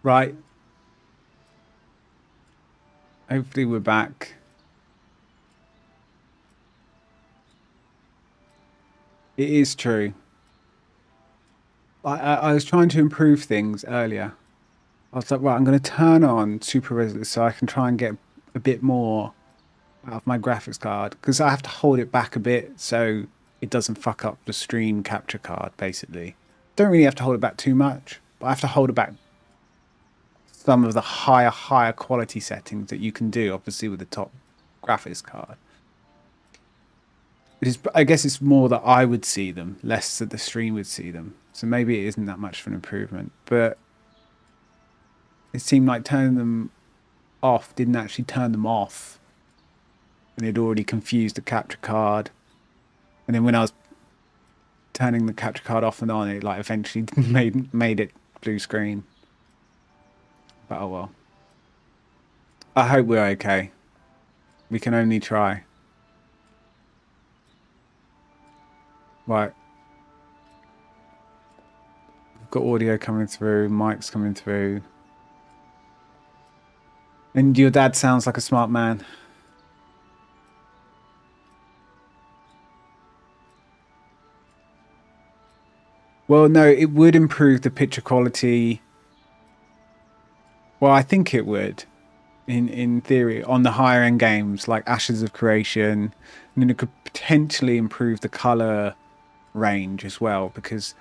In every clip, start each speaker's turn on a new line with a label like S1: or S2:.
S1: Right. Hopefully we're back. It is true. I was trying to improve things earlier. I was like, right, I'm going to turn on super resolution so I can try and get a bit more out of my graphics card because I have to hold it back a bit so it doesn't fuck up the stream capture card, basically. Don't really have to hold it back too much, but I have to hold it back some of the higher quality settings that you can do, obviously, with the top graphics card. It is, I guess it's more that I would see them, less that the stream would see them. So maybe it isn't that much of an improvement, but it seemed like turning them off didn't actually turn them off, and it already confused the capture card. And then when I was turning the capture card off and on, it like eventually made it blue screen. But oh well. I hope we're okay. We can only try. Right. We've got audio coming through, mics coming through. And your dad sounds like a smart man. Well, no, it would improve the picture quality. Well, I think it would, in theory, on the higher end games like Ashes of Creation, and then it could potentially improve the color range as well because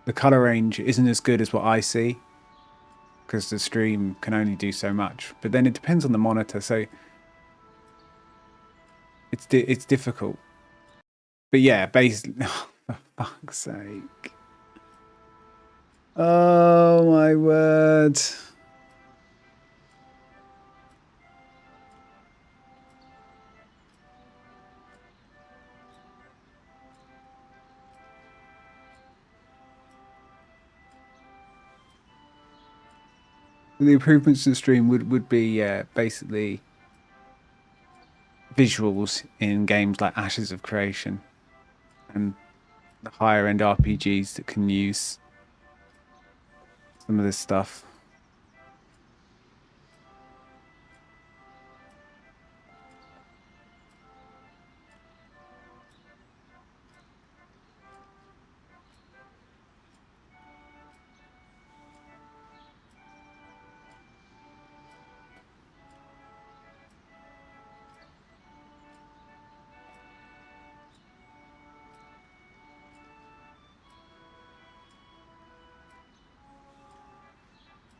S1: the color range isn't as good as what I see because the stream can only do so much. But then it depends on the monitor, so it's difficult. But yeah, basically, oh, for fuck's sake. Oh my word. The improvements to the stream would be basically visuals in games like Ashes of Creation and the higher end RPGs that can use some of this stuff.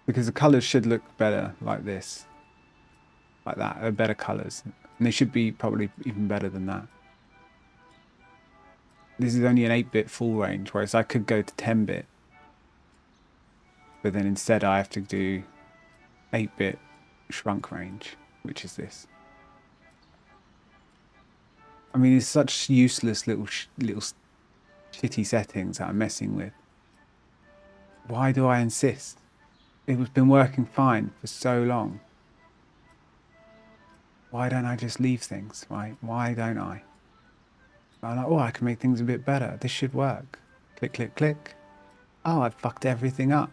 S1: Because the colors should look better like this, like that. They're better colors, and they should be probably even better than that. This is only an 8-bit full range, whereas I could go to 10-bit, but then instead I have to do 8-bit shrunk range, which is this. I mean, it's such useless little shitty settings that I'm messing with. Why do I insist? It's been working fine for so long. Why don't I just leave things, right? Why don't I? I'm like, oh, I can make things a bit better. This should work. Click, click, click. Oh, I've fucked everything up.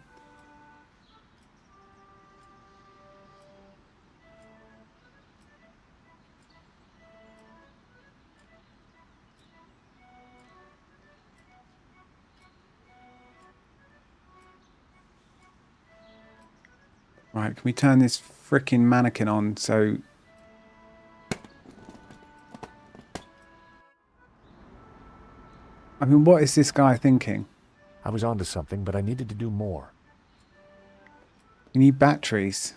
S1: Right, can we turn this freaking mannequin on so... I mean, what is this guy thinking?
S2: I was onto something, but I needed to do more.
S1: You need batteries.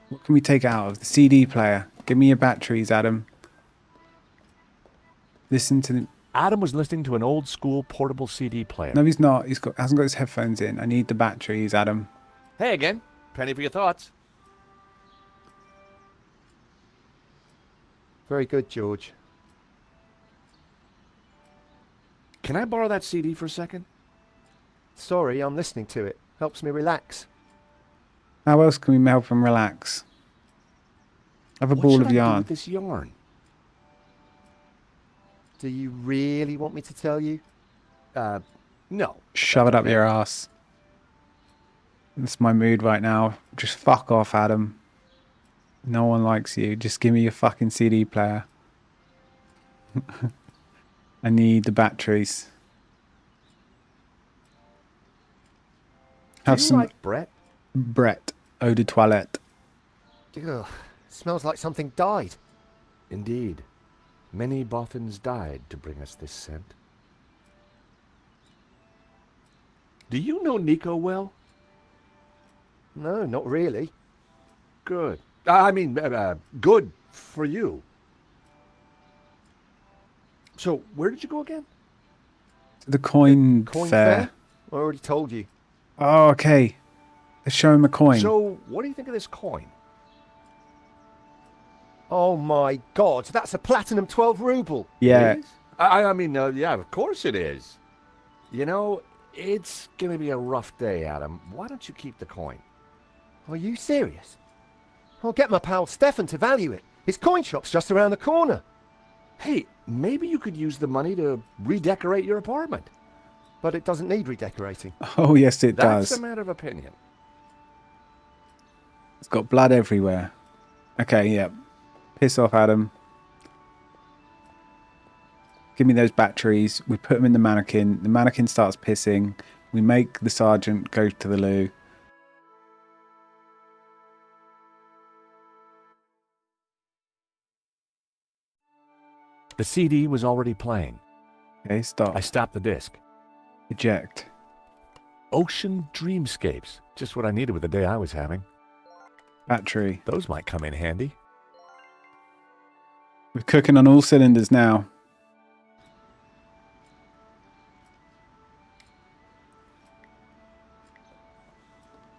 S1: What can we take out of the CD player? Give me your batteries, Adam. Listen to the...
S2: Adam was listening to an old-school portable CD player.
S1: No, he's not. Hasn't got his headphones in. I need the batteries, Adam.
S3: Hey again. Penny for your thoughts.
S4: Very good, George.
S2: Can I borrow that CD for a second?
S4: Sorry, I'm listening to it. Helps me relax.
S1: How else can we help him relax? Have a ball of
S2: What should I do
S1: yarn.
S2: with this yarn?
S4: Do you really want me to tell you?
S2: No.
S1: Shove it up your ass. That's my mood right now. Just fuck off, Adam. No one likes you. Just give me your fucking CD player. I need the batteries.
S2: Do
S1: Have
S2: you
S1: some
S2: like Brett?
S1: Brett eau de toilette.
S4: Ugh, smells like something died.
S2: Indeed. Many boffins died to bring us this scent. Do you know Nico well?
S4: No, not really.
S2: Good. I mean, good for you. So, where did you go again?
S1: The coin,
S4: Coin
S1: fair.
S4: fair? I already told you.
S1: Oh, okay. Let's show him a coin.
S2: So, what do you think of this coin?
S4: Oh my god, that's a platinum 12 ruble.
S1: yeah.
S2: It is? I mean, yeah, of course it is. You know, it's going to be a rough day, Adam. Why don't you keep the coin?
S4: Are you serious? I'll get my pal Stefan to value it. His coin shop's just around the corner.
S2: Hey, maybe you could use the money to redecorate your apartment.
S4: But it doesn't need redecorating.
S1: Oh, yes, it
S2: That's
S1: does.
S2: a matter of opinion.
S1: It's got blood everywhere. Okay, yeah. Piss off, Adam. Give me those batteries. We put them in the mannequin. The mannequin starts pissing. We make the sergeant go to the loo.
S2: The CD was already playing.
S1: Okay, stop.
S2: I stopped the disc.
S1: Eject.
S2: Ocean Dreamscapes. Just what I needed with the day I was having.
S1: Battery.
S2: Those might come in handy.
S1: We're cooking on all cylinders now.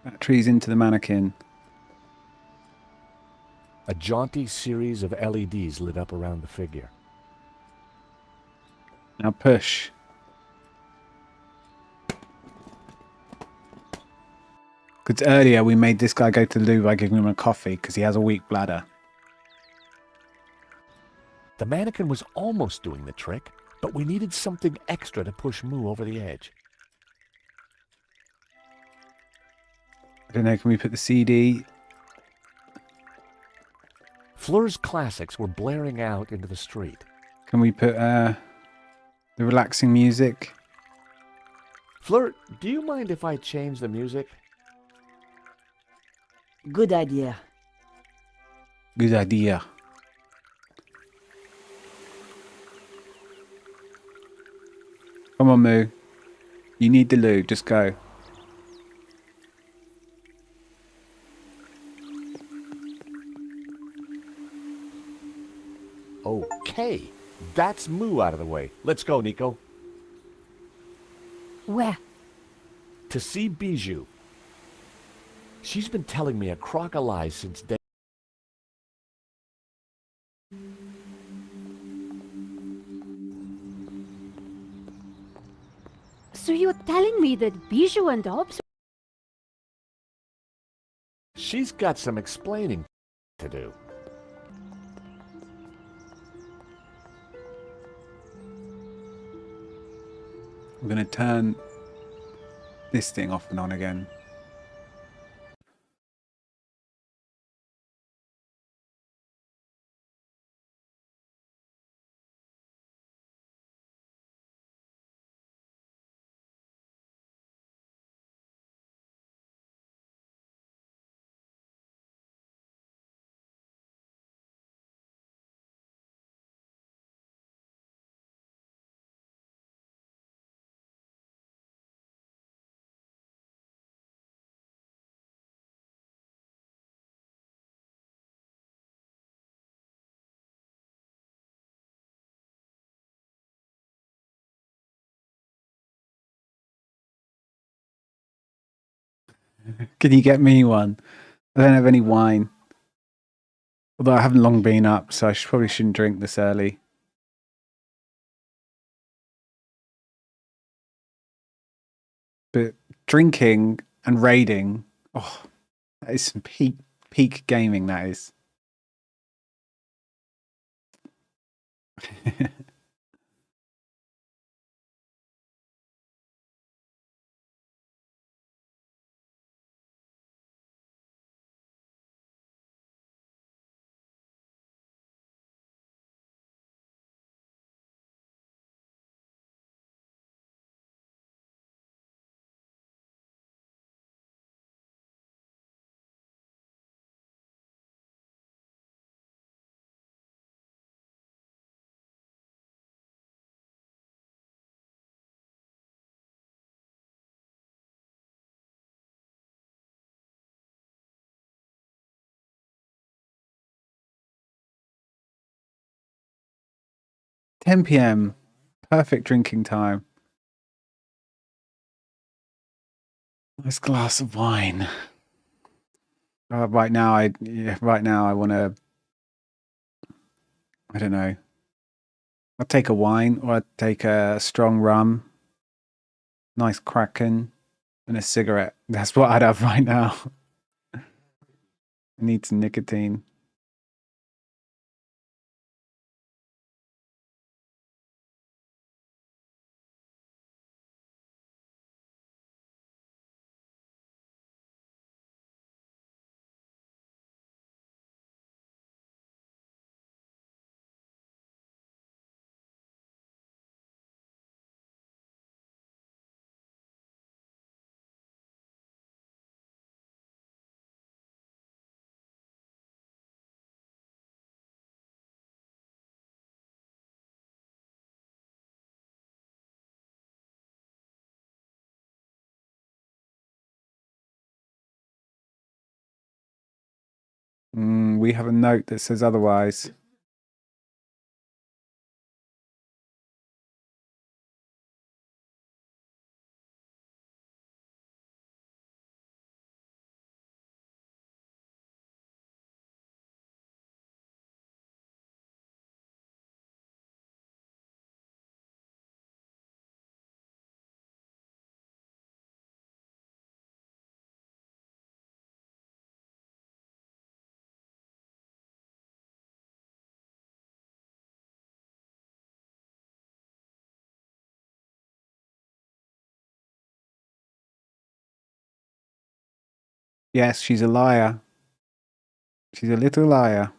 S1: Batteries into the mannequin.
S2: A jaunty series of LEDs lit up around the figure.
S1: Now push. Because earlier we made this guy go to the loo by giving him a coffee because he has a weak bladder.
S2: The mannequin was almost doing the trick, but we needed something extra to push Moo over the edge.
S1: I don't know, can we put the CD?
S2: Fleur's classics were blaring out into the street.
S1: Can we put the relaxing music?
S2: Fleur, do you mind if I change the music?
S5: Good idea.
S1: Good idea. Come on, Moo. You need the loo. Just go.
S2: Okay, that's Moo out of the way. Let's go, Nico.
S5: Where?
S2: To see Bijou. She's been telling me a crock of lies since day.
S6: So you're telling me that Bijou and Hobbs...
S2: She's got some explaining to do.
S1: I'm going to turn this thing off and on again. Can you get me one? I don't have any wine. Although I haven't long been up, so I probably shouldn't drink this early. But drinking and raiding, oh, that is some peak gaming, that is. 10 p.m. Perfect drinking time. Nice glass of wine. Right now, I want to. I don't know. I'd take a wine, or I'd take a strong rum, nice Kraken, and a cigarette. That's what I'd have right now. I need some nicotine. We have a note that says otherwise. Yes, she's a liar. She's a little liar.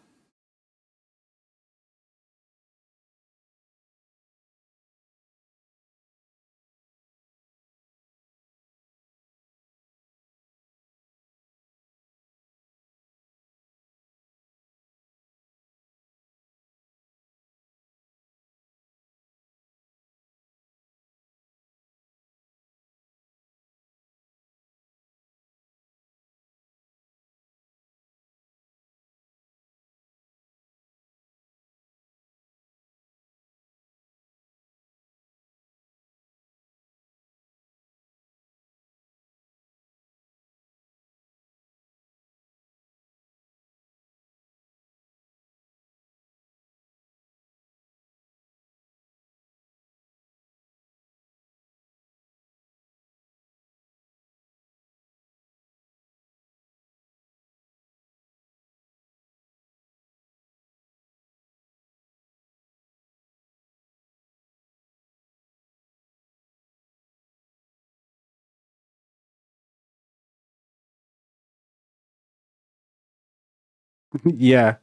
S1: Yeah.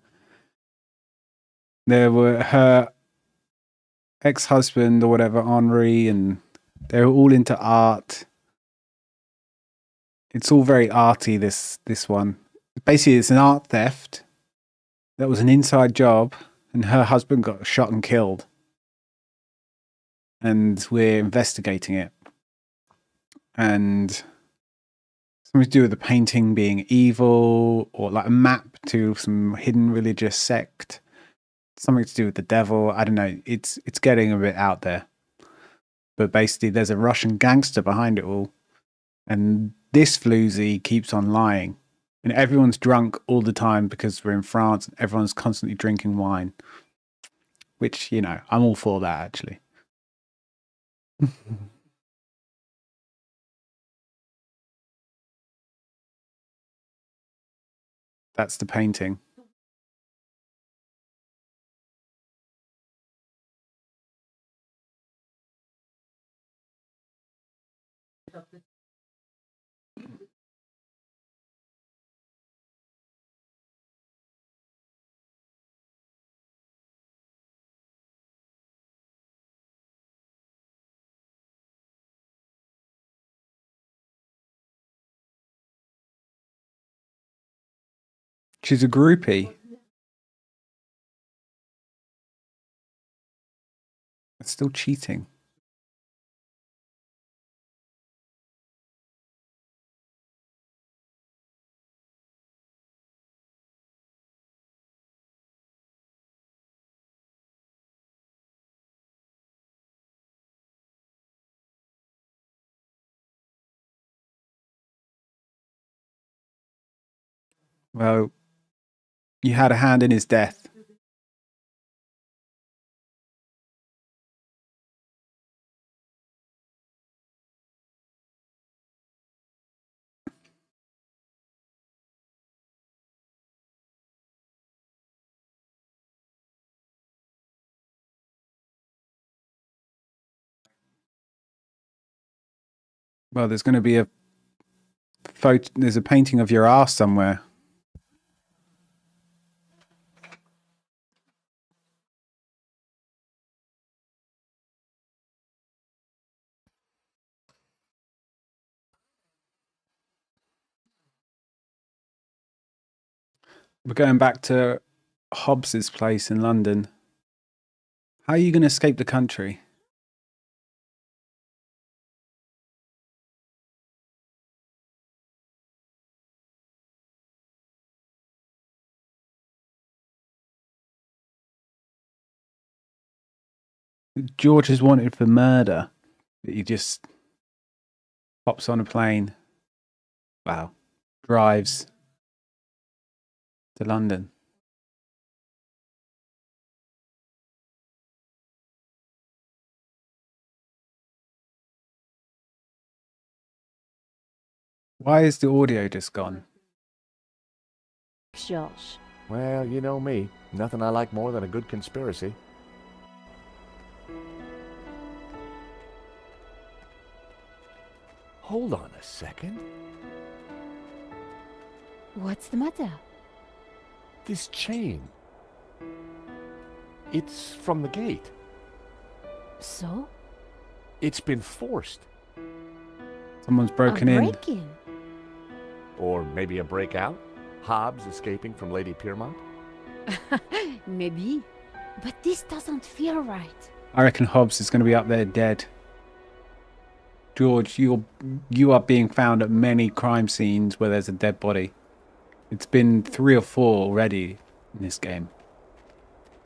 S1: There were her ex-husband or whatever, Henri, and they were all into art. It's all very arty, this one. Basically, it's an art theft. That was an inside job, and her husband got shot and killed. And we're investigating it. And something to do with the painting being evil, or like a map to some hidden religious sect. Something to do with the devil. I don't know. It's getting a bit out there. But basically, there's a Russian gangster behind it all. And this floozy keeps on lying. And everyone's drunk all the time because we're in France and everyone's constantly drinking wine. Which, you know, I'm all for that, actually. That's the painting. She's a groupie. It's still cheating. Well, you had a hand in his death. Well, there's going to be a photo. There's a painting of your ass somewhere. We're going back to Hobbs's place in London. How are you going to escape the country? George is wanted for murder. He just hops on a plane. Wow. Drives to London. Why is the audio just gone?
S6: George.
S2: Well, you know me. Nothing I like more than a good conspiracy. Hold on a second.
S6: What's the matter?
S2: This chain. It's from the gate.
S6: So?
S2: It's been forced.
S1: Someone's broken
S6: a
S1: in.
S6: break-in?
S2: Or maybe a breakout? Hobbs escaping from Lady Piermont?
S6: Maybe. But this doesn't feel right.
S1: I reckon Hobbs is going to be up there dead. George, you are being found at many crime scenes where there's a dead body. It's been 3 or 4 already in this game.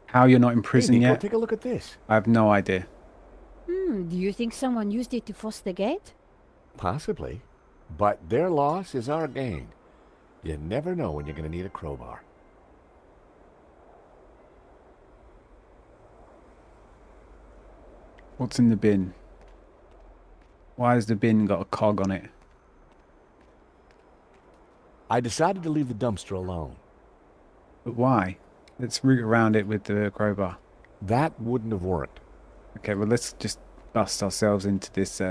S1: How you're not in prison
S2: Hey, Nico,
S1: yet?
S2: take a look at this.
S1: I have no idea.
S6: Do you think someone used it to force the gate?
S2: Possibly. But their loss is our gain. You never know when you're going to need a crowbar.
S1: What's in the bin? Why has the bin got a cog on it?
S2: I decided to leave the dumpster alone.
S1: But why? Let's root around it with the crowbar.
S2: That wouldn't have worked.
S1: Okay, well, let's just bust ourselves into this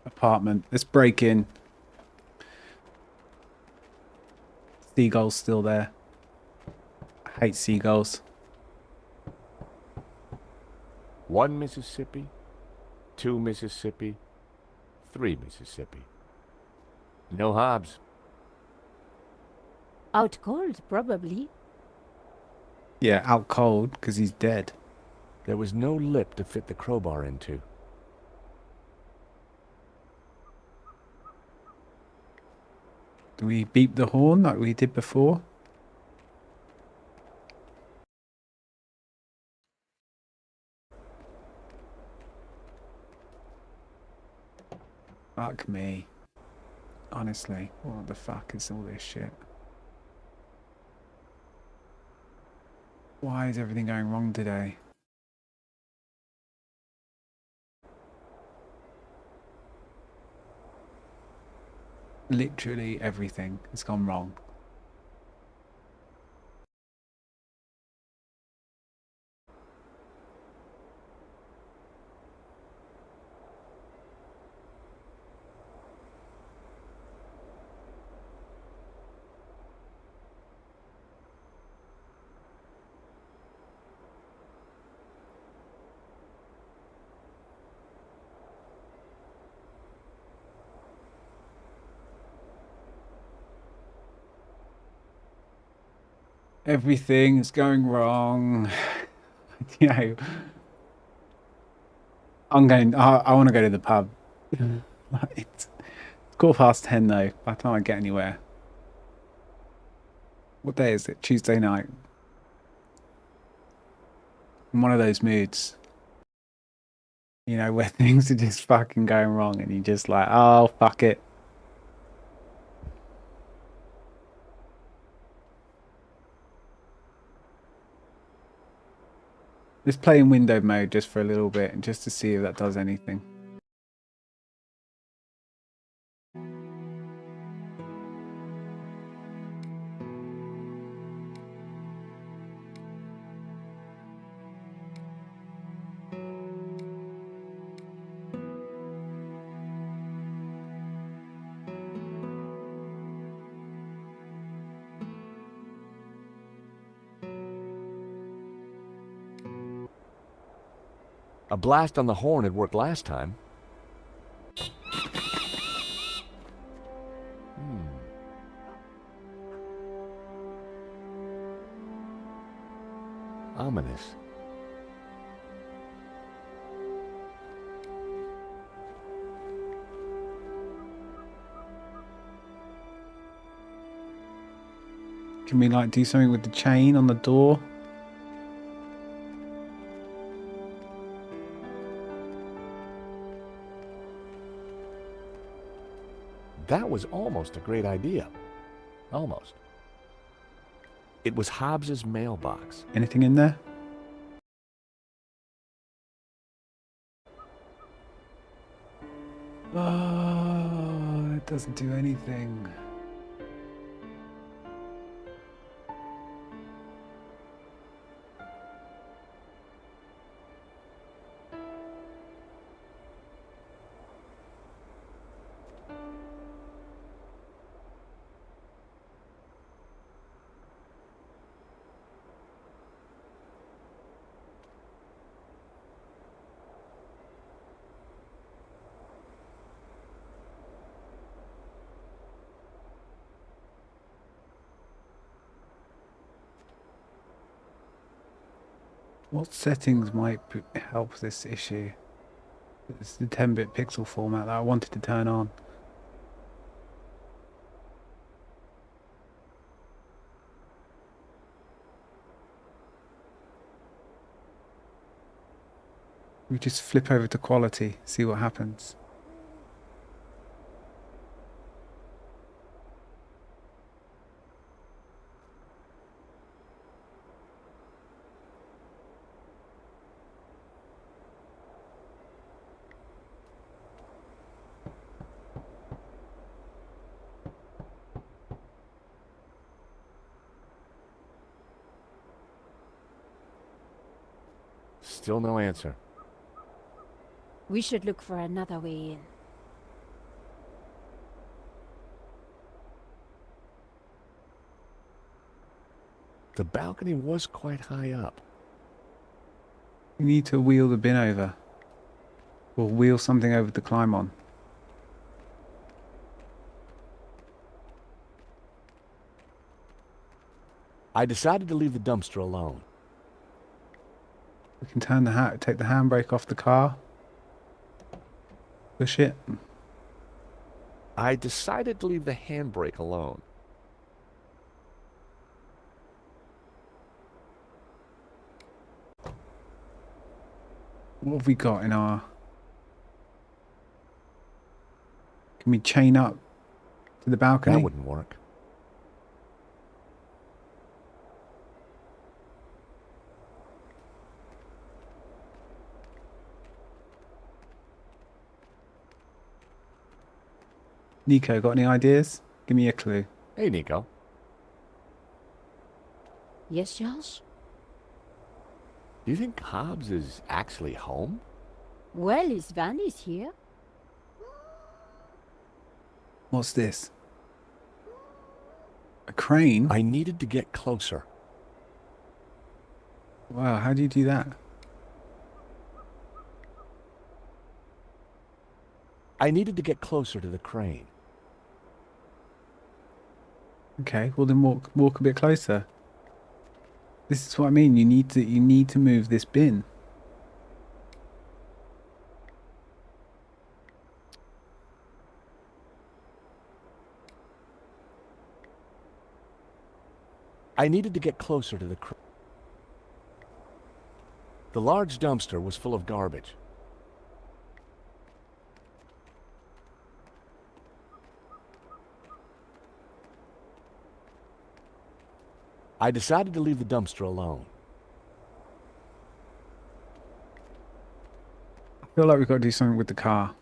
S1: apartment. Let's break in. Seagull's still there. I hate seagulls.
S2: 1 Mississippi, 2 Mississippi, 3 Mississippi. No Hobbs.
S6: Out cold, probably.
S1: Yeah, out cold because he's dead.
S2: There was no lip to fit the crowbar into.
S1: Do we beep the horn like we did before? Fuck me. Honestly, what the fuck is all this shit? Why is everything going wrong today? Literally everything has gone wrong. Everything is going wrong. You know, I want to go to the pub. It's 10:15 though. By the time I get anywhere. What day is it? Tuesday night. I'm one of those moods. You know, where things are just fucking going wrong and you're just like, oh, fuck it. Let's play in window mode just for a little bit, and just to see if that does anything.
S2: A blast on the horn had worked last time. Ominous.
S1: Can we like do something with the chain on the door?
S2: That was almost a great idea. Almost. It was Hobbs's mailbox.
S1: Anything in there? Oh, it doesn't do anything. What settings might help this issue? It's the 10-bit pixel format that I wanted to turn on. We just flip over to quality, see what happens.
S2: Still no answer.
S6: We should look for another way in.
S2: The balcony was quite high up.
S1: We need to wheel the bin over. Or wheel something over to climb on.
S2: I decided to leave the dumpster alone.
S1: We can turn the take the handbrake off the car. Push it.
S2: I decided to leave the handbrake alone.
S1: What have we got in our... Can we chain up to the balcony?
S2: That wouldn't work.
S1: Nico, got any ideas? Give me a clue.
S2: Hey, Nico.
S6: Yes, Charles?
S2: Do you think Hobbs is actually home?
S6: Well, his van is here.
S1: What's this? A crane?
S2: I needed to get closer.
S1: Wow, how do you do that?
S2: I needed to get closer to the crane.
S1: Okay, well then walk a bit closer. This is what I mean. You need to move this bin.
S2: I needed to get closer to the crane. The large dumpster was full of garbage. I decided to leave the dumpster alone.
S1: feel like we've got to do something with the car.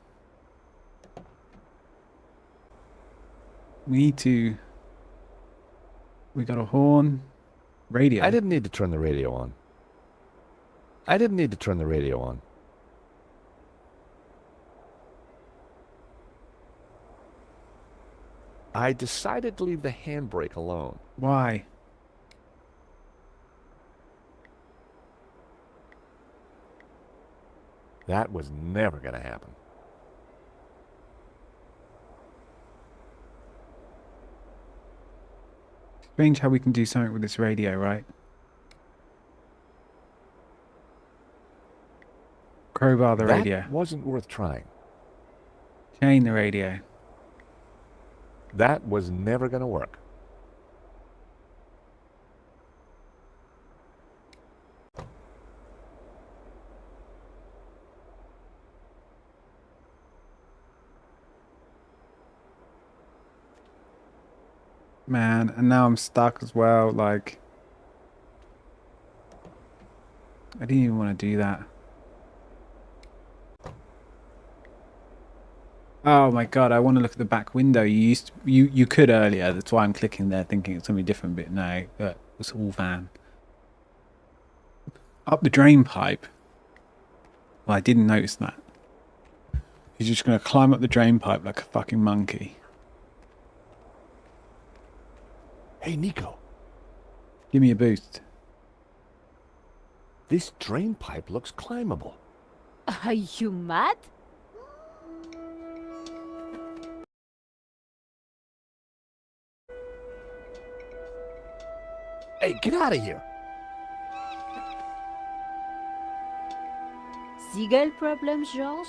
S1: We need to... We got a horn. Radio.
S2: I didn't need to turn the radio on. I didn't need to turn the radio on. I decided to leave the handbrake alone.
S1: Why?
S2: That was never going to happen.
S1: Strange how we can do something with this radio, right? Crowbar the radio.
S2: That wasn't worth trying.
S1: Chain the radio.
S2: That was never going to work.
S1: Man, and now I'm stuck as well, like... I didn't even want to do that. Oh my god, I want to look at the back window. You could earlier, that's why I'm clicking there thinking it's gonna be different, but no, it's all van. Up the drain pipe. Well, I didn't notice that. He's just gonna climb up the drain pipe like a fucking monkey.
S2: Hey, Nico.
S1: Give me a boost.
S2: This drain pipe looks climbable.
S6: Are you mad?
S2: Hey, get out of here.
S6: Seagull problems, George?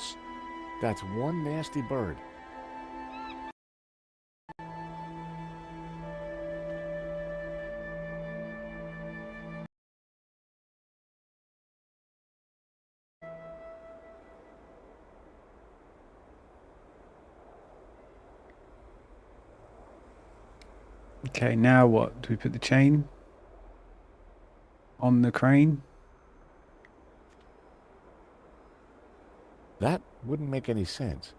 S2: That's one nasty bird.
S1: Okay, now what? Do we put the chain on the crane?
S2: That wouldn't make any sense.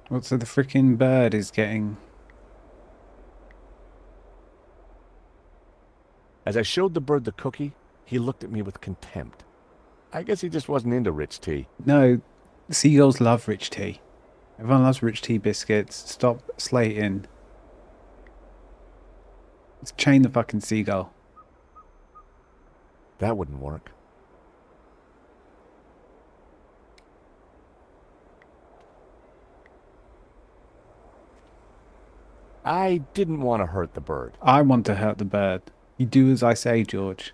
S1: What, so the freaking bird is getting...
S2: As I showed the bird the cookie, he looked at me with contempt. I guess he just wasn't into rich tea.
S1: No, seagulls love rich tea. Everyone loves rich tea biscuits. Stop slating. Let's chain the fucking seagull.
S2: That wouldn't work. I didn't want to hurt the bird.
S1: I want to hurt the bird. You do as I say, George.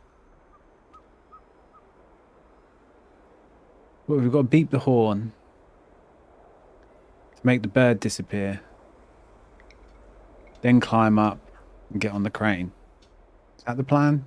S1: Well, we've got to beep the horn to make the bird disappear. Then climb up and get on the crane. Is that the plan?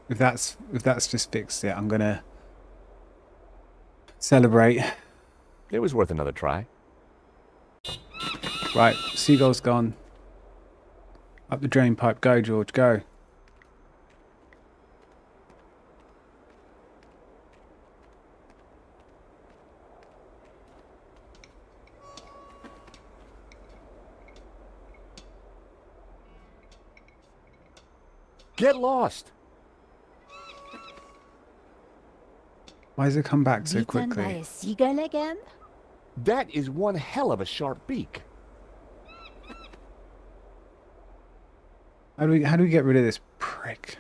S1: If that's just fixed it, I'm gonna celebrate.
S2: It was worth another try.
S1: Right, seagull's gone. Up the drain pipe, go George, go.
S2: Get lost.
S1: Why does it come back so
S6: Bitten by
S1: quickly?
S6: a seagull again?
S2: That is one hell of a sharp beak.
S1: How do we get rid of this prick?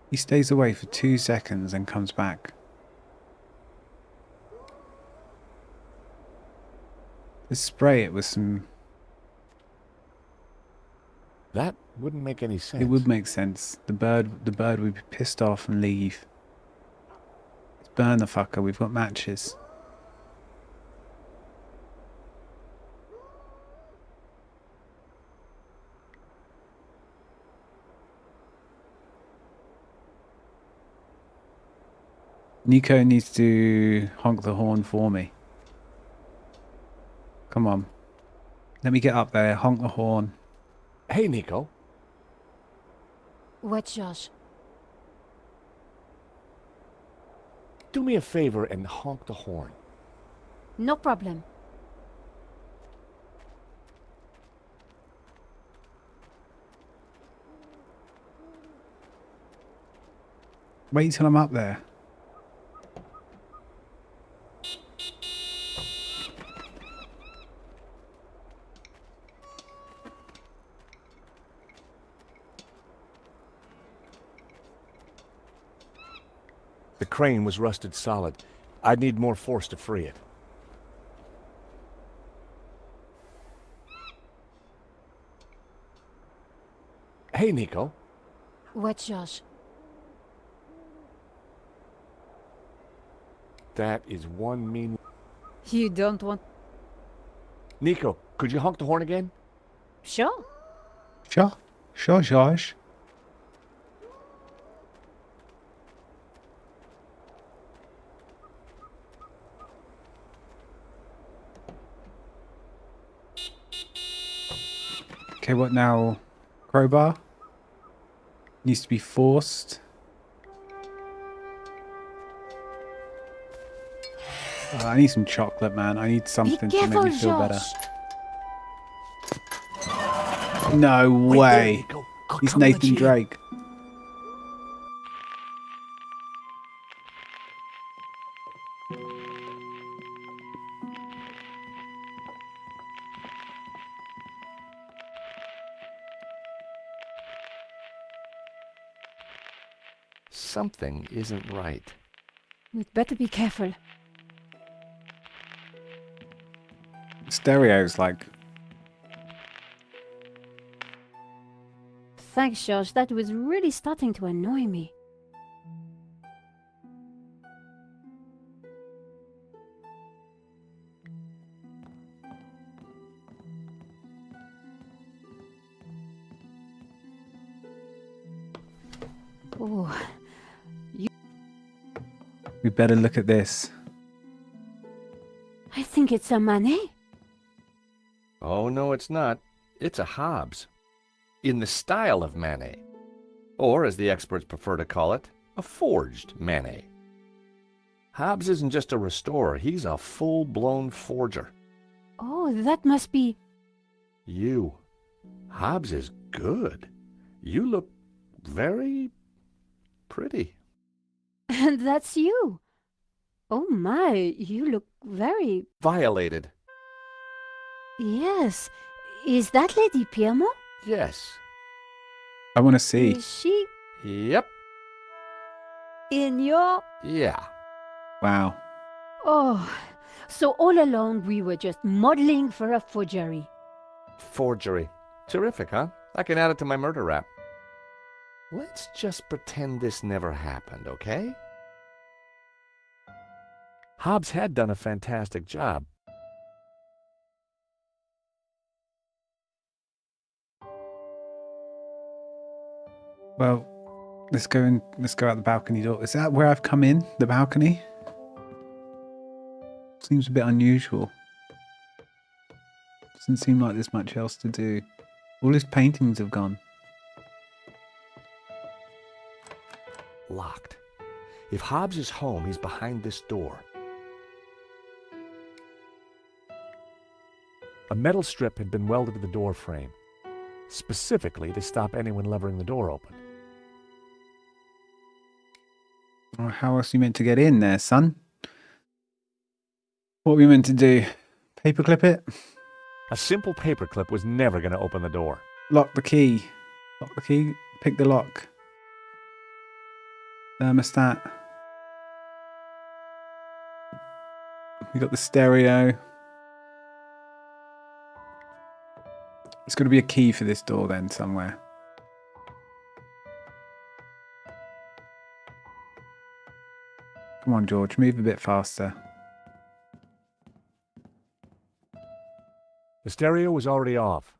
S1: He stays away for 2 seconds and comes back. Just spray it with some...
S2: That wouldn't make any sense.
S1: It would make sense. The bird would be pissed off and leave. Let's burn the fucker. We've got matches. Nico needs to honk the horn for me. Come on. Let me get up there. Honk the horn.
S2: Hey, Nico.
S6: What, Josh?
S2: Do me a favor and honk the horn.
S6: No problem.
S1: Wait till I'm up there.
S2: The crane was rusted solid. I'd need more force to free it. Hey, Nico.
S6: What, Josh?
S2: That is one mean...
S6: You don't want...
S2: Nico, could you honk the horn again?
S6: Sure.
S1: Sure. Sure, Josh. Okay, what now? Crowbar? Needs to be forced. I need some chocolate, man. I need something
S6: Be
S1: to make
S6: careful,
S1: me feel better.
S6: Josh.
S1: No
S2: Wait
S1: way.
S2: there, Nico. I'll
S1: He's
S2: come and let
S1: Nathan
S2: you in.
S1: Drake.
S2: Something isn't right.
S6: We'd better be careful.
S1: Stereo's like...
S6: Thanks, Josh. That was really starting to annoy me. Oh,
S1: We better look at this.
S6: I think it's a Manet.
S3: Oh, no, it's not. It's a Hobbes. In the style of Manet. Or, as the experts prefer to call it, a forged Manet. Hobbes isn't just a restorer, he's a full-blown forger.
S6: Oh, that must be...
S3: You. Hobbes is good. You look very pretty.
S6: And that's you. Oh my, you look very...
S3: Violated.
S6: Yes. Is that Lady Piermont?
S3: Yes.
S1: I want to see.
S6: Is she
S3: Yep.
S6: in your...
S3: Yeah.
S1: Wow.
S6: Oh, so all along we were just modeling for a forgery.
S3: Forgery. Terrific, huh? I can add it to my murder rap. Let's just pretend this never happened, okay? Hobbes had done a fantastic job.
S1: Well, Let's go out the balcony door. Is that where I've come in? The balcony? Seems a bit unusual. Doesn't seem like there's much else to do. All his paintings have gone.
S2: Locked. If Hobbs is home, he's behind this door. A metal strip had been welded to the door frame, specifically to stop anyone levering the door open.
S1: Oh, how else are you meant to get in there, son? What were you meant to do? Paperclip it?
S2: A simple paperclip was never going to open the door.
S1: Lock the key. Lock the key. Pick the lock. Thermostat. We got the stereo. There's got to be a key for this door then somewhere. Come on, George. Move a bit faster.
S2: The stereo was already off.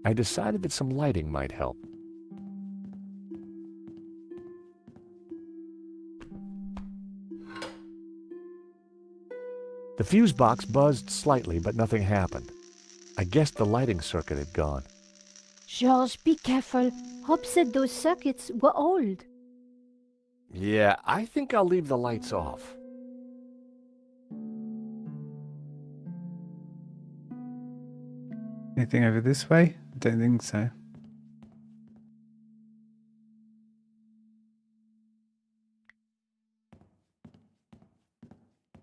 S2: I decided that some lighting might help. The fuse box buzzed slightly, but nothing happened. I guessed the lighting circuit had gone.
S6: George, be careful. Hobbs said those circuits were old.
S2: Yeah, I think I'll leave the lights off.
S1: Anything over this way? I don't think so.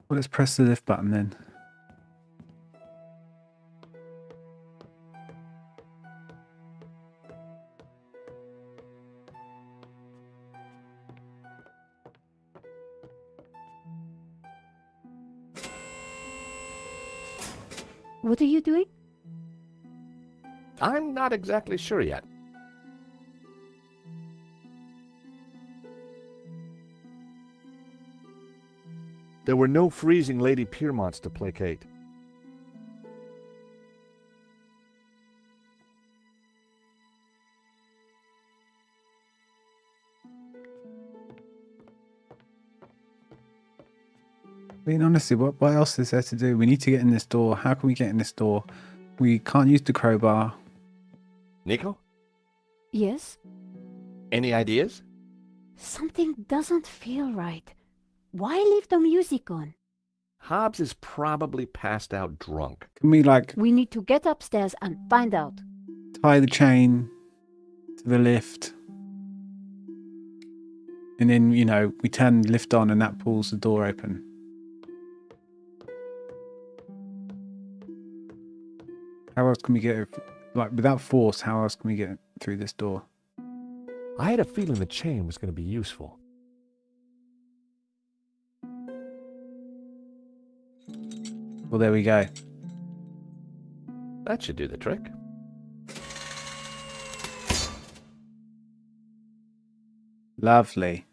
S1: Well, let's press the lift button then.
S6: What are you doing?
S2: I'm not exactly sure yet. There were no freezing Lady Piermonts to placate.
S1: I mean, honestly, what else is there to do? We need to get in this door. How can we get in this door? We can't use the crowbar.
S3: Nico,
S6: Yes?
S3: any ideas?
S6: Something doesn't feel right. Why leave the music on?
S3: Hobbs is probably passed out drunk.
S1: Can we, like,
S6: We need to get upstairs and find out.
S1: tie the chain to the lift? And then, you know, we turn the lift on and that pulls the door open. How else can we get, like, without force, how else can we get through this door?
S2: I had a feeling the chain was going to be useful.
S1: Well, there we go.
S3: That should do the trick.
S1: Lovely.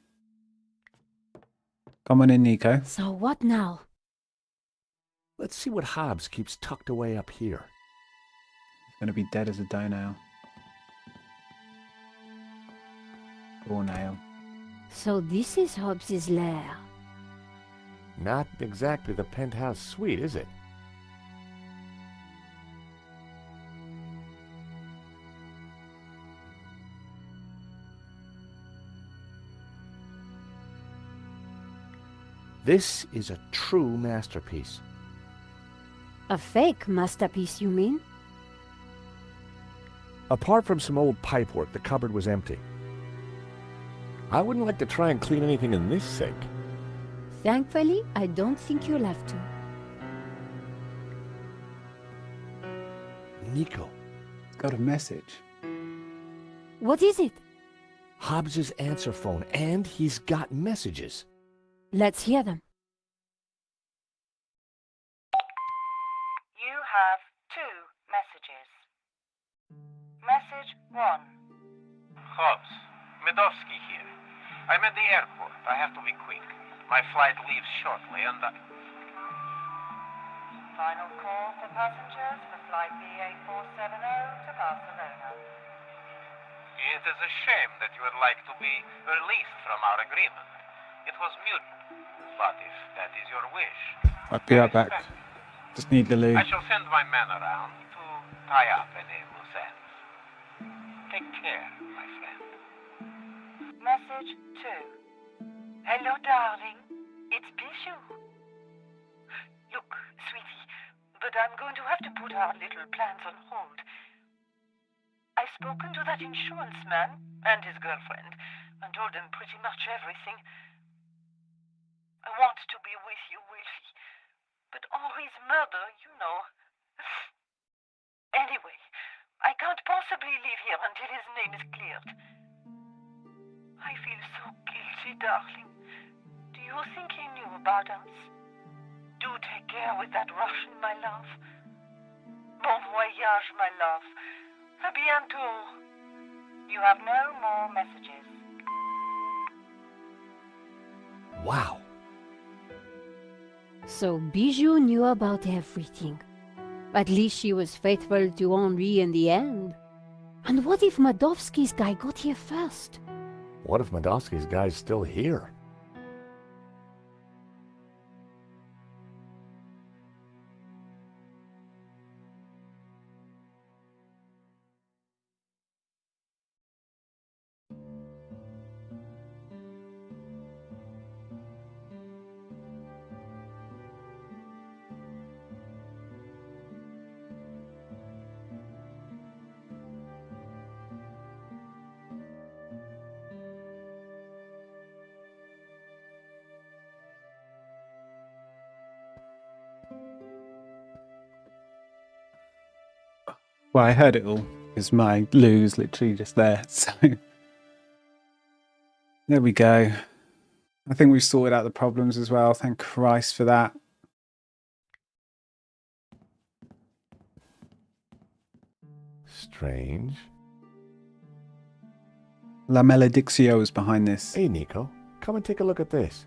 S1: Come on in, Nico.
S6: So what now?
S2: Let's see what Hobbs keeps tucked away up here.
S1: Gonna be dead as a doornail. Doornail.
S6: So this is Hobbs's lair.
S2: Not exactly the penthouse suite, is it? This is a true masterpiece.
S6: A fake masterpiece, you mean?
S2: Apart from some old pipework, the cupboard was empty. I wouldn't like to try and clean anything in this sink.
S6: Thankfully, I don't think you'll have to.
S2: Nico,
S1: Got a message.
S6: What is it?
S2: Hobbs's answer phone, and he's got messages.
S6: Let's hear them.
S5: You have 2 messages. Message 1.
S7: Hobbs, Medovsky here. I'm at the airport. I have to be quick. My flight leaves shortly and
S5: Final call for passengers for flight BA470 to Barcelona.
S7: It is a shame that you would like to be released from our agreement. It was mutual, but if that is your wish,
S1: I'll be
S7: I
S1: right back.
S7: respect it.
S1: Just need the loo.
S7: I shall send my men around to tie up any loose ends. Take care, my friend.
S5: Message 2. Hello, darling. It's Bijou. Look, sweetie, but I'm going to have to put our little plans on hold. I've spoken to that insurance man and his girlfriend and told them pretty much everything. I want to be with you, Wilfie, but Henri's murder, you know. Anyway, I can't possibly leave here until his name is cleared. I feel so guilty, darling. Do you think he knew about us? Do take care with that Russian, my love. Bon voyage, my love. À bientôt. You have no more messages.
S2: Wow.
S6: So Bijou knew about everything. At least she was faithful to Henri in the end. And what if Madovsky's guy got here first?
S2: What if Madovsky's guy's still here?
S1: Well, I heard it all because my loo's literally just there. So there we go. I think we've sorted out the problems as well. Thank Christ for that.
S2: Strange.
S1: La Maledictio is behind this.
S2: Hey, Nico, come and take a look at this.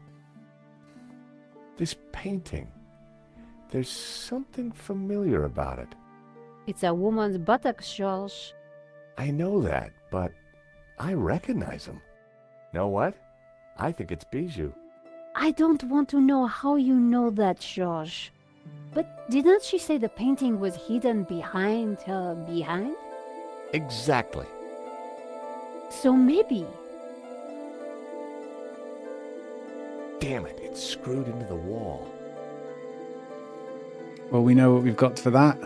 S2: This painting. There's something familiar about it.
S6: It's a woman's buttocks, George.
S2: I know that, but I recognize him. Know what? I think it's Bijou.
S6: I don't want to know how you know that, George. But didn't she say the painting was hidden behind her behind?
S2: Exactly.
S6: So maybe.
S2: Damn it, it's screwed into the wall.
S1: Well, we know what we've got for that.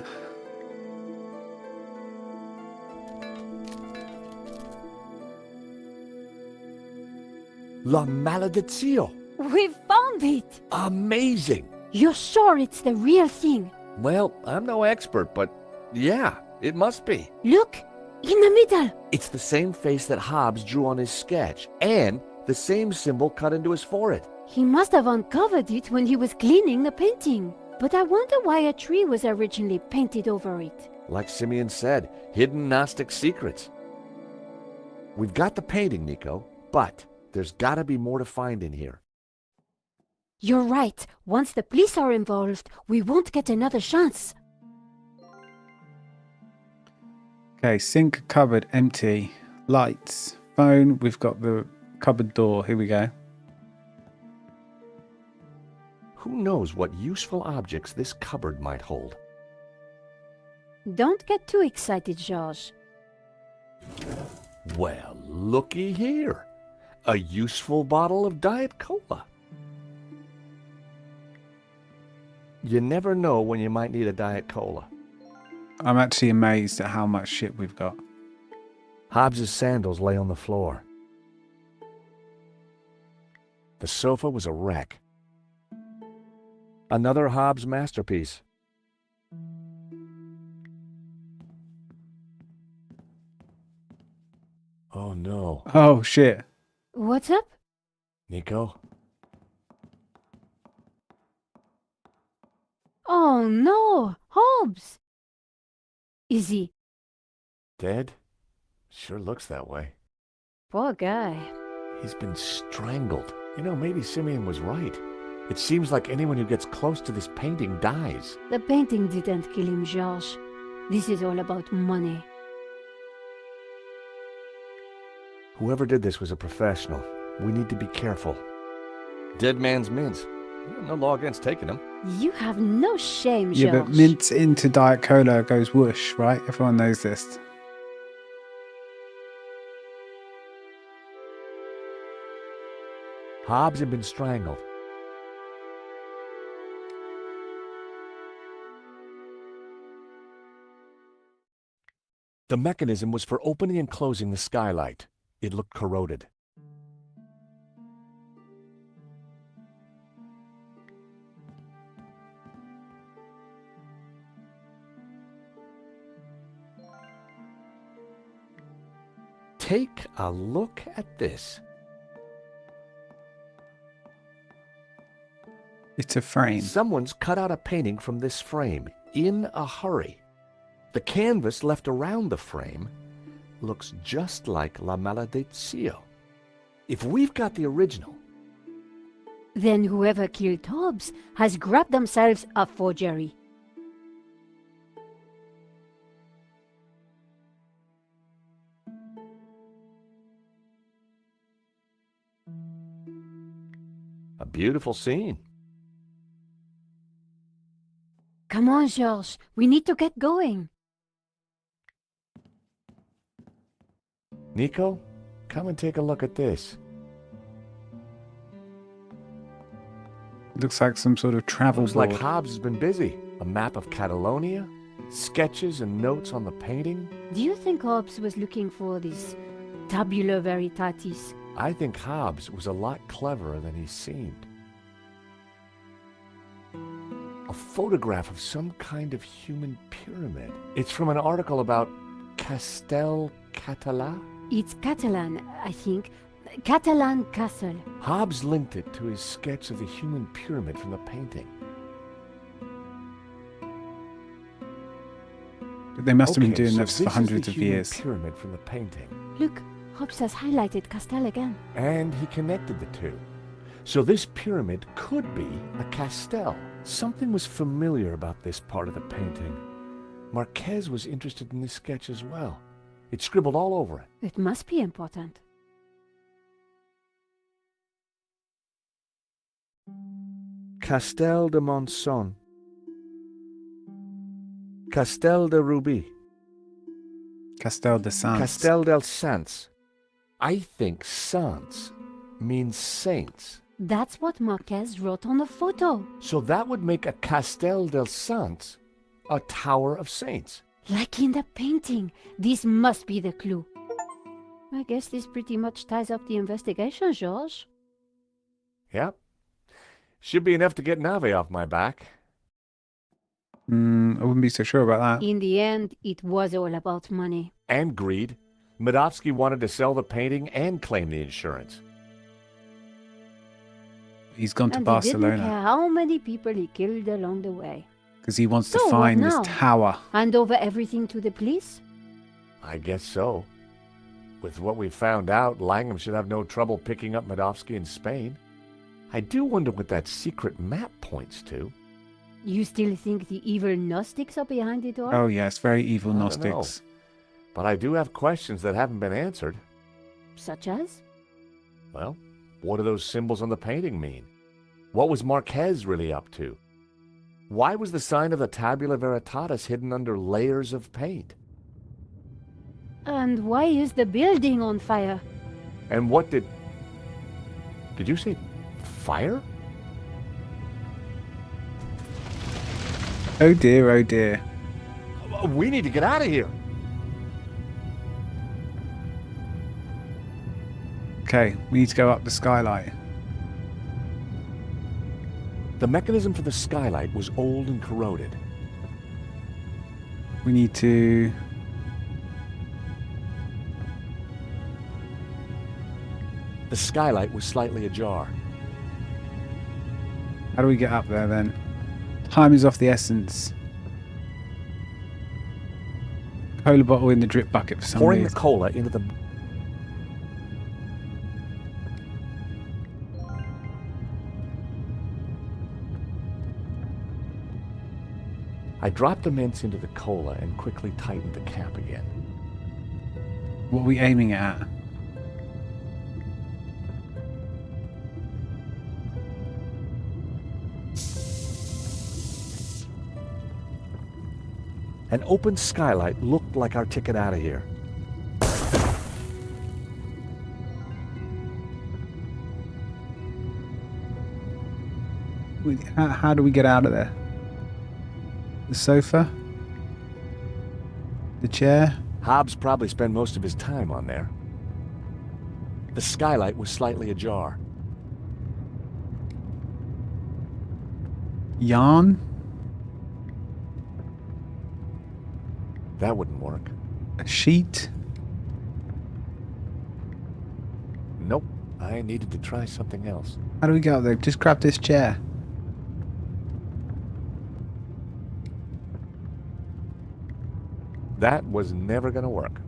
S2: La Maledizio!
S6: We found it!
S2: Amazing!
S6: You're sure it's the real thing?
S3: Well, I'm no expert, but yeah, it must be.
S6: Look! In the middle!
S2: It's the same face that Hobbs drew on his sketch, and the same symbol cut into his forehead.
S6: He must have uncovered it when he was cleaning the painting. But I wonder why a tree was originally painted over it.
S2: Like Simeon said, hidden Gnostic secrets. We've got the painting, Nico, but there's gotta be more to find in here.
S6: You're right. Once the police are involved, we won't get another chance.
S1: Okay, sink, cupboard, empty. Lights, phone. We've got the cupboard door. Here we go.
S2: Who knows what useful objects this cupboard might hold?
S6: Don't get too excited, George.
S2: Well, looky here. A useful bottle of Diet Cola. You never know when you might need a Diet Cola.
S1: I'm actually amazed at how much shit we've got.
S2: Hobbs's sandals lay on the floor. The sofa was a wreck. Another Hobbs masterpiece. Oh no.
S1: Oh, shit.
S6: What's up?
S2: Nico?
S6: Oh no! Hobbs! Is he?
S2: Dead? Sure looks that way.
S6: Poor guy.
S2: He's been strangled. You know, maybe Simeon was right. It seems like anyone who gets close to this painting dies.
S6: The painting didn't kill him, George. This is all about money.
S2: Whoever did this was a professional. We need to be careful.
S3: Dead man's mints. No law against taking them.
S6: You have no shame,
S1: Yeah, but
S6: George.
S1: mint into Diet Cola goes whoosh, right? Everyone knows this.
S2: Hobbs had been strangled. The mechanism was for opening and closing the skylight. It looked corroded. Take a look at this.
S1: It's a frame.
S2: Someone's cut out a painting from this frame in a hurry. The canvas left around the frame looks just like La Maledizio. If we've got the original,
S6: Then whoever killed Hobbs has grabbed themselves a forgery.
S2: a beautiful scene.
S6: Come on, George. We need to get going.
S2: Nico, come and take a look at this.
S1: Looks like some sort of travel
S2: Looks
S1: board.
S2: like Hobbs has been busy. A map of Catalonia, sketches and notes on the painting.
S6: Do you think Hobbs was looking for this tabula veritatis?
S2: I think Hobbs was a lot cleverer than he seemed. A photograph of some kind of human pyramid. It's from an article about Castel Català.
S6: It's Catalan, I think. Catalan Castle.
S2: Hobbs linked it to his sketch of the human pyramid from the painting.
S1: But they must have been
S2: Okay,
S1: doing
S2: so
S1: this for
S2: is
S1: hundreds
S2: the
S1: of
S2: human
S1: years.
S2: pyramid from the painting.
S6: Look, Hobbs has highlighted Castel again.
S2: And he connected the two. So this pyramid could be a castel. Something was familiar about this part of the painting. Marquez was interested in this sketch as well. It's scribbled all over it.
S6: It must be important.
S2: Castel de Monson. Castel de Ruby.
S1: Castel de Sans.
S2: Castel del Sants. I think Sants means saints.
S6: That's what Marquez wrote on the photo.
S2: So that would make a Castel del Sants a tower of saints.
S6: Like in the painting. This must be the clue. I guess this pretty much ties up the investigation, George.
S2: Yep. Should be enough to get Nave off my back.
S1: I wouldn't be so sure about that.
S6: In the end, it was all about money.
S2: And greed. Medovsky wanted to sell the painting and claim the insurance.
S1: He's gone to
S6: And he didn't
S1: Barcelona
S6: care how many people he killed along the way.
S1: because he wants to
S6: So what
S1: find this
S6: now?
S1: tower.
S6: Hand over everything to the police?
S2: I guess so. With what we found out, Langham should have no trouble picking up Medovsky in Spain. I do wonder what that secret map points to.
S6: You still think the evil Gnostics are behind it all?
S1: Oh yes, very evil
S2: I don't know.
S1: Gnostics.
S2: But I do have questions that haven't been answered.
S6: Such as?
S2: Well, what do those symbols on the painting mean? What was Marquez really up to? Why was the sign of the Tabula Veritatis hidden under layers of paint?
S6: And why is the building on fire?
S2: And what did you say fire?
S1: Oh dear, oh dear.
S2: We need to get out of here.
S1: Okay, we need to go up the skylight.
S2: The mechanism for the skylight was old and corroded.
S1: We need to...
S2: The skylight was slightly ajar.
S1: How do we get up there then? Time is of the essence. Cola bottle in the drip bucket for some
S2: Pouring the
S1: reason.
S2: cola into the... I dropped the mints into the cola and quickly tightened the cap again.
S1: What are we aiming at?
S2: An open skylight looked like our ticket out of here.
S1: How do we get out of there? The sofa? The chair?
S2: Hobbs probably spent most of his time on there. The skylight was slightly ajar.
S1: Yarn?
S2: That wouldn't work.
S1: A sheet?
S2: Nope. I needed to try something else.
S1: How do we get up there? Just grab this chair.
S2: That was never going to work.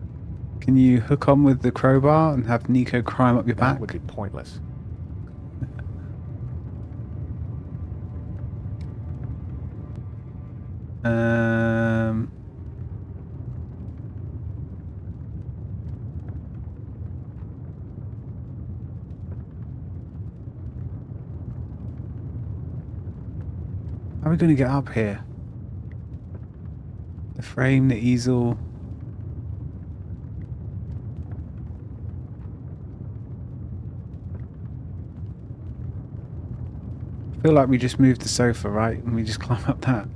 S1: Can you hook on with the crowbar and have Nico climb up your
S2: That
S1: back?
S2: would be pointless.
S1: Um... How are we going to get up here? The frame, the easel... I feel like we just moved the sofa, right? And we just climb up that.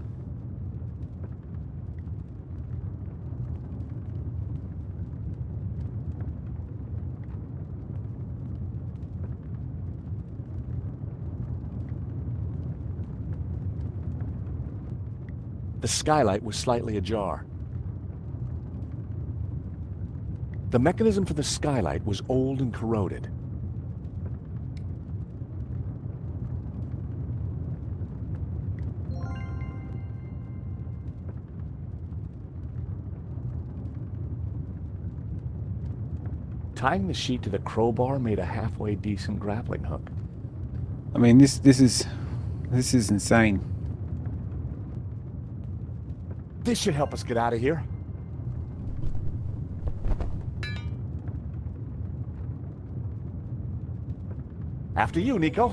S2: The skylight was slightly ajar. The mechanism for the skylight was old and corroded. Tying the sheet to the crowbar made a halfway decent grappling hook.
S1: I mean, this is insane.
S2: This should help us get out of here. After you, Nico.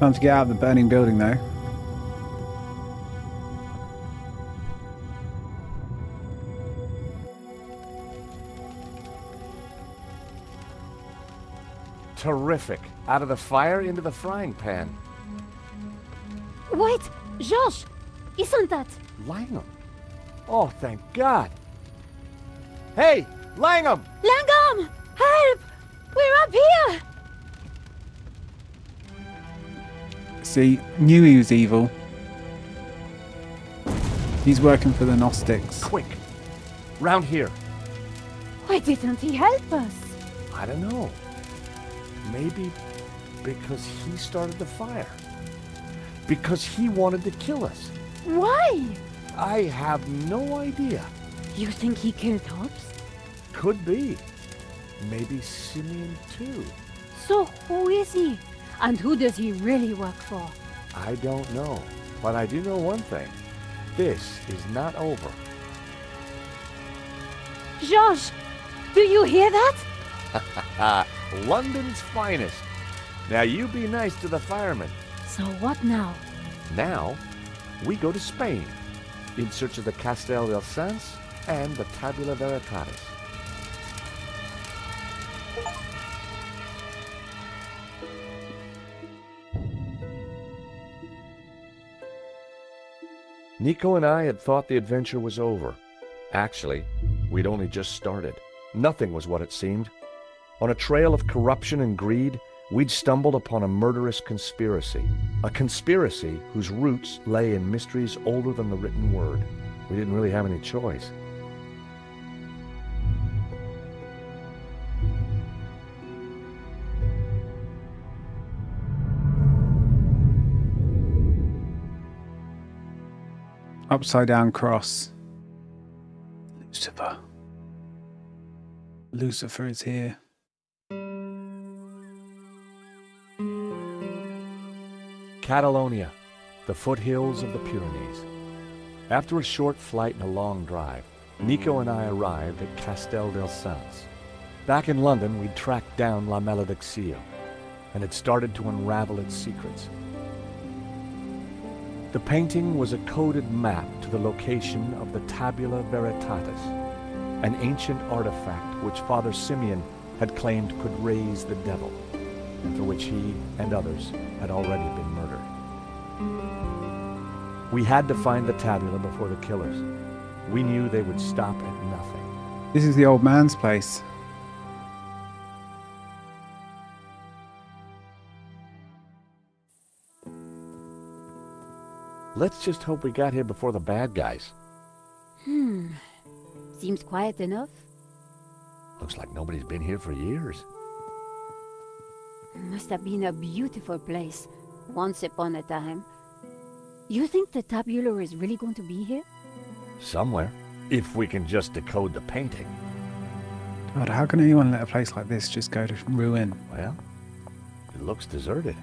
S1: Time to get out of the burning building, though.
S2: Terrific. Out of the fire into the frying pan.
S6: Wait, Georges! Isn't that...
S2: Langham. Oh, thank God. Hey, Langham!
S6: Langham! Help! We're up here!
S1: See, knew he was evil. He's working for the Gnostics.
S2: Quick. Round here.
S6: Why didn't he help us?
S2: I don't know. Maybe because he started the fire. Because he wanted to kill us.
S6: Why?
S2: I have no idea.
S6: You think he killed Hobbs?
S2: Could be. Maybe Simeon too.
S6: So who is he? And who does he really work for?
S2: I don't know. But I do know one thing. This is not over.
S6: Georges, do you hear that?
S2: London's finest. Now you be nice to the firemen.
S6: So what now?
S2: Now, we go to Spain in search of the Castel del Sans and the Tabula Veritatis. Nico and I had thought the adventure was over. Actually, we'd only just started. Nothing was what it seemed. On a trail of corruption and greed, we'd stumbled upon a murderous conspiracy. A conspiracy whose roots lay in mysteries older than the written word. We didn't really have any choice.
S1: Upside down cross. Lucifer. Lucifer is here.
S2: Catalonia, the foothills of the Pyrenees. After a short flight and a long drive, Nico and I arrived at Castel del Sans. Back in London, we'd tracked down La Maledicció and had started to unravel its secrets. The painting was a coded map to the location of the Tabula Veritatis, an ancient artifact which Father Simeon had claimed could raise the devil, and for which he and others had already been murdered. We had to find the tabula before the killers. We knew they would stop at nothing.
S1: This is the old man's place.
S2: Let's just hope we got here before the bad guys.
S6: Seems quiet enough.
S2: Looks like nobody's been here for years.
S6: Must have been a beautiful place, once upon a time. You think the tabula is really going to be here?
S2: Somewhere. If we can just decode the painting.
S1: God, how can anyone let a place like this just go to ruin?
S2: Well, it looks deserted.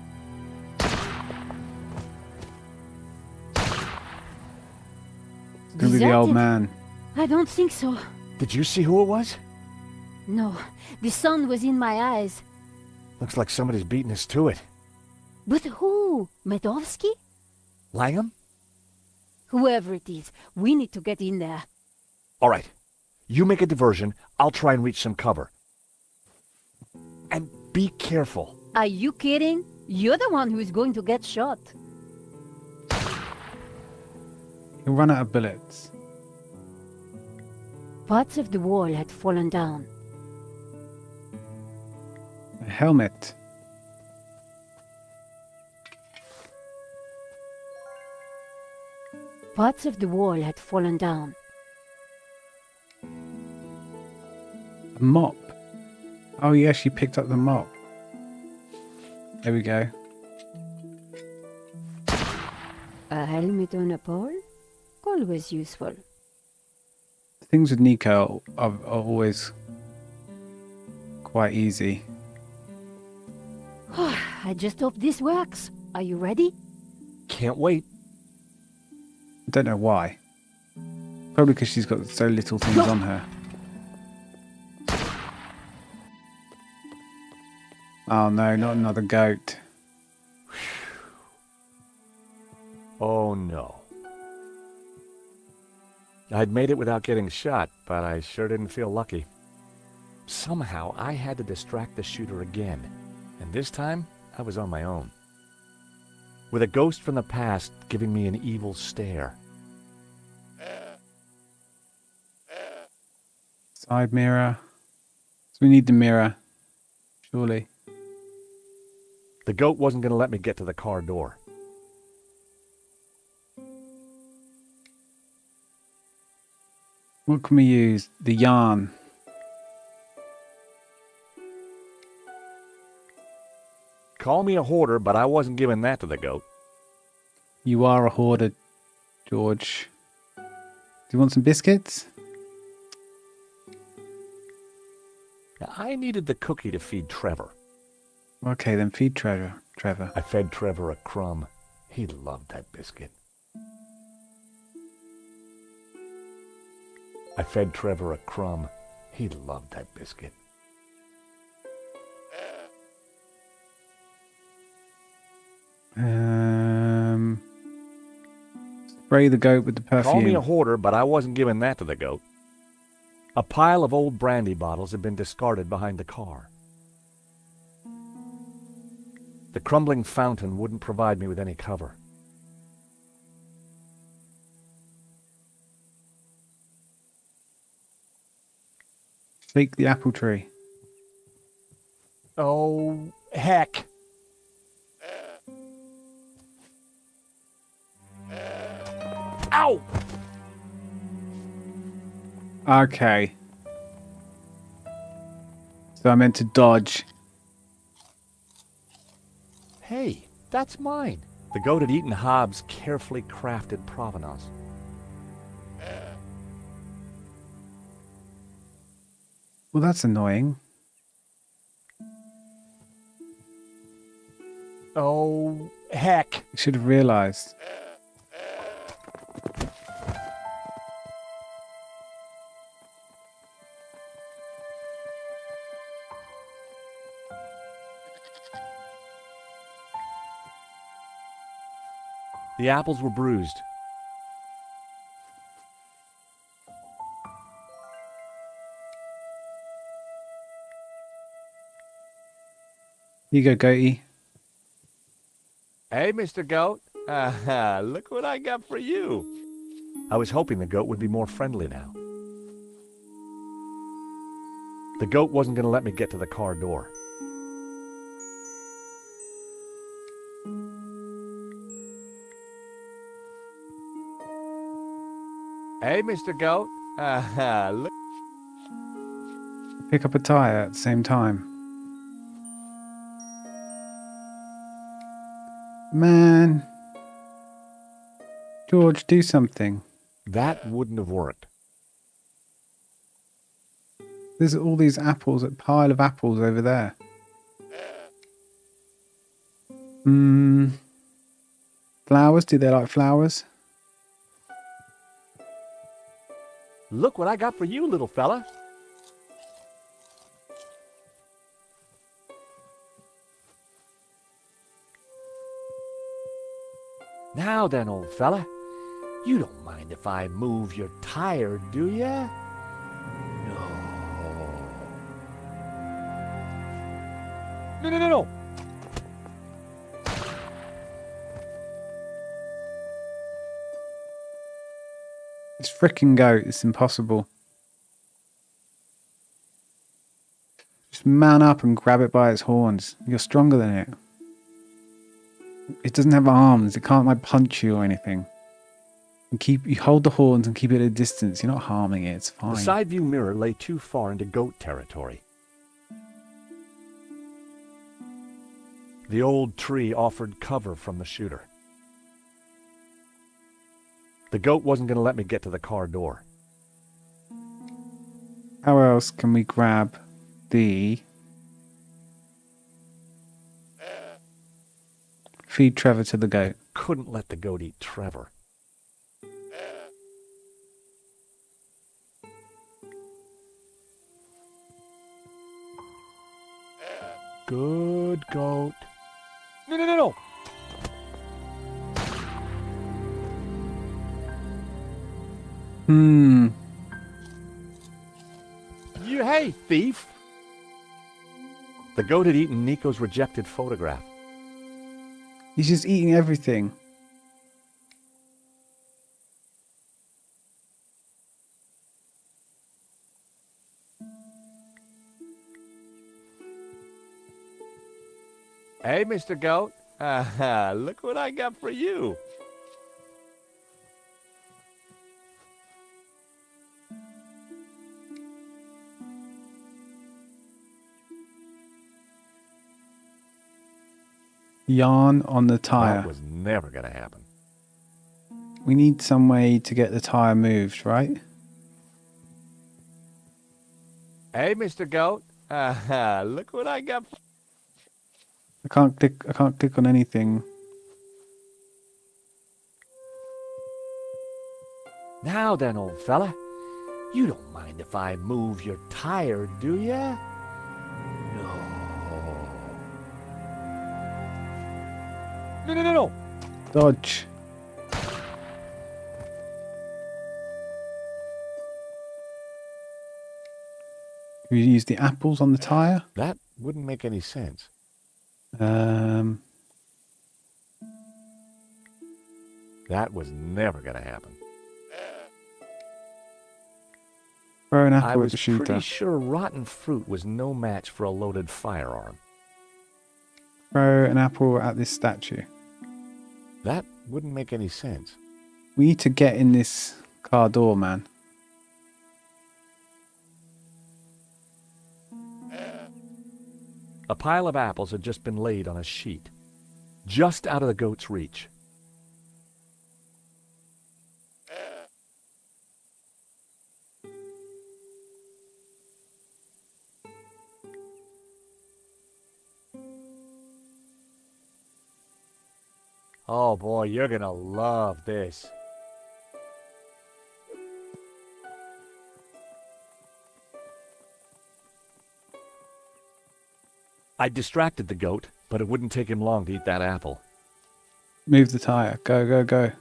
S1: It's gonna be the old
S6: Deserted?
S1: man.
S6: I don't think so.
S2: Did you see who it was?
S6: No, the sun was in my eyes.
S2: Looks like somebody's beating us to it.
S6: But who? Medovsky?
S2: Langham?
S6: Whoever it is, we need to get in there.
S2: All right. You make a diversion. I'll try and reach some cover. And be careful.
S6: Are you kidding? You're the one who's going to get shot.
S1: He'll run out of bullets.
S6: Parts of the wall had fallen down.
S1: A helmet.
S6: Parts of the wall had fallen down.
S1: A mop. Oh yeah, she picked up the mop. There we go.
S6: A helmet on a pole? Always useful.
S1: Things with Nico are always quite easy.
S6: I just hope this works. Are you ready?
S2: Can't wait.
S1: I don't know why. Probably because she's got so little things on her. Oh no, not another goat.
S2: Oh no. I'd made it without getting shot, but I sure didn't feel lucky. Somehow I had to distract the shooter again, and this time I was on my own. With a ghost from the past giving me an evil stare.
S1: Side mirror. So we need the mirror. Surely.
S2: The goat wasn't going to let me get to the car door.
S1: What can we use? The yarn.
S2: Call me a hoarder, but I wasn't giving that to the goat.
S1: You are a hoarder, George. Do you want some biscuits?
S2: I needed the cookie to feed Trevor.
S1: Okay, then feed Trevor.
S2: I fed Trevor a crumb. He loved that biscuit. I fed Trevor a crumb. He loved that biscuit.
S1: Spray the goat with the perfume.
S2: Call me a hoarder, but I wasn't giving that to the goat. A pile of old brandy bottles had been discarded behind the car. The crumbling fountain wouldn't provide me with any cover.
S1: Shake the apple tree.
S2: Oh, heck. Ow!
S1: Okay. So I meant to dodge.
S2: Hey, that's mine. The goat had eaten Hobbs' carefully crafted provenance.
S1: Well, that's annoying.
S2: Oh, heck.
S1: I should have realized.
S2: The apples were bruised.
S1: Here you go, goatee.
S2: Hey, Mr. Goat. Look what I got for you. I was hoping the goat would be more friendly now. The goat wasn't going to let me get to the car door. Hey, Mr. Goat. Look.
S1: Pick up a tyre at the same time. Man. George, do something.
S2: That wouldn't have worked.
S1: There's all these apples, a pile of apples over there. Flowers? Do they like flowers?
S2: Look what I got for you, little fella. Now then, old fella, you don't mind if I move your tire, do ya? No.
S1: This frickin' goat, it's impossible. Just man up and grab it by its horns. You're stronger than it. It doesn't have arms. It can't like punch you or anything. And you hold the horns and keep it at a distance. You're not harming it. It's fine.
S2: The side view mirror lay too far into goat territory. The old tree offered cover from the shooter. The goat wasn't going to let me get to the car door.
S1: How else can we grab the... Feed Trevor to the goat.
S2: Couldn't let the goat eat Trevor. Good goat. No. You, hey, thief. The goat had eaten Nico's rejected photograph.
S1: He's just eating everything.
S2: Hey, Mr. Goat. Look what I got for you.
S1: Yarn on the tyre.
S2: That was never going to happen.
S1: We need some way to get the tyre moved, right?
S2: Hey, Mr. Goat. Look what I got.
S1: I can't click on anything.
S2: Now then, old fella, you don't mind if I move your tire, do ya? No.
S1: Dodge. Can we use the apples on the tyre?
S2: That wouldn't make any sense.
S1: That
S2: was never going to happen.
S1: Throw an
S2: I
S1: apple at
S2: was
S1: the shooter.
S2: pretty sure rotten fruit was no match for a loaded firearm.
S1: Throw an apple at this statue.
S2: That wouldn't make any sense.
S1: We need to get in this car door, man.
S2: A pile of apples had just been laid on a sheet, just out of the goat's reach. Oh boy, you're gonna love this. I distracted the goat, but it wouldn't take him long to eat that apple.
S1: Move the tire. Go, go, go.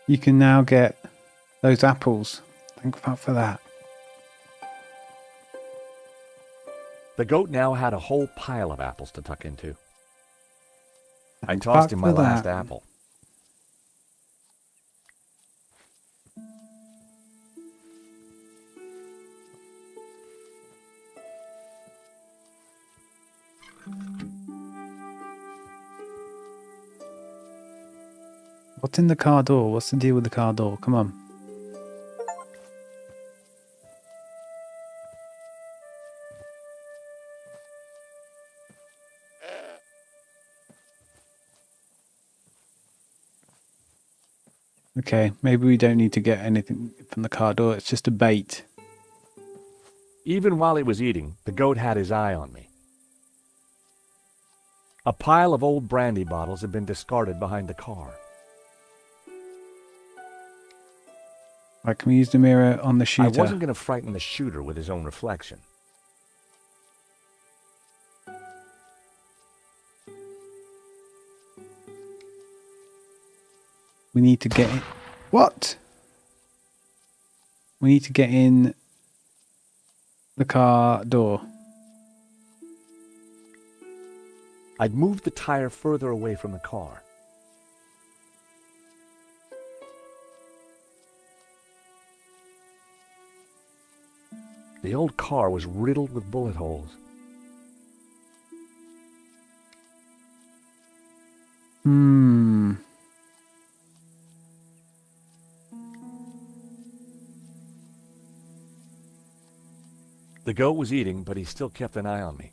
S1: You can now get those apples. Thank God for that.
S3: The goat now had a whole pile of apples to tuck into. I
S1: Thank
S3: tossed
S1: fuck
S3: him my
S1: for
S3: last
S1: that.
S3: apple.
S1: What's in the car door? What's the deal with the car door? Come on. Okay, maybe we don't need to get anything from the car door. It's just a bait.
S3: Even while he was eating, the goat had his eye on me. A pile of old brandy bottles had been discarded behind the car.
S1: Right, can we use the mirror on the
S3: I
S1: shooter?
S3: wasn't going to frighten the shooter with his own reflection.
S1: We need to get in. What? We need to get in the car door.
S3: I'd moved the tire further away from the car. The old car was riddled with bullet holes.
S1: Hmm.
S3: The goat was eating, but he still kept an eye on me.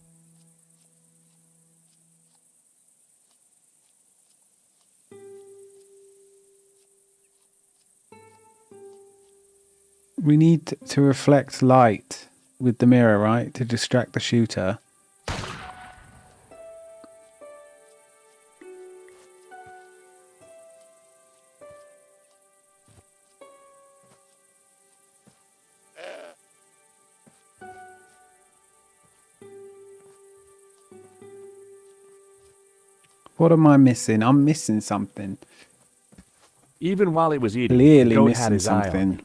S1: We need to reflect light with the mirror, right? To distract the shooter. What am I missing? I'm missing something.
S3: Even while he was eating, the
S1: Clearly
S3: goat had
S1: missing
S3: his eye on me.
S1: something.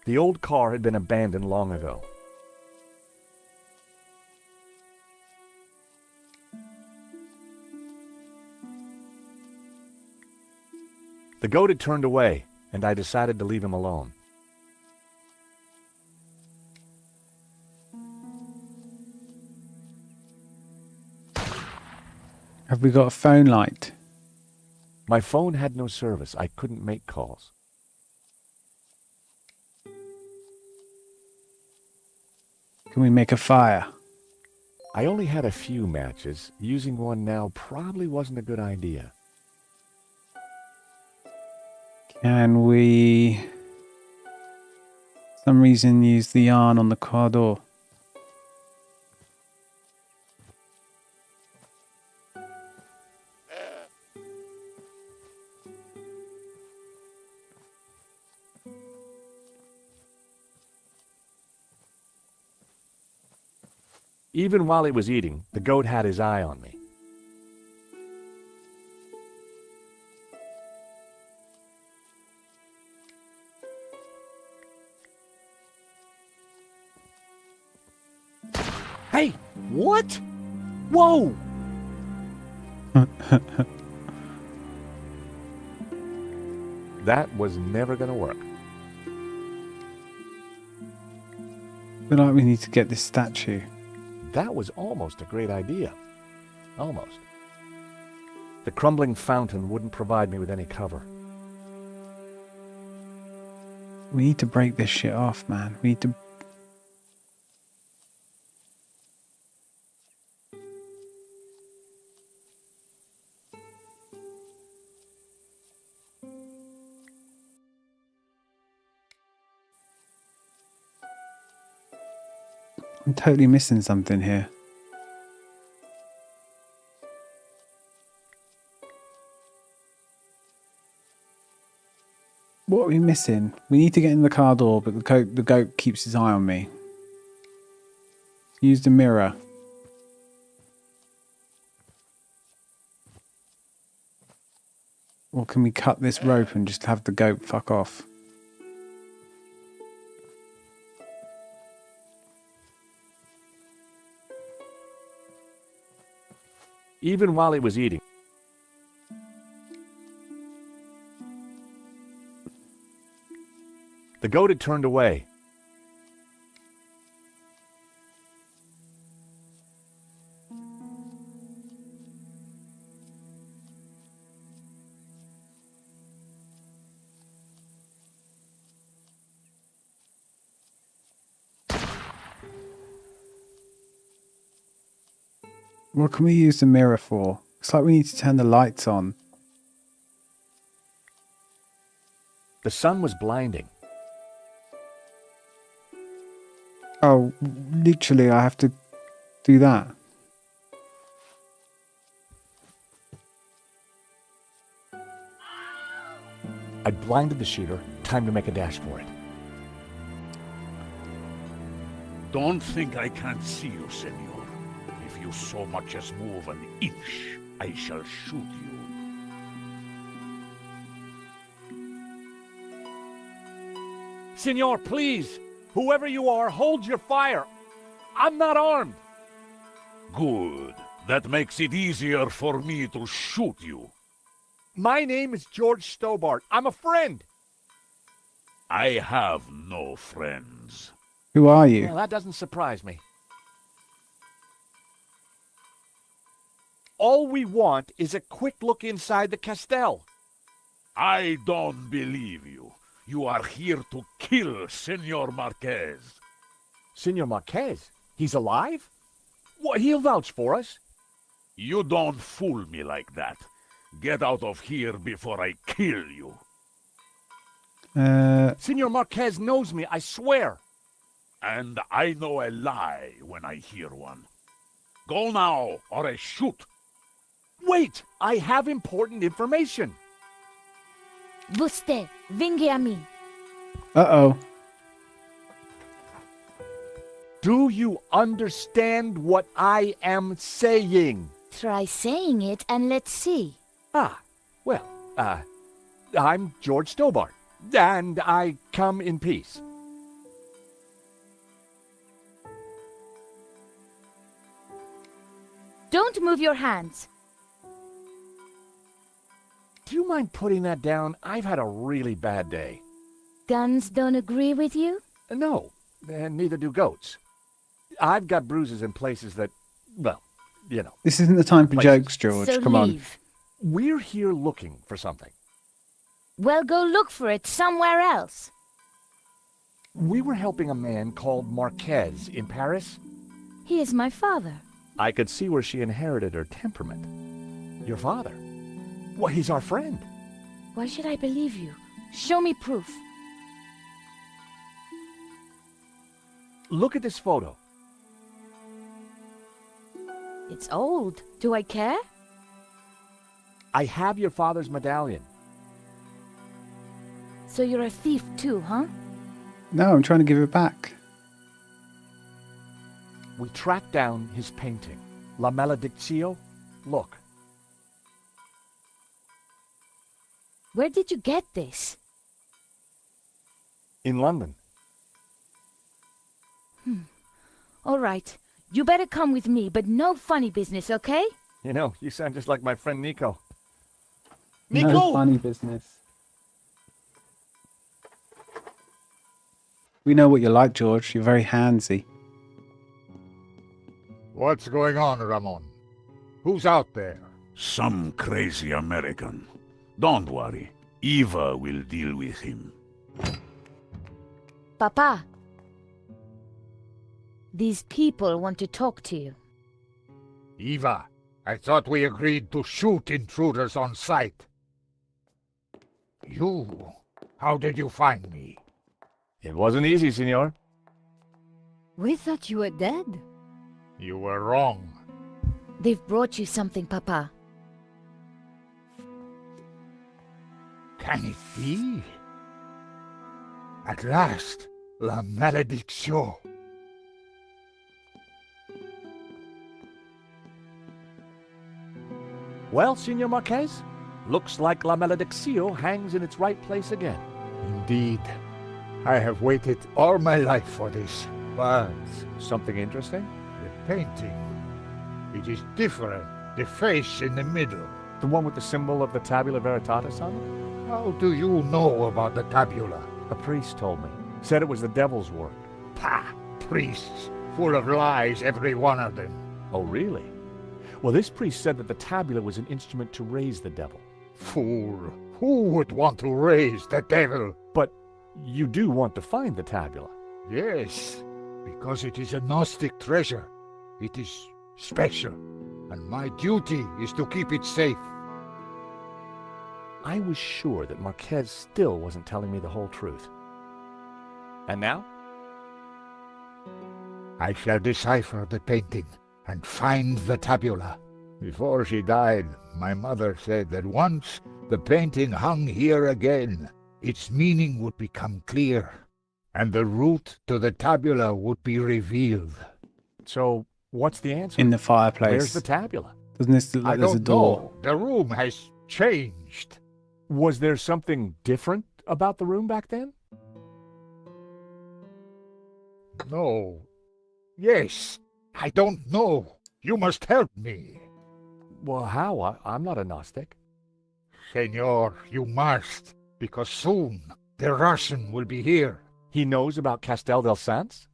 S3: The old car had been abandoned long ago. The goat had turned away, and I decided to leave him alone.
S1: Have we got a phone light?
S3: My phone had no service. I couldn't make calls.
S1: Can we make a fire?
S3: I only had a few matches. Using one now probably wasn't a good idea.
S1: Can we, for some reason, use the yarn on the car door?
S3: Even while he was eating, the goat had his eye on me. Hey, what? Whoa! That was never going to work.
S1: I feel like we need to get this statue.
S3: That was almost a great idea. Almost. The crumbling fountain wouldn't provide me with any cover.
S1: We need to break this shit off, man. We need to... I'm totally missing something here. What are we missing? We need to get in the car door, but the goat keeps his eye on me. Use the mirror. Or can we cut this rope and just have the goat fuck off?
S2: Even while he was eating, the goat had turned away.
S1: What can we use the mirror for? It's like we need to turn the lights on.
S2: The sun was blinding.
S1: Oh, literally, I have to do that.
S2: I blinded the shooter. Time to make a dash for it.
S8: Don't think I can't see you, senor. If you so much as move an inch, I shall shoot you.
S2: Senor, please! Whoever you are, hold your fire! I'm not armed!
S8: Good. That makes it easier for me to shoot you.
S2: My name is George Stobart. I'm a friend!
S8: I have no friends.
S1: Who are you?
S2: Well, that doesn't surprise me. All we want is a quick look inside the Castell.
S8: I don't believe you. You are here to kill Senor Marquez.
S2: Senor Marquez? He's alive? Well, he'll vouch for us.
S8: You don't fool me like that. Get out of here before I kill you.
S2: Senor Marquez knows me, I swear.
S8: And I know a lie when I hear one. Go now, or I shoot.
S2: Wait! I have important information.
S9: Você, venga a mim.
S1: Uh-oh.
S2: Do you understand what I am saying?
S9: Try saying it and let's see.
S2: Well, I'm George Stobart, and I come in peace.
S9: Don't move your hands.
S2: Do you mind putting that down? I've had a really bad day.
S9: Guns don't agree with you?
S2: No, and neither do goats. I've got bruises in places that, well, you know.
S1: This isn't the time for
S2: Places.
S1: jokes, George.
S9: So
S1: Come on.
S9: leave.
S2: We're here looking for something.
S9: Well, go look for it somewhere else.
S2: We were helping a man called Marquez in Paris.
S9: He is my father.
S2: I could see where she inherited her temperament. Your father? Well, he's our friend.
S9: Why should I believe you? Show me proof.
S2: Look at this photo.
S9: It's old. Do I care?
S2: I have your father's medallion.
S9: So you're a thief too, huh?
S1: No, I'm trying to give it back.
S2: We tracked down his painting, La Maledictio. Look.
S9: Where did you get this?
S2: In London.
S9: All right. You better come with me, but no funny business, okay?
S2: You know, you sound just like my friend Nico.
S1: No
S2: Nico!
S1: funny business. We know what you're like, George. You're very handsy.
S10: What's going on, Ramon? Who's out there?
S8: Some crazy American. Don't worry. Eva will deal with him.
S9: Papa. These people want to talk to you.
S10: Eva, I thought we agreed to shoot intruders on sight. How did you find me?
S2: It wasn't easy, senor.
S6: We thought you were dead.
S10: You were wrong.
S9: They've brought you something, Papa.
S10: Can it be? At last, La Malédiction.
S2: Well, Senor Marquez, looks like La Malediccio hangs in its right place again.
S10: Indeed. I have waited all my life for this. But
S2: Something interesting?
S10: the painting, it is different. The face in the middle.
S2: The one with the symbol of the Tabula Veritatis on it?
S10: How do you know about the tabula?
S2: A priest told me. Said it was the devil's work.
S10: Pah! Priests, full of lies, every one of them.
S2: Oh, really? Well, this priest said that the tabula was an instrument to raise the devil.
S10: Fool! Who would want to raise the devil?
S2: But you do want to find the tabula.
S10: Yes, because it is a Gnostic treasure. It is special, and my duty is to keep it safe.
S2: I was sure that Marquez still wasn't telling me the whole truth. And now?
S10: I shall decipher the painting and find the tabula. Before she died, my mother said that once the painting hung here again, its meaning would become clear, and the route to the tabula would be revealed.
S2: So, what's the answer?
S1: In the fireplace.
S2: Where's the tabula?
S1: Doesn't this look
S10: I
S1: like there's a
S10: don't
S1: door?
S10: know. The room has changed.
S2: Was there something different about the room back then?
S10: No. Yes. I don't know. You must help me.
S2: Well, how? I'm not a Gnostic.
S10: Senor, you must, because soon the Russian will be here.
S2: He knows about Castel del Sans?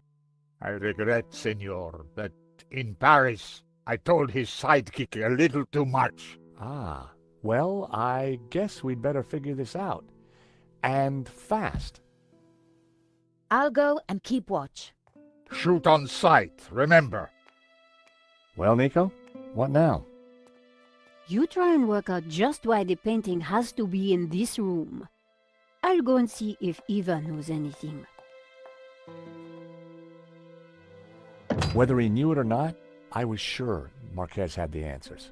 S10: I regret, senor, that in Paris I told his sidekick a little too much.
S2: Ah, well, I guess we'd better figure this out. And fast.
S9: I'll go and keep watch.
S10: Shoot on sight, remember.
S2: Well, Nico, what now?
S6: You try and work out just why the painting has to be in this room. I'll go and see if Eva knows anything.
S2: Whether he knew it or not, I was sure Marquez had the answers.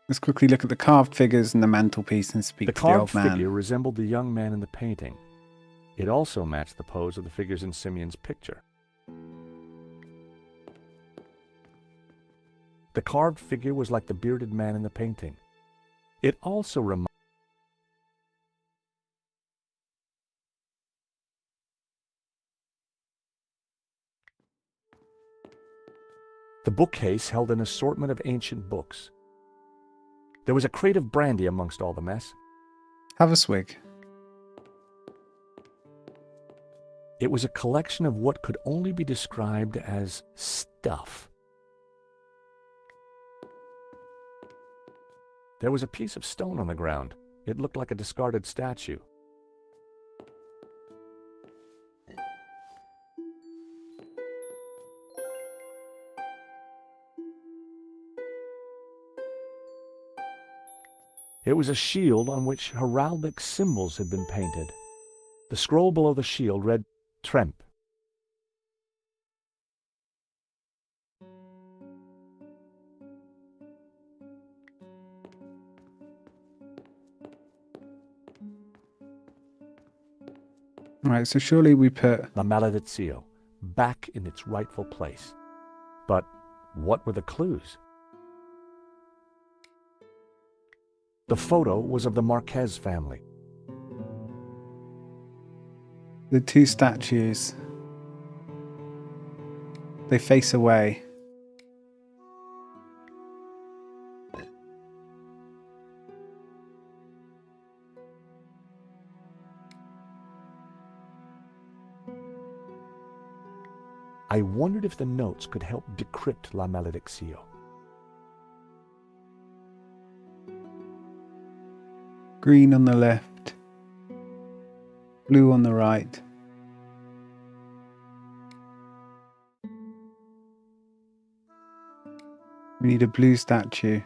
S1: Let's quickly look at the carved figures and the mantelpiece and speak
S2: The
S1: to the old
S2: carved
S1: man.
S2: figure resembled the young man in the painting. It also matched the pose of the figures in Simeon's picture. The carved figure was like the bearded man in the painting. It also reminded The bookcase held an assortment of ancient books. There was a crate of brandy amongst all the mess.
S1: Have a swig.
S2: It was a collection of what could only be described as stuff. There was a piece of stone on the ground. It looked like a discarded statue. It was a shield on which heraldic symbols had been painted. The scroll below the shield read Tremp.
S1: Right, so surely we put
S2: La Maledizio back in its rightful place. But what were the clues? The photo was of the Marquez family.
S1: the two statues. They face away.
S2: I wondered if the notes could help decrypt La Malediccio.
S1: Green on the left, blue on the right. We need a blue statue.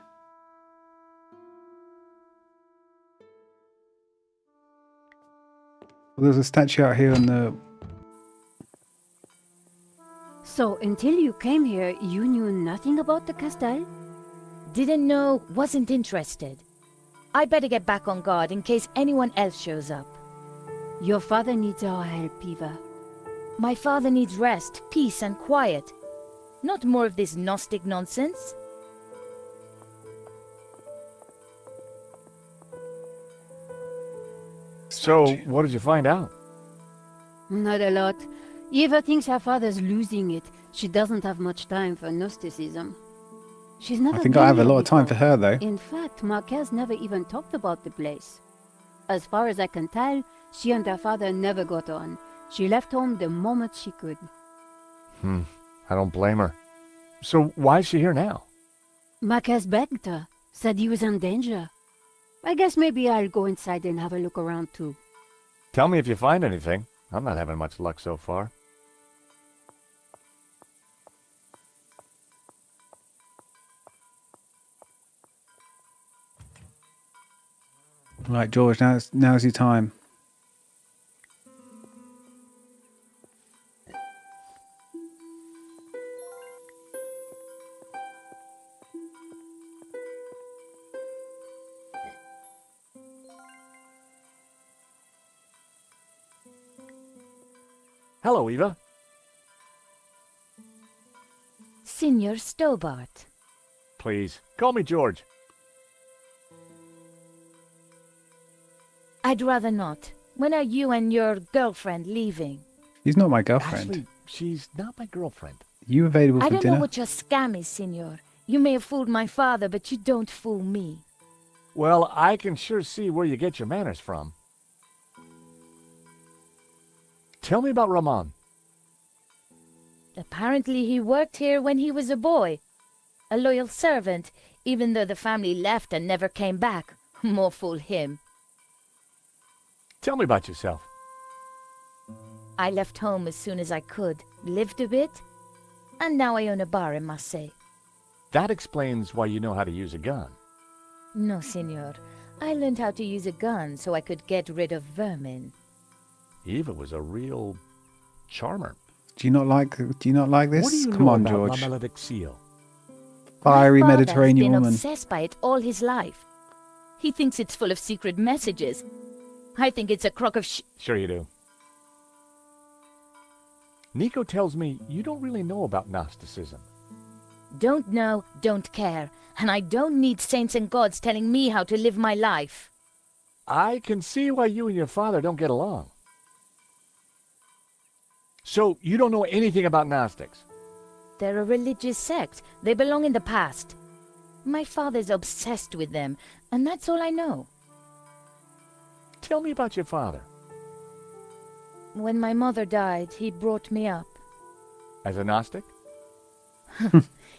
S1: Well, there's a statue out here on the
S6: So, until you came here, you knew nothing about the castle?
S9: Didn't know, wasn't interested. I better get back on guard in case anyone else shows up.
S6: Your father needs our help, Eva.
S9: My father needs rest, peace, and quiet. Not more of this Gnostic nonsense.
S2: So, what did you find out?
S6: Not a lot. Eva thinks her father's losing it. She doesn't have much time for Gnosticism. She's never
S1: I think
S6: been
S1: I have a
S6: here
S1: lot of time for
S6: before.
S1: her, though.
S6: In fact, Marquez never even talked about the place. As far as I can tell, she and her father never got on. She left home the moment she could.
S2: I don't blame her. So, why is she here now?
S6: Marquez begged her, said he was in danger. I guess maybe I'll go inside and have a look around too.
S2: Tell me if you find anything. I'm not having much luck so far.
S1: Right, George, now's your time.
S2: Hello, Eva.
S9: Signor Stobart.
S2: Please, call me George.
S9: I'd rather not. When are you and your girlfriend leaving?
S1: She's not my girlfriend.
S2: Actually, she's not my girlfriend.
S1: You available
S9: I
S1: for
S9: don't
S1: dinner?
S9: know what your scam is, Signor. You may have fooled my father, but you don't fool me.
S2: Well, I can sure see where you get your manners from. Tell me about Ramon.
S9: Apparently he worked here when he was a boy. A loyal servant, even though the family left and never came back. More fool him.
S2: Tell me about yourself.
S9: I left home as soon as I could, lived a bit, and now I own a bar in Marseille.
S2: That explains why you know how to use a gun.
S9: No, Signor. I learned how to use a gun so I could get rid of vermin.
S2: Eva was a real charmer.
S1: Do you not like this?
S2: What do you
S1: Come
S2: know
S1: on,
S2: about
S1: George.
S2: La Malediccio?
S1: Fiery
S9: My father
S1: Mediterranean
S9: has been
S1: woman.
S9: obsessed by it all his life. He thinks it's full of secret messages. I think it's a crock of
S2: Sure you do. Nico tells me you don't really know about Gnosticism.
S9: Don't know, don't care. And I don't need saints and gods telling me how to live my life.
S2: I can see why you and your father don't get along. So, you don't know anything about Gnostics?
S9: They're a religious sect. They belong in the past. My father's obsessed with them, and that's all I know.
S2: Tell me about your father.
S9: When my mother died, he brought me up.
S2: As a Gnostic?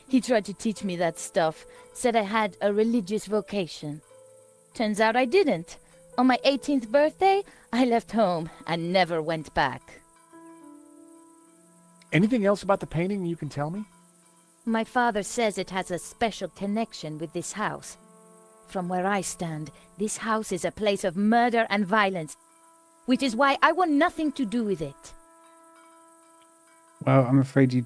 S9: He tried to teach me that stuff, said I had a religious vocation. Turns out I didn't. On my 18th birthday, I left home and never went back.
S2: Anything else about the painting you can tell me?
S9: My father says it has a special connection with this house. From where I stand, this house is a place of murder and violence, which is why I want nothing to do with it.
S1: Well, I'm afraid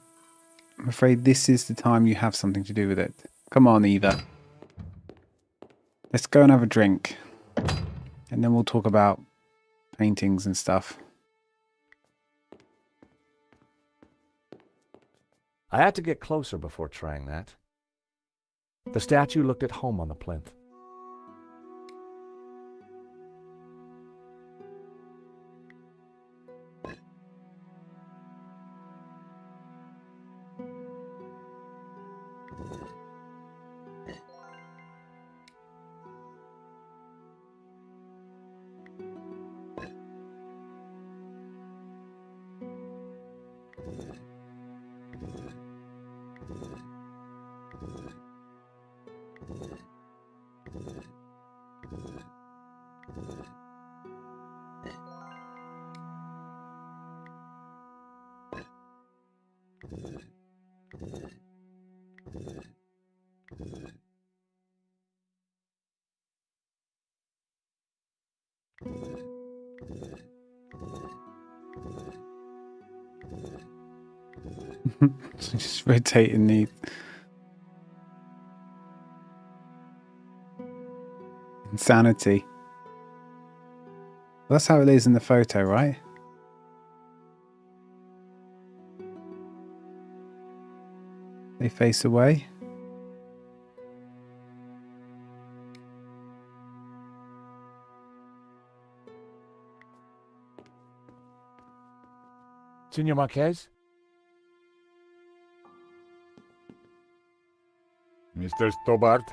S1: this is the time you have something to do with it. Come on, Eva. Let's go and have a drink. And then we'll talk about paintings and stuff.
S2: I had to get closer before trying that. The statue looked at home on the plinth.
S1: Just rotating the insanity. Well, that's how it is in the photo, right? They face away.
S2: Senor Marquez?
S10: Mr. Stobart?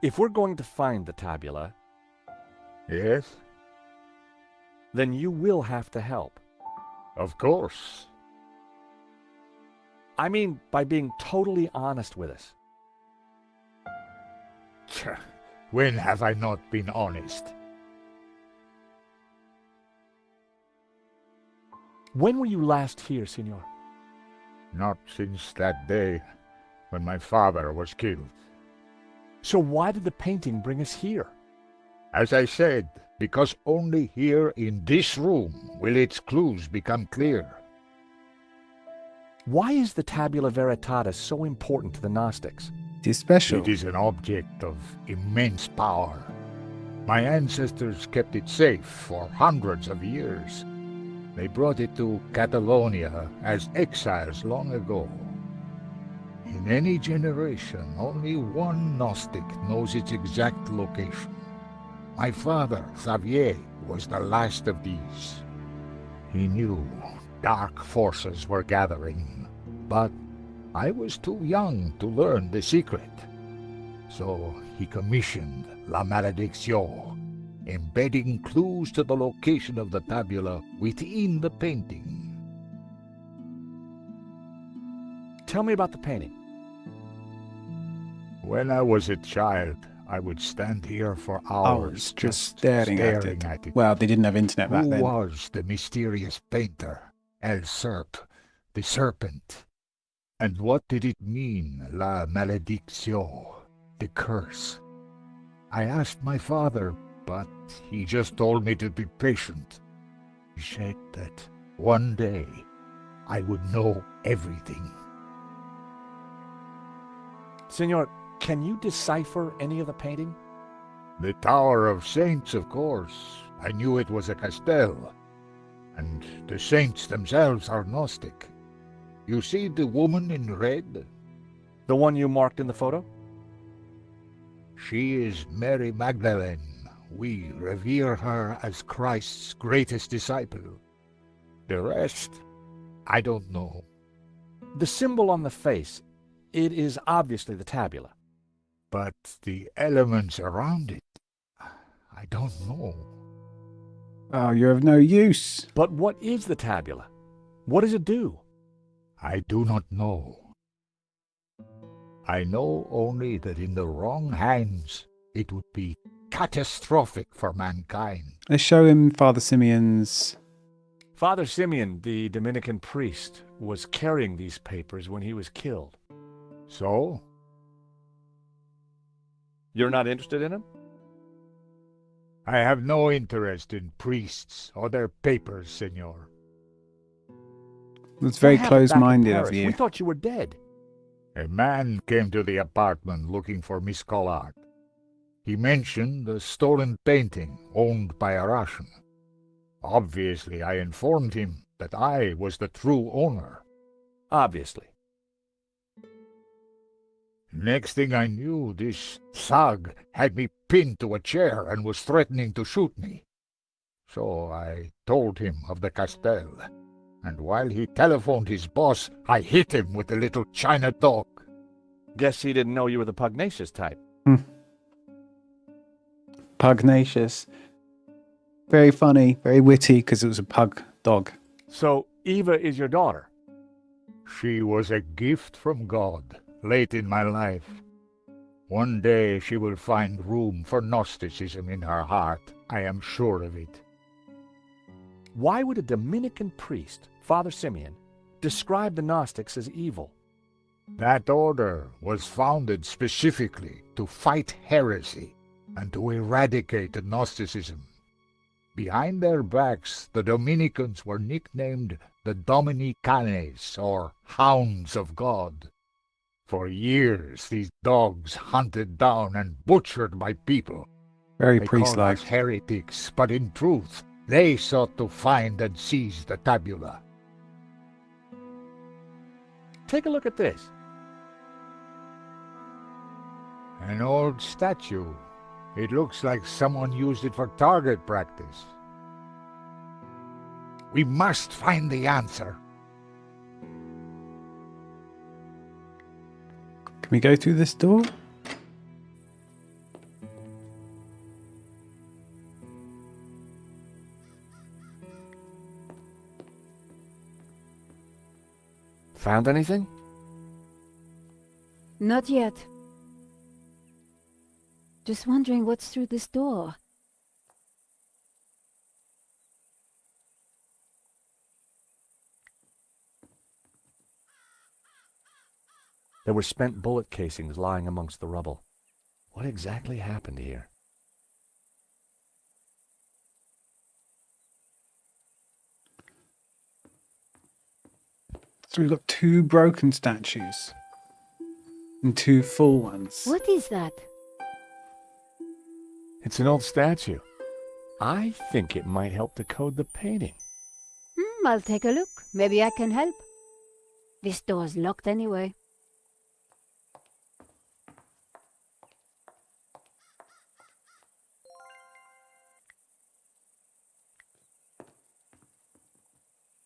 S3: If we're going to find the tabula,
S10: Yes?
S3: then you will have to help.
S10: Of course.
S3: I mean, by being totally honest with us.
S10: When have I not been honest?
S3: When were you last here, senor?
S10: Not since that day when my father was killed.
S3: So why did the painting bring us here?
S10: As I said, because only here in this room will its clues become clear.
S3: Why is the Tabula Veritatis so important to the Gnostics?
S1: It is special.
S10: It is an object of immense power. My ancestors kept it safe for hundreds of years. They brought it to Catalonia as exiles long ago. In any generation, only one Gnostic knows its exact location. My father, Xavier, was the last of these. He knew dark forces were gathering, but I was too young to learn the secret. So he commissioned La Malédiction, embedding clues to the location of the tabula within the painting.
S3: Tell me about the painting.
S10: When I was a child, I would stand here for hours
S1: just staring at it. Well, they didn't have internet back
S10: Who
S1: then.
S10: was the mysterious painter? El Serp, the serpent. And what did it mean, La Malédiction, the curse? I asked my father, but he just told me to be patient. He said that one day I would know everything.
S3: Senor, can you decipher any of the painting?
S10: The Tower of Saints, of course. I knew it was a castell. And the saints themselves are Gnostic. You see the woman in red?
S3: The one you marked in the photo?
S10: She is Mary Magdalene. We revere her as Christ's greatest disciple. The rest, I don't know.
S3: The symbol on the face, it is obviously the tabula.
S10: But the elements around it, I don't know.
S1: Oh, you're of no use.
S3: But what is the tabula? What does it do?
S10: I do not know. I know only that in the wrong hands, it would be catastrophic for mankind.
S1: They show him Father Simeon's...
S3: Father Simeon, the Dominican priest, was carrying these papers when he was killed.
S10: So?
S3: You're not interested in him?
S10: I have no interest in priests or their papers, senor.
S1: It's very
S3: What happened back in
S1: close-minded of
S3: Paris?
S1: you.
S3: We thought you were dead.
S10: A man came to the apartment looking for Miss Collard. He mentioned a stolen painting owned by a Russian. Obviously, I informed him that I was the true owner.
S3: Obviously.
S10: Next thing I knew, this thug had me pinned to a chair and was threatening to shoot me. So I told him of the castell, and while he telephoned his boss, I hit him with the little China dog.
S3: Guess he didn't know you were the pugnacious type.
S1: Pugnacious. Very funny, very witty, because it was a pug dog.
S3: So, Eva is your daughter?
S10: She was a gift from God, late in my life. One day she will find room for Gnosticism in her heart. I am sure of it.
S3: Why would a Dominican priest, Father Simeon, describe the Gnostics as evil?
S10: That order was founded specifically to fight heresy and to eradicate Gnosticism. Behind their backs, the Dominicans were nicknamed the Dominicanes, or Hounds of God. For years, these dogs hunted down and butchered my people.
S1: Very
S10: They called
S1: priest-like.
S10: us heretics, but in truth, they sought to find and seize the tabula.
S2: Take a look at this.
S10: An old statue. It looks like someone used it for target practice. We must find the answer.
S1: Can we go through this door?
S3: Found anything?
S6: Not yet. Just wondering what's through this door.
S3: There were spent bullet casings lying amongst the rubble. What exactly happened here?
S1: So we've got 2 broken statues and 2 full ones.
S6: What is that?
S2: It's an old statue. I think it might help to code the painting.
S6: I'll take a look. Maybe I can help. This door's locked anyway.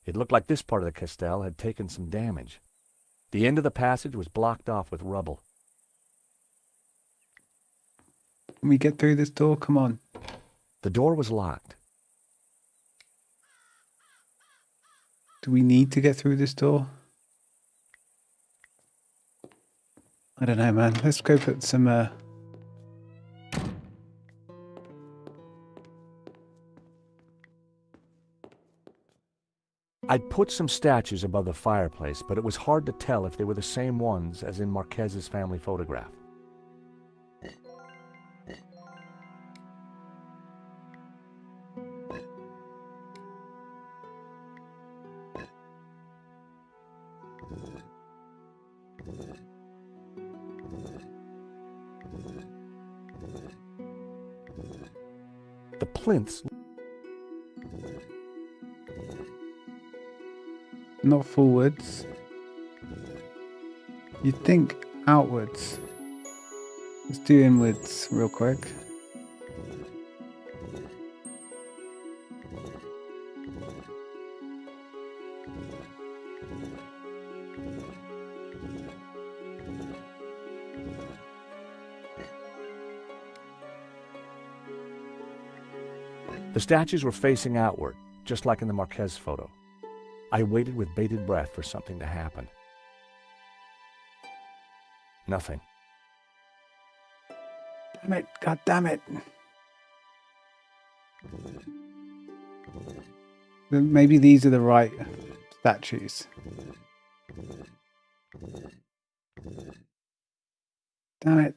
S3: It looked like this part of the castell had taken some damage. The end of the passage was blocked off with rubble.
S1: Can we get through this door? Come on.
S3: The door was locked.
S1: Do we need to get through this door? I don't know, man. Let's go put some...
S3: I'd put some statues above the fireplace, but it was hard to tell if they were the same ones as in Marquez's family photograph. The plinths
S1: not forwards. You'd think outwards. Let's do inwards real quick.
S3: The statues were facing outward, just like in the Marquez photo. I waited with bated breath for something to happen. Nothing.
S1: Damn it. God damn it. Maybe these are the right statues. Damn it.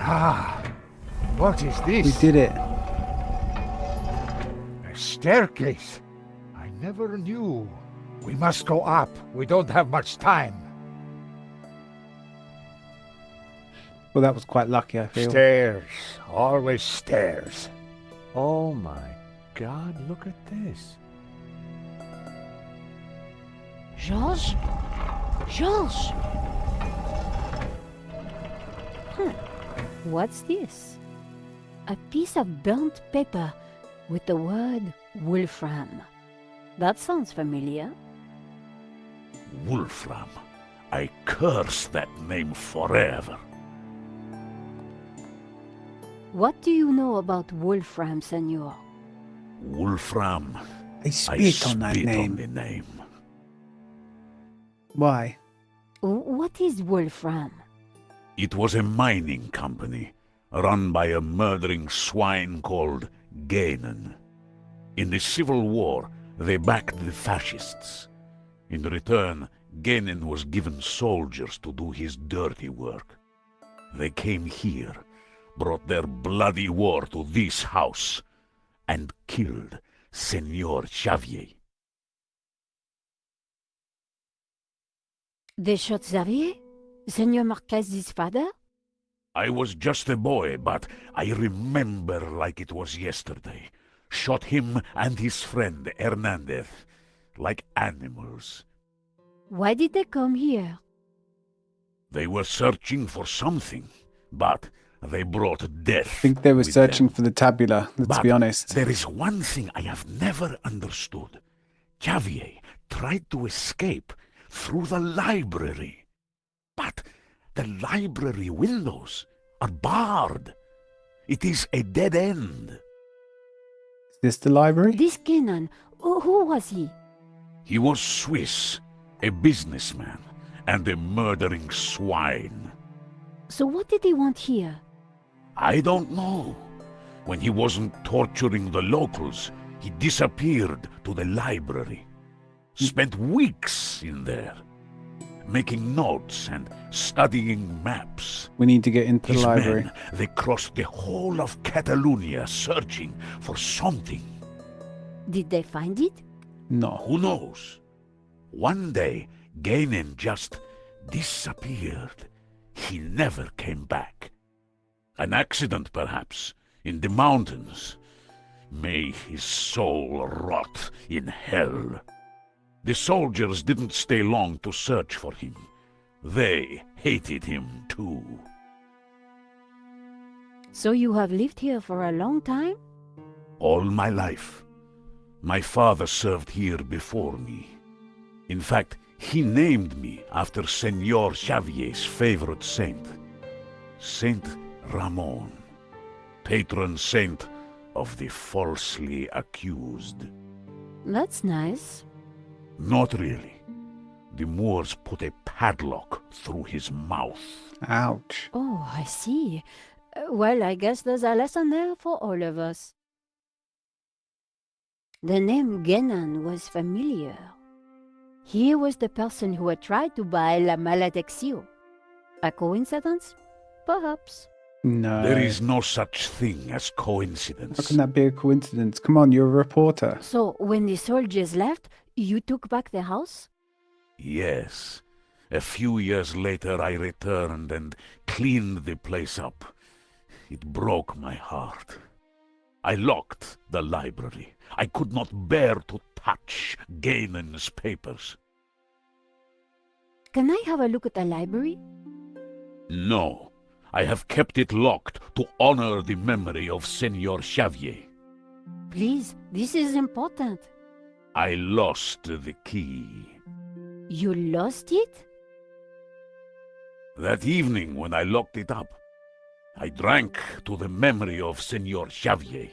S10: Ah, what is this?
S1: We did it.
S10: A staircase. I never knew. We must go up. We don't have much time.
S1: Well, that was quite lucky, I feel.
S10: Stairs. Always stairs.
S3: Oh my God, look at this.
S6: Georges? Georges! What's this? A piece of burnt paper with the word Wolfram. That sounds familiar.
S8: Wolfram. I curse that name forever.
S6: What do you know about Wolfram, Senor?
S8: Wolfram.
S1: I spit on that
S8: spit
S1: name.
S8: on the name.
S1: Why?
S6: What is Wolfram?
S8: It was a mining company run by a murdering swine called Gainen. In the Civil War, they backed the fascists. In return, Genin was given soldiers to do his dirty work. They came here, brought their bloody war to this house, and killed Senor Xavier.
S6: They shot Xavier? Senor Marquez's father?
S8: I was just a boy, but I remember like it was yesterday. Shot him and his friend Hernandez, like animals.
S6: Why did they come here?
S8: They were searching for something, but they brought death.
S1: I think they were
S8: with
S1: searching
S8: them.
S1: for the tabula, let's be honest.
S8: There is one thing I have never understood. Xavier tried to escape through the library. But the library windows are barred. It is a dead end.
S1: Is this the library?
S6: This Genin, who was he?
S8: He was Swiss, a businessman, and a murdering swine.
S6: So what did he want here?
S8: I don't know. When he wasn't torturing the locals, he disappeared to the library. Spent weeks in there, making notes and studying maps.
S1: We need to get into the
S8: His
S1: library.
S8: men, they crossed the whole of Catalonia searching for something.
S6: Did they find it?
S1: No.
S8: Who knows? One day, Genin just disappeared. He never came back. An accident, perhaps, in the mountains. May his soul rot in hell. The soldiers didn't stay long to search for him. They hated him too.
S6: So you have lived here for a long time?
S8: All my life. My father served here before me. In fact, he named me after Senor Xavier's favorite saint, Saint Ramon, patron saint of the falsely accused.
S6: That's nice.
S8: Not really. The Moors put a padlock through his mouth.
S1: Ouch.
S6: Oh, I see. Well, I guess there's a lesson there for all of us. The name Genin was familiar. He was the person who had tried to buy La Maledicción. A coincidence? Perhaps.
S1: No.
S8: There is no such thing as
S1: How
S8: coincidence.
S1: can that be a coincidence? Come on, you're a reporter.
S6: So, when the soldiers left, you took back the house?
S8: Yes. A few years later I returned and cleaned the place up. It broke my heart. I locked the library. I could not bear to touch Genin's papers.
S6: Can I have a look at the library?
S8: No, I have kept it locked to honor the memory of Senor Xavier.
S6: Please, this is important.
S8: I lost the key.
S6: You lost it?
S8: That evening when I locked it up, I drank to the memory of Senor Xavier.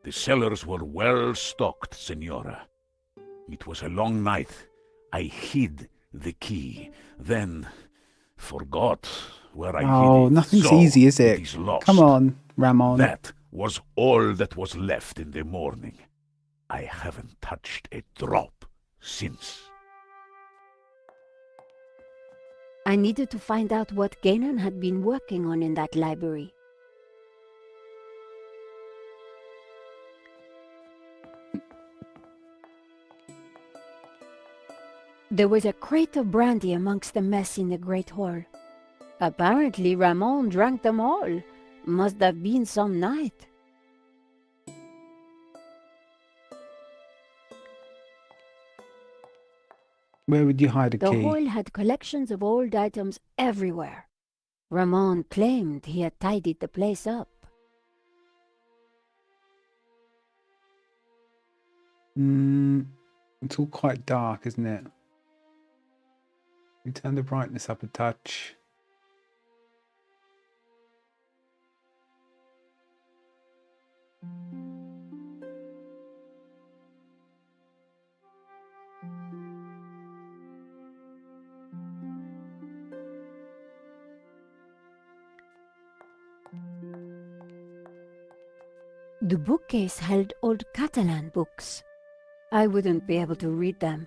S8: The cellars were well stocked, Senora. It was a long night. I hid the key, then forgot where I hid it.
S1: Oh, nothing's
S8: So
S1: easy, is it?
S8: is lost.
S1: Come on, Ramon.
S8: That was all that was left in the morning. I haven't touched a drop since.
S6: I needed to find out what Genin had been working on in that library. There was a crate of brandy amongst the mess in the great hall. Apparently Ramon drank them all. Must have been some night.
S1: Where would you hide a
S6: The
S1: key?
S6: hall had collections of old items everywhere. Ramon claimed he had tidied the place up.
S1: It's all quite dark, isn't it? We turn the brightness up a touch.
S6: The bookcase held old Catalan books. I wouldn't be able to read them.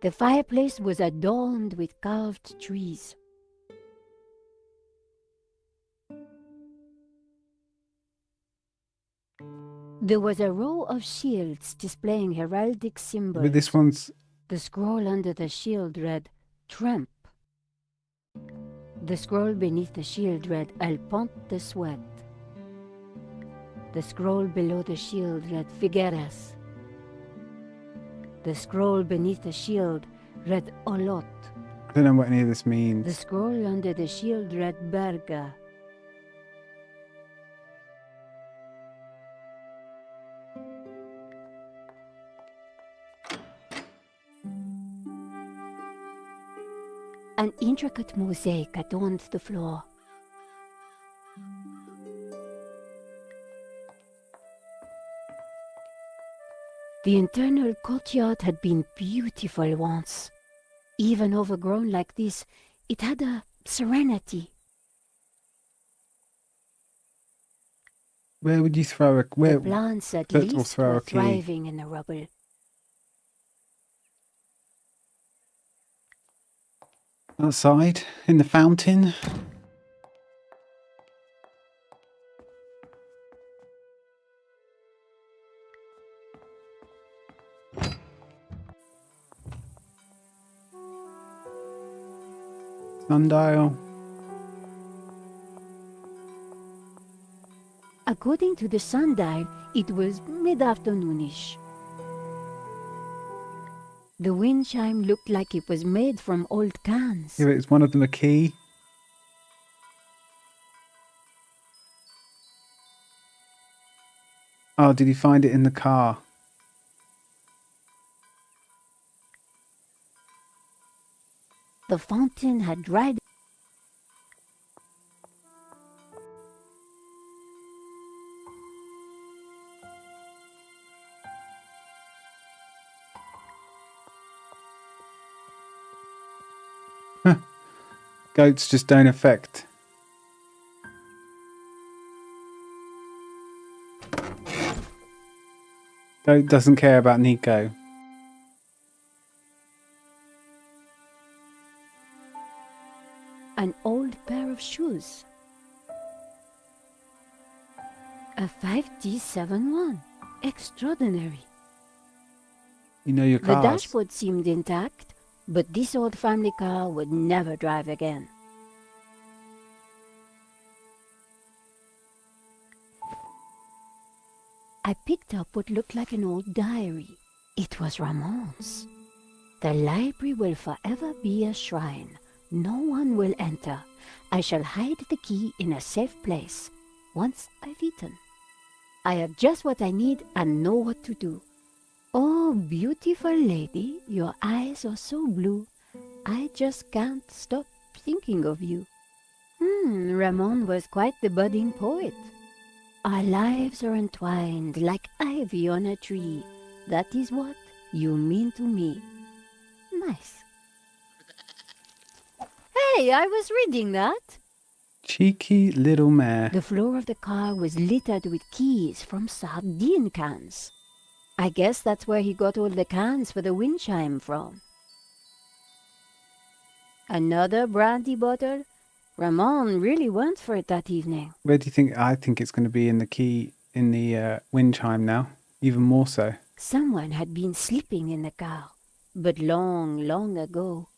S6: The fireplace was adorned with carved trees. There was a row of shields displaying heraldic symbols.
S1: But this one's...
S6: The scroll under the shield read, Tramp. The scroll beneath the shield read, El Pont de Sweat. The scroll below the shield read, Figueras. The scroll beneath the shield read, Olot.
S1: I don't know what any of this means.
S6: The scroll under the shield read, Berga. An intricate mosaic adorned the floor. The internal courtyard had been beautiful once. Even overgrown like this, it had a serenity.
S1: Where would you throw a... Where,
S6: the plants at
S1: that will
S6: least
S1: throw
S6: were
S1: a key.
S6: thriving in the rubble.
S1: Outside, in the fountain. Sundial.
S6: According to the sundial, it was mid-afternoonish. The wind chime looked like it was made from old cans.
S1: Yeah, but is one of them a key? Oh, did he find it in the car?
S6: The fountain had dried.
S1: Goats just don't affect. Goat doesn't care about Nico.
S6: An old pair of shoes. A 5D71. Extraordinary.
S1: You know your
S6: The
S1: cars.
S6: dashboard seemed intact, but this old family car would never drive again. I picked up what looked like an old diary. It was Ramon's. The library will forever be a shrine. No one will enter. I shall hide the key in a safe place. Once I've eaten. I have just what I need and know what to do. Oh, beautiful lady, your eyes are so blue. I just can't stop thinking of you. Ramon was quite the budding poet. Our lives are entwined like ivy on a tree. That is what you mean to me. Nice. Hey, I was reading that.
S1: Cheeky little mare.
S6: The floor of the car was littered with keys from sardine cans. I guess that's where he got all the cans for the wind chime from. Another brandy bottle? Ramon really went for it that evening.
S1: Where do you think? I think it's going to be in the key, in the wind chime now. Even more so.
S6: Someone had been sleeping in the car, but long, long ago.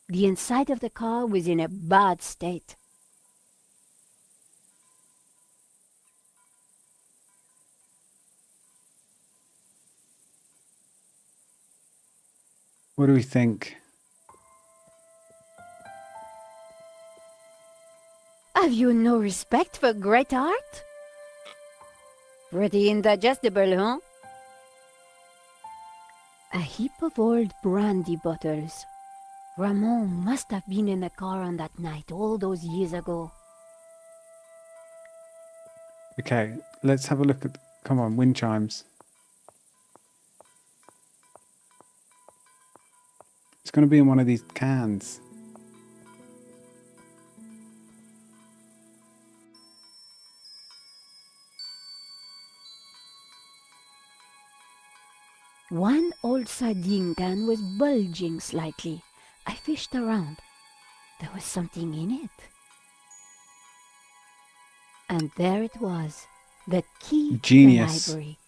S6: The inside of the car was in a bad state.
S1: What do we think?
S6: Have you no respect for great art? Pretty indigestible, huh? A heap of old brandy bottles. Ramon must have been in the car on that night all those years ago.
S1: Okay, let's have a look at... Come on, wind chimes. It's going to be in one of these cans.
S6: One old sardine can was bulging slightly. I fished around. There was something in it. And there it was, the key
S1: Genius.
S6: to the library.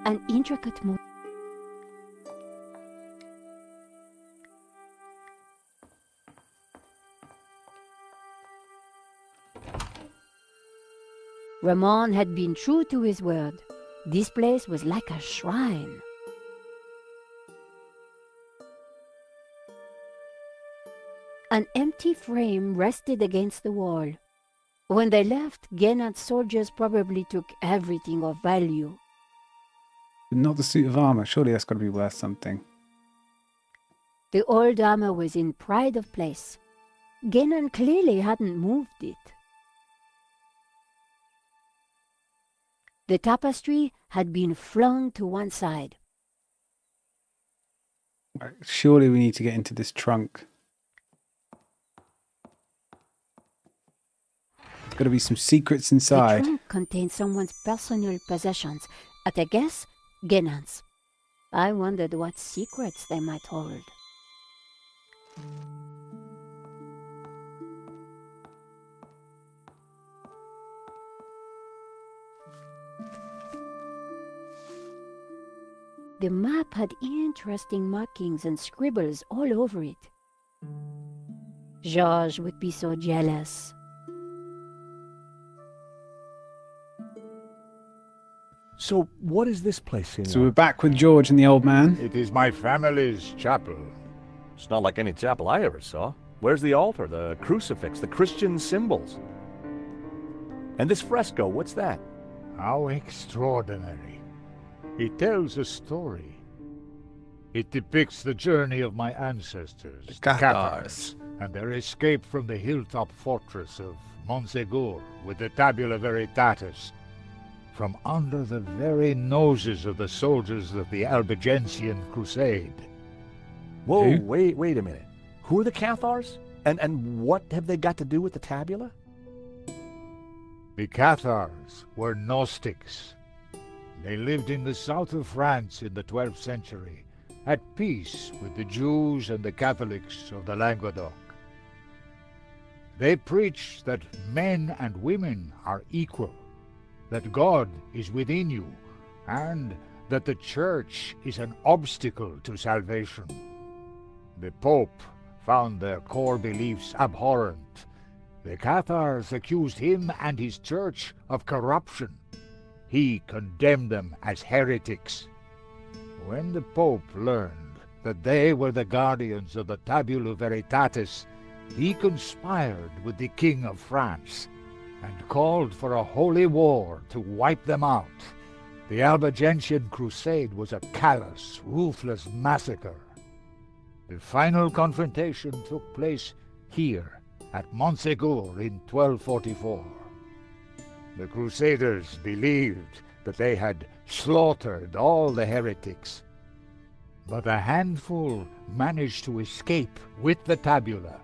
S6: An intricate move. Ramon had been true to his word. This place was like a shrine. An empty frame rested against the wall. When they left, Genan's soldiers probably took everything of value.
S1: Not the suit of armor. Surely that's got to be worth something.
S6: The old armor was in pride of place. Genan clearly hadn't moved it. The tapestry had been flung to one side.
S1: Surely we need to get into this trunk. There's got to be some secrets
S6: The
S1: inside.
S6: trunk contained someone's personal possessions. At a guess, Genan's. I wondered what secrets they might hold. The map had interesting markings and scribbles all over it. Georges would be so jealous.
S2: So, what is this place, Senor?
S1: So we're back with George and the old man.
S10: It is my family's chapel.
S3: It's not like any chapel I ever saw. Where's the altar, the crucifix, the Christian symbols? And this fresco, what's that?
S10: How extraordinary. It tells a story. It depicts the journey of my ancestors, the
S1: Cathars,
S10: and their escape from the hilltop fortress of Montségur with the Tabula Veritatis, from under the very noses of the soldiers of the Albigensian Crusade.
S3: Whoa,
S1: Who?
S3: wait a minute. Who are the Cathars? And what have they got to do with the tabula?
S10: The Cathars were Gnostics. They lived in the south of France in the 12th century, at peace with the Jews and the Catholics of the Languedoc. They preached that men and women are equal, that God is within you, and that the Church is an obstacle to salvation. The Pope found their core beliefs abhorrent. The Cathars accused him and his Church of corruption. He condemned them as heretics. When the Pope learned that they were the guardians of the Tabula Veritatis, he conspired with the King of France and called for a holy war to wipe them out. The Albigensian Crusade was a callous, ruthless massacre. The final confrontation took place here at Montségur in 1244. The Crusaders believed that they had slaughtered all the heretics, but a handful managed to escape with the tabula.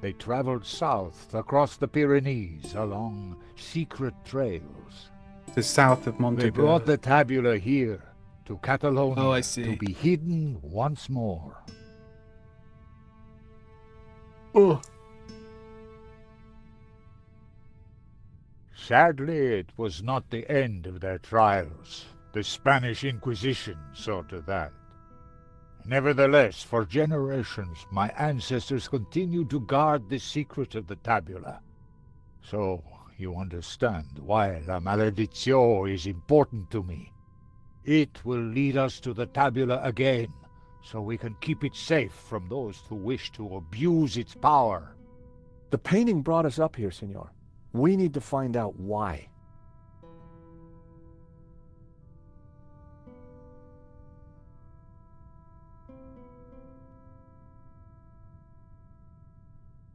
S10: They traveled south across the Pyrenees along secret trails.
S1: The south of
S10: They
S1: Montségur.
S10: brought the tabula here to Catalonia
S1: Oh, I see.
S10: to be hidden once more.
S1: Oh.
S10: Sadly, it was not the end of their trials. The Spanish Inquisition saw to that. Nevertheless, for generations, my ancestors continued to guard the secret of the tabula. So, you understand why La Maledictio is important to me. It will lead us to the tabula again, so we can keep it safe from those who wish to abuse its power.
S3: The painting brought us up here, Senor. We need to find out why.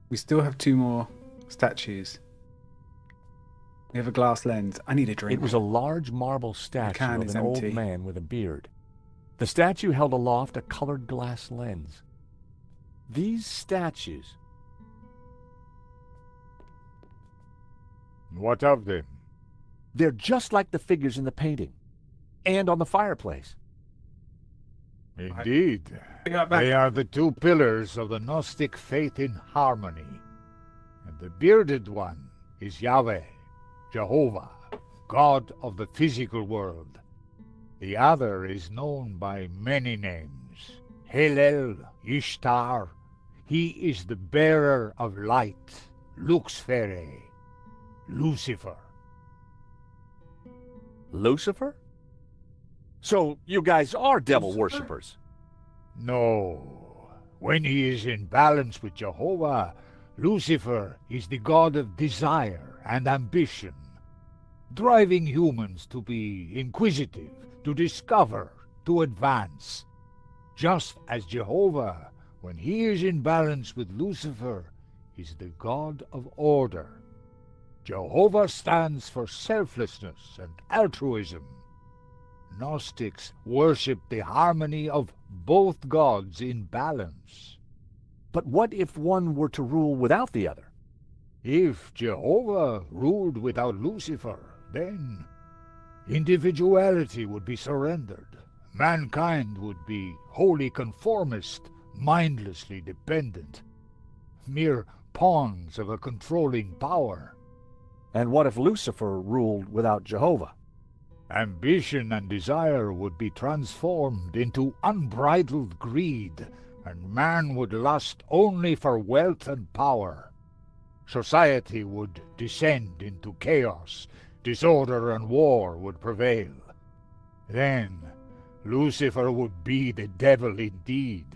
S1: We still have 2 more statues. We have a glass lens. I need a drink.
S3: It was a large marble statue
S1: can
S3: of
S1: is
S3: an
S1: empty.
S3: old man with a beard.
S2: The statue held aloft a colored glass lens. These statues...
S10: What of them?
S2: They're just like the figures in the painting. And on the fireplace.
S10: Indeed. They are the two pillars of the Gnostic faith in harmony. And the bearded one is Yahweh, Jehovah, God of the physical world. The other is known by many names. Helel, Ishtar. He is the bearer of light, Luxfere, Lucifer.
S2: Lucifer? So you guys are devil worshippers?
S10: No. When he is in balance with Jehovah, Lucifer is the god of desire and ambition, driving humans to be inquisitive, to discover, to advance. Just as Jehovah, when he is in balance with Lucifer, is the god of order. Jehovah stands for selflessness and altruism. Gnostics worship the harmony of both gods in balance.
S2: But what if one were to rule without the other?
S10: If Jehovah ruled without Lucifer, then individuality would be surrendered. Mankind would be wholly conformist, mindlessly dependent, mere pawns of a controlling power.
S2: And what if Lucifer ruled without Jehovah?
S10: Ambition and desire would be transformed into unbridled greed, and man would lust only for wealth and power. Society would descend into chaos, disorder and war would prevail. Then Lucifer would be the devil indeed.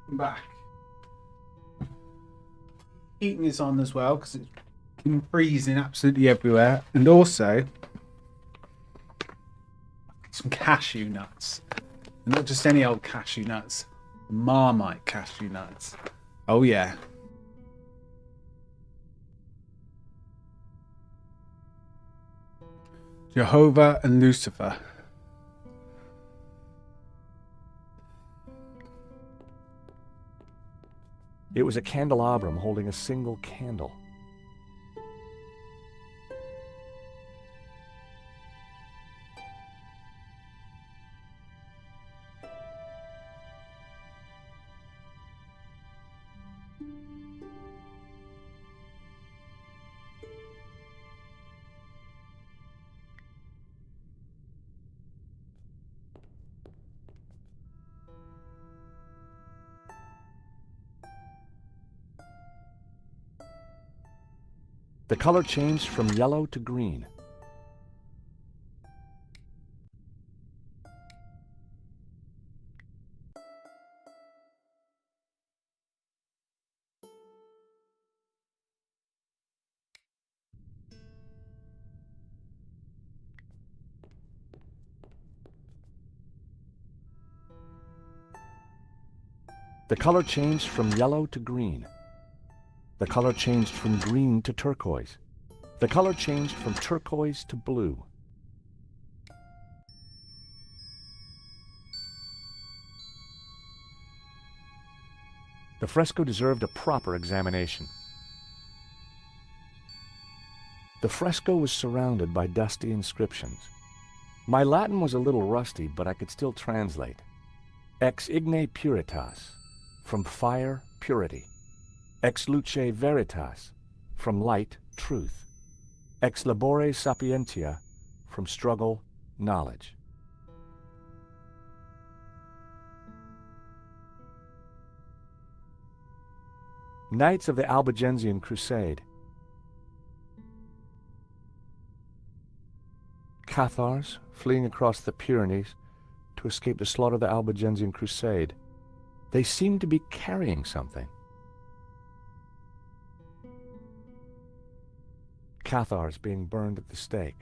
S1: Back. Heating is on as well because it's been freezing absolutely everywhere, and also Some cashew nuts. And not just any old cashew nuts. Marmite cashew nuts. Oh yeah. Jehovah and Lucifer.
S2: It was a candelabrum holding a single candle. The color changed from yellow to green. The color changed from yellow to green. The color changed from green to turquoise. The color changed from turquoise to blue. The fresco deserved a proper examination. The fresco was surrounded by dusty inscriptions. My Latin was a little rusty, but I could still translate. Ex igne puritas, from fire, purity. Ex luce veritas, from light, truth. Ex labore sapientia, from struggle, knowledge. Knights of the Albigensian Crusade. Cathars, fleeing across the Pyrenees to escape the slaughter of the Albigensian Crusade. They seemed to be carrying something. Cathars being burned at the stake.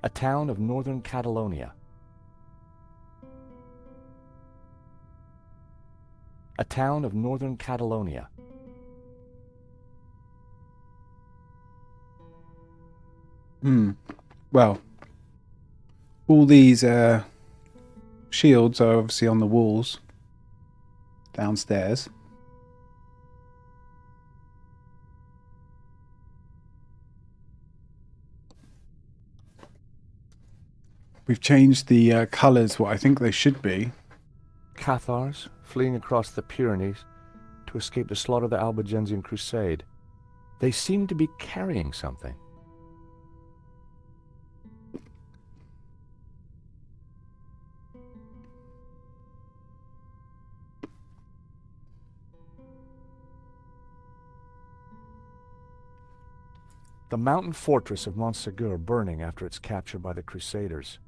S2: A town of northern Catalonia. A town of northern Catalonia.
S1: Well, all these shields are obviously on the walls downstairs. We've changed the colours what I think they should be.
S2: Cathars, fleeing across the Pyrenees to escape the slaughter of the Albigensian Crusade. They seemed to be carrying something. The mountain fortress of Montségur burning after its capture by the Crusaders.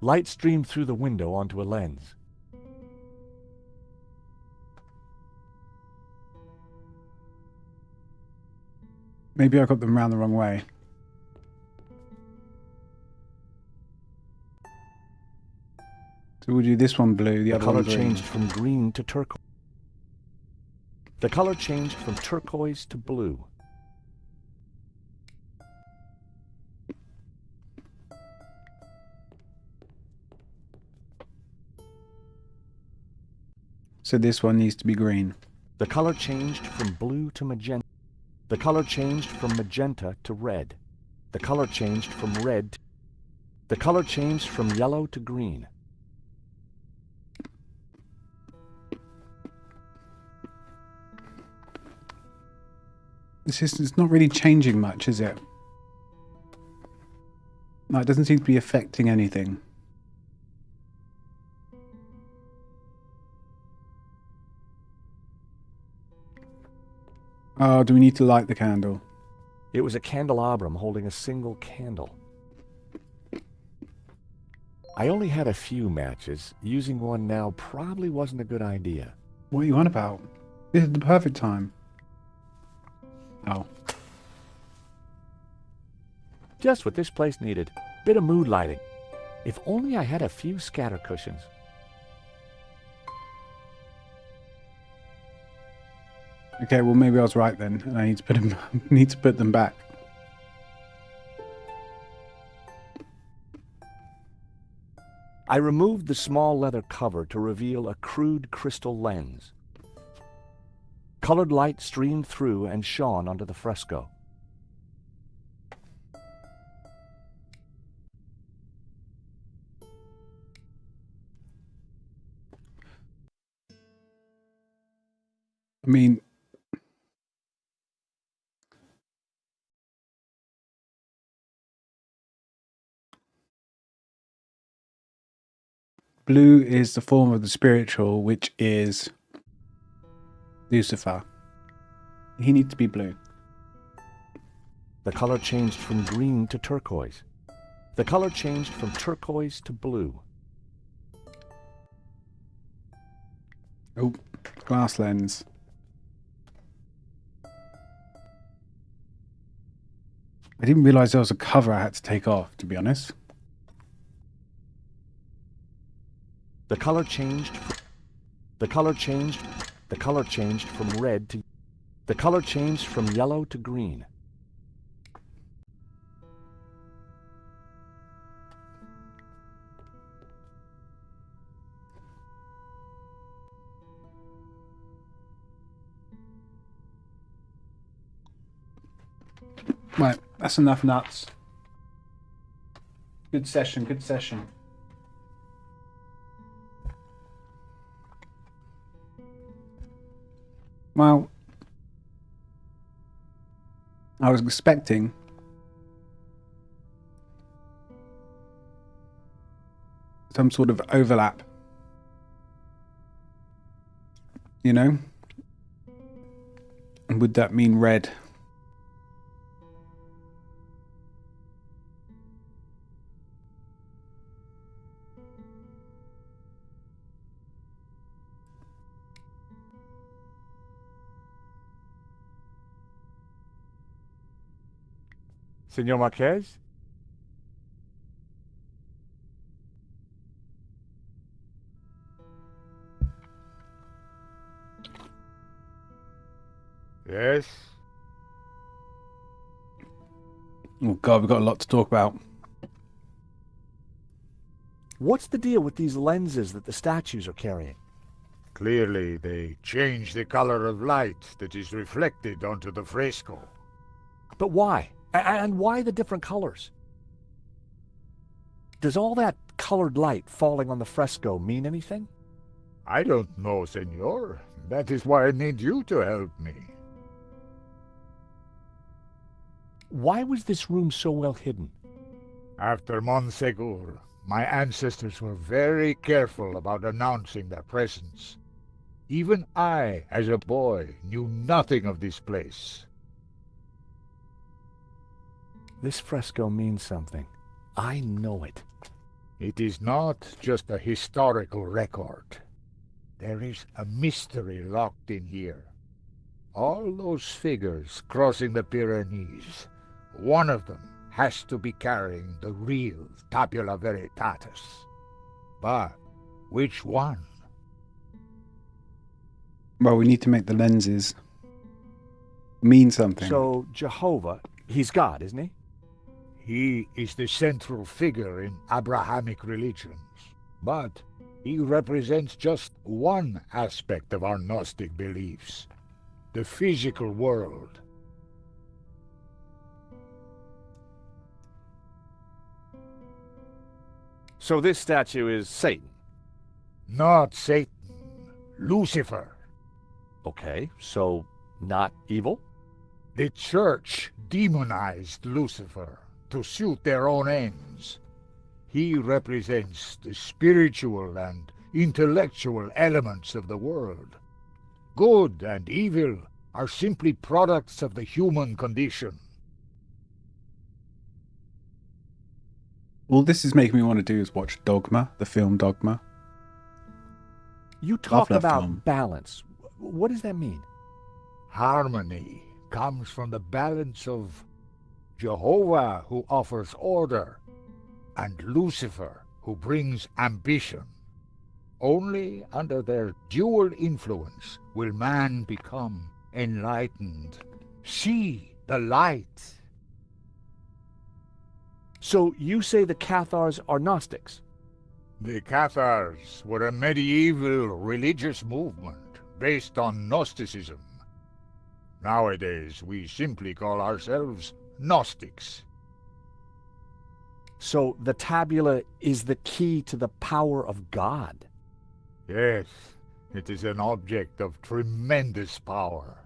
S2: Light streamed through the window onto a lens.
S1: Maybe I got them round the wrong way. So we'll do this one blue, the other one green.
S2: The color changed from green to turquoise. The color changed from turquoise to blue.
S1: So this one needs to be green.
S2: The color changed from blue to magenta. The color changed from magenta to red. The color changed from red to... The color changed from yellow to green.
S1: It's not really changing much, is it? No, it doesn't seem to be affecting anything. Oh, do we need to light the candle?
S2: It was a candelabrum holding a single candle. I only had a few matches. Using one now probably wasn't a good idea.
S1: What are you on about? This is the perfect time. Oh.
S2: Just what this place needed. Bit of mood lighting. If only I had a few scatter cushions.
S1: Okay, well maybe I was right then, and I need to put them back.
S2: I removed the small leather cover to reveal a crude crystal lens. Colored light streamed through and shone onto the fresco.
S1: I mean, blue is the form of the spiritual, which is Lucifer. He needs to be blue.
S2: The color changed from green to turquoise. The color changed from turquoise to blue.
S1: Oh, glass lens. I didn't realize there was a cover I had to take off, to be honest.
S2: The color changed from red to the color changed from yellow to green.
S1: Right, that's enough nuts. Good session, good session. Well, I was expecting some sort of overlap, you know? And would that mean red?
S2: Senor Marquez?
S10: Yes?
S1: Oh God, we've got a lot to talk about.
S2: What's the deal with these lenses that the statues are carrying?
S10: Clearly, they change the color of light that is reflected onto the fresco.
S2: But why? And why the different colors? Does all that colored light falling on the fresco mean anything?
S10: I don't know, senor. That is why I need you to help me.
S2: Why was this room so well hidden?
S10: After Monsegur, my ancestors were very careful about announcing their presence. Even I, as a boy, knew nothing of this place.
S2: This fresco means something. I know it.
S10: It is not just a historical record. There is a mystery locked in here. All those figures crossing the Pyrenees, one of them has to be carrying the real Tabula Veritatis. But which one?
S1: Well, we need to make the lenses mean something.
S2: So, Jehovah, he's God, isn't he?
S10: He is the central figure in Abrahamic religions, but he represents just one aspect of our Gnostic beliefs, the physical world.
S3: So this statue is Satan?
S10: Not Satan, Lucifer.
S3: Okay, so not evil?
S10: The church demonized Lucifer to suit their own ends. He represents the spiritual and intellectual elements of the world. Good and evil are simply products of the human condition.
S1: All this is making me want to do is watch Dogma, the film Dogma.
S2: You talk
S1: that
S2: about
S1: film.
S2: balance. What does that mean?
S10: Harmony comes from the balance of Jehovah, who offers order, and Lucifer, who brings ambition. Only under their dual influence will man become enlightened. See the light.
S2: So you say the Cathars are Gnostics?
S10: The Cathars were a medieval religious movement based on Gnosticism. Nowadays, we simply call ourselves Gnostics.
S2: So the tabula is the key to the power of God?
S10: Yes, it is an object of tremendous power.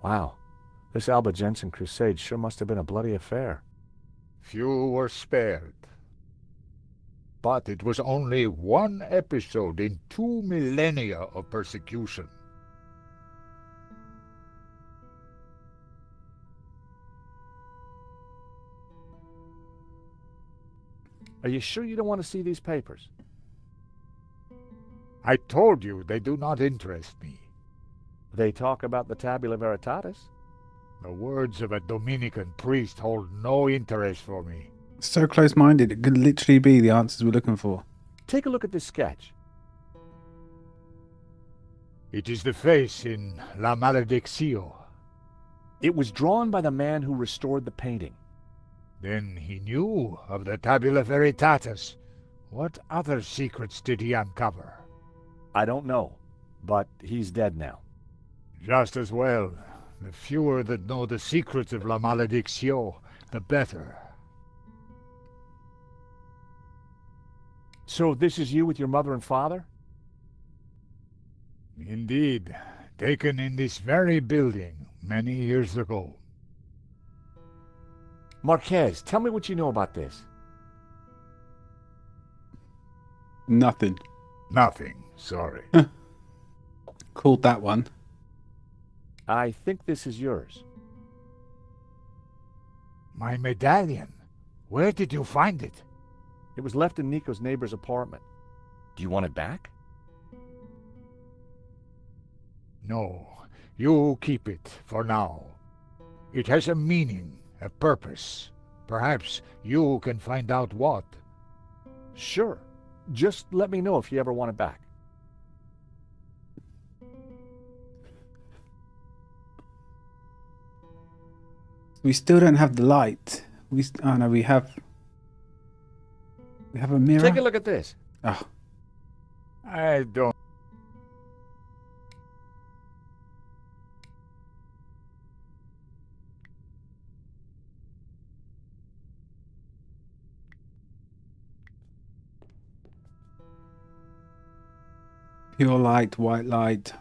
S2: Wow, this Albigensian crusade sure must have been a bloody affair.
S10: Few were spared. But it was only one episode in 2 millennia of persecution.
S2: Are you sure you don't want to see these papers?
S10: I told you they do not interest me.
S2: They talk about the Tabula Veritatis?
S10: The words of a Dominican priest hold no interest for me.
S1: So close-minded, it could literally be the answers we're looking for.
S2: Take a look at this sketch.
S10: It is the face in La Malediccio.
S2: It was drawn by the man who restored the painting.
S10: Then he knew of the Tabula Veritatis. What other secrets did he uncover?
S2: I don't know, but he's dead now.
S10: Just as well. The fewer that know the secrets of La Malediccio, the better.
S2: So this is you with your mother and father?
S10: Indeed. Taken in this very building many years ago.
S2: Marquez, tell me what you know about this.
S1: Nothing.
S10: Nothing, sorry.
S1: Called that one.
S2: I think this is yours.
S10: My medallion. Where did you find it?
S2: It was left in Nico's neighbor's apartment. Do you want it back?
S10: No, you keep it for now. It has a meaning, a purpose. Perhaps you can find out what.
S2: Sure. Just let me know if you ever want it back.
S1: We still don't have the light. Oh no, we have a mirror.
S2: Take a look at this.
S1: Oh,
S10: I don't.
S1: pure light, white light.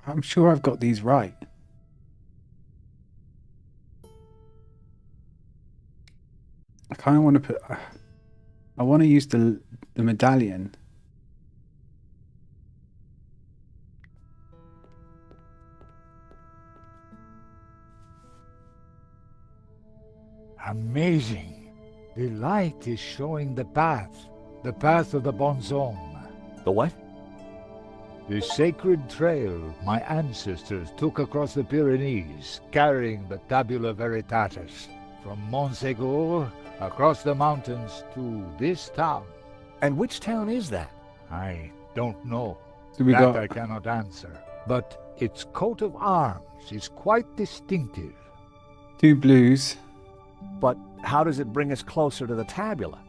S1: I'm sure I've got these right. I kind of want to put... I want to use the medallion.
S10: Amazing. The light is showing the path of the Bonzong.
S2: The what?
S10: The sacred trail my ancestors took across the Pyrenees, carrying the Tabula Veritatis, from Montségur across the mountains to this town.
S2: And which town is that?
S10: I don't know.
S1: So we
S10: that
S1: got...
S10: I cannot answer. But its coat of arms is quite distinctive.
S1: 2 blues.
S2: But how does it bring us closer to the tabula?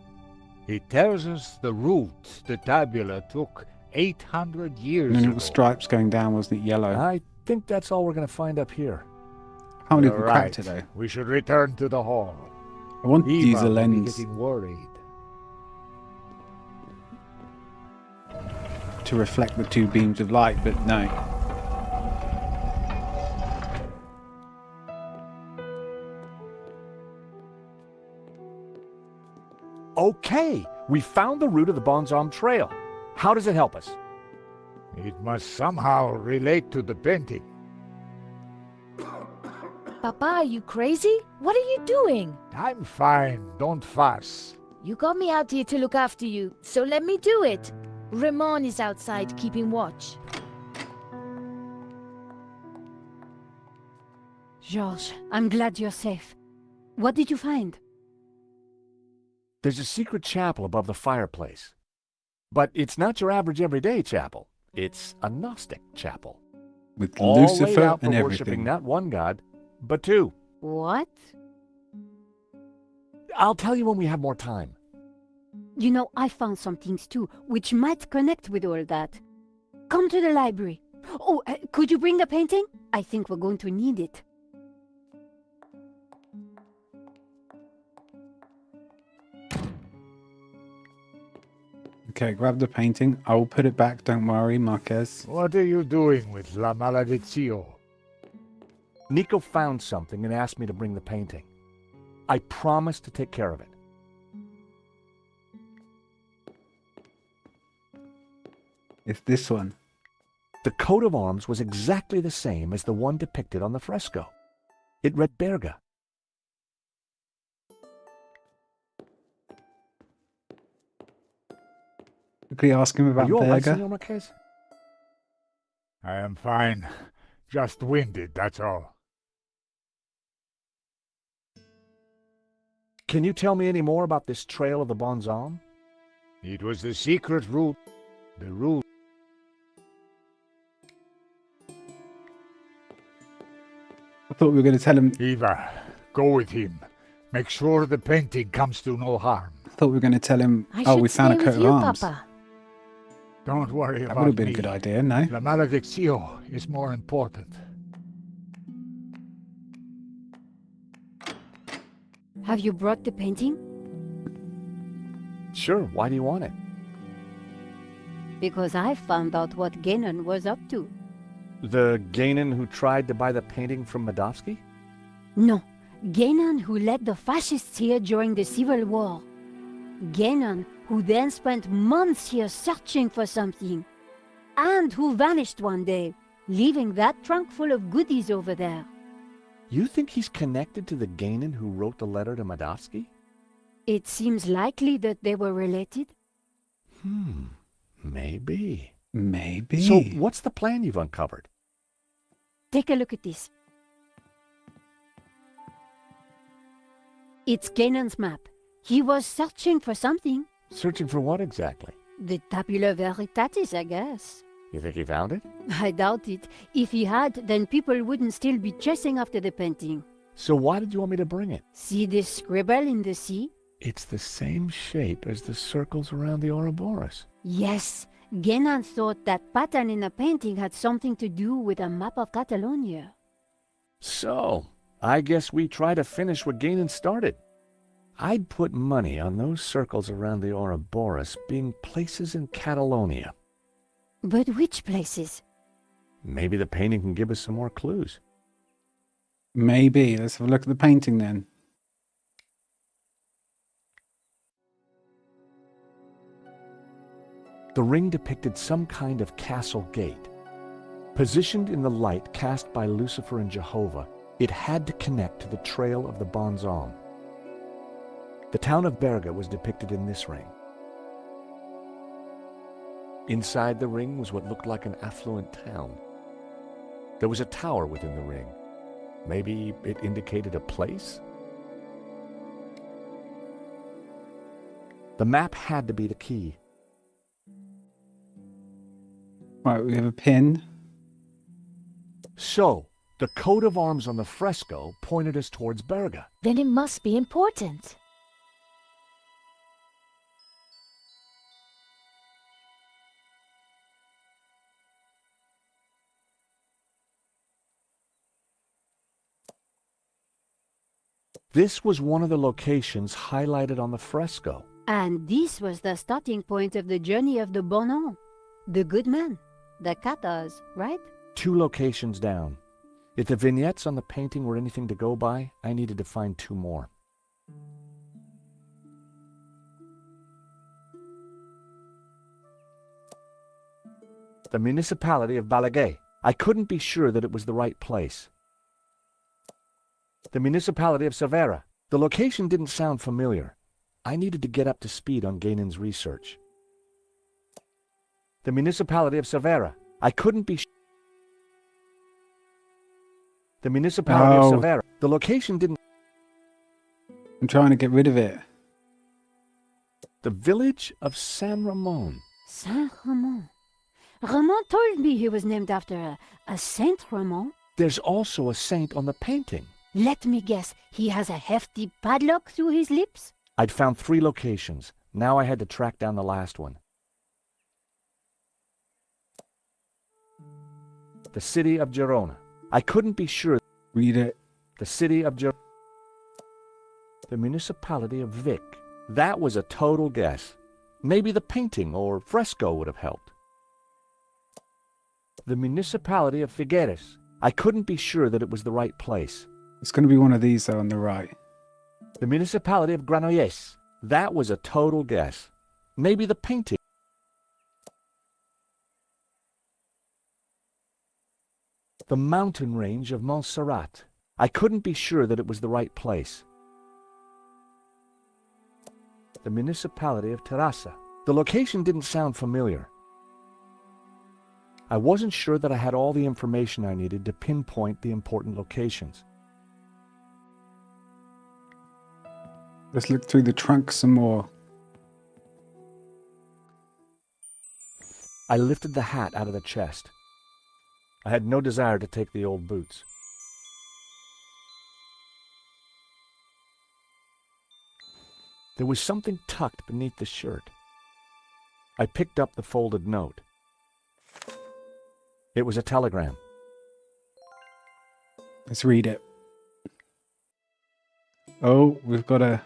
S10: It tells us the route the tabula took 800 years
S1: And then
S10: ago.
S1: it was stripes going down, wasn't it? Yellow.
S2: I think that's all we're going to find up here.
S1: How many
S10: You're
S1: people
S10: right.
S1: cracked today?
S10: We should return to the hall.
S1: I want to
S10: Eva
S1: use a
S10: will be
S1: lens
S10: getting worried.
S1: to reflect the 2 beams of light, but no.
S2: Okay, We found the route of the Bonzom Trail. How does it help us?
S10: It must somehow relate to the painting.
S9: Papa, are you crazy? What are you doing?
S10: I'm fine, don't fuss.
S9: You got me out here to look after you, so let me do it. Ramon is outside keeping watch.
S6: Georges, I'm glad you're safe. What did you find?
S2: There's a secret chapel above the fireplace. But it's not your average everyday chapel. It's a Gnostic chapel.
S1: With
S2: All laid
S1: Lucifer
S2: out for
S1: and
S2: worshipping
S1: everything.
S2: not one god, but two.
S6: What?
S2: I'll tell you when we have more time.
S6: You know, I found some things too, which might connect with all that. Come to the library. Oh, could you bring the painting? I think we're going to need it.
S1: Okay, grab the painting. I will put it back, don't worry, Marquez.
S10: What are you doing with La Malediccio?
S2: Nico found something and asked me to bring the painting. I promised to take care of it.
S1: It's this one.
S2: The coat of arms was exactly the same as the one depicted on the fresco. It read Berga.
S1: Quickly ask him
S2: Are
S1: about
S2: you all right,
S1: Berga.
S2: Senor Marquez?
S10: I am fine. Just winded, that's all.
S2: Can you tell me any more about this trail of the Bonzom?
S10: It was the secret route. The route.
S1: I thought we were going to tell him.
S10: Eva, go with him. Make sure the painting comes to no harm.
S1: I thought we were going to tell him.
S9: I
S1: Oh,
S9: should
S1: we found a
S9: stay
S1: coat
S9: with
S1: of
S9: you,
S1: arms.
S9: Papa.
S10: Don't worry
S1: That
S10: about
S1: would have been
S10: me.
S1: a good idea, no?
S10: La Malediccio is more important.
S6: Have you brought the painting?
S2: Sure, why do you want it?
S6: Because I found out what Guénon was up to.
S2: The Gainan who tried to buy the painting from Medovsky?
S6: No, Guénon who led the fascists here during the Civil War. Guénon who then spent months here searching for something. And who vanished one day, leaving that trunk full of goodies over there.
S2: You think he's connected to the Gainan who wrote the letter to Medovsky?
S6: It seems likely that they were related.
S2: Maybe.
S1: Maybe.
S2: So what's the plan you've uncovered?
S6: Take a look at this. It's Guénon's map. He was searching for something.
S2: Searching for what exactly?
S6: The Tabula Veritatis, I guess.
S2: You think he found it?
S6: I doubt it. If he had, then people wouldn't still be chasing after the painting.
S2: So why did you want me to bring it?
S6: See this scribble in the sea?
S2: It's the same shape as the circles around the Ouroboros.
S6: Yes. Guénon thought that pattern in the painting had something to do with a map of Catalonia.
S2: So, I guess we try to finish what Gainan started. I'd put money on those circles around the Ouroboros being places in Catalonia.
S6: But which places?
S2: Maybe the painting can give us some more clues.
S1: Maybe. Let's have a look at the painting then.
S2: The ring depicted some kind of castle gate. Positioned in the light cast by Lucifer and Jehovah, it had to connect to the trail of the Bonzom. The town of Berga was depicted in this ring. Inside the ring was what looked like an affluent town. There was a tower within the ring. Maybe it indicated a place? The map had to be the key.
S1: Right, we have a pin.
S2: So, the coat of arms on the fresco pointed us towards Berga.
S9: Then it must be important.
S2: This was one of the locations highlighted on the fresco.
S6: And this was the starting point of the journey of the Bonon. The good man. The Cathars, right?
S2: 2 locations down. If the vignettes on the painting were anything to go by, I needed to find 2 more. The municipality of Balaguer. I couldn't be sure that it was the right place. The municipality of Cervera. The location didn't sound familiar. I needed to get up to speed on Gainon's research. The municipality of Cervera. I couldn't be The municipality of Cervera. The location didn't...
S1: I'm trying to get rid of it.
S2: The village of San Ramon.
S6: Saint Ramon. Ramon told me he was named after a Saint Ramon.
S2: There's also a saint on the painting.
S6: Let me guess, he has a hefty padlock through his lips?
S2: I'd found 3 locations. Now I had to track down the last one. The city of Girona. I couldn't be sure.
S1: Read it.
S2: The city of Girona. The municipality of Vic. That was a total guess. Maybe the painting or fresco would have helped. The municipality of Figueres. I couldn't be sure that it was the right place.
S1: It's going to be one of these, though, on the right.
S2: The municipality of Granollers. That was a total guess. Maybe the painting. The mountain range of Montserrat. I couldn't be sure that it was the right place. The municipality of Terrassa. The location didn't sound familiar. I wasn't sure that I had all the information I needed to pinpoint the important locations.
S1: Let's look through the trunk some more.
S2: I lifted the hat out of the chest. I had no desire to take the old boots. There was something tucked beneath the shirt. I picked up the folded note. It was a telegram.
S1: Let's read it. Oh, we've got a...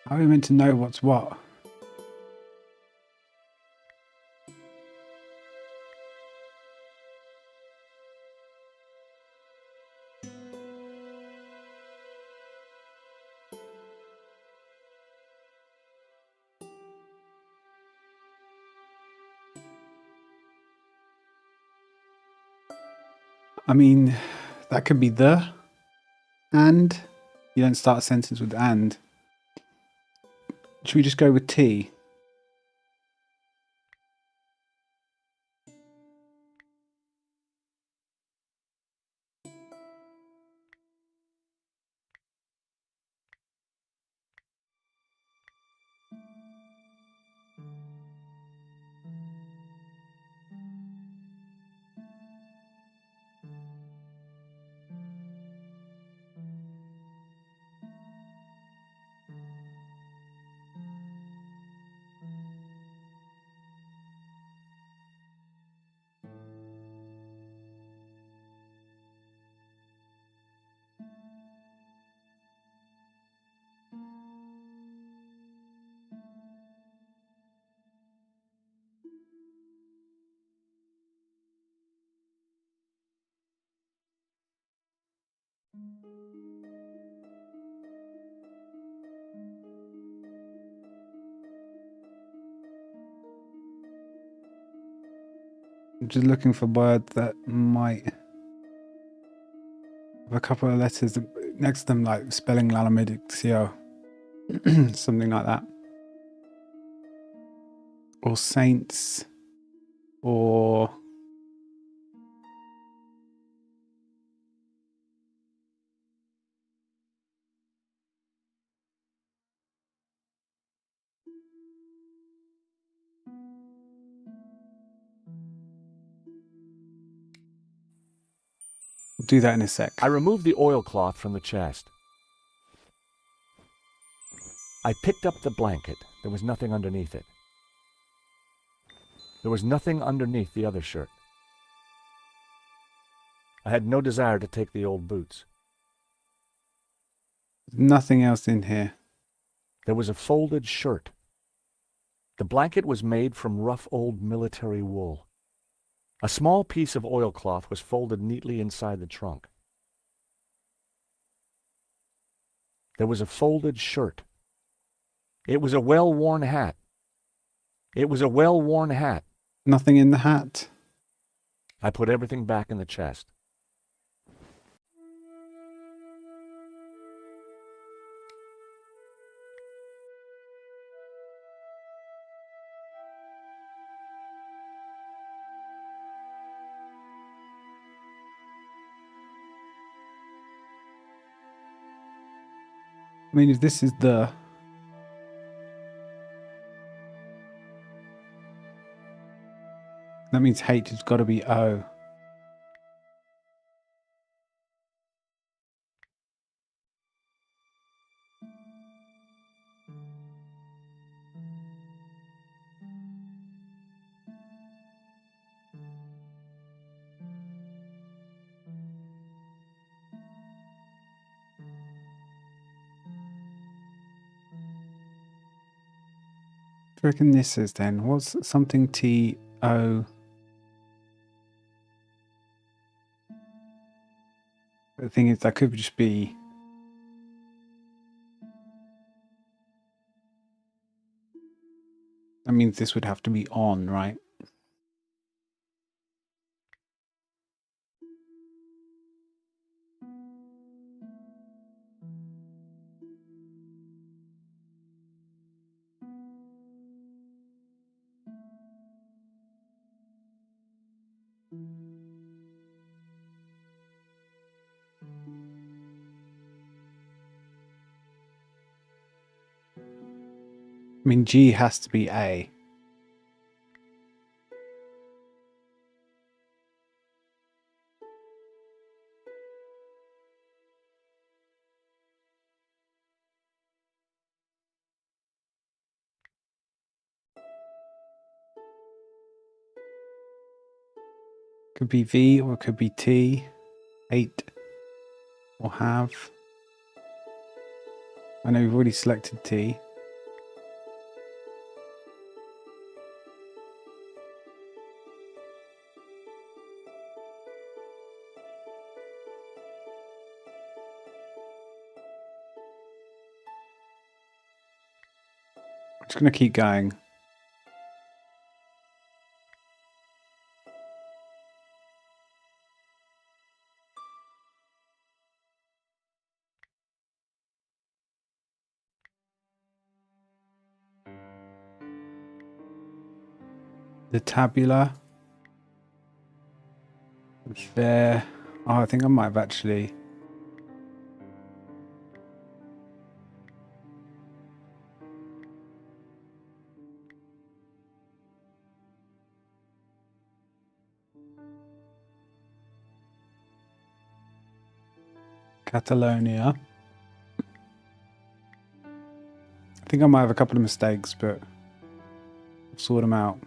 S1: How are we meant to know what's what? I mean, that could be the, and. You don't start a sentence with and. Should we just go with T? I'm just looking for words that might have a couple of letters next to them, like spelling Lalamedixio, something like that. Or saints, or... We'll do that in a sec.
S2: I removed the oilcloth from the chest. I picked up the blanket. There was nothing underneath it. There was nothing underneath the other shirt. I had no desire to take the old boots.
S1: Nothing else in here.
S2: There was a folded shirt. The blanket was made from rough old military wool. A small piece of oilcloth was folded neatly inside the trunk. There was a folded shirt. It was a well-worn hat. It was a well-worn hat.
S1: Nothing in the hat.
S2: I put everything back in the chest.
S1: I mean, if this is the... That means H has got to be O. I reckon this is then. What's something T-O? The thing is, that could just be... That means this would have to be on, right? I mean, G has to be A. Could be V or it could be T. 8 or have. I know we've already selected T. I'm just going to keep going. The tabula. There. Oh, I think I might have actually... Catalonia. I think I might have a couple of mistakes, but I'll sort them out.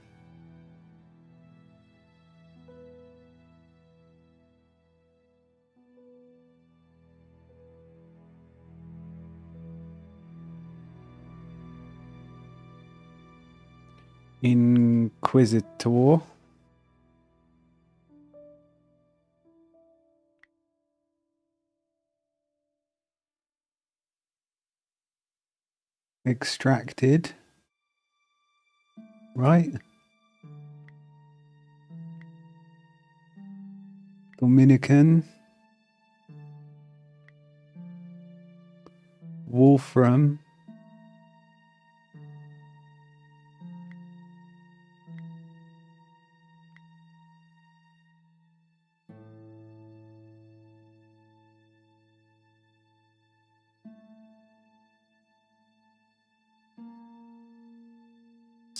S1: Inquisitor. Extracted. Right? Dominican. Wolfram.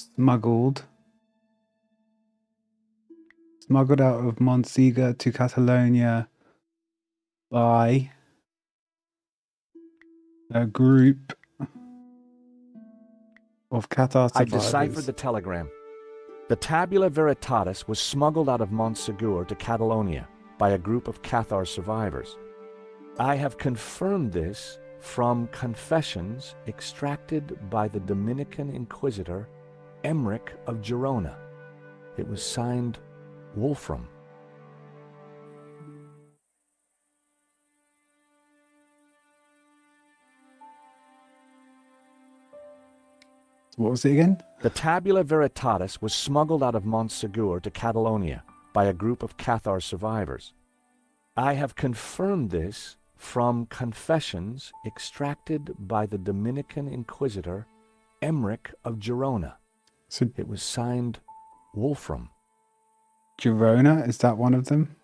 S1: Smuggled out of Montsegur to Catalonia by a group of Cathar
S2: I
S1: survivors.
S2: deciphered the telegram. The Tabula Veritatis was smuggled out of Montsegur to Catalonia by a group of Cathar survivors. I have confirmed this from confessions extracted by the Dominican Inquisitor Emmerich of Girona. It was signed Wolfram.
S1: What was it again?
S2: The Tabula Veritatis was smuggled out of Montsegur to Catalonia by a group of Cathar survivors. I have confirmed this from confessions extracted by the Dominican Inquisitor Emmerich of Girona.
S1: So
S2: It was signed Wolfram.
S1: Girona, is that one of them?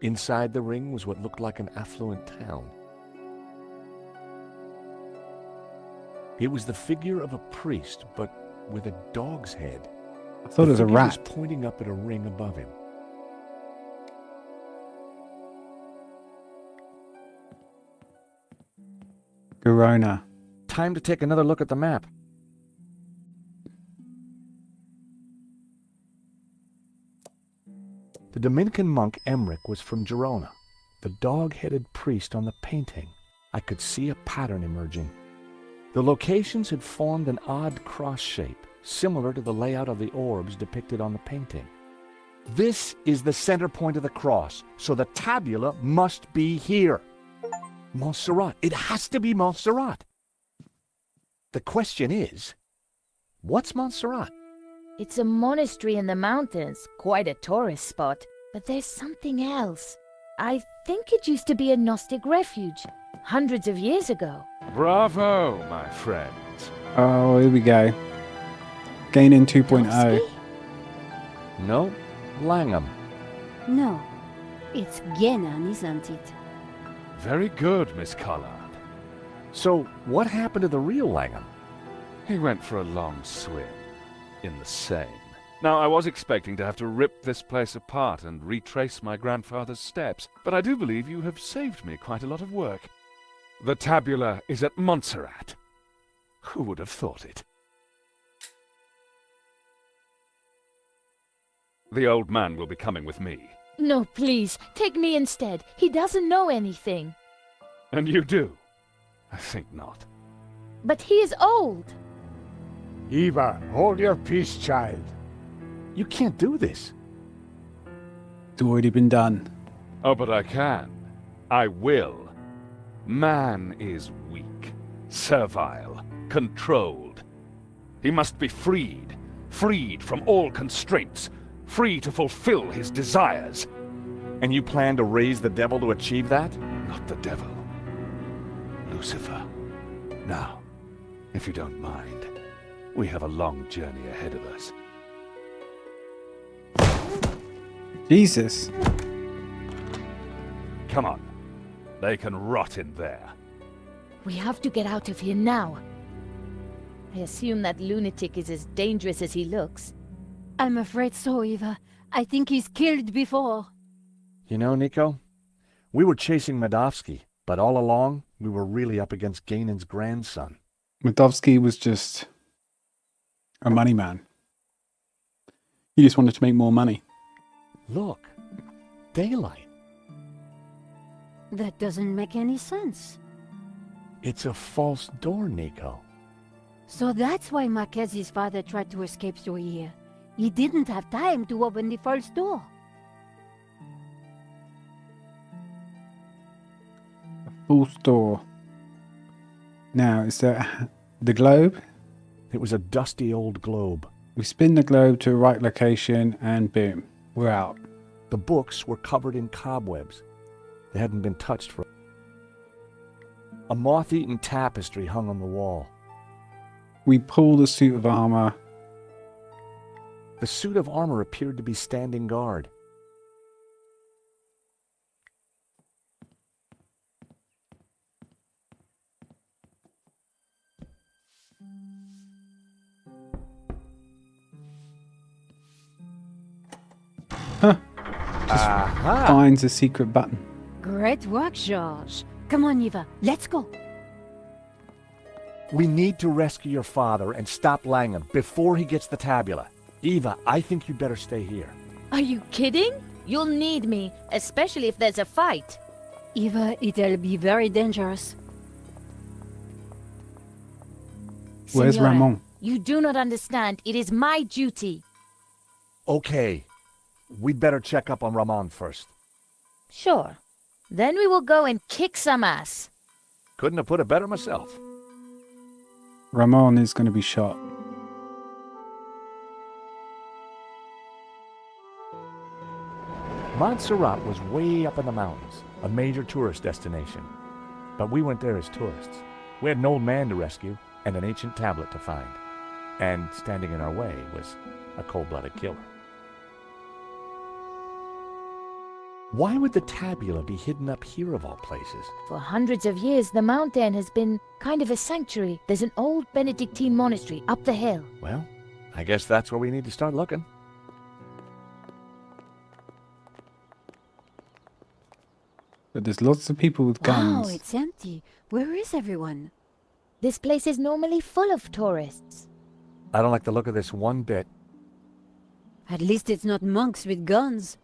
S2: Inside the ring was what looked like an affluent town. It was the figure of a priest, but with a dog's head.
S1: I thought it was a
S2: The figure
S1: rat.
S2: was pointing up at a ring above him.
S1: Girona.
S2: Time to take another look at the map. The Dominican monk Emmerich was from Girona. The dog-headed priest on the painting. I could see a pattern emerging. The locations had formed an odd cross shape, similar to the layout of the orbs depicted on the painting. This is the center point of the cross, so the tabula must be here. Montserrat. It has to be Montserrat. The question is, what's Montserrat?
S9: It's a monastery in the mountains, quite a tourist spot. But there's something else. I think it used to be a Gnostic refuge, hundreds of years ago.
S11: Bravo, my friends.
S1: Oh, here we go. Gaining 2.0.
S9: Dovsky?
S2: No, Langham.
S6: No, it's Genan, isn't it?
S11: Very good, Miss Collard.
S2: So, what happened to the real Langham?
S11: He went for a long swim in the Seine. Now, I was expecting to have to rip this place apart and retrace my grandfather's steps, but I do believe you have saved me quite a lot of work. The tabula is at Montserrat. Who would have thought it? The old man will be coming with me.
S9: No, please, take me instead. He doesn't know anything.
S11: And you do? I think not.
S9: But he is old.
S10: Eva, hold your peace, child.
S2: You can't do this.
S1: It's already been done.
S11: Oh, but I can. I will. Man is weak, servile, controlled. He must be freed, freed from all constraints, free to fulfill his desires.
S2: And you plan to raise the devil to achieve that?
S11: Not the devil. Lucifer. Now, if you don't mind, we have a long journey ahead of us.
S1: Jesus.
S11: Come on. They can rot in there.
S9: We have to get out of here now. I assume that lunatic is as dangerous as he looks.
S6: I'm afraid so, Eva. I think he's killed before.
S2: You know, Nico, we were chasing Medovsky, but all along, we were really up against Ganon's grandson.
S1: Medovsky was just a money man. He just wanted to make more money.
S2: Look, daylight.
S6: That doesn't make any sense.
S2: It's a false door, Nico.
S6: So that's why Marquez's father tried to escape through here. He didn't have time to open the false door.
S1: False door. Now, is there the globe?
S2: It was a dusty old globe.
S1: We spin the globe to a right location and boom, we're out.
S2: The books were covered in cobwebs. They hadn't been touched for... A moth-eaten tapestry hung on the wall.
S1: We pull the suit of armor.
S2: The suit of armor appeared to be standing guard.
S1: Huh.
S2: Aha!
S1: Finds a secret button.
S6: Great work, George. Come on, Eva. Let's go.
S2: We need to rescue your father and stop Langham before he gets the tabula. Eva, I think you'd better stay here.
S9: Are you kidding? You'll need me, especially if there's a fight.
S6: Eva, it'll be very dangerous.
S1: Where's
S9: Signora,
S1: Ramon?
S9: You do not understand. It is my duty.
S2: Okay. We'd better check up on Ramon first.
S9: Sure. Then we will go and kick some ass.
S2: Couldn't have put it better myself.
S1: Ramon is going to be shot.
S2: Montserrat was way up in the mountains, a major tourist destination. But we went there as tourists. We had an old man to rescue and an ancient tablet to find. And standing in our way was a cold-blooded killer. Why would the tabula be hidden up here of all places?
S9: For hundreds of years, the mountain has been kind of a sanctuary. There's an old Benedictine monastery up the hill.
S2: Well, I guess that's where we need to start looking.
S1: But there's lots of people with guns.
S6: Wow, it's empty. Where is everyone?
S9: This place is normally full of tourists.
S2: I don't like the look of this one bit.
S6: At least it's not monks with guns.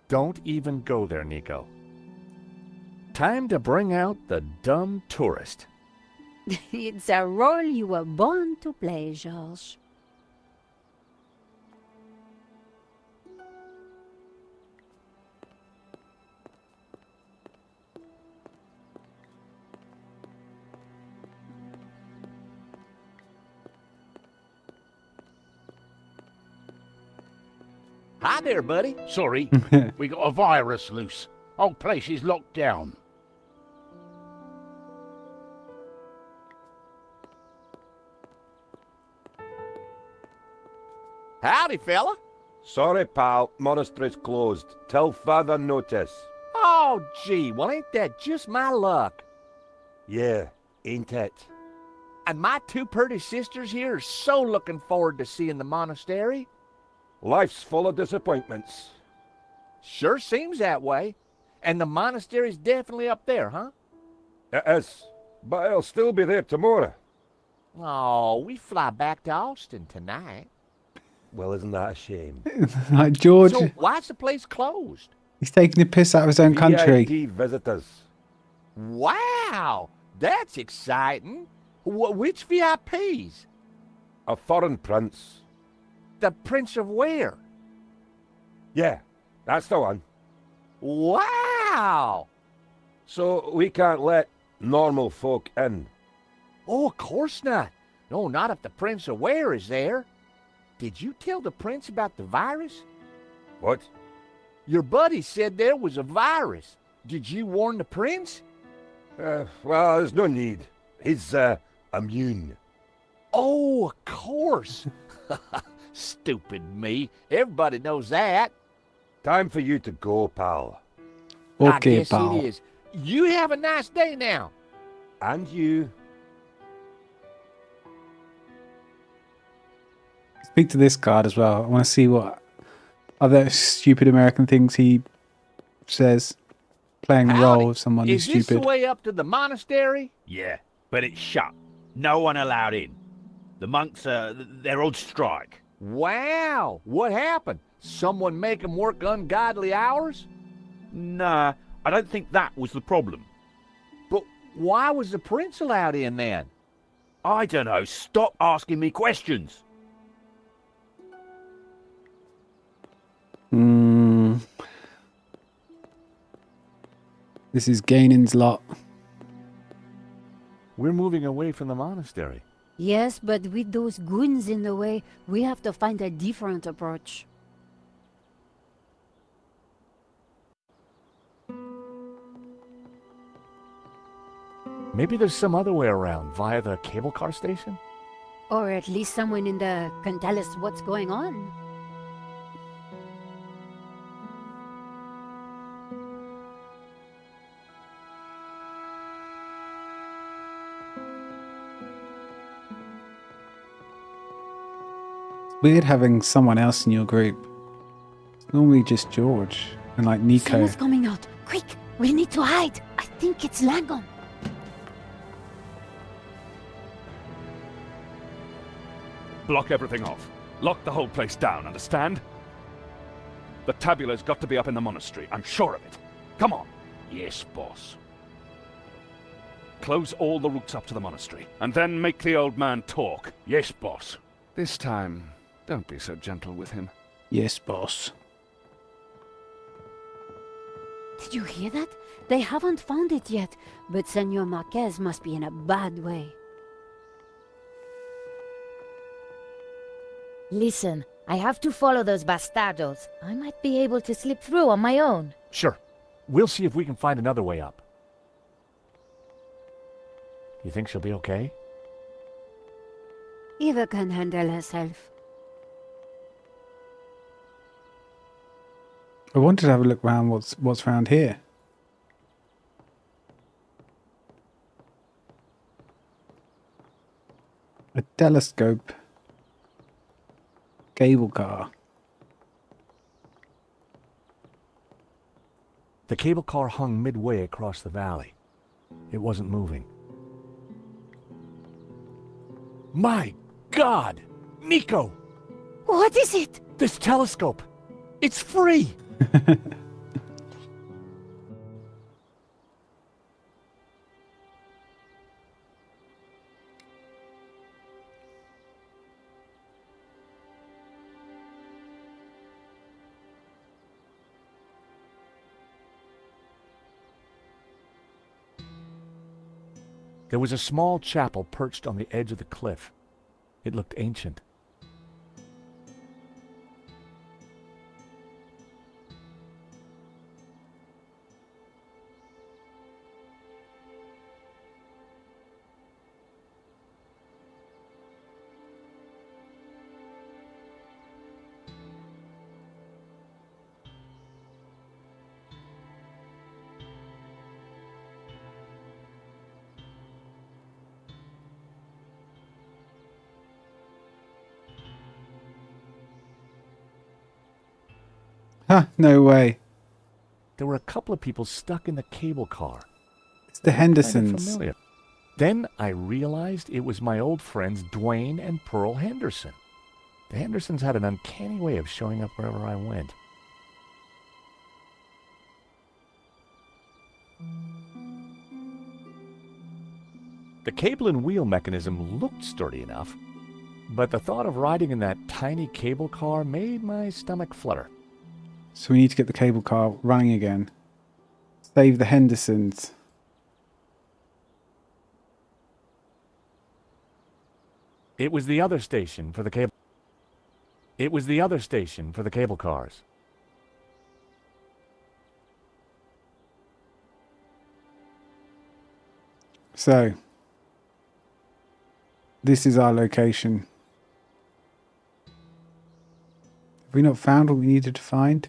S2: Don't even go there, Nico. Time to bring out the dumb tourist.
S6: It's a role you were born to play, Georges.
S8: Hi there, buddy. Sorry, we got a virus loose. Whole place is locked down.
S3: Howdy, fella.
S12: Sorry, pal. Monastery's closed. Till further notice.
S3: Oh, gee, well, ain't that just my luck?
S12: Yeah, ain't it?
S3: And my two pretty sisters here are so looking forward to seeing the monastery.
S12: Life's full of disappointments.
S3: Sure seems that way. And the monastery's definitely up there, huh?
S12: It is, but it'll still be there tomorrow.
S3: Oh, we fly back to Austin tonight.
S12: Well, isn't that a shame?
S1: Like George,
S3: So why's the place closed?
S1: he's taking the piss out of his own country.
S12: VIP visitors.
S3: Wow, that's exciting. Which VIPs?
S12: A foreign prince.
S3: The Prince of where?
S12: Yeah, that's the one.
S3: Wow!
S12: So we can't let normal folk in.
S3: Oh, of course not. No, not if the Prince of where is there. Did you tell the prince about the virus?
S12: What?
S3: Your buddy said there was a virus. Did you warn the prince?
S12: Well, there's no need. He's, immune.
S3: Oh, of course. Stupid me. Everybody knows that.
S12: Time for you to go, pal.
S3: I
S1: Okay,
S3: guess
S1: pal.
S3: it is. You have a nice day now.
S12: And you.
S1: Speak to this guard as well. I want to see what other stupid American things he says. Playing the
S3: Howdy.
S1: role of someone who's
S3: Is this
S1: stupid.
S3: the way up to the monastery?
S13: Yeah, but it's shut. No one allowed in. The monks, they're on strike.
S3: Wow. What happened? Someone make 'em work ungodly hours?
S13: Nah, I don't think that was the problem.
S3: But why was the prince allowed in then?
S13: I don't know. Stop asking me questions.
S1: This is Gainan's lot.
S2: We're moving away from the monastery.
S6: Yes, but with those goons in the way, we have to find a different approach.
S2: Maybe there's some other way around, via the cable car station?
S6: Or at least someone in the can tell us what's going on.
S1: Weird having someone else in your group. It's normally just George and like Nico.
S6: Someone's coming out. Quick, we need to hide. I think it's Langon.
S11: Block everything off. Lock the whole place down, understand? The tabula's got to be up in the monastery. I'm sure of it. Come on.
S8: Yes, boss.
S11: Close all the routes up to the monastery, and then make the old man talk.
S8: Yes, boss.
S11: This time, don't be so gentle with him.
S1: Yes, boss.
S6: Did you hear that? They haven't found it yet, but Senor Marquez must be in a bad way.
S9: Listen, I have to follow those bastardos. I might be able to slip through on my own.
S2: Sure. We'll see if we can find another way up. You think she'll be okay?
S6: Eva can handle herself.
S1: I wanted to have a look around what's around here. A telescope. Cable car.
S2: The cable car hung midway across the valley. It wasn't moving. My God! Nico!
S6: What is it?
S2: This telescope! It's free! There was a small chapel perched on the edge of the cliff. It looked ancient.
S1: Huh, no way.
S2: There were a couple of people stuck in the cable car.
S1: It's the
S2: Kind of
S1: Hendersons.
S2: familiar. Then I realized it was my old friends Dwayne and Pearl Henderson. The Hendersons had an uncanny way of showing up wherever I went. The cable and wheel mechanism looked sturdy enough, but the thought of riding in that tiny cable car made my stomach flutter.
S1: So we need to get the cable car running again. Save the Hendersons.
S2: It was the other station for the cable. It was the other station for the cable cars.
S1: So, this is our location. Have we not found what we needed to find?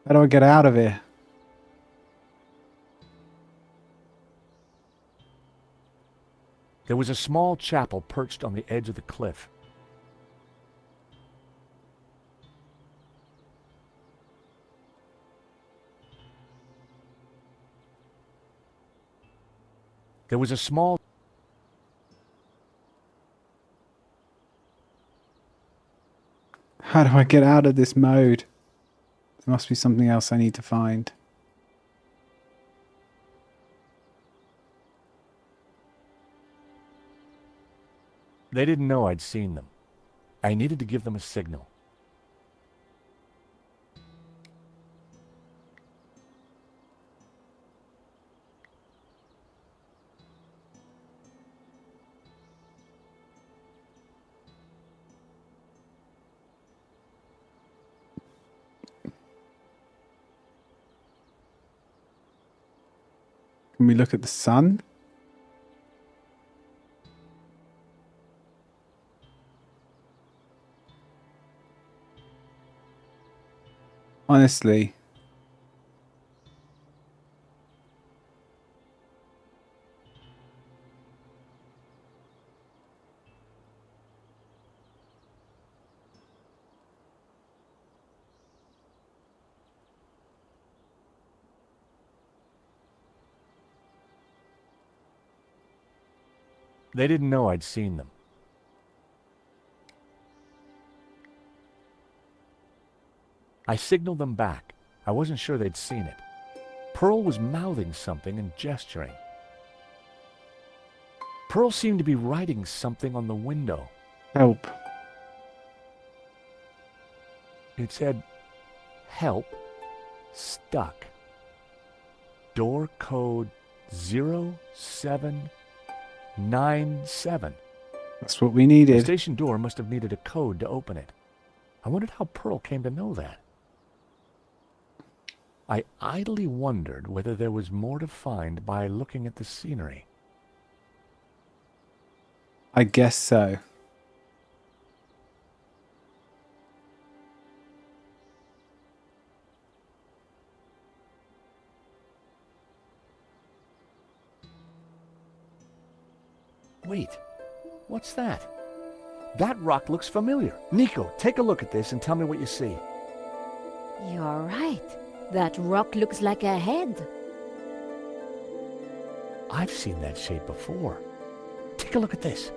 S1: How do I get out of here?
S2: There was a small chapel perched on the edge of the cliff. There was a small...
S1: How do I get out of this mode? There must be something else I need to find.
S2: They didn't know I'd seen them. I needed to give them a signal.
S1: Can we look at the sun? Honestly.
S2: They didn't know I'd seen them. I signaled them back. I wasn't sure they'd seen it. Pearl was mouthing something and gesturing. Pearl seemed to be writing something on the window.
S1: Help.
S2: It said, "Help, stuck. Door code 0797.
S1: That's what we
S2: The
S1: needed.
S2: station door must have needed a code to open it. I wondered how Pearl came to know that. I idly wondered whether there was more to find by looking at the scenery.
S1: I guess so.
S2: Wait, what's that? That rock looks familiar. Nico, take a look at this and tell me what you see.
S6: You're right. That rock looks like a head.
S2: I've seen that shape before. Take a look at this.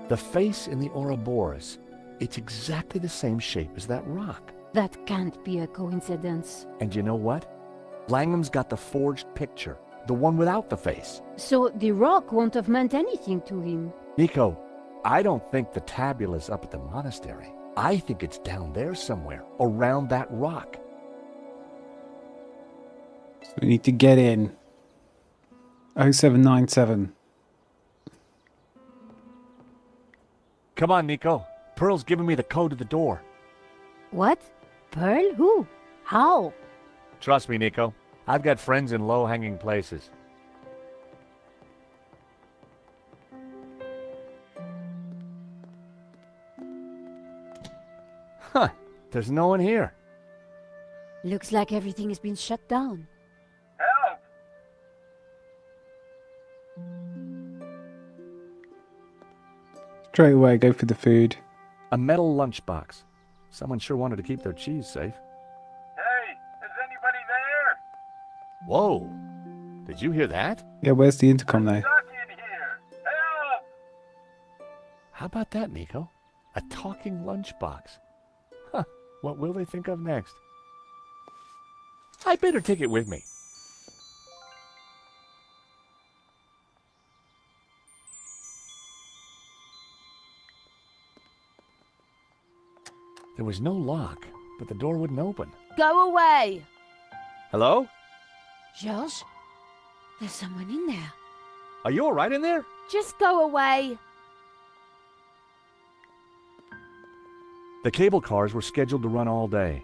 S2: The face in the Ouroboros, it's exactly the same shape as that rock.
S6: That can't be a coincidence.
S2: And you know what? Langham's got the forged picture, the one without the face.
S6: So the rock won't have meant anything to him.
S2: Nico, I don't think the tabula's up at the monastery. I think it's down there somewhere, around that rock.
S1: So we need to get in. 0797.
S2: Come on, Nico. Pearl's giving me the code to the door.
S6: What? Pearl? Who? How?
S2: Trust me, Nico. I've got friends in low-hanging places. Huh. There's no one here.
S6: Looks like everything has been shut down.
S7: Help!
S1: Straight away, go for the food.
S2: A metal lunchbox. Someone sure wanted to keep their cheese safe.
S7: Hey, is anybody there?
S2: Whoa. Did you hear that?
S1: Yeah, where's the intercom though?
S7: Stuck in here. Help!
S2: How about that, Nico? A talking lunchbox. Huh. What will they think of next? I better take it with me. There was no lock, but the door wouldn't open.
S9: Go away!
S2: Hello?
S6: Georges? There's someone in there.
S2: Are you all right in there?
S9: Just go away!
S2: The cable cars were scheduled to run all day.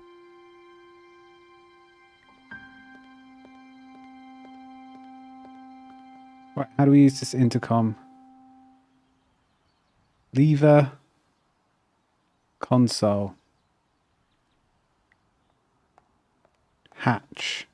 S1: Right, how do we use this intercom? Lever. Console. Hatch.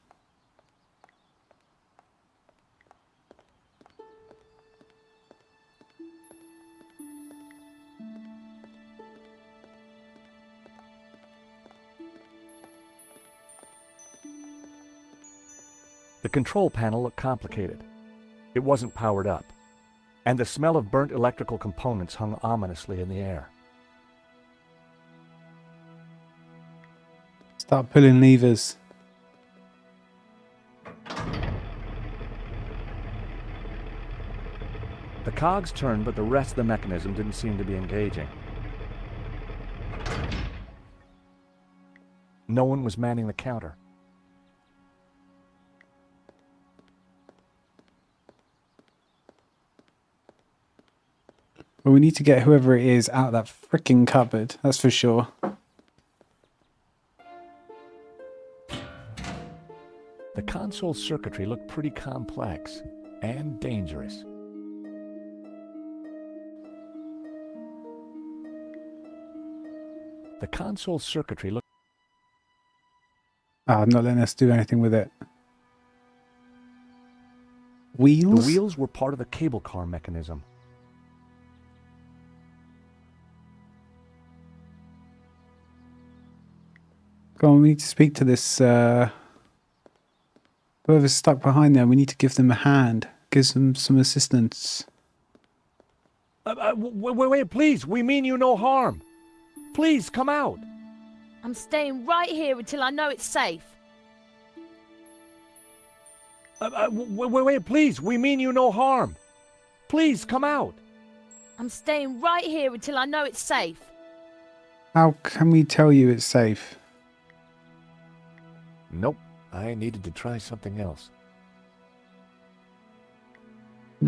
S2: The control panel looked complicated. It wasn't powered up, and the smell of burnt electrical components hung ominously in the air.
S1: Start pulling levers.
S2: The cogs turned, but the rest of the mechanism didn't seem to be engaging. No one was manning the counter.
S1: Well, we need to get whoever it is out of that freaking cupboard. That's for sure.
S2: The console circuitry looked pretty complex and dangerous. The console circuitry looked...
S1: I'm not letting us do anything with it. Wheels?
S2: The wheels were part of the cable car mechanism.
S1: Go on, we need to speak to this, whoever's stuck behind there. We need to give them a hand. Give them some assistance.
S2: Wait, please. We mean you no harm. Please, come out.
S9: I'm staying right here until I know it's safe.
S2: Wait, please. We mean you no harm. Please, come out.
S9: I'm staying right here until I know it's safe.
S1: How can we tell you it's safe?
S2: Nope. I needed to try something else.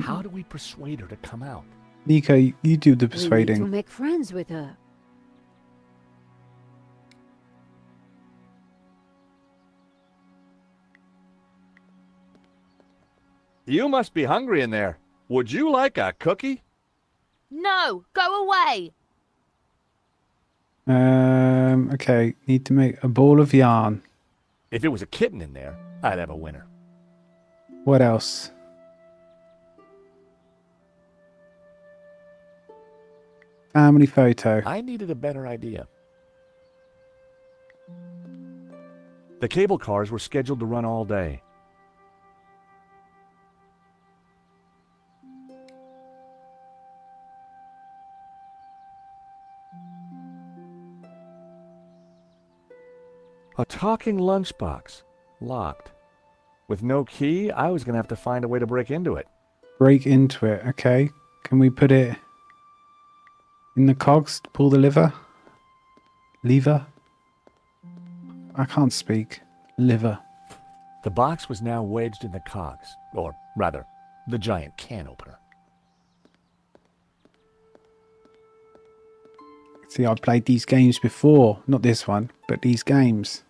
S2: How do we persuade her to come out?
S1: Nico, you do the
S6: We need
S1: persuading.
S6: to make friends with her.
S3: You must be hungry in there. Would you like a cookie?
S9: No, go away.
S1: Okay, need to make a ball of yarn.
S2: If it was a kitten in there, I'd have a winner.
S1: What else? Family photo.
S2: I needed a better idea. The cable cars were scheduled to run all day. A talking lunchbox. Locked. With no key, I was going to have to find a way to break into it.
S1: Break into it. Okay. Can we put it in the cogs to pull the lever? Lever? I can't speak. Liver.
S2: The box was now wedged in the cogs, or rather, the giant can opener.
S1: See, I've played these games before. Not this one, but these games.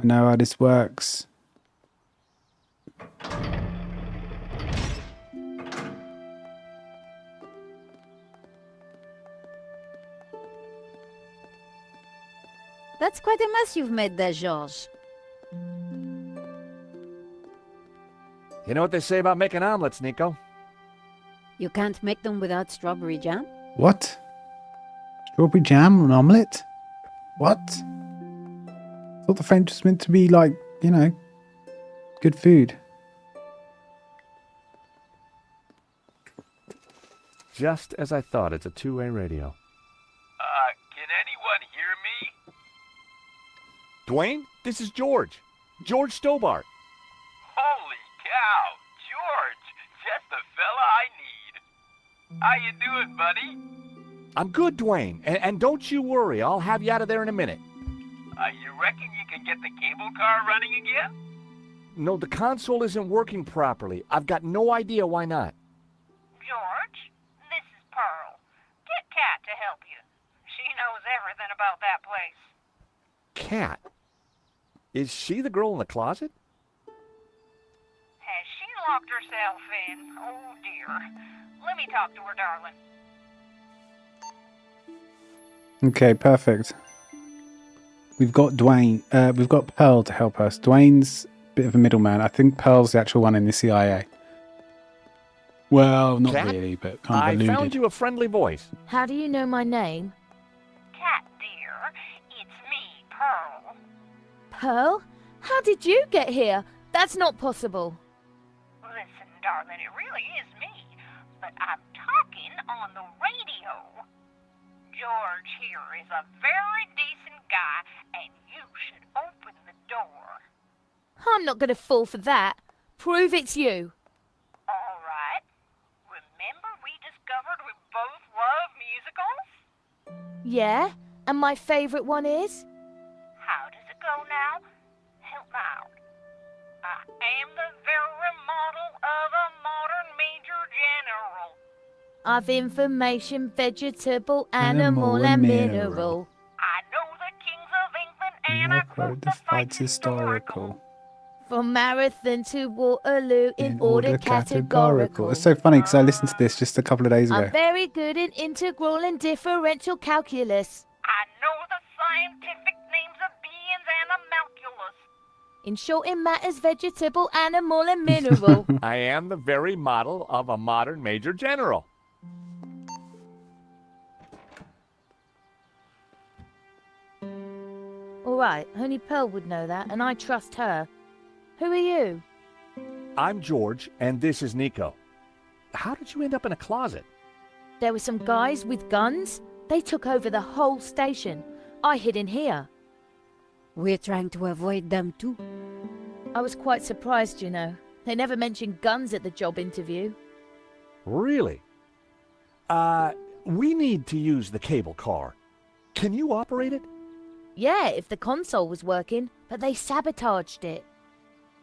S1: I know how this works.
S6: That's quite a mess you've made there, Georges.
S2: You know what they say about making omelets, Nico?
S6: You can't make them without strawberry jam?
S1: What? Strawberry jam on omelette? What? I thought the French was meant to be like, you know, good food.
S2: Just as I thought, it's a two-way radio.
S7: Can anyone hear me?
S2: Dwayne, this is George. George Stobart.
S7: Holy cow, George, just the fella I need. How you doing, buddy?
S2: I'm good, Dwayne. And don't you worry, I'll have you out of there in a minute.
S7: You reckon you can get the cable car running again?
S2: No, the console isn't working properly. I've got no idea why not.
S5: George, this is Pearl. Get Kat to help you. She knows everything about that place.
S2: Kat? Is she the girl in the closet?
S5: Has she locked herself in? Oh, dear. Let me talk to her, darling.
S1: Okay, perfect. We've got Dwayne. We've got Pearl to help us. Dwayne's a bit of a middleman. I think Pearl's the actual one in the CIA. Well, not
S2: Kat?
S1: really, but kind of
S2: I
S1: alluded.
S2: found you a friendly voice.
S9: How do you know my name?
S5: Kat, dear, it's me, Pearl.
S9: Pearl? How did you get here? That's not possible.
S5: Listen, darling, it really is me. But I'm talking on the radio. George here is a very decent guy, and you should open the door.
S9: I'm not going to fall for that. Prove it's you.
S5: All right. Remember we discovered we both love musicals?
S9: Yeah? And my favourite one is?
S5: How does it go now? Help me out. I am the very model of a modern major general.
S9: Of information, vegetable, animal, and mineral.
S5: I know the kings of England, and I quote the fights historical.
S9: From Marathon to Waterloo in order categorical.
S1: categorical. It's so funny because I listened to this just a couple of days ago.
S9: I'm very good in integral and differential calculus.
S5: I know the scientific names of beings and amalculus.
S9: In short, it matters vegetable, animal, and mineral.
S2: I am the very model of a modern major general.
S9: All right, only Pearl would know that, and I trust her. Who are you?
S2: I'm George, and this is Nico. How did you end up in a closet?
S9: There were some guys with guns. They took over the whole station. I hid in here.
S6: We're trying to avoid them too.
S9: I was quite surprised, you know. They never mentioned guns at the job interview.
S2: Really? We need to use the cable car. Can you operate it?
S9: Yeah, if the console was working, but they sabotaged it.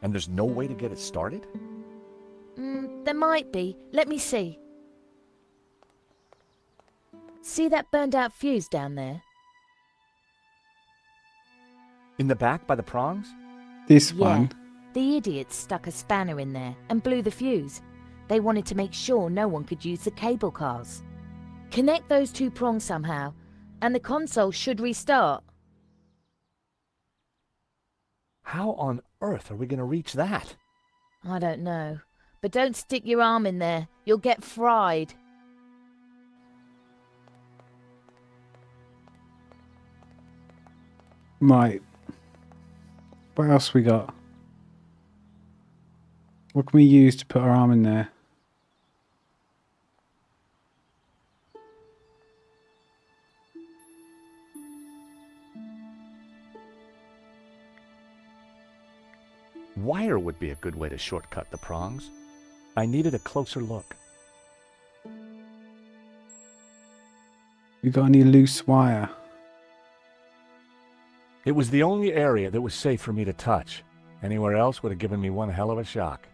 S2: And there's no way to get it started?
S9: There might be. Let me see. See that burned out fuse down there?
S2: In the back by the prongs?
S1: This one.
S9: The idiots stuck a spanner in there and blew the fuse. They wanted to make sure no one could use the cable cars. Connect those two prongs somehow, and the console should restart.
S2: How on earth are we going to reach that?
S9: I don't know. But don't stick your arm in there. You'll get fried.
S1: Right. What else we got? What can we use to put our arm in there?
S2: Wire would be a good way to shortcut the prongs. I needed a closer look.
S1: You got any loose wire?
S2: It was the only area that was safe for me to touch. Anywhere else would have given me one hell of a shock.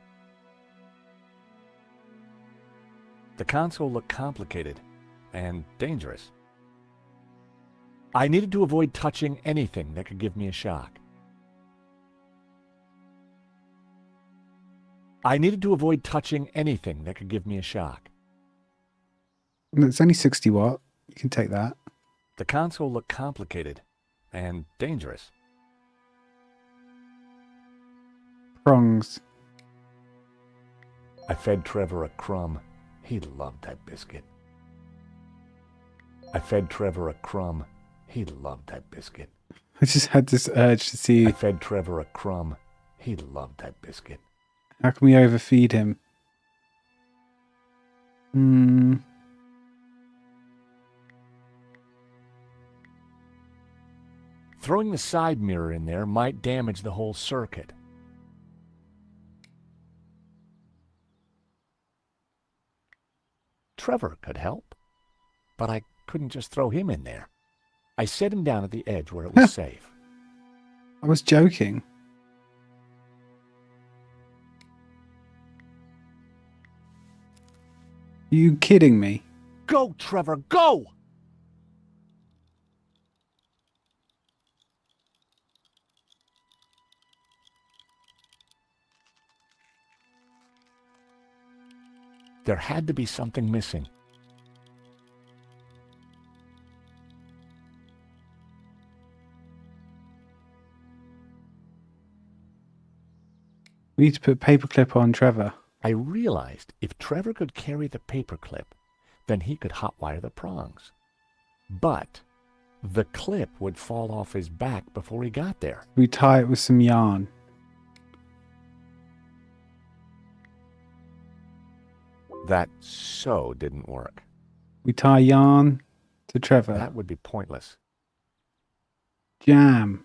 S2: The console looked complicated and dangerous. I needed to avoid touching anything that could give me a shock. I needed to avoid touching anything that could give me a shock.
S1: It's only 60 watt. You can take that.
S2: The console looked complicated and dangerous.
S1: Prongs.
S2: I fed Trevor a crumb. He loved that biscuit. I fed Trevor a crumb. He loved that biscuit.
S1: I just had this urge to see.
S2: I fed Trevor a crumb. He loved that biscuit.
S1: How can we overfeed him?
S2: Throwing the side mirror in there might damage the whole circuit. Trevor could help, but I couldn't just throw him in there. I set him down at the edge where it was safe.
S1: I was joking. Are you kidding me?
S2: Go, Trevor, go! There had to be something missing.
S1: We need to put paperclip on Trevor.
S2: I realized if Trevor could carry the paperclip, then he could hotwire the prongs. But the clip would fall off his back before he got there.
S1: We tie it with some yarn.
S2: That so didn't work.
S1: We tie yarn to Trevor.
S2: That would be pointless.
S1: Jam.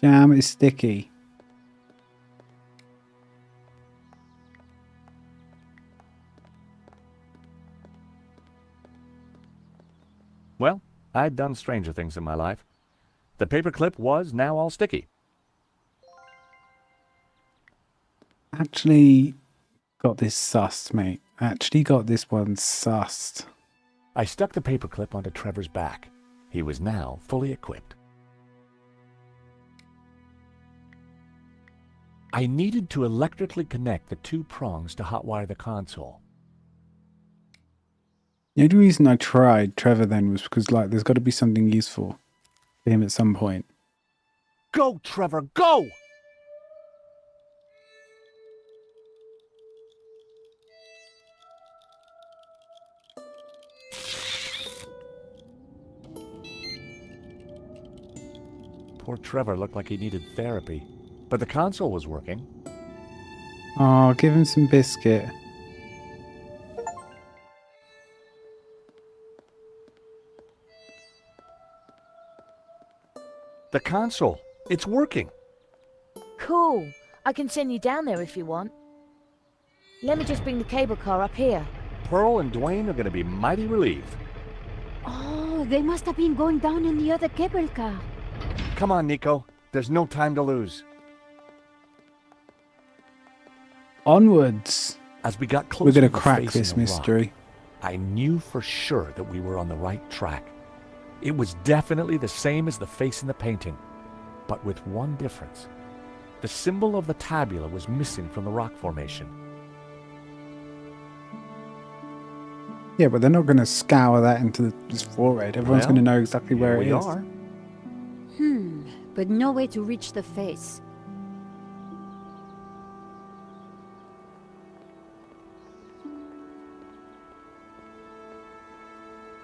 S1: Jam is sticky.
S3: Well, I'd done stranger things in my life. The paperclip was now all sticky.
S1: Actually got this sussed, mate. Actually got this one sussed.
S2: I stuck the paperclip onto Trevor's back. He was now fully equipped. I needed to electrically connect the two prongs to hotwire the console.
S1: The only reason I tried Trevor then was because, like, there's got to be something useful for him at some point.
S2: Go, Trevor, go! Poor Trevor looked like he needed therapy, but the console was working.
S1: Oh, give him some biscuit.
S2: The console, it's working.
S9: Cool. I can send you down there if you want. Let me just bring the cable car up here.
S2: Pearl and Dwayne are going to be mighty relieved.
S6: Oh, they must have been going down in the other cable car.
S2: Come on, Nico. There's no time to lose.
S1: Onwards.
S2: As we got closer
S1: We're going
S2: to
S1: to
S2: the
S1: crack
S2: face in
S1: this
S2: the rock,
S1: mystery.
S2: I knew for sure that we were on the right track. It was definitely the same as the face in the painting, but with one difference. The symbol of the tabula was missing from the rock formation.
S1: Yeah, but they're not going to scour that into this forehead. Everyone's
S2: Well,
S1: going to know exactly where it
S2: we
S1: is.
S2: are.
S6: But no way to reach the face.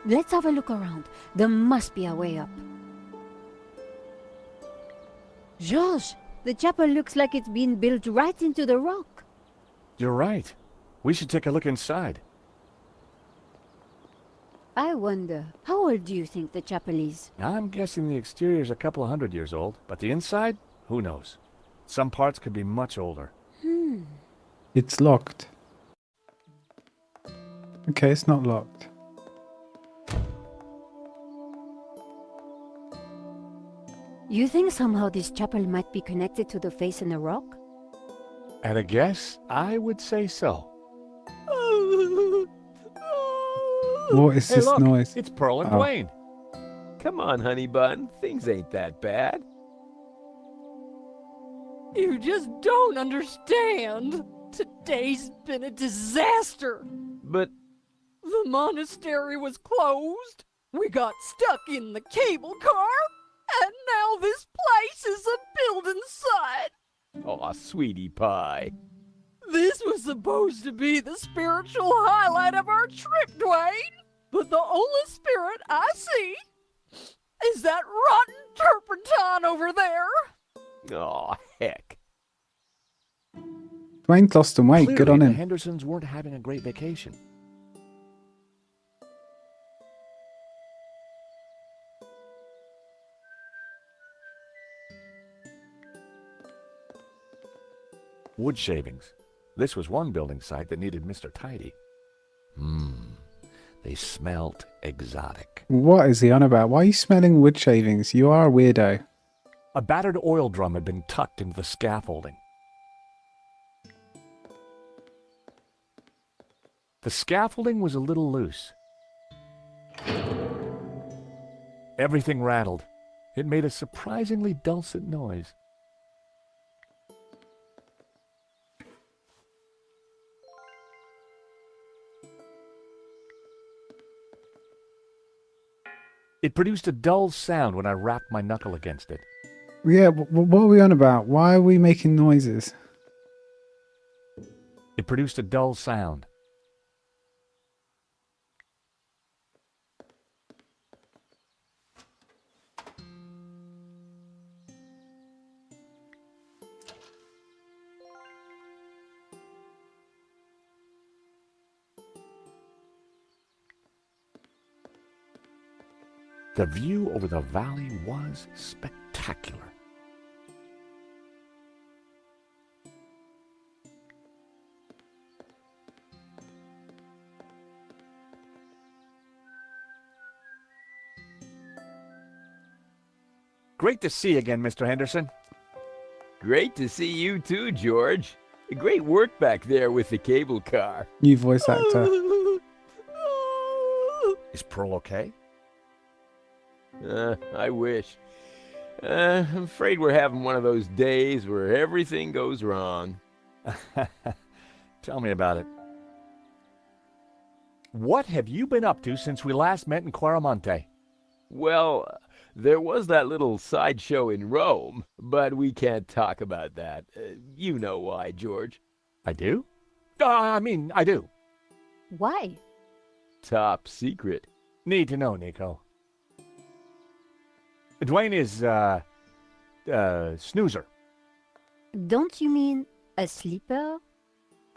S6: Let's have a look around. There must be a way up. George, the chapel looks like it's been built right into the rock.
S2: You're right. We should take a look inside.
S6: I wonder, how old do you think the chapel is?
S2: I'm guessing the exterior's a couple of 100 years old, but the inside? Who knows? Some parts could be much older.
S1: It's locked. Okay, it's not locked.
S6: You think somehow this chapel might be connected to the face in the rock?
S2: At a guess, I would say so.
S1: What is
S2: Hey,
S1: this
S2: look,
S1: noise?
S2: it's Pearl and
S1: Oh.
S2: Dwayne.
S14: Come on, honey bun. Things ain't that bad.
S15: You just don't understand. Today's been a disaster.
S14: But
S15: The monastery was closed. We got stuck in the cable car. And now this place is a building site.
S14: aw, sweetie pie.
S15: This was supposed to be the spiritual highlight of our trip, Dwayne. But the only spirit I see is that rotten turpentine over there.
S14: Aw, heck.
S1: Dwayne's lost some weight. Good
S2: Clearly,
S1: on
S2: the
S1: him.
S2: Hendersons weren't having a great vacation. Wood shavings. This was one building site that needed Mr. Tidy. They smelt exotic.
S1: What is he on about? Why are you smelling wood shavings? You are a weirdo.
S2: A battered oil drum had been tucked into the scaffolding. The scaffolding was a little loose. Everything rattled. It made a surprisingly dulcet noise. It produced a dull sound when I rapped my knuckle against it.
S1: Yeah, what are we on about? Why are we making noises?
S2: It produced a dull sound. The view over the valley was spectacular. Great to see you again, Mr. Henderson.
S14: Great to see you too, George. Great work back there with the cable car.
S1: New voice actor.
S2: Is Pearl okay?
S14: I wish. I'm afraid we're having one of those days where everything goes wrong.
S2: Tell me about it. What have you been up to since we last met in Quaramonte?
S14: Well, there was that little sideshow in Rome, but we can't talk about that. You know why, George.
S2: I do? I do.
S6: Why?
S14: Top secret.
S2: Need to know, Nico. Dwayne is, snoozer.
S6: Don't you mean a sleeper?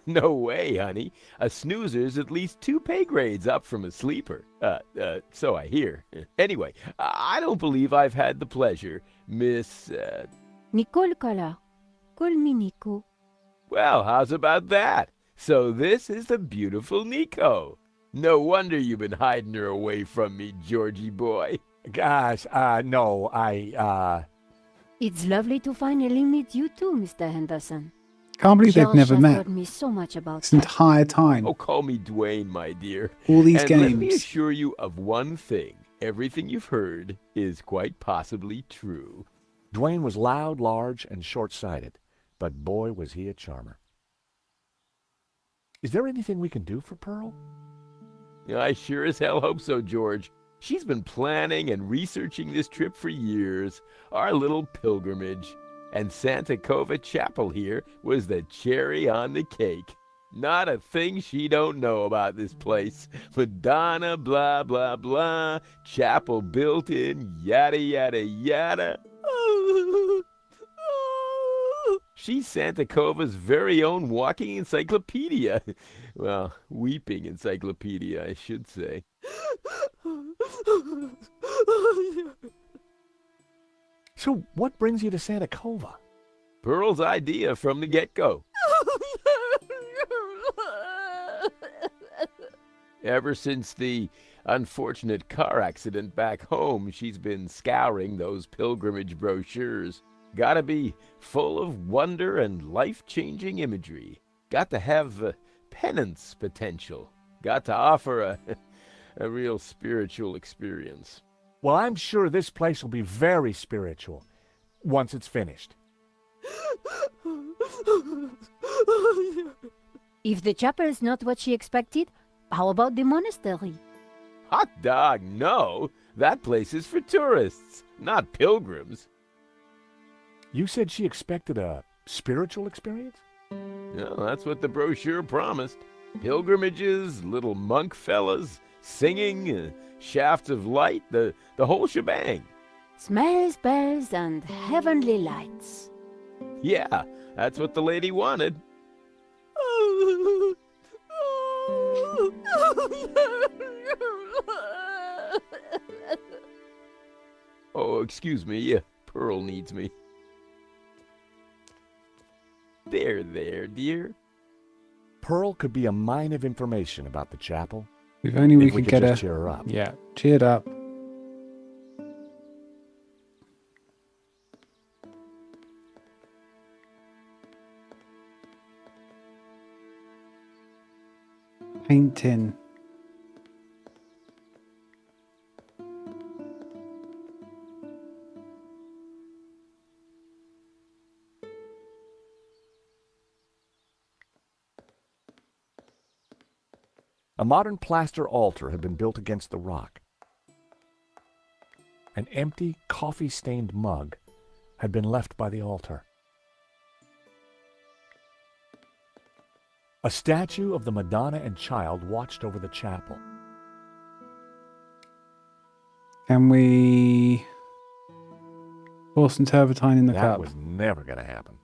S14: No way, honey. A snoozer's at least 2 pay grades up from a sleeper. So I hear. Anyway, I don't believe I've had the pleasure, Miss,
S6: Nicole Collar. Call me Nico.
S14: Well, how's about that? So this is the beautiful Nico. No wonder you've been hiding her away from me, Georgie boy.
S2: Guys, no,
S6: It's lovely to finally meet you too, Mr. Henderson.
S1: Can't believe they've
S6: George
S1: never
S6: has
S1: met
S6: taught me so much about
S1: this entire time.
S14: Oh, call me Dwayne, my dear.
S1: All these
S14: and let me
S1: games.
S14: assure you of one thing. Everything you've heard is quite possibly true.
S2: Dwayne was loud, large, and short-sighted, but boy was he a charmer. Is there anything we can do for Pearl?
S14: I sure as hell hope so, George. She's been planning and researching this trip for years, our little pilgrimage. And Santa Cova Chapel here was the cherry on the cake. Not a thing she don't know about this place. Madonna, blah, blah, blah. Chapel built in, yada, yada, yada. She's Santa Cova's very own walking encyclopedia. Well, weeping encyclopedia, I should say.
S2: So what brings you to Santa Cova?
S14: Pearl's idea from the get-go. Ever since the unfortunate car accident back home, she's been scouring those pilgrimage brochures. Gotta be full of wonder and life-changing imagery. Got to have penance potential. Got to offer a real spiritual experience.
S2: Well, I'm sure this place will be very spiritual once it's finished.
S6: If the chapel is not what she expected, how about the monastery?
S14: Hot dog, no. That place is for tourists, not pilgrims.
S2: You said she expected a spiritual experience?
S14: Well, that's what the brochure promised. Pilgrimages, little monk fellas, singing, shafts of light, the whole shebang.
S6: Smells, bells, and heavenly lights.
S14: Yeah, that's what the lady wanted. Oh, excuse me, Pearl needs me. There, dear.
S2: Pearl could be a mine of information about the chapel.
S1: If only we
S2: if
S1: could
S2: could
S1: get
S2: just
S1: her.
S2: cheer her up.
S1: Yeah, cheered up. Painting.
S2: A modern plaster altar had been built against the rock. An empty, coffee-stained mug had been left by the altar. A statue of the Madonna and Child watched over the chapel.
S1: Can we pour some turpentine in the
S2: That
S1: cup?
S2: was never going to happen.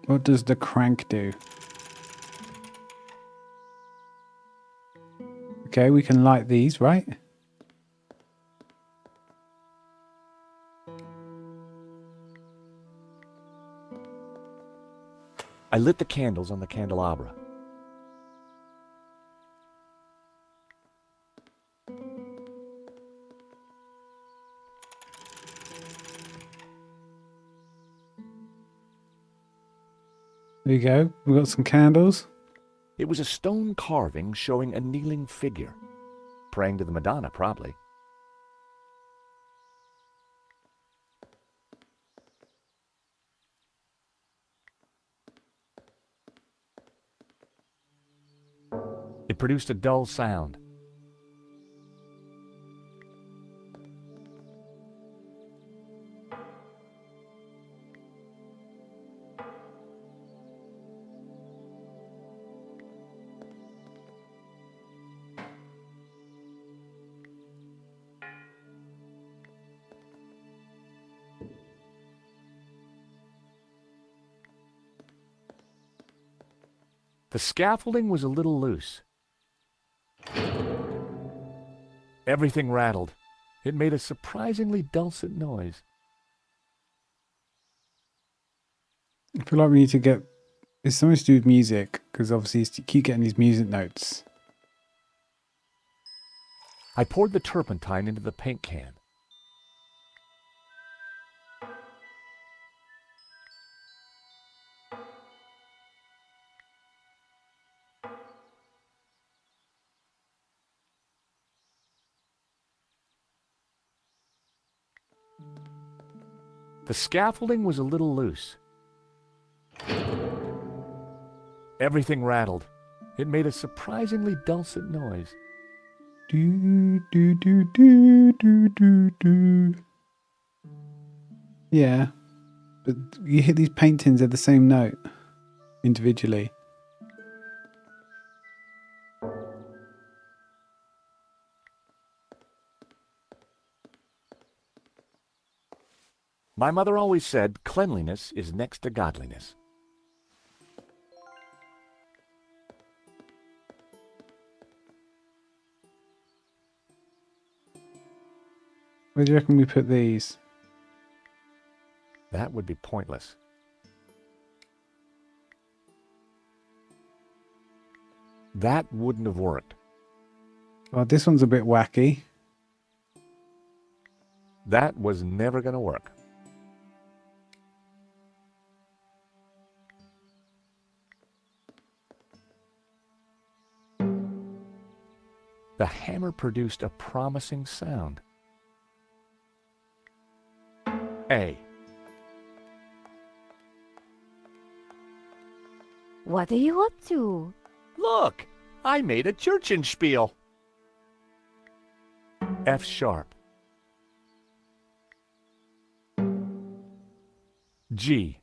S1: What does the crank do? Okay, we can light these, right?
S2: I lit the candles on the candelabra.
S1: There you go. We've got some candles.
S2: It was a stone carving showing a kneeling figure. Praying to the Madonna, probably. It produced a dull sound. The scaffolding was a little loose. Everything rattled. It made a surprisingly dulcet noise.
S1: I feel like we need to get... It's something to do with music, because obviously you keep getting these music notes.
S2: I poured the turpentine into the paint can. The scaffolding was a little loose. Everything rattled. It made a surprisingly dulcet noise.
S1: Do, do, do, do, do, do, do. Yeah, but you hit these paintings at the same note individually.
S2: My mother always said cleanliness is next to godliness.
S1: Where do you reckon we put these?
S2: That would be pointless. That wouldn't have worked.
S1: Well, this one's a bit wacky.
S2: That was never going to work. The hammer produced a promising sound. A.
S6: What are you up to?
S2: Look! I made a Churchenspiel. F sharp. G.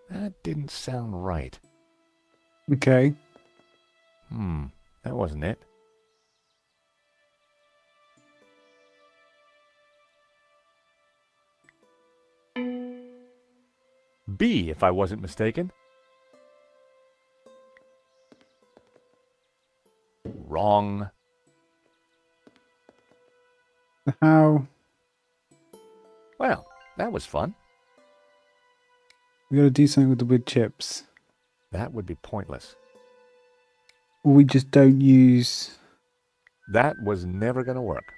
S2: That didn't sound right.
S1: Okay.
S2: That wasn't it. B, if I wasn't mistaken. Wrong.
S1: How?
S2: Well, that was fun.
S1: We got to do something with the wood chips.
S2: That would be pointless.
S1: Or we just don't use...
S2: That was never going to work.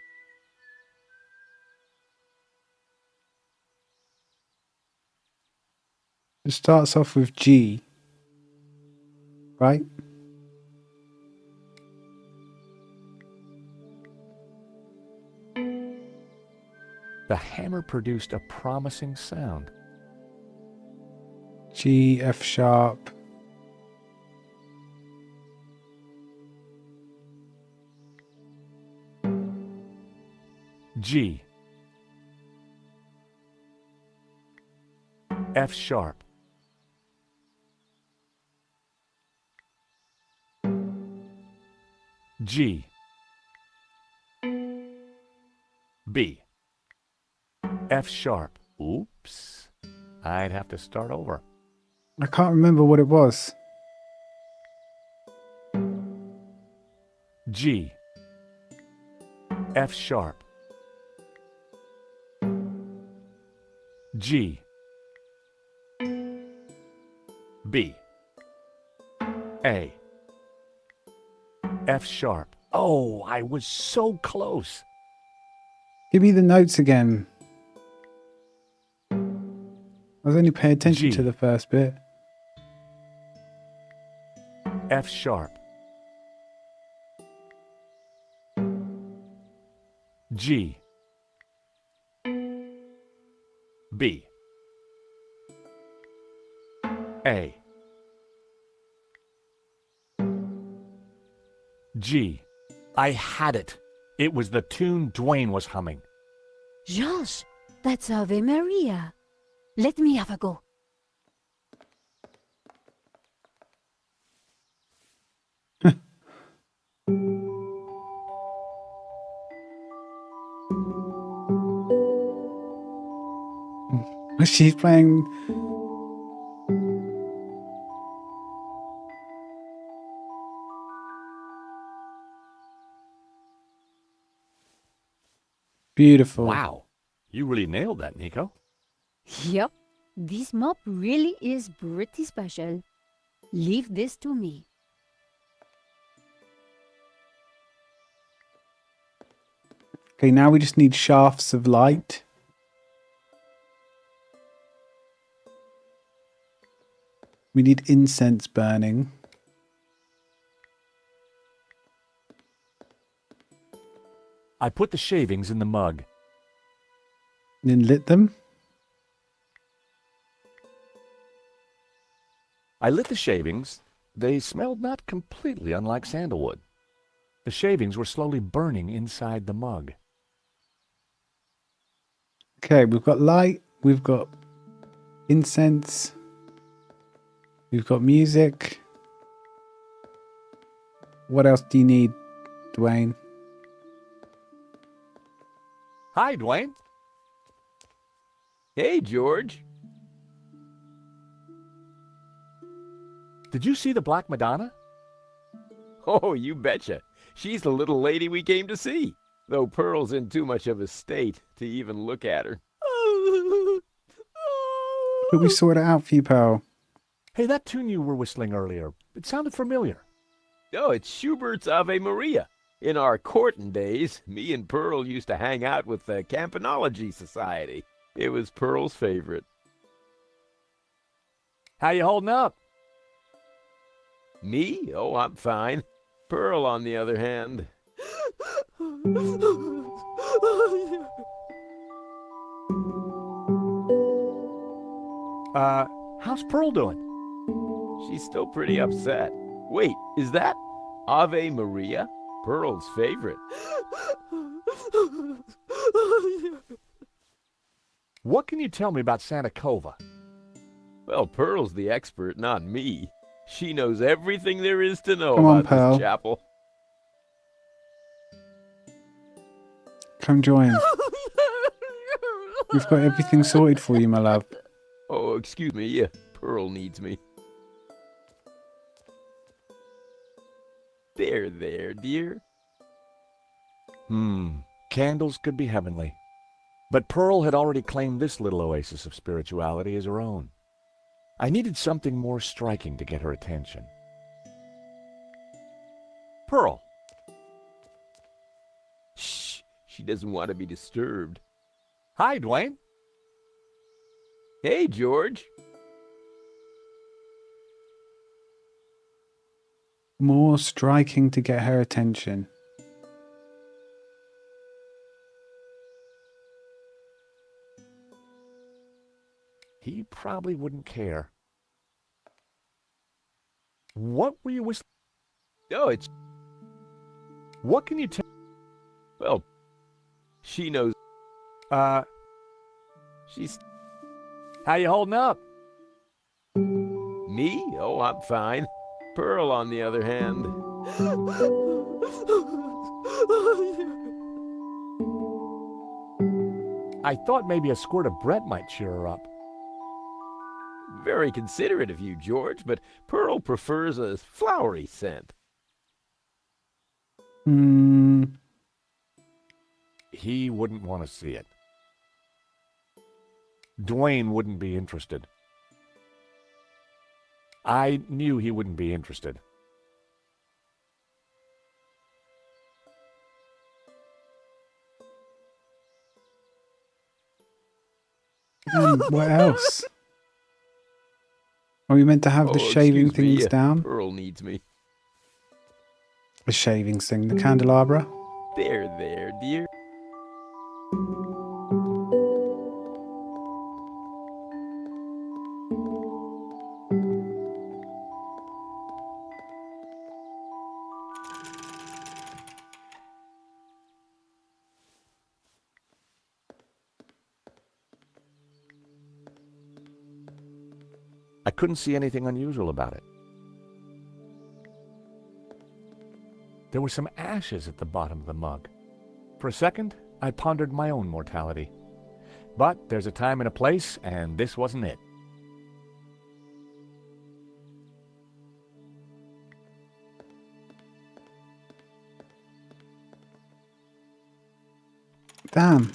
S1: It starts off with G. Right?
S2: The hammer produced a promising sound.
S1: G, F sharp.
S2: G. F sharp. G. B. F sharp. Oops. I'd have to start over.
S1: I can't remember what it was.
S2: G. F sharp. G. B. A. F sharp. Oh, I was so close.
S1: Give me the notes again. I was only paying attention to the first bit.
S2: F sharp. G. B. A. G. I had it. It was the tune Dwayne was humming.
S6: Georges, that's Ave Maria. Let me have a go.
S1: She's playing... Beautiful.
S2: Wow.
S3: You really nailed that, Nico.
S6: Yep, this mop really is pretty special. Leave this to me.
S1: Okay, now we just need shafts of light. We need incense burning.
S2: I put the shavings in the mug.
S1: And then lit them.
S2: I lit the shavings. They smelled not completely unlike sandalwood. The shavings were slowly burning inside the mug.
S1: Okay, we've got light, we've got incense, we've got music. What else do you need, Dwayne?
S2: Hi, Dwayne.
S14: Hey, George.
S2: Did you see the Black Madonna?
S14: Oh, you betcha. She's the little lady we came to see, though Pearl's in too much of a state to even look at her.
S1: But we sorted it out for you, Pearl.
S2: Hey, that tune you were whistling earlier, it sounded familiar.
S14: Oh, it's Schubert's Ave Maria. In our courting days, me and Pearl used to hang out with the Campanology Society. It was Pearl's favorite.
S2: How you holding up?
S14: Me? Oh, I'm fine. Pearl, on the other hand.
S2: How's Pearl doing?
S14: She's still pretty upset. Wait, is that Ave Maria? Pearl's favorite.
S2: What can you tell me about Santa Cova?
S14: Well, Pearl's the expert, not me. She knows everything there is to know
S1: Come on,
S14: about
S1: Pearl.
S14: this chapel.
S1: Come join. We've got everything sorted for you, my love.
S14: Oh, excuse me. Yeah, Pearl needs me. There, dear.
S2: Candles could be heavenly. But Pearl had already claimed this little oasis of spirituality as her own. I needed something more striking to get her attention. Pearl.
S14: Shh, she doesn't want to be disturbed.
S2: Hi, Dwayne.
S14: Hey, George.
S1: More striking to get her attention.
S2: He probably wouldn't care. What were you whistling?
S14: Oh, it's...
S2: What can you tell?
S14: Well, she knows... She's...
S2: How you holding up?
S14: Me? Oh, I'm fine. Pearl, on the other hand.
S2: I thought maybe a squirt of Brett might cheer her up.
S14: Very considerate of you, George, but Pearl prefers a flowery scent.
S2: He wouldn't want to see it. Dwayne wouldn't be interested. I knew he wouldn't be interested.
S1: What else? Are we meant to have the shaving
S14: excuse me,
S1: things down?
S14: Pearl needs me.
S1: The shaving thing, the candelabra.
S14: There, dear.
S2: I couldn't see anything unusual about it. There were some ashes at the bottom of the mug. For a second, I pondered my own mortality. But there's a time and a place, and this wasn't it.
S1: Damn.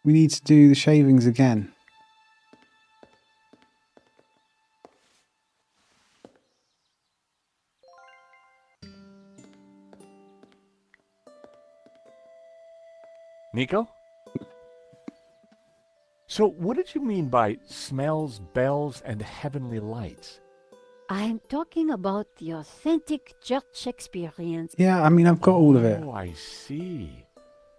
S1: We need to do the shavings again.
S2: Nico? So what did you mean by smells, bells, and heavenly lights?
S6: I'm talking about the authentic church experience.
S1: Yeah, I mean, I've got all of it.
S2: Oh, I see.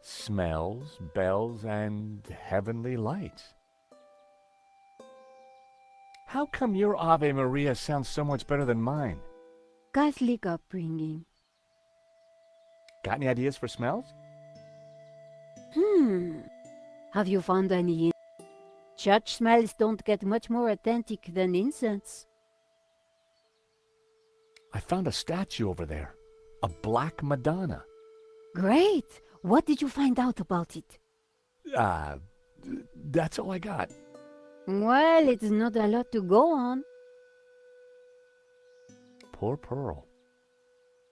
S2: Smells, bells, and heavenly lights. How come your Ave Maria sounds so much better than mine?
S6: Catholic upbringing.
S2: Got any ideas for smells?
S6: Have you found any? Church smells don't get much more authentic than incense.
S2: I found a statue over there. A black Madonna.
S6: Great! What did you find out about it?
S2: That's all I got.
S6: Well, it's not a lot to go on.
S2: Poor Pearl.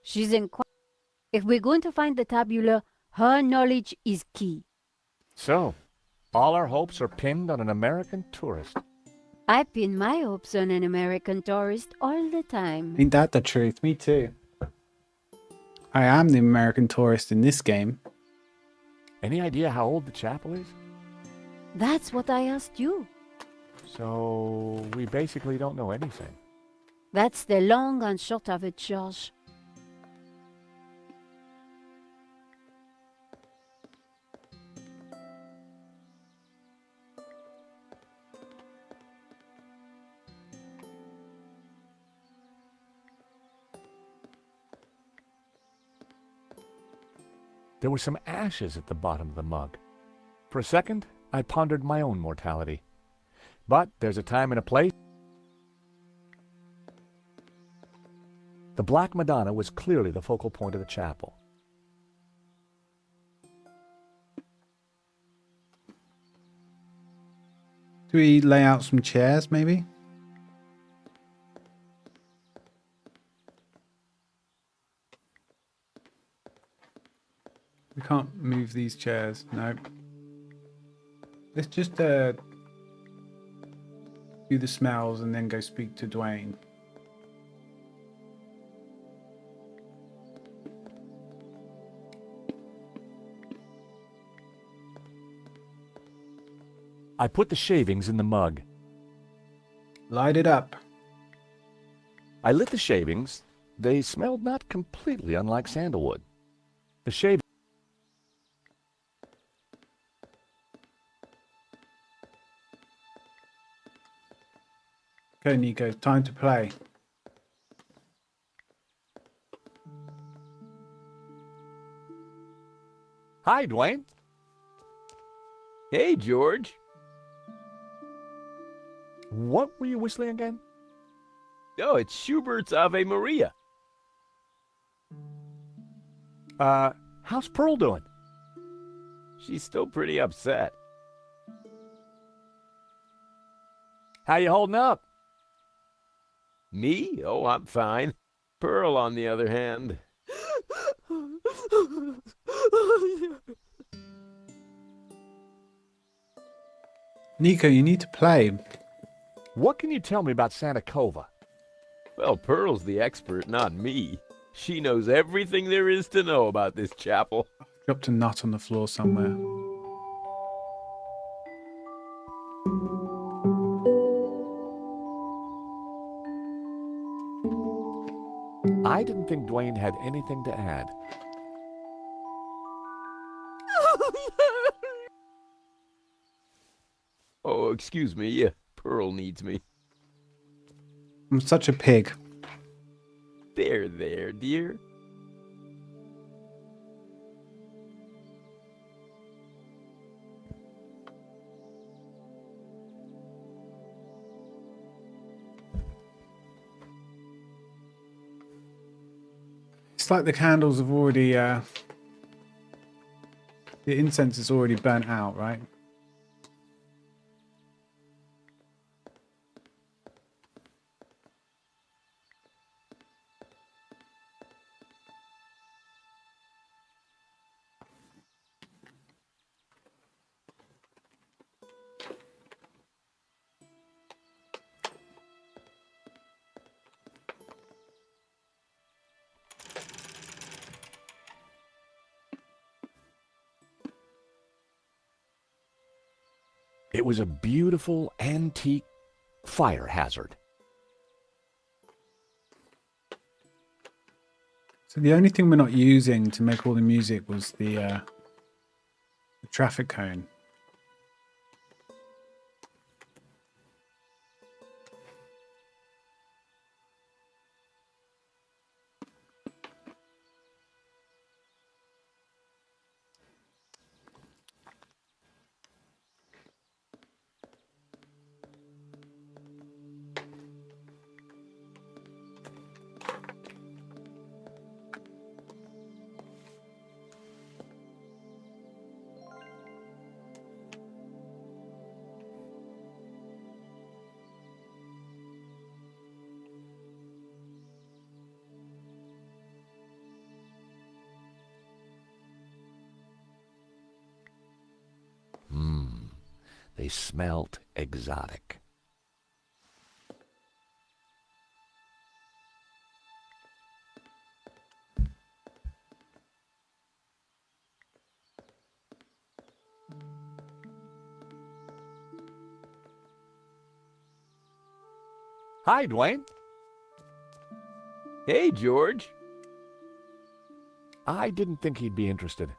S6: She's in. If we're going to find the tabula, her knowledge is key.
S2: So, all our hopes are pinned on an American tourist.
S6: I pin my hopes on an American tourist all the time.
S1: Ain't that the truth? Me too. I am the American tourist in this game.
S2: Any idea how old the chapel is?
S6: That's what I asked you.
S2: So, we basically don't know anything.
S6: That's the long and short of it, George.
S2: There were some ashes at the bottom of the mug. For a second, I pondered my own mortality. But there's a time and a place. The Black Madonna was clearly the focal point of the chapel.
S1: Do we lay out some chairs, maybe? We can't move these chairs. No. Let's just do the smells and then go speak to Dwayne.
S2: I put the shavings in the mug.
S1: Light it up.
S2: I lit the shavings. They smelled not completely unlike sandalwood. The shavings.
S1: Okay, Nico, time to play.
S2: Hi, Dwayne.
S14: Hey, George.
S2: What were you whistling again?
S14: Oh, it's Schubert's Ave Maria.
S2: How's Pearl doing?
S14: She's still pretty upset.
S2: How you holding up?
S14: Me? Oh, I'm fine. Pearl, on the other hand.
S1: Nico, you need to play.
S2: What can you tell me about Santa Cova?
S14: Well, Pearl's the expert, not me. She knows everything there is to know about this chapel.
S1: Dropped a nut on the floor somewhere.
S2: I didn't think Dwayne had anything to add.
S14: Oh, excuse me. Pearl needs me.
S1: I'm such a pig.
S14: There, dear.
S1: It's like the candles have already, the incense is already burnt out, right?
S2: It was a beautiful antique fire hazard.
S1: So the only thing we're not using to make all the music was the traffic cone.
S2: They smelt exotic. Hi, Dwayne.
S14: Hey, George.
S2: I didn't think he'd be interested.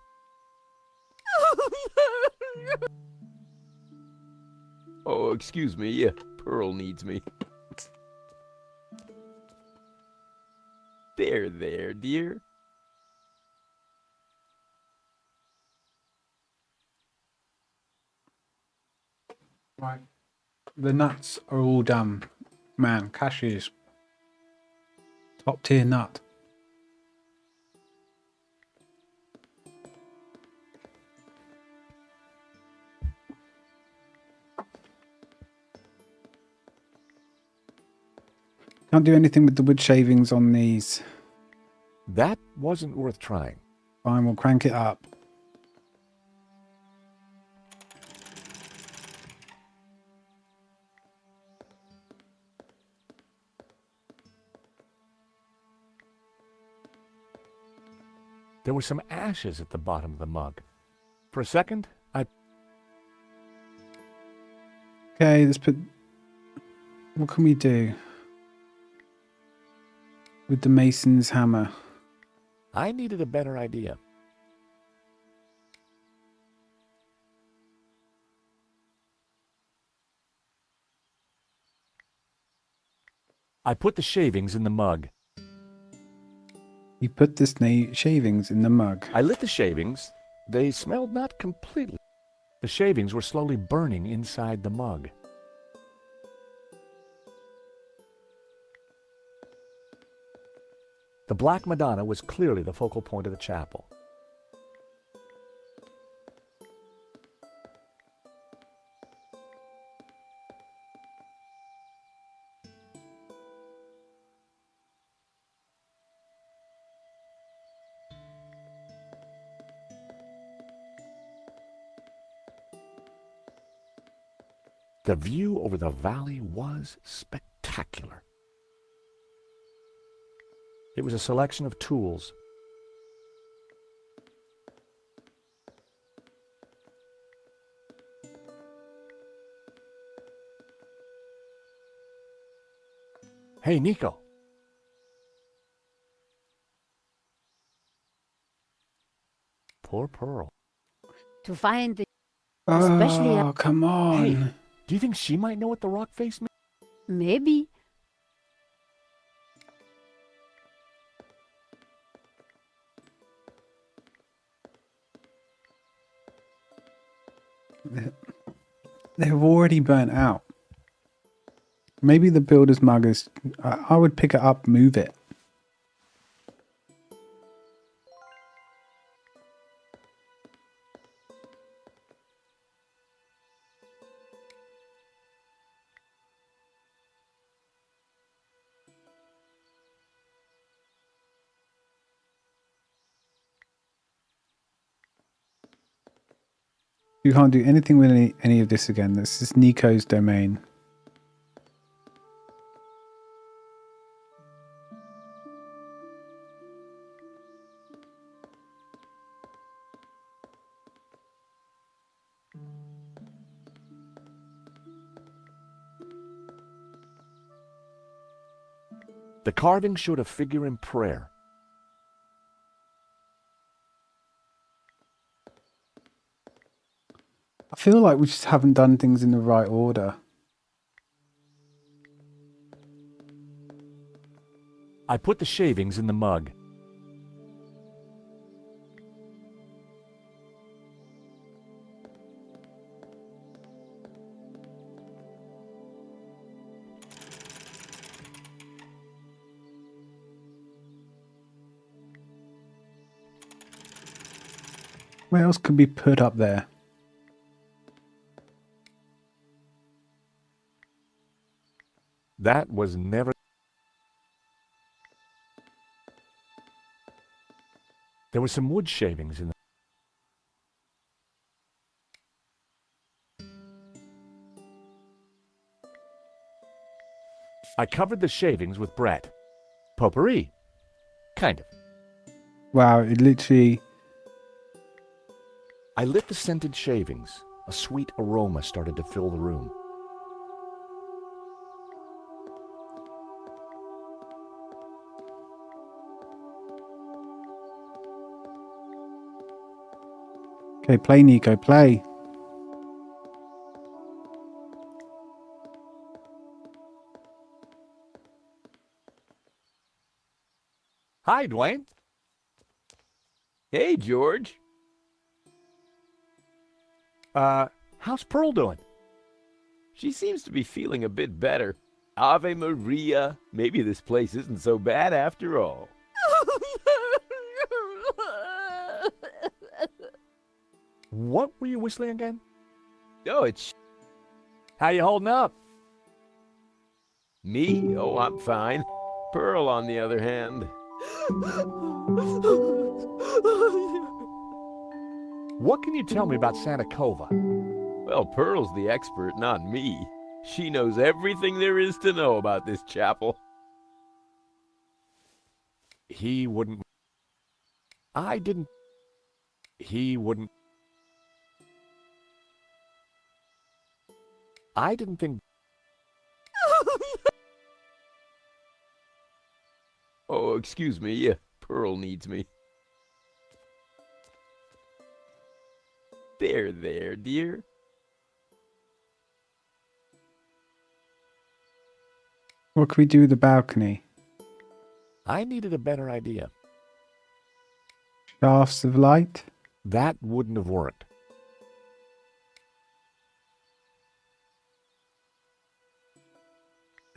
S14: Oh, excuse me. Pearl needs me. There, dear.
S1: Right. The nuts are all done. Man, cashews. Top tier nut. Can't do anything with the wood shavings on these.
S2: That wasn't worth trying.
S1: Fine, we'll crank it up.
S2: There were some ashes at the bottom of the mug. For a second,
S1: Okay, let's put... What can we do with the mason's hammer?
S2: I needed a better idea. I put the shavings in the mug.
S1: You put the shavings in the mug.
S2: I lit the shavings. They smelled not completely. The shavings were slowly burning inside the mug. The Black Madonna was clearly the focal point of the chapel. The view over the valley was spectacular. It was a selection of tools. Hey, Nico. Poor Pearl.
S6: To find the...
S1: Oh,
S6: Especially
S1: come on.
S2: Hey, do you think she might know what the rock face means?
S6: Maybe.
S1: They've already burnt out. Maybe the builder's mug is... I would pick it up, move it. You can't do anything with any of this again. This is Nico's domain.
S2: The carving showed a figure in prayer.
S1: I feel like we just haven't done things in the right order.
S2: I put the shavings in the mug.
S1: What else could be put up there?
S2: That was never... There were some wood shavings in the... I covered the shavings with Brett. Potpourri. Kind of.
S1: Wow, it literally...
S2: I lit the scented shavings. A sweet aroma started to fill the room.
S1: Okay, play, Nico, play.
S2: Hi, Dwayne.
S14: Hey, George.
S2: How's Pearl doing?
S14: She seems to be feeling a bit better. Ave Maria. Maybe this place isn't so bad after all.
S2: What were you whistling again?
S14: Oh, it's...
S2: How you holding up?
S14: Me? Oh, I'm fine. Pearl, on the other hand.
S2: What can you tell me about Santa Cova?
S14: Well, Pearl's the expert, not me. She knows everything there is to know about this chapel.
S2: He wouldn't... I didn't... He wouldn't... I didn't think...
S14: Oh, excuse me. Pearl needs me. There, dear.
S1: What can we do with the balcony?
S2: I needed a better idea.
S1: Shafts of light?
S2: That wouldn't have worked.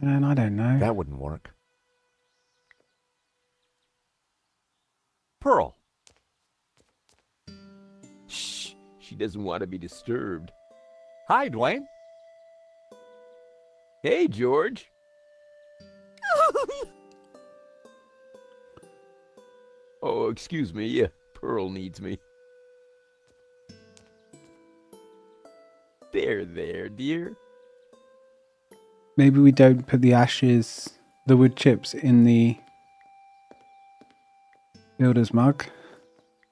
S1: And I don't know.
S2: That wouldn't work. Pearl.
S14: Shh. She doesn't want to be disturbed.
S2: Hi, Dwayne.
S14: Hey, George. Oh, excuse me. Pearl needs me. There, dear.
S1: Maybe we don't put the ashes, the wood chips, in the builder's mug.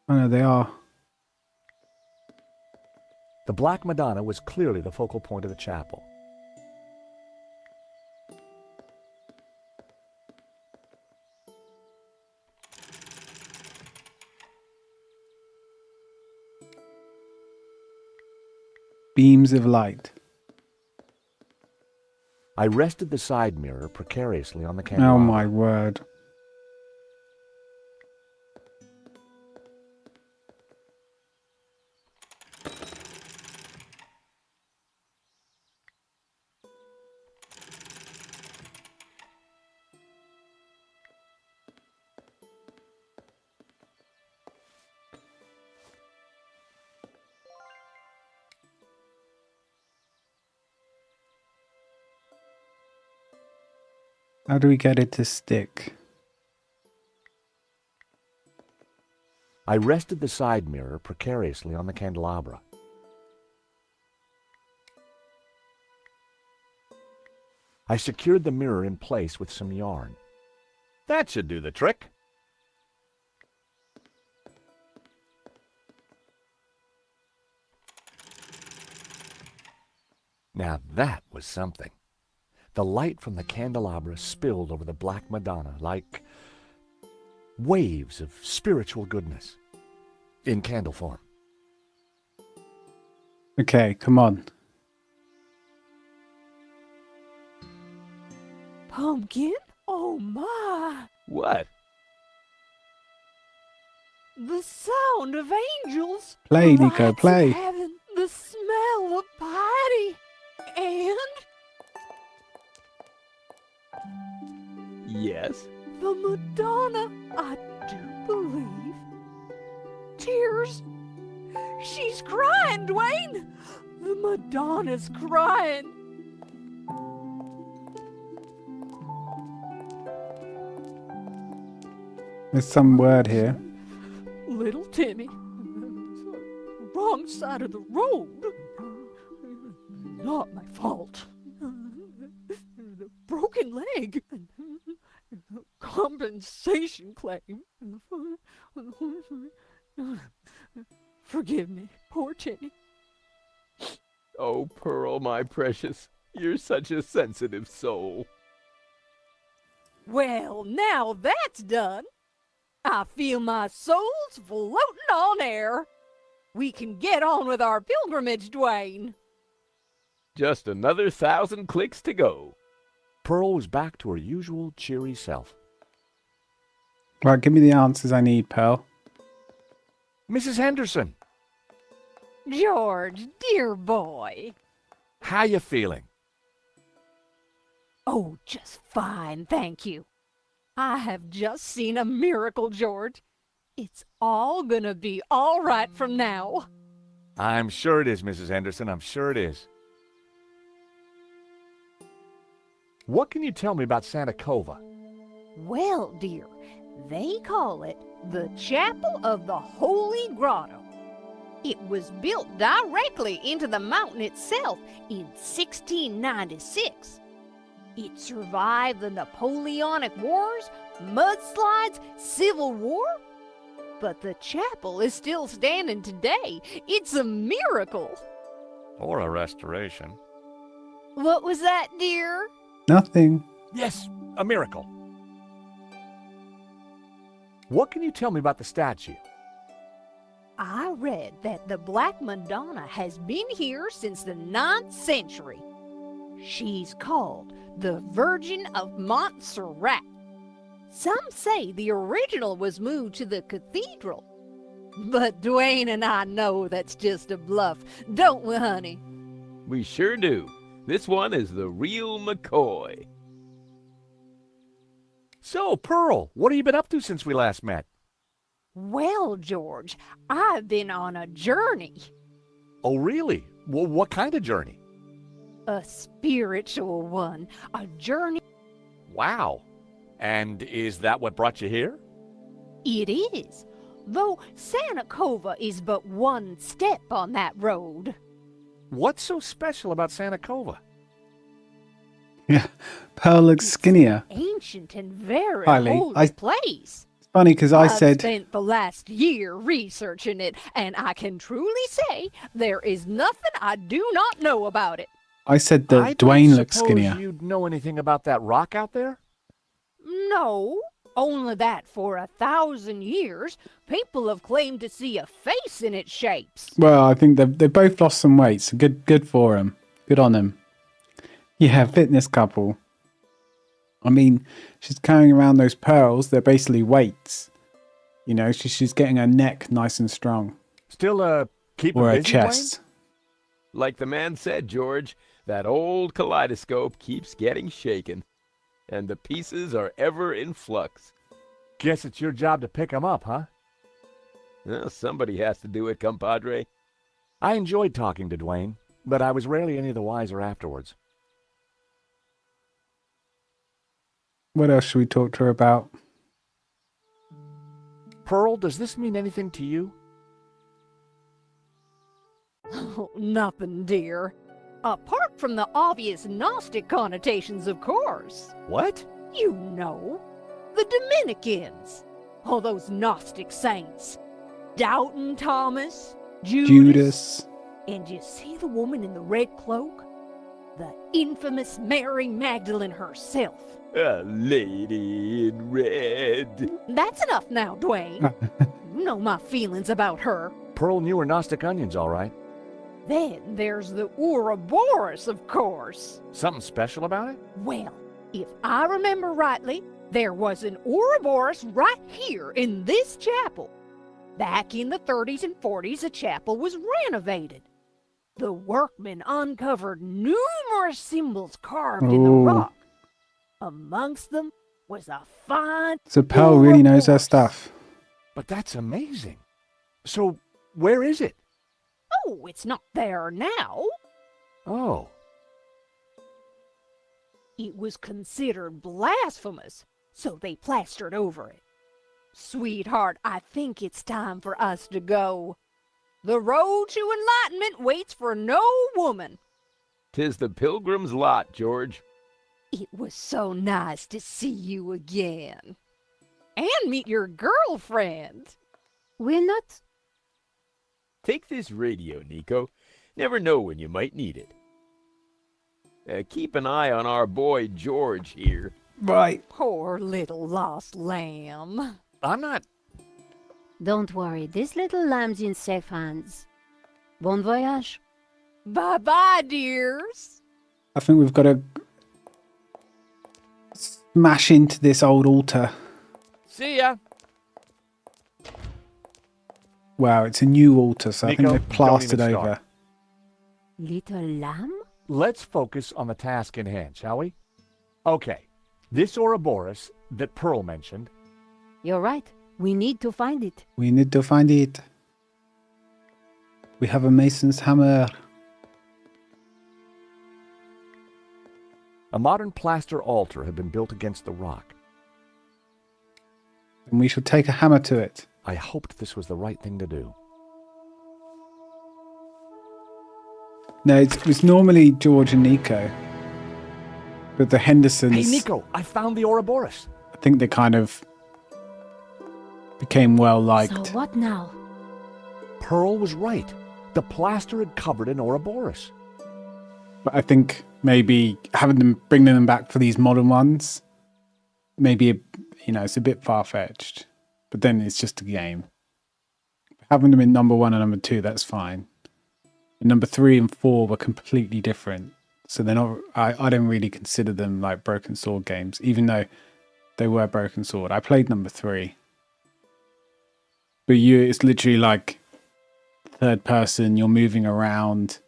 S1: Oh no, they are.
S2: The Black Madonna was clearly the focal point of the chapel.
S1: Beams of light.
S2: I rested the side mirror precariously on the candelabra.
S1: Oh my word. How do we get it to stick?
S2: I rested the side mirror precariously on the candelabra. I secured the mirror in place with some yarn.
S3: That should do the trick.
S2: Now that was something. The light from the candelabra spilled over the Black Madonna like waves of spiritual goodness in candle form.
S1: Okay, come on.
S15: Pumpkin? Oh my!
S14: What?
S15: The sound of angels.
S1: Play,
S15: the
S1: Nico,
S15: lights of
S1: play.
S15: Heaven, the smell of piety, and
S14: Yes?
S15: the Madonna, I do believe. Tears. She's crying, Dwayne. The Madonna's crying.
S1: There's some word here.
S15: Little Timmy. Wrong side of the road. Not my fault. Broken leg. Compensation claim. Forgive me, poor Timmy.
S14: Oh, Pearl, my precious, you're such a sensitive soul.
S15: Well, now that's done. I feel my soul's floating on air. We can get on with our pilgrimage, Dwayne.
S14: Just another 1,000 clicks to go.
S2: Pearl was back to her usual cheery self.
S1: Right, give me the answers I need, Pearl.
S2: Mrs. Henderson,
S15: George, dear boy.
S2: how you feeling?
S15: Oh, just fine, thank you. I have just seen a miracle, George. It's all gonna be all right from now.
S2: I'm sure it is, Mrs. Henderson. I'm sure it is. What can you tell me about Santa Cova?
S6: Well, dear, they call it the Chapel of the Holy Grotto. It was built directly into the mountain itself in 1696. It survived the Napoleonic Wars, mudslides, Civil War. But the chapel is still standing today. It's a miracle.
S3: Or a restoration.
S6: What was that, dear?
S1: Nothing.
S2: Yes, a miracle. What can you tell me about the statue?
S6: I read that the Black Madonna has been here since the 9th century. She's called the Virgin of Montserrat. Some say the original was moved to the cathedral. But Dwayne and I know that's just a bluff, don't we, honey?
S14: We sure do. This one is the real McCoy.
S2: So, Pearl, what have you been up to since we last met?
S6: Well, George, I've been on a journey.
S2: Oh, really? Well, what kind of journey?
S6: A spiritual one. A journey.
S2: Wow. And is that what brought you here?
S6: It is. Though Santa Cova is but one step on that road.
S2: What's so special about Santa Cova?
S1: Yeah, Pearl looks skinnier.
S6: Ancient and very
S1: Highly.
S6: holy place.
S1: It's funny because I
S6: I've
S1: said
S6: spent the last year researching it, and I can truly say there is nothing I do not know about it.
S1: I said that
S2: I
S1: Dwayne
S2: don't
S1: looks
S2: suppose
S1: skinnier.
S2: You'd know anything about that rock out there?
S6: No, only that for 1,000 years, people have claimed to see a face in its shapes.
S1: Well, I think they both lost some weight, so good for him. Good on him. Yeah, fitness couple. I mean, she's carrying around those pearls. They're basically weights. You know, she's getting her neck nice and strong.
S2: Still, keep
S1: or
S2: her
S1: her
S2: busy,
S1: chest.
S14: Dwayne? Like the man said, George, that old kaleidoscope keeps getting shaken, and the pieces are ever in flux.
S2: Guess it's your job to pick 'em up, huh?
S14: Well, somebody has to do it, compadre.
S2: I enjoyed talking to Dwayne, but I was rarely any the wiser afterwards.
S1: What else should we talk to her about?
S2: Pearl, does this mean anything to you?
S6: Oh, nothing, dear. Apart from the obvious Gnostic connotations, of course.
S2: What?
S6: You know, the Dominicans. All those Gnostic saints. Doubting Thomas, Judas.
S1: Judas.
S6: And you see the woman in the red cloak?
S15: The infamous Mary Magdalene herself.
S14: A lady in red.
S15: That's enough now, Dwayne. You know my feelings about her.
S3: Pearl knew her Gnostic onions, all right.
S15: Then there's the Ouroboros, of course.
S3: Something special about it?
S15: Well, if I remember rightly, there was an Ouroboros right here in this chapel. Back in the 30s and 40s, the chapel was renovated. The workmen uncovered numerous symbols carved in the
S1: Ooh.
S15: rock. Amongst them was a fine
S1: So Pearl really knows her stuff.
S2: But that's amazing. So, where is it?
S15: Oh, it's not there now.
S2: Oh.
S15: It was considered blasphemous, so they plastered over it. Sweetheart, I think it's time for us to go. The road to enlightenment waits for no woman.
S14: 'Tis the pilgrim's lot, George.
S15: It was so nice to see you again. And meet your girlfriend.
S6: We're not...
S14: Take this radio, Nico. Never know when you might need it. Keep an eye on our boy George here.
S1: Right.
S15: Poor little lost lamb.
S3: I'm not...
S6: Don't worry, this little lamb's in safe hands. Bon voyage.
S15: Bye-bye, dears.
S1: I think we've got to smash into this old altar.
S3: See ya.
S1: Wow, it's a new altar, so I
S2: Nico,
S1: think they've plastered
S2: don't even
S1: over.
S2: start.
S6: Little lamb?
S2: Let's focus on the task in hand, shall we? Okay. This Ouroboros that Pearl mentioned.
S6: You're right. We need to find it.
S1: We need to find it. We have a mason's hammer.
S2: A modern plaster altar had been built against the rock.
S1: And we shall take a hammer to it.
S2: I hoped this was the right thing to do.
S1: No, it's normally George and Nico. But the Hendersons...
S2: Hey, Nico, I found the Ouroboros.
S1: I think they kind of became well liked.
S6: So what now?
S2: Pearl was right. The plaster had covered an Ouroboros.
S1: But I think maybe bringing them back for these modern ones, maybe, it's a bit far-fetched. But then it's just a game. Having them in number 1 and number 2, that's fine. And number 3 and 4 were completely different. So they're not, I don't really consider them like Broken Sword games, even though they were Broken Sword. I played number 3. But it's literally like third person, you're moving around.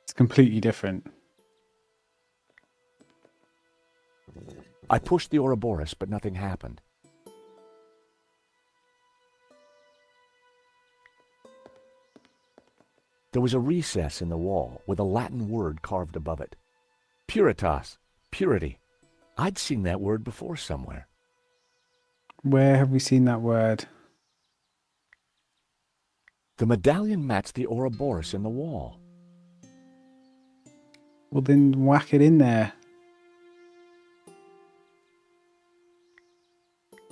S1: It's completely different.
S2: I pushed the Ouroboros, but nothing happened. There was a recess in the wall with a Latin word carved above it. Puritas, purity. I'd seen that word before somewhere.
S1: Where have we seen that word?
S2: The medallion matched the Ouroboros in the wall.
S1: Well, then whack it in there.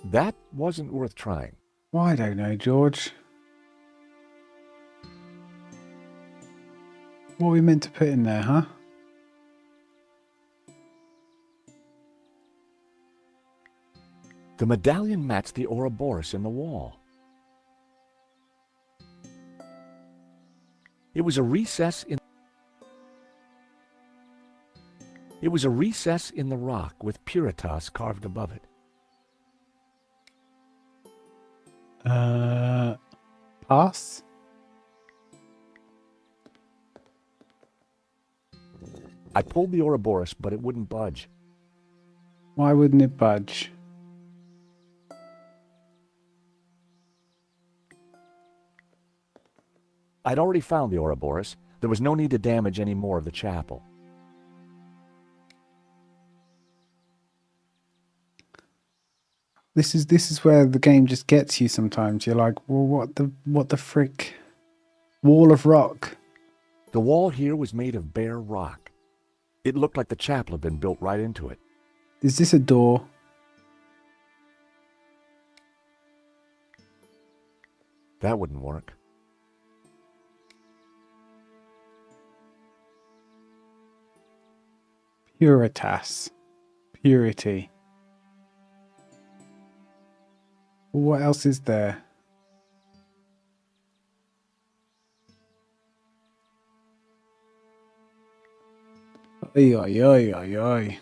S2: That wasn't worth trying.
S1: Well, I don't know, George. What are we meant to put in there, huh?
S2: The medallion matched the Ouroboros in the wall. It was a recess in the rock with Puritas carved above it.
S1: Pass?
S2: I pulled the Ouroboros, but it wouldn't budge.
S1: Why wouldn't it budge?
S2: I'd already found the Ouroboros. There was no need to damage any more of the chapel.
S1: This is where the game just gets you sometimes. You're like, well, what the frick? Wall of rock.
S2: The wall here was made of bare rock. It looked like the chapel had been built right into it.
S1: Is this a door?
S2: That wouldn't work.
S1: Puritas. Purity. What else is there? Ay, ay, ay, ay, ay.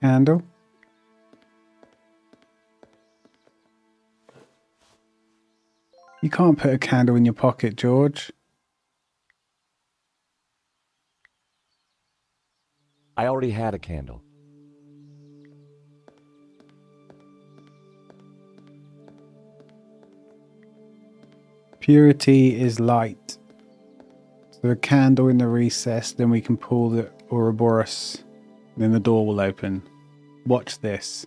S1: Candle. You can't put a candle in your pocket, George.
S3: I already had a candle.
S1: Purity is light. So a candle in the recess, then we can pull the Ouroboros. Then the door will open. Watch this.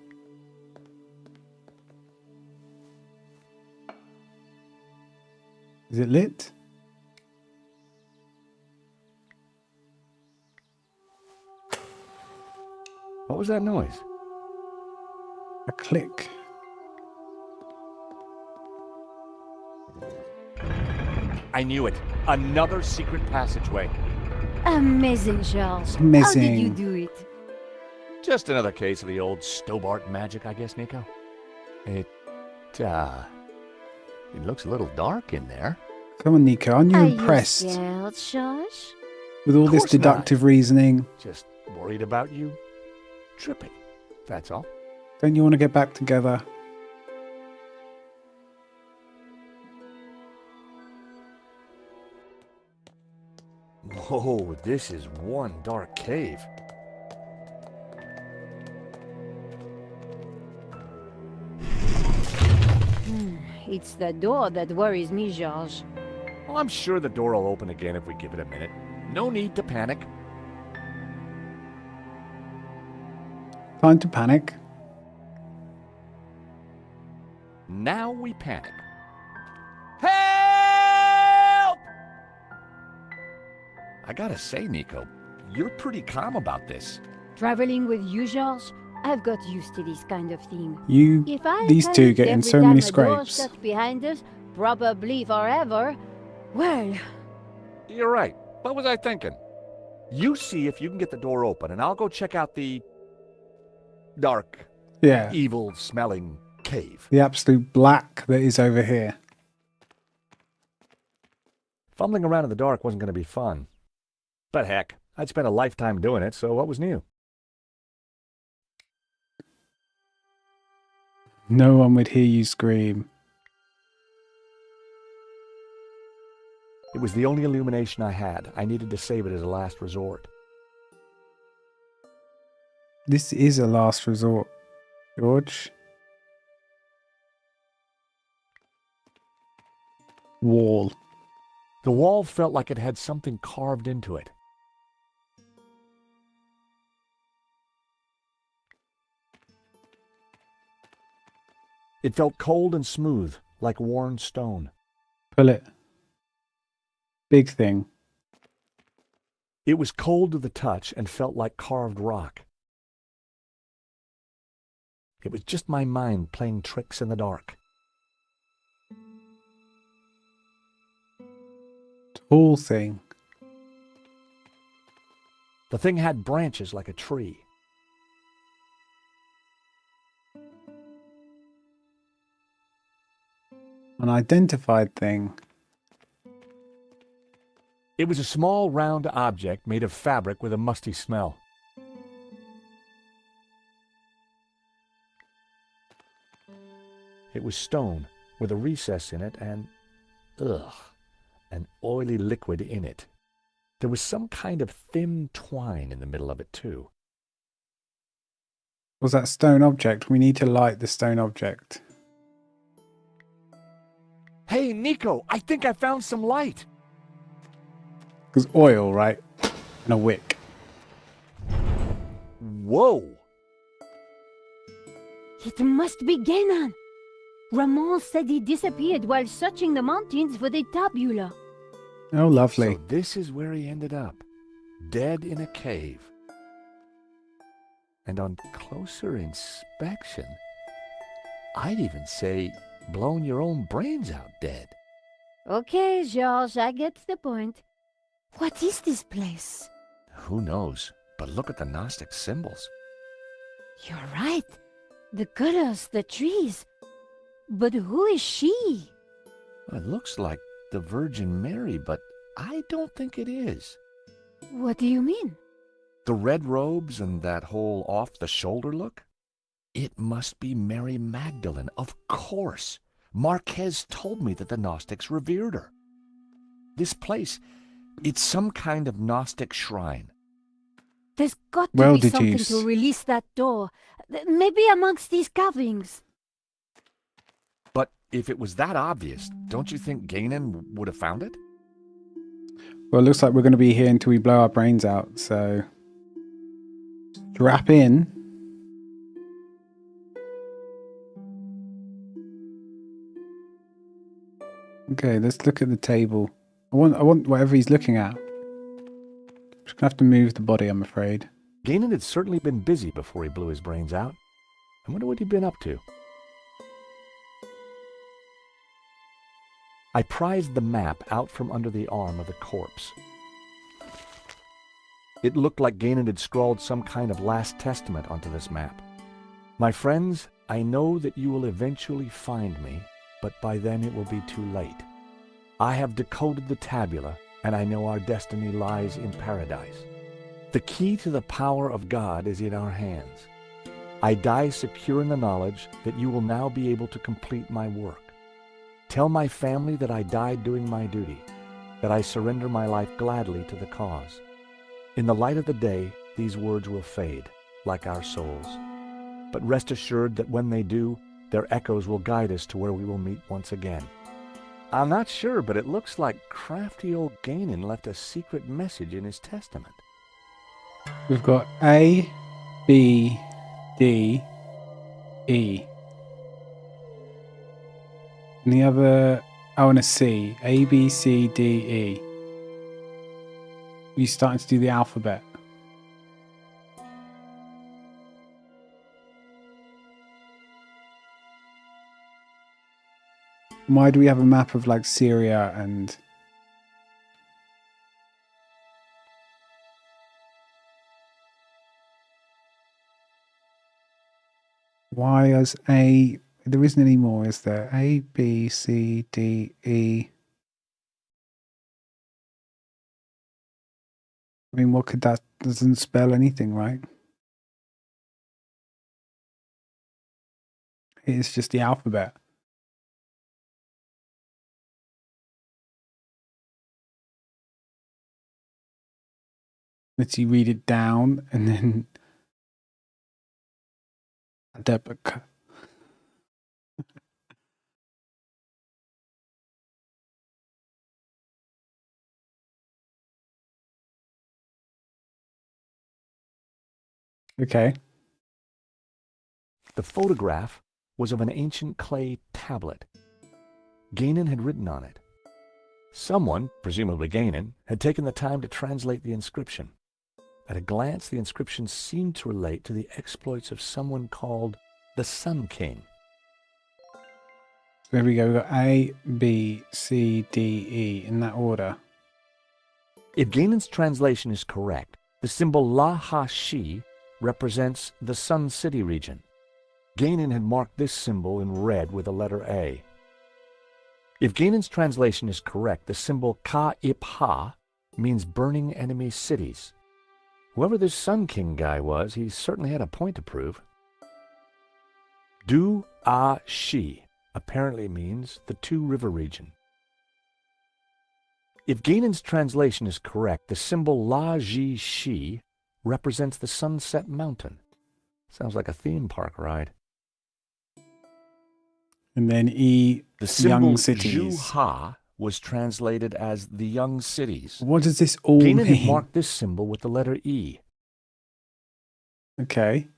S1: Is it lit?
S3: What was that noise?
S1: A click.
S2: I knew it. Another secret passageway.
S6: Amazing, Charles.
S1: Amazing.
S6: How did you do it?
S2: Just another case of the old Stobart magic, I guess, Nico. It looks a little dark in there.
S1: Come on, Nico. Aren't you
S6: Are
S1: impressed
S6: you scared, Charles?
S1: with all
S2: Of
S1: this
S2: course not.
S1: deductive reasoning?
S2: Just worried about you tripping. That's all.
S1: Don't you want to get back together?
S2: Whoa, this is one dark cave.
S6: It's the door that worries me, George.
S2: Well, I'm sure the door will open again if we give it a minute. No need to panic.
S1: Time to panic.
S2: Now we panic. Help! I gotta say, Nico, you're pretty calm about this.
S6: Traveling with you, George, I've got used to this kind of thing. If I
S1: These two
S6: panicked
S1: get in
S6: every
S1: so
S6: time
S1: many
S6: a door
S1: scrapes.
S6: shut behind us, probably forever, well,
S2: You're right. What was I thinking? You see if you can get the door open, and I'll go check out the dark,
S1: Yeah.
S2: evil-smelling cave.
S1: The absolute black that is over here.
S2: Fumbling around in the dark wasn't going to be fun. But heck, I'd spent a lifetime doing it, so what was new?
S1: No one would hear you scream.
S2: It was the only illumination I had. I needed to save it as a last resort.
S1: This is a last resort, George. Wall.
S2: The wall felt like it had something carved into it. It felt cold and smooth, like worn stone.
S1: Pull it. Big thing.
S2: It was cold to the touch and felt like carved rock. It was just my mind playing tricks in the dark.
S1: Tall thing.
S2: The thing had branches like a tree.
S1: An identified thing.
S2: It was a small round object made of fabric with a musty smell. It was stone with a recess in it and, an oily liquid in it. There was some kind of thin twine in the middle of it too.
S1: Was that stone object? We need to light the stone object.
S2: Hey, Nico, I think I found some light.
S1: Because oil, right? And a wick.
S2: Whoa!
S6: it must be Genan. Ramon said he disappeared while searching the mountains for the tabula.
S1: Oh, lovely.
S2: So this is where he ended up, dead in a cave. And on closer inspection, I'd even say blown your own brains out dead.
S6: Okay, Georges, I get the point. What is this place?
S3: Who knows? But look at the Gnostic symbols.
S6: You're right. The colors, the trees. But who is she?
S3: It looks like the Virgin Mary, but I don't think it is.
S6: What do you mean?
S3: The red robes and that whole off-the-shoulder look? It must be Mary Magdalene, of course. Marquez told me that the Gnostics revered her. This place, it's some kind of Gnostic shrine.
S6: There's got to
S1: Well
S6: be something
S1: deduced.
S6: to release that door. Maybe amongst these carvings.
S3: But if it was that obvious, don't you think Ganon would have found it?
S1: Well, it looks like we're going to be here until we blow our brains out, so strap in. Okay, let's look at the table. I want whatever he's looking at. Just gonna have to move the body, I'm afraid.
S2: Ganon had certainly been busy before he blew his brains out. I wonder what he'd been up to. I prized the map out from under the arm of the corpse. It looked like Ganon had scrawled some kind of last testament onto this map. My friends, I know that you will eventually find me, but by then it will be too late. I have decoded the tabula, and I know our destiny lies in paradise. The key to the power of God is in our hands. I die secure in the knowledge that you will now be able to complete my work. Tell my family that I died doing my duty, that I surrender my life gladly to the cause. In the light of the day, these words will fade, like our souls. But rest assured that when they do, their echoes will guide us to where we will meet once again. I'm not sure, but it looks like crafty old Ganon left a secret message in his testament.
S1: We've got A, B, D, E. And the other, oh, and a C. A, B, C, D, E. We're starting to do the alphabet. Why do we have a map of like Syria and... Why is A... There isn't any more, is there? A, B, C, D, E. I mean, what could that... Doesn't spell anything, right? It's just the alphabet. Let's see, read it down and then... Okay.
S2: The photograph was of an ancient clay tablet. Ganon had written on it. Someone, presumably Ganon, had taken the time to translate the inscription. At a glance, the inscription seemed to relate to the exploits of someone called the Sun King.
S1: There we go. We've got A, B, C, D, E in that order.
S2: If Ganon's translation is correct, the symbol La-Ha-Shi represents the Sun City region. Ganon had marked this symbol in red with the letter A. If Ganon's translation is correct, the symbol Ka-Ip-Ha means burning enemy cities. Whoever this Sun King guy was, he certainly had a point to prove. Du-A-Shi apparently means the Two-River region. If Ganon's translation is correct, the symbol La-Ji-Shi represents the Sunset Mountain. Sounds like a theme park ride.
S1: And then E,
S2: the symbol
S1: young cities.
S2: Ju-Ha was translated as the young cities.
S1: What does this all
S2: Ganon
S1: mean?
S2: had marked this symbol with the letter E.
S1: Okay.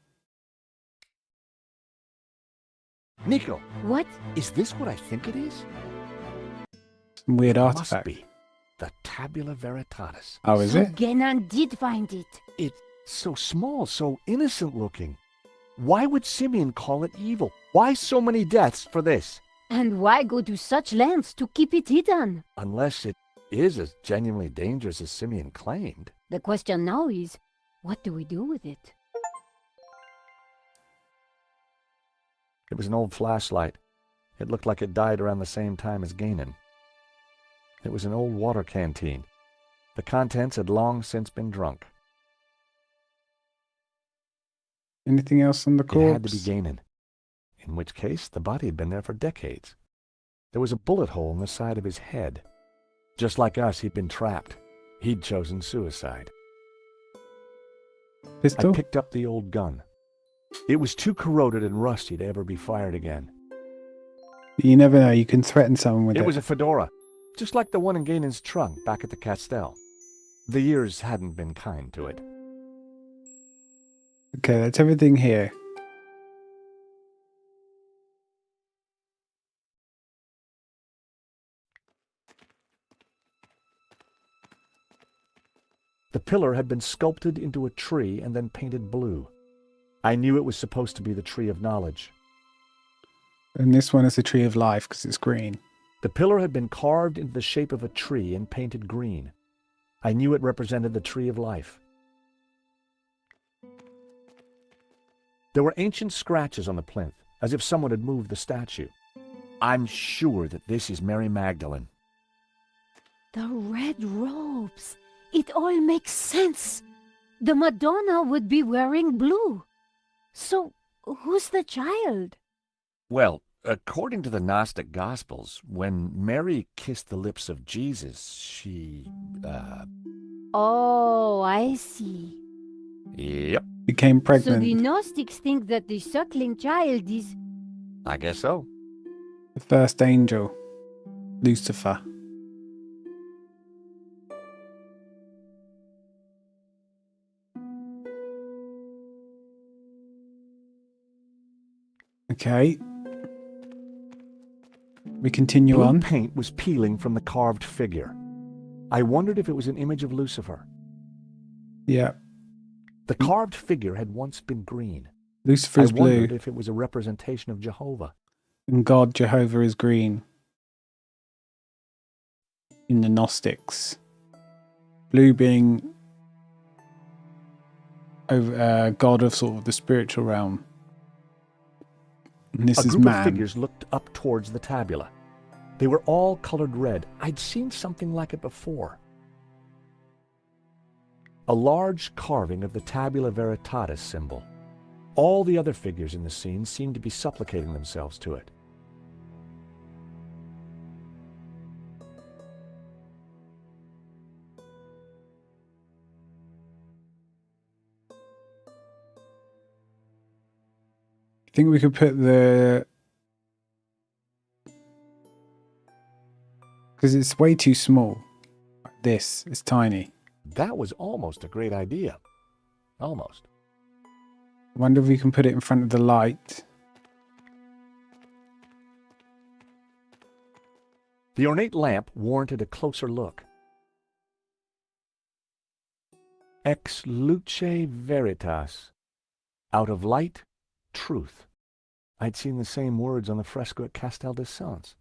S2: Nico.
S6: What?
S2: Is this what I think it is?
S1: Some weird
S2: It
S1: artifact.
S2: must be. The Tabula Veritatis.
S1: Oh, is
S6: So
S1: it?
S6: Ganon did find it.
S2: It's so small, so innocent looking. Why would Simeon call it evil? Why so many deaths for this?
S6: And why go to such lengths to keep it hidden?
S3: Unless it is as genuinely dangerous as Simeon claimed.
S6: The question now is, what do we do with it?
S3: It was an old flashlight. It looked like it died around the same time as Ganon. It was an old water canteen. The contents had long since been drunk.
S1: Anything else on the corpse?
S3: It had to be Ganon, in which case the body had been there for decades. There was a bullet hole in the side of his head. Just like us, he'd been trapped. He'd chosen suicide.
S1: Pistol?
S3: I picked up the old gun. It was too corroded and rusty to ever be fired again.
S1: You never know, you can threaten someone with it.
S3: It was a fedora, just like the one in Ganon's trunk back at the Castell. The years hadn't been kind to it.
S1: Okay, that's everything here.
S3: The pillar had been sculpted into a tree and then painted blue. I knew it was supposed to be the Tree of Knowledge.
S1: And this one is the Tree of Life because it's green.
S3: The pillar had been carved into the shape of a tree and painted green. I knew it represented the Tree of Life. There were ancient scratches on the plinth, as if someone had moved the statue. I'm sure that this is Mary Magdalene.
S6: The red robes. It all makes sense. The Madonna would be wearing blue. So, who's the child?
S3: Well, according to the Gnostic Gospels, when Mary kissed the lips of Jesus, she,
S6: Oh, I see.
S3: Yep.
S1: Became
S6: So
S1: pregnant.
S6: the Gnostics think that the suckling child is...
S3: I guess so.
S1: The first angel, Lucifer. Okay. We continue
S3: Blue
S1: on.
S3: paint was peeling from the carved figure. I wondered if it was an image of Lucifer.
S1: Yeah.
S3: The carved figure had once been green.
S1: Lucifer's
S3: I
S1: blue.
S3: wondered if it was a representation of Jehovah.
S1: And God, Jehovah, is green. In the Gnostics. Blue being God of sort of the spiritual realm. And this
S3: A
S1: is
S3: group
S1: man.
S3: of figures looked up towards the tabula. They were all colored red. I'd seen something like it before. A large carving of the Tabula Veritatis symbol. All the other figures in the scene seemed to be supplicating themselves to it.
S1: I think we could put the... Because it's way too small. Like this, it's tiny.
S3: That was almost a great idea. Almost.
S1: I wonder if we can put it in front of the light.
S3: The ornate lamp warranted a closer look. Ex luce veritas. Out of light, truth. I'd seen the same words on the fresco at Castel de Sants.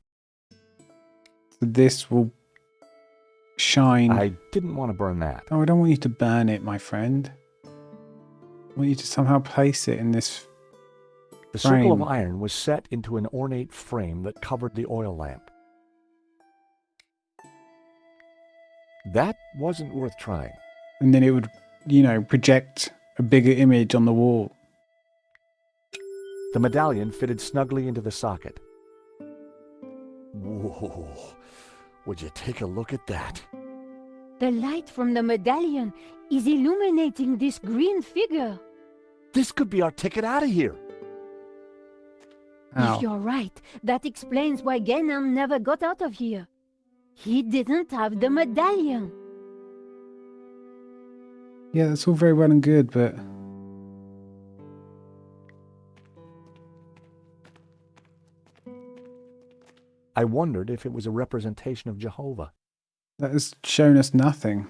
S1: So this will shine.
S3: I didn't want to burn that.
S1: Oh, I don't want you to burn it, my friend. I want you to somehow place it in this
S3: The
S1: frame.
S3: circle of iron was set into an ornate frame that covered the oil lamp. That wasn't worth trying.
S1: And then it would, project a bigger image on the wall.
S3: The medallion fitted snugly into the socket. Whoa, would you take a look at that?
S6: The light from the medallion is illuminating this green figure.
S3: This could be our ticket out of here.
S1: Ow.
S6: If you're right, that explains why Ganon never got out of here. He didn't have the medallion.
S1: Yeah, that's all very well and good, but...
S3: I wondered if it was a representation of Jehovah.
S1: that has shown us nothing.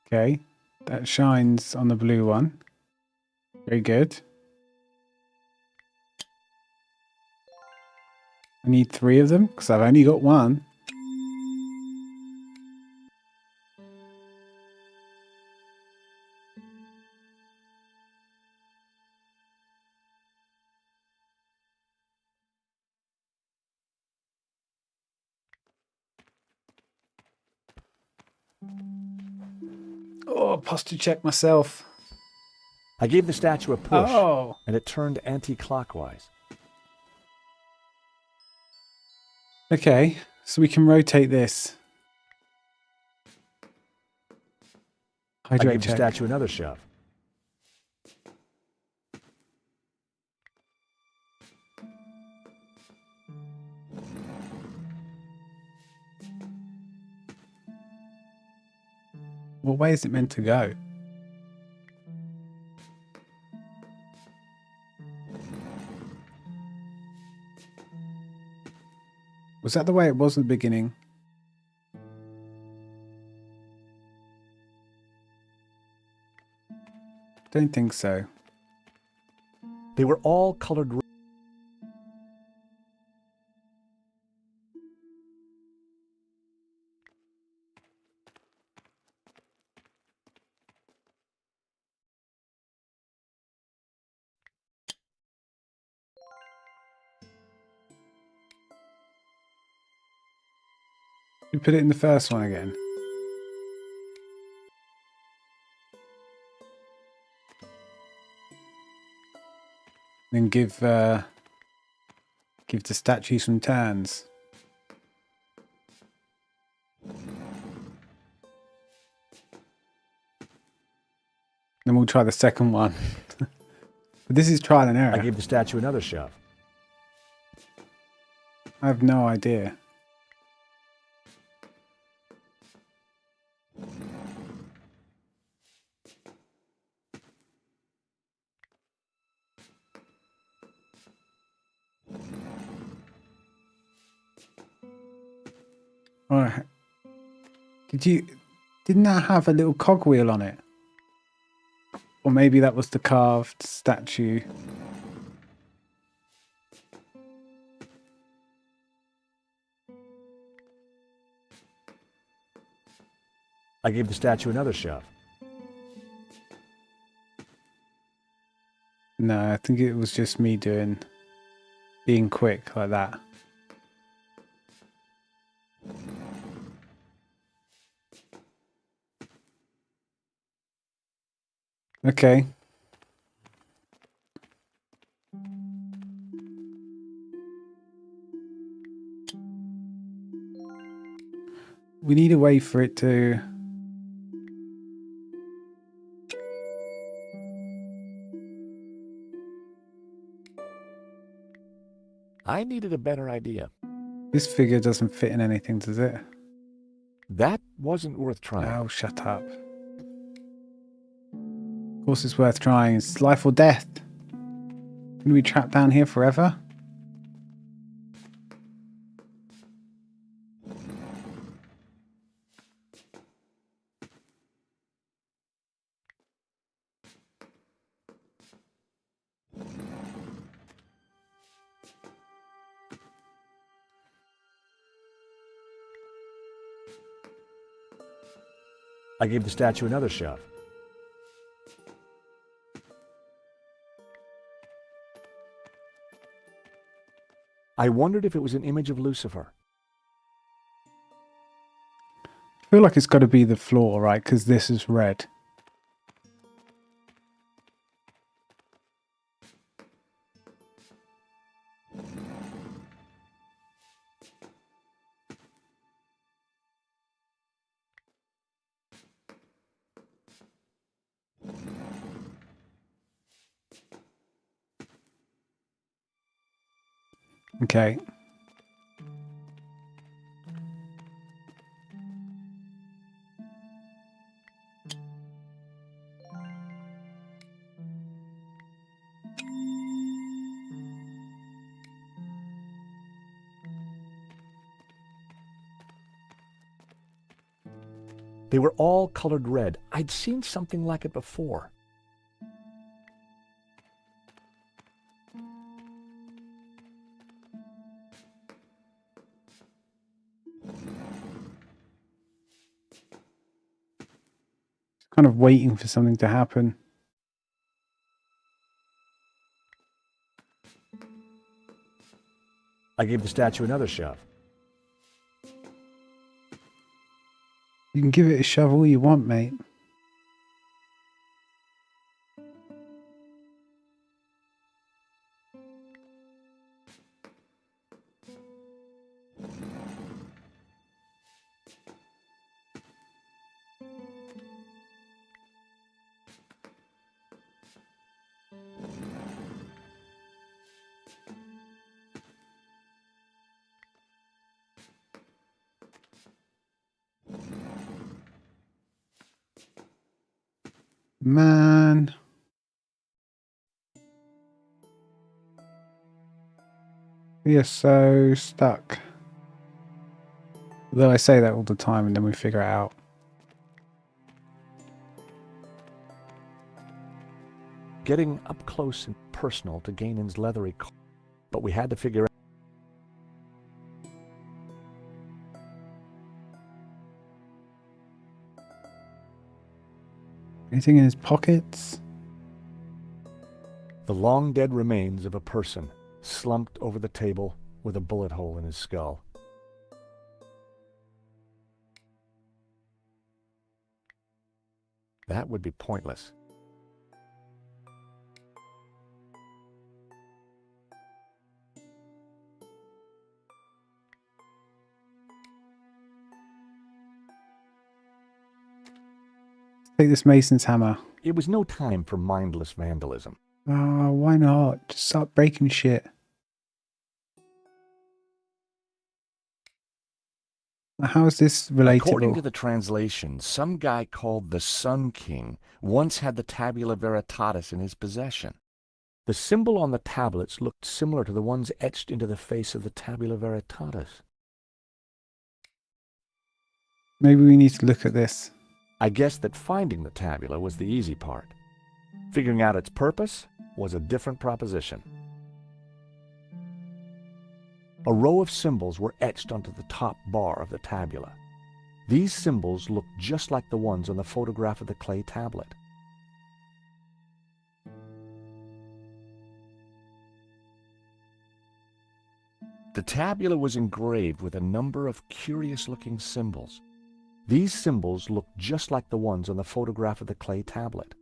S1: Okay, that shines on the blue one. Very good. I need 3 of them because I've only got 1. Oh, posture check myself.
S2: I gave the statue a push,
S1: Oh.
S2: and it turned anti-clockwise.
S1: Okay, so we can rotate this.
S2: I
S1: Hydrate
S2: gave the
S1: check.
S2: statue another shove.
S1: What way is it meant to go? Was that the way it was at the beginning? Don't think so.
S2: They were all colored red.
S1: You put it in the first one again. Then give the statue some turns. Then we'll try the second one. But this is trial and error.
S2: I gave the statue another shove.
S1: I have no idea. Alright. Didn't that have a little cogwheel on it? Or maybe that was the carved statue.
S2: I gave the statue another shove.
S1: No, I think it was just me being quick like that. Okay. We need a way for it to...
S2: I needed a better idea.
S1: This figure doesn't fit in anything, does it?
S2: That wasn't worth trying.
S1: Oh, shut up. Of course it's worth trying. It's life or death. Can we be trapped down here forever?
S2: I gave the statue another shove. I wondered if it was an image of Lucifer.
S1: I feel like it's got to be the floor, right? Because this is red. Okay.
S2: They They were all colored red. I'd seen something like it before.
S1: Kind of waiting for something to happen.
S2: I gave the statue another shove.
S1: You can give it a shove all you want, mate. Man. We are so stuck. Though I say that all the time and then we figure it out.
S2: Getting up close and personal to Ganon's leathery coat, but we had to figure out.
S1: Anything in his pockets?
S2: The long dead remains of a person slumped over the table with a bullet hole in his skull. That would be pointless.
S1: Take this mason's hammer.
S2: It was no time for mindless vandalism.
S1: Oh, why not? Just start breaking shit. How is this relatable?
S3: According to the translation, some guy called the Sun King once had the Tabula Veritatis in his possession.
S2: The symbol on the tablets looked similar to the ones etched into the face of the Tabula Veritatis.
S1: Maybe we need to look at this.
S2: I guessed that finding the tabula was the easy part. Figuring out its purpose was a different proposition. A row of symbols were etched onto the top bar of the tabula. These symbols looked just like the ones on the photograph of the clay tablet.
S3: The tabula was engraved with a number of curious-looking symbols.
S2: These symbols looked just like the ones on the photograph of the clay tablet.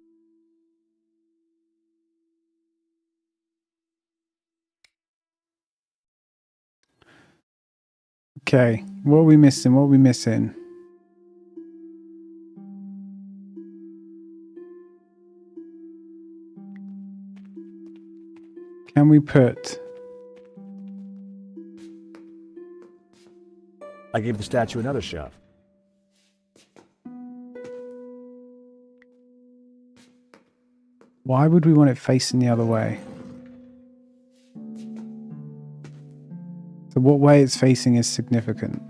S1: Okay, what are we missing? What are we missing? Can we put...
S2: I gave the statue another shove.
S1: Why would we want it facing the other way? So what way it's facing is significant.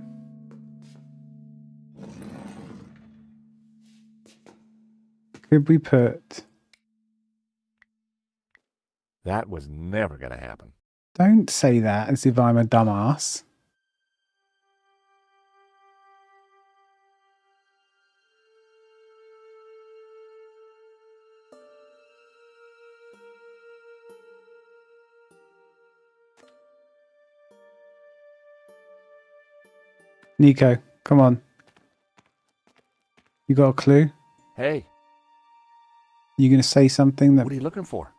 S1: Could we put...
S2: That was never going to happen.
S1: Don't say that as if I'm a dumbass. Nico, come on. You got a clue?
S3: Hey.
S1: You gonna say something that...
S3: What are you looking for?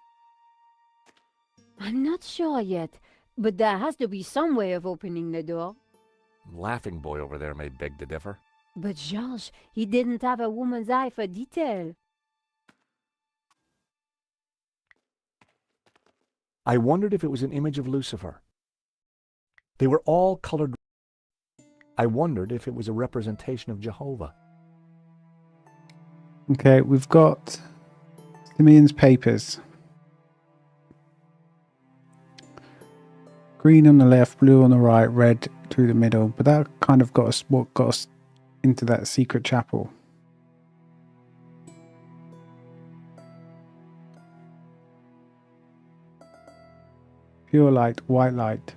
S6: I'm not sure yet, but there has to be some way of opening the door.
S3: Laughing boy over there may beg to differ.
S6: But Georges, he didn't have a woman's eye for detail.
S2: I wondered if it was an image of Lucifer. They were all colored. I wondered if it was a representation of Jehovah.
S1: Okay, we've got Simeon's papers. Green on the left, blue on the right, red through the middle. But that kind of got us what got us into that secret chapel. Pure light, white light.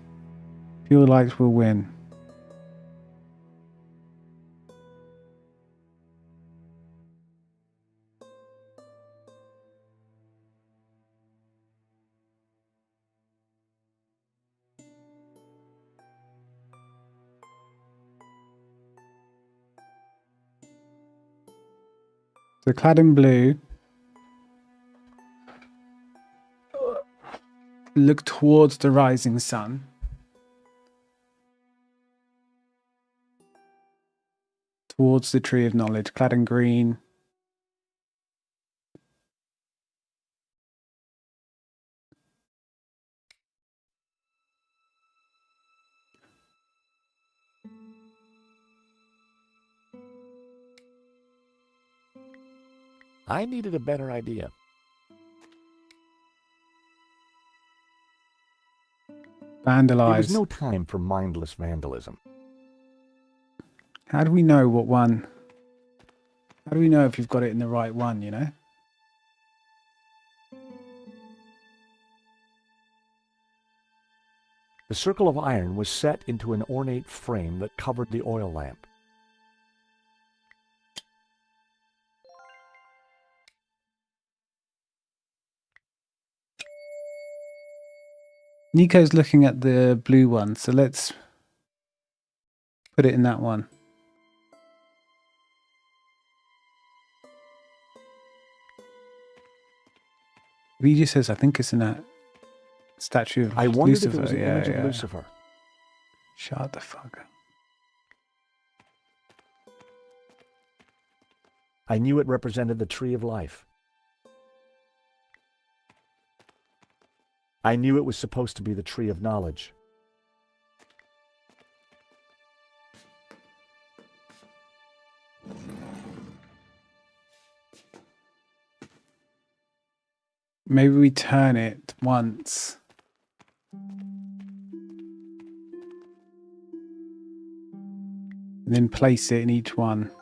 S1: Pure light will win. So clad in blue, look towards the rising sun. Towards the tree of knowledge, clad in green.
S2: I needed a better idea.
S1: Vandalize.
S2: There was no time for mindless vandalism.
S1: How do we know what one? How do we know if you've got it in the right one, you know?
S2: The circle of iron was set into an ornate frame that covered the oil lamp.
S1: Nico's looking at the blue one, so let's put it in that one. Vijay says, I think it's in that statue of
S2: I wondered
S1: Lucifer.
S2: if it was an image of Lucifer.
S1: Shut the fuck up.
S2: I knew it represented the tree of life. I knew it was supposed to be the tree of knowledge.
S1: Maybe we turn it once. And then place it in each one.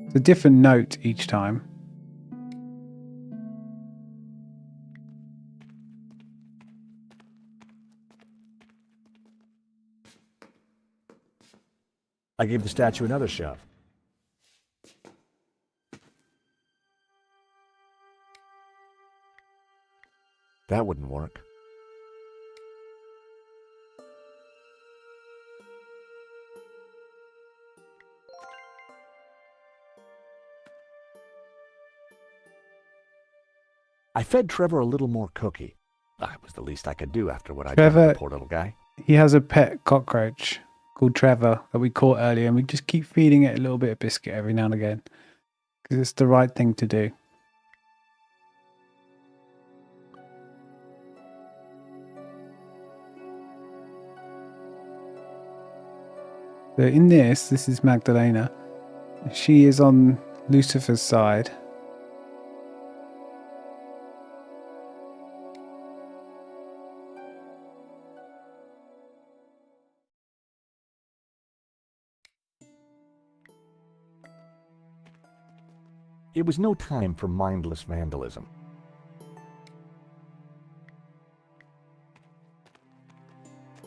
S1: It's a different note each time.
S2: I gave the statue another shove. That wouldn't work. I fed Trevor a little more cookie. That was the least I could do after what I did to the poor little guy.
S1: He has a pet cockroach called Trevor that we caught earlier, and we just keep feeding it a little bit of biscuit every now and again because it's the right thing to do. So in this is Magdalena. She is on Lucifer's side.
S2: It was no time for mindless vandalism.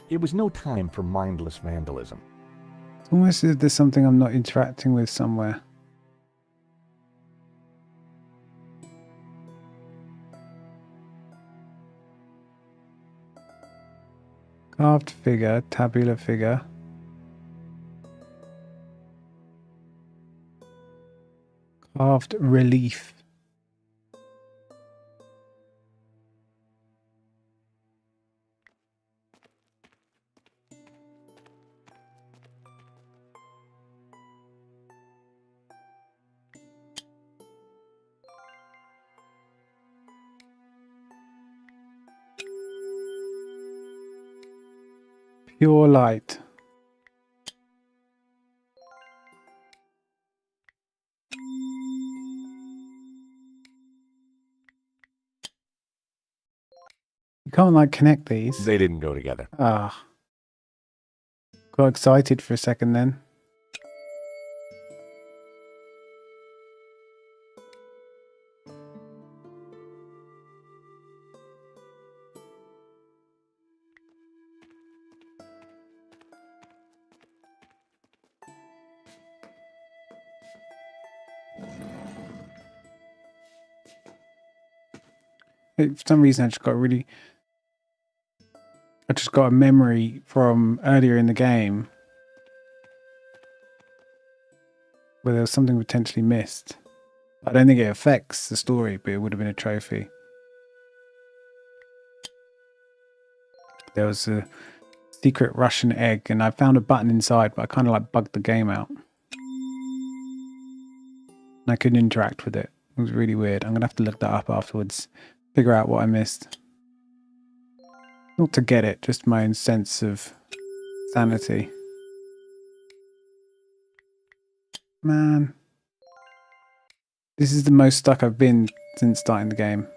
S2: It was no time for mindless vandalism.
S1: It's almost as if there's something I'm not interacting with somewhere. Carved figure, tabular figure. Carved relief. Pure light. You can't, like, connect these.
S2: They didn't go together.
S1: Ah. Got excited for a second then. For some reason, I just got a memory from earlier in the game where there was something potentially missed. I don't think it affects the story, but it would have been a trophy. There was a secret Russian egg, and I found a button inside, but I kind of like bugged the game out. And I couldn't interact with it. It was really weird. I'm going to have to look that up afterwards. Figure out what I missed. Not to get it, just my own sense of sanity. Man. This is the most stuck I've been since starting the game.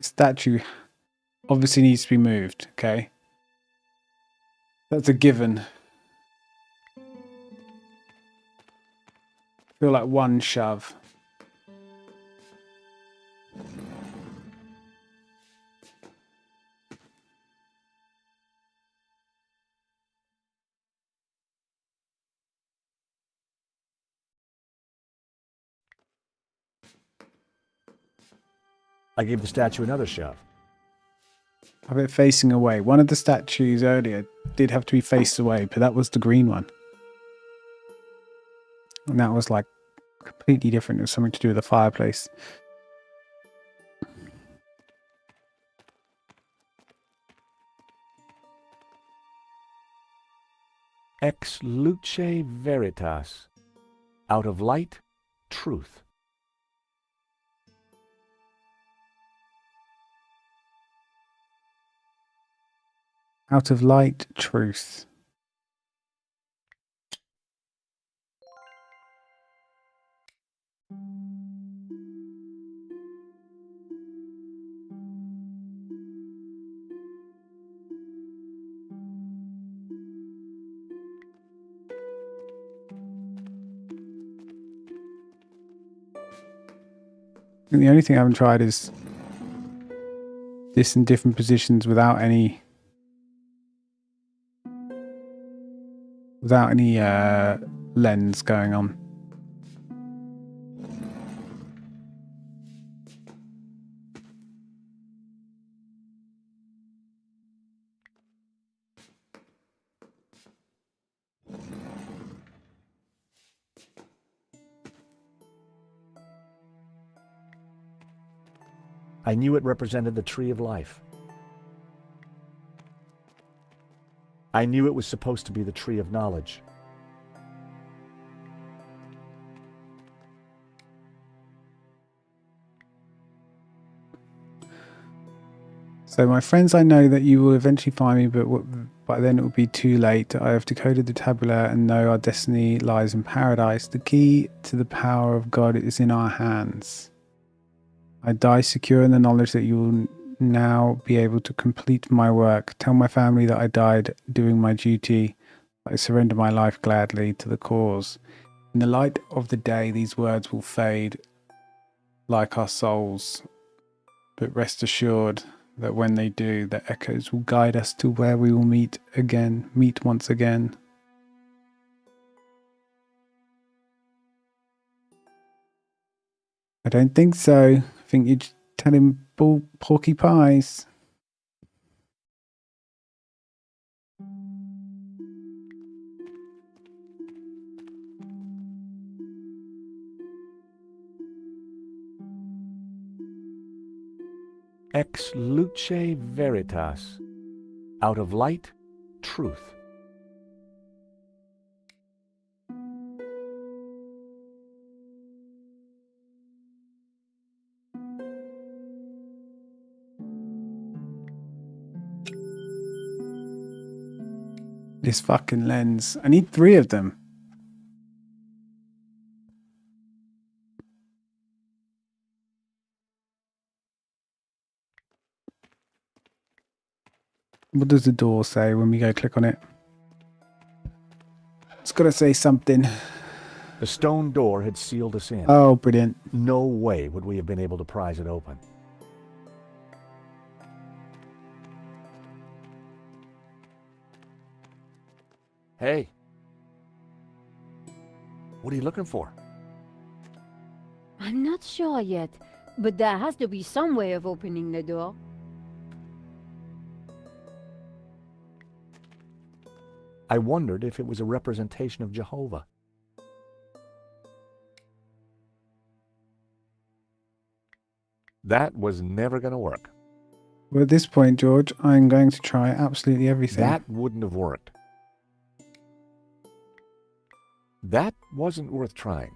S1: Statue obviously needs to be moved, okay? That's a given. I feel like one shove.
S2: I gave the statue another shove.
S1: Have it facing away. One of the statues earlier did have to be faced away, but that was the green one. And that was like completely different. It was something to do with the fireplace.
S2: Ex luce veritas. Out of light, truth.
S1: Out of light, truth. And the only thing I haven't tried is this in different positions without any lens going on.
S2: I knew it represented the tree of life. I knew it was supposed to be the tree of knowledge.
S1: So my friends, I know that you will eventually find me, but by then it will be too late. I have decoded the tabula and know our destiny lies in paradise. The key to the power of God is in our hands. I die secure in the knowledge that you will now be able to complete my work. Tell my family that I died doing my duty. I surrender my life gladly to the cause. In the light of the day, these words will fade like our souls. But rest assured that when they do, their echoes will guide us to where we will meet once again. I don't think so. I think you're telling porky pies.
S2: Ex luce veritas. Out of light, truth.
S1: This fucking lens. I need 3 of them. What does the door say when we go click on it? It's got to say something.
S2: The stone door had sealed us in.
S1: Oh, brilliant.
S2: No way would we have been able to prise it open. Hey. What are you looking for?
S6: I'm not sure yet, but there has to be some way of opening the door.
S2: I wondered if it was a representation of Jehovah. That was never going to work.
S1: Well, at this point, George, I'm going to try absolutely everything.
S2: That wouldn't have worked. That wasn't worth trying.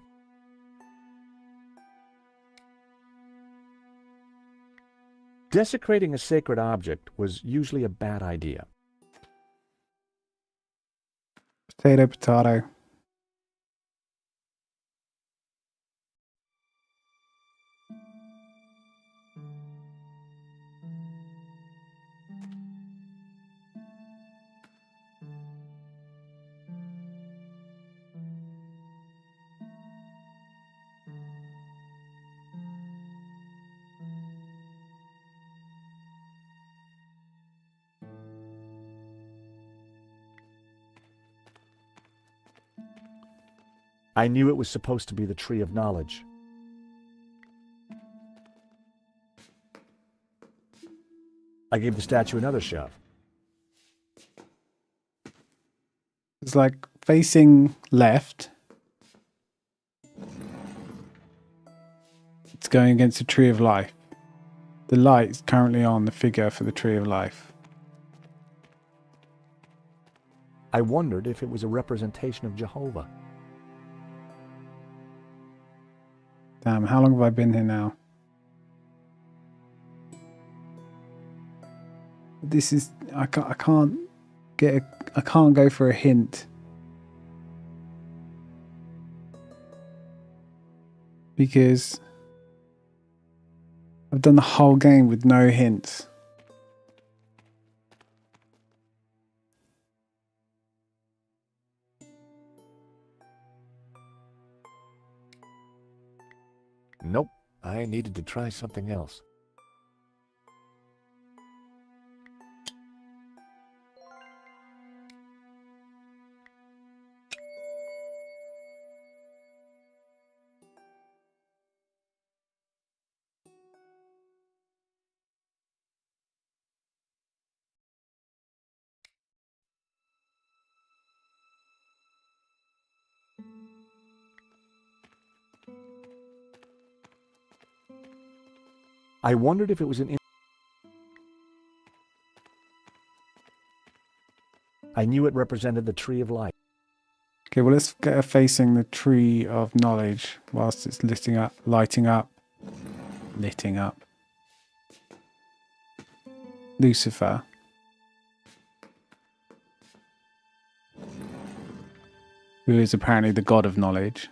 S2: Desecrating a sacred object was usually a bad idea.
S1: Potato, potato.
S2: I knew it was supposed to be the Tree of Knowledge. I gave the statue another shove.
S1: It's like facing left. It's going against the Tree of Life. The light is currently on the figure for the Tree of Life.
S2: I wondered if it was a representation of Jehovah.
S1: Damn, how long have I been here now? This is... I can't go for a hint. Because I've done the whole game with no hints.
S2: Nope, I needed to try something else. I wondered if it was an... I knew it represented the Tree of Life.
S1: Okay, well, let's get her facing the Tree of Knowledge whilst it's lighting up. Lucifer. Who is apparently the god of knowledge.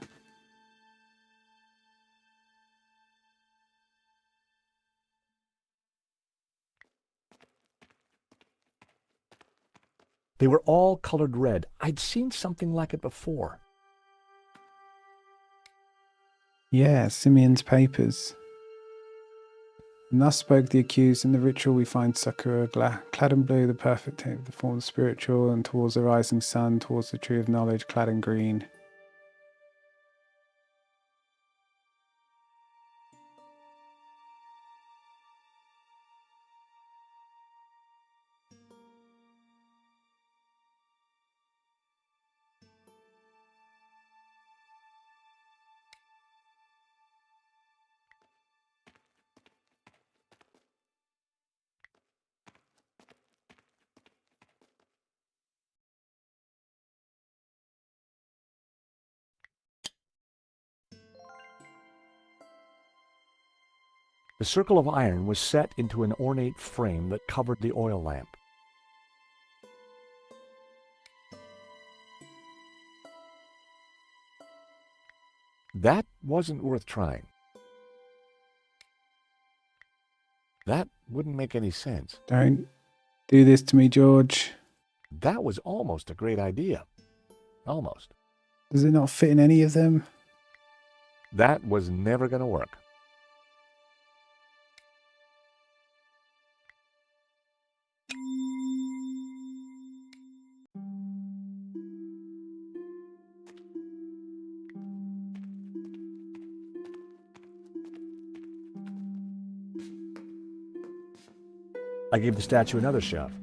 S2: They were all colored red. I'd seen something like it before.
S1: Yeah, Simeon's papers. And thus spoke the accused. In the ritual we find Sakura clad in blue, the perfect type of the form of spiritual, and towards the rising sun, towards the tree of knowledge, clad in green.
S2: The circle of iron was set into an ornate frame that covered the oil lamp. That wasn't worth trying. That wouldn't make any sense.
S1: Don't do this to me, George.
S2: That was almost a great idea. Almost.
S1: Does it not fit in any of them?
S2: That was never going to work. I gave the statue another shove.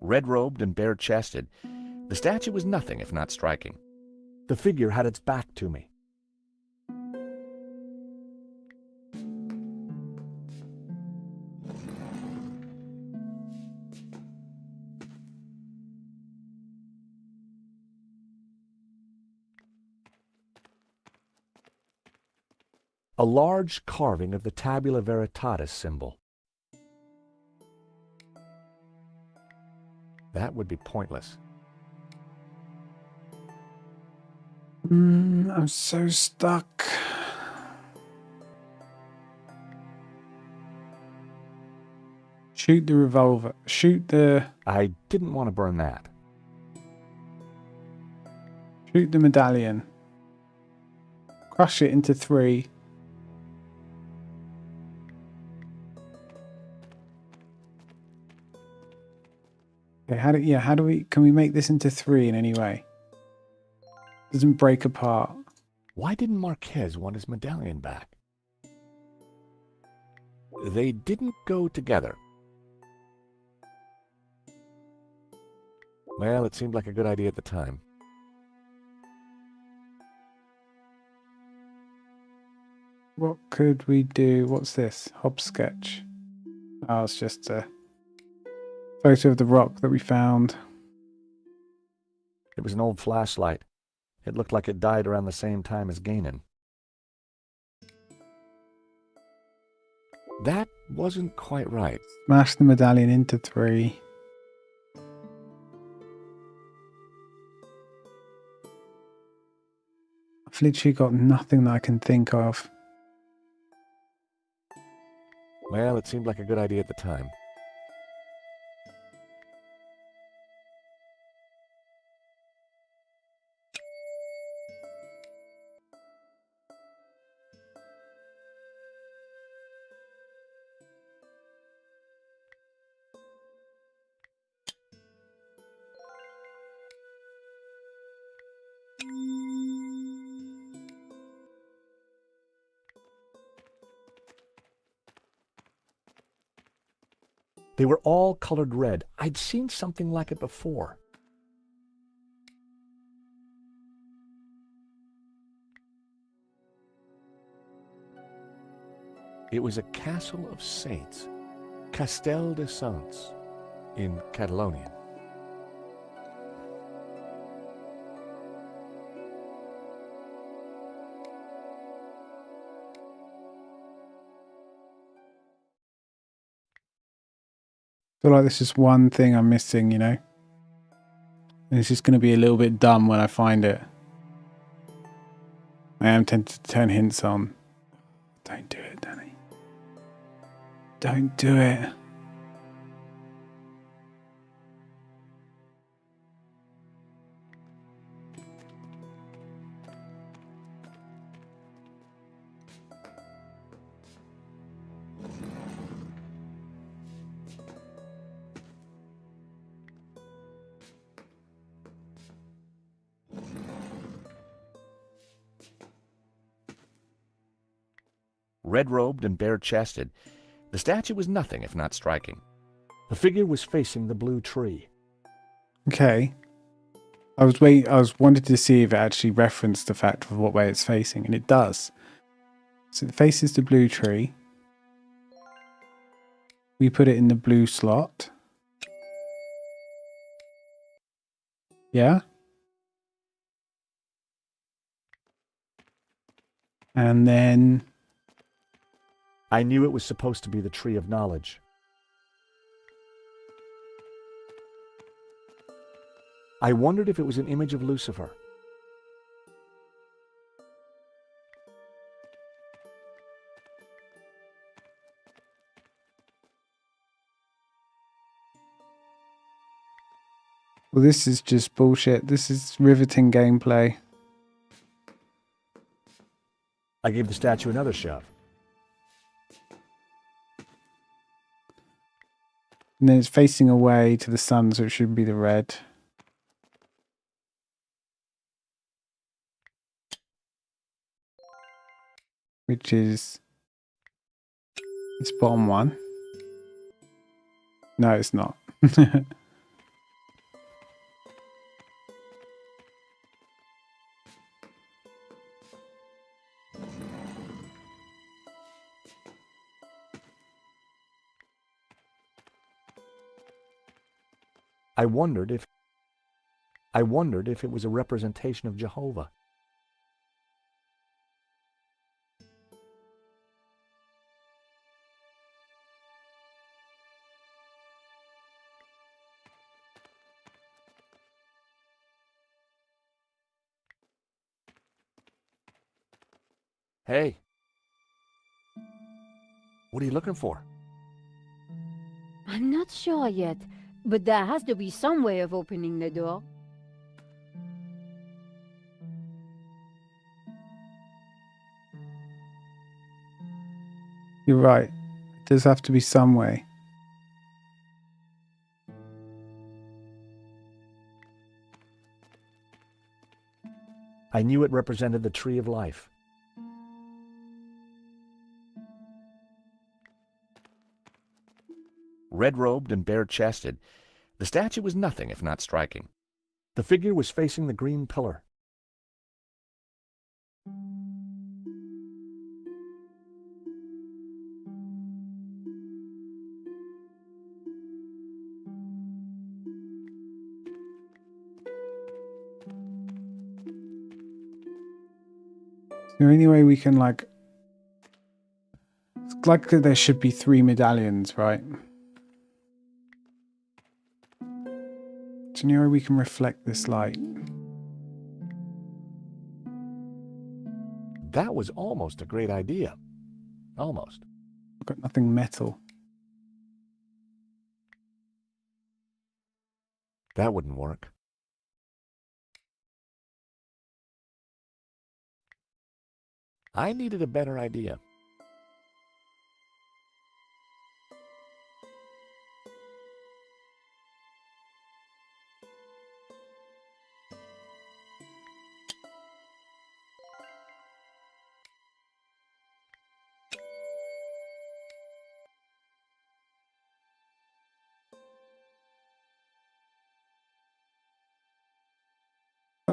S3: Red-robed and bare-chested, the statue was nothing if not striking.
S2: The figure had its back to me. A large carving of the Tabula Veritatis symbol. That would be pointless.
S1: I'm so stuck. Shoot the revolver. Shoot the...
S2: I didn't want to burn that.
S1: Shoot the medallion. Crush it into 3. Okay, how do we, can we make this into 3 in any way? Doesn't break apart.
S2: Why didn't Marquez want his medallion back? They didn't go together. Well, it seemed like a good idea at the time.
S1: What could we do? What's this? Hobbs sketch. Oh, it's just a photo of the rock that we found.
S2: It was an old flashlight. It looked like it died around the same time as Ganon. That wasn't quite right.
S1: Smash the medallion into 3. I've literally got nothing that I can think of.
S2: Well, it seemed like a good idea at the time. They were all colored red. I'd seen something like it before. It was a castle of saints, Castel de Sants, in Catalonian.
S1: I feel like there's just one thing I'm missing, you know? And it's just going to be a little bit dumb when I find it. I am tempted to turn hints on. Don't do it, Danny. Don't do it.
S3: Red-robed and bare-chested, the statue was nothing if not striking.
S2: The figure was facing the blue tree.
S1: Okay. I was wanted to see if it actually referenced the fact of what way it's facing, and it does. So it faces the blue tree. We put it in the blue slot. Yeah? And then...
S2: I knew it was supposed to be the Tree of Knowledge. I wondered if it was an image of Lucifer.
S1: Well, this is just bullshit. This is riveting gameplay.
S2: I gave the statue another shove.
S1: And then it's facing away to the sun, so it should be the red. Which is... it's bottom one. No, it's not.
S2: I wondered if it was a representation of Jehovah. Hey. What are you looking for?
S6: I'm not sure yet, but there has to be some way of opening the door.
S1: You're right. It does have to be some way.
S2: I knew it represented the tree of life.
S3: Red-robed and bare-chested, the statue was nothing if not striking.
S2: The figure was facing the green pillar.
S1: Is there any way we can, like... it's like there should be 3 medallions, right? Is there any way we can reflect this light?
S2: That was almost a great idea. Almost.
S1: I've got nothing metal.
S2: That wouldn't work. I needed a better idea.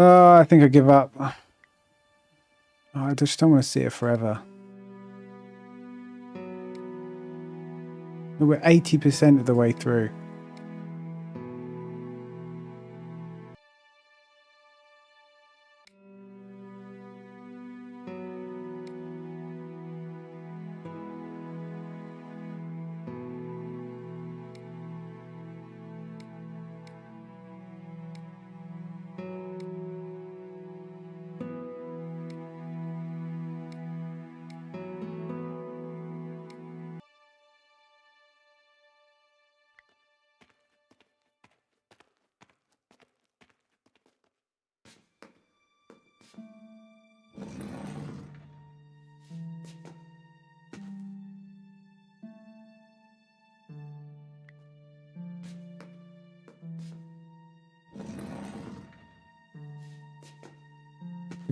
S1: I think I give up. I just don't want to see it forever. We're 80% of the way through.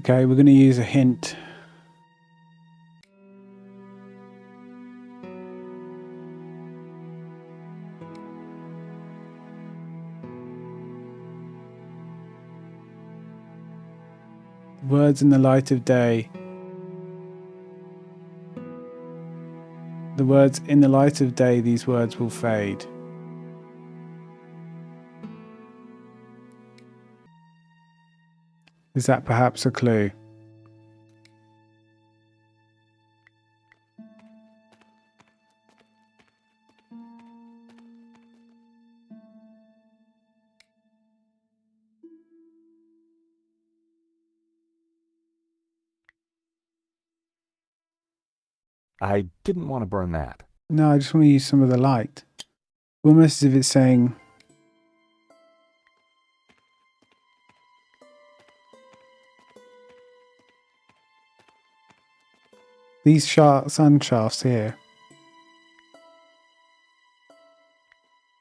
S1: Okay, we're going to use a hint. Words in the light of day. The words in the light of day, these words will fade. Is that perhaps a clue?
S2: I didn't want to burn that.
S1: No, I just want to use some of the light. Almost as if it's saying... These sun shafts here.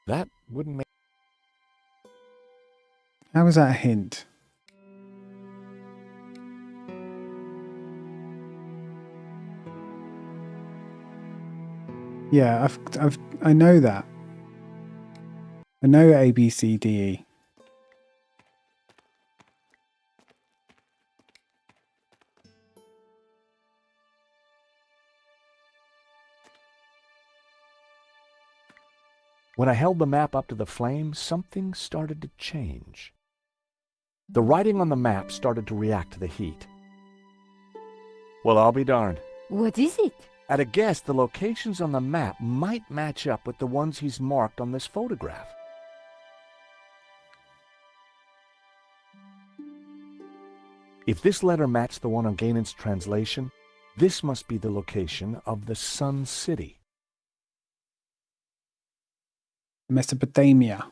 S2: That wouldn't make...
S1: How was that a hint? Yeah, I know that. I know A, B, C, D, E.
S2: When I held the map up to the flame, something started to change. The writing on the map started to react to the heat. Well, I'll be darned.
S6: What is it?
S2: At a guess, the locations on the map might match up with the ones he's marked on this photograph. If this letter matched the one on Ganon's translation, this must be the location of the Sun City.
S1: Mesopotamia.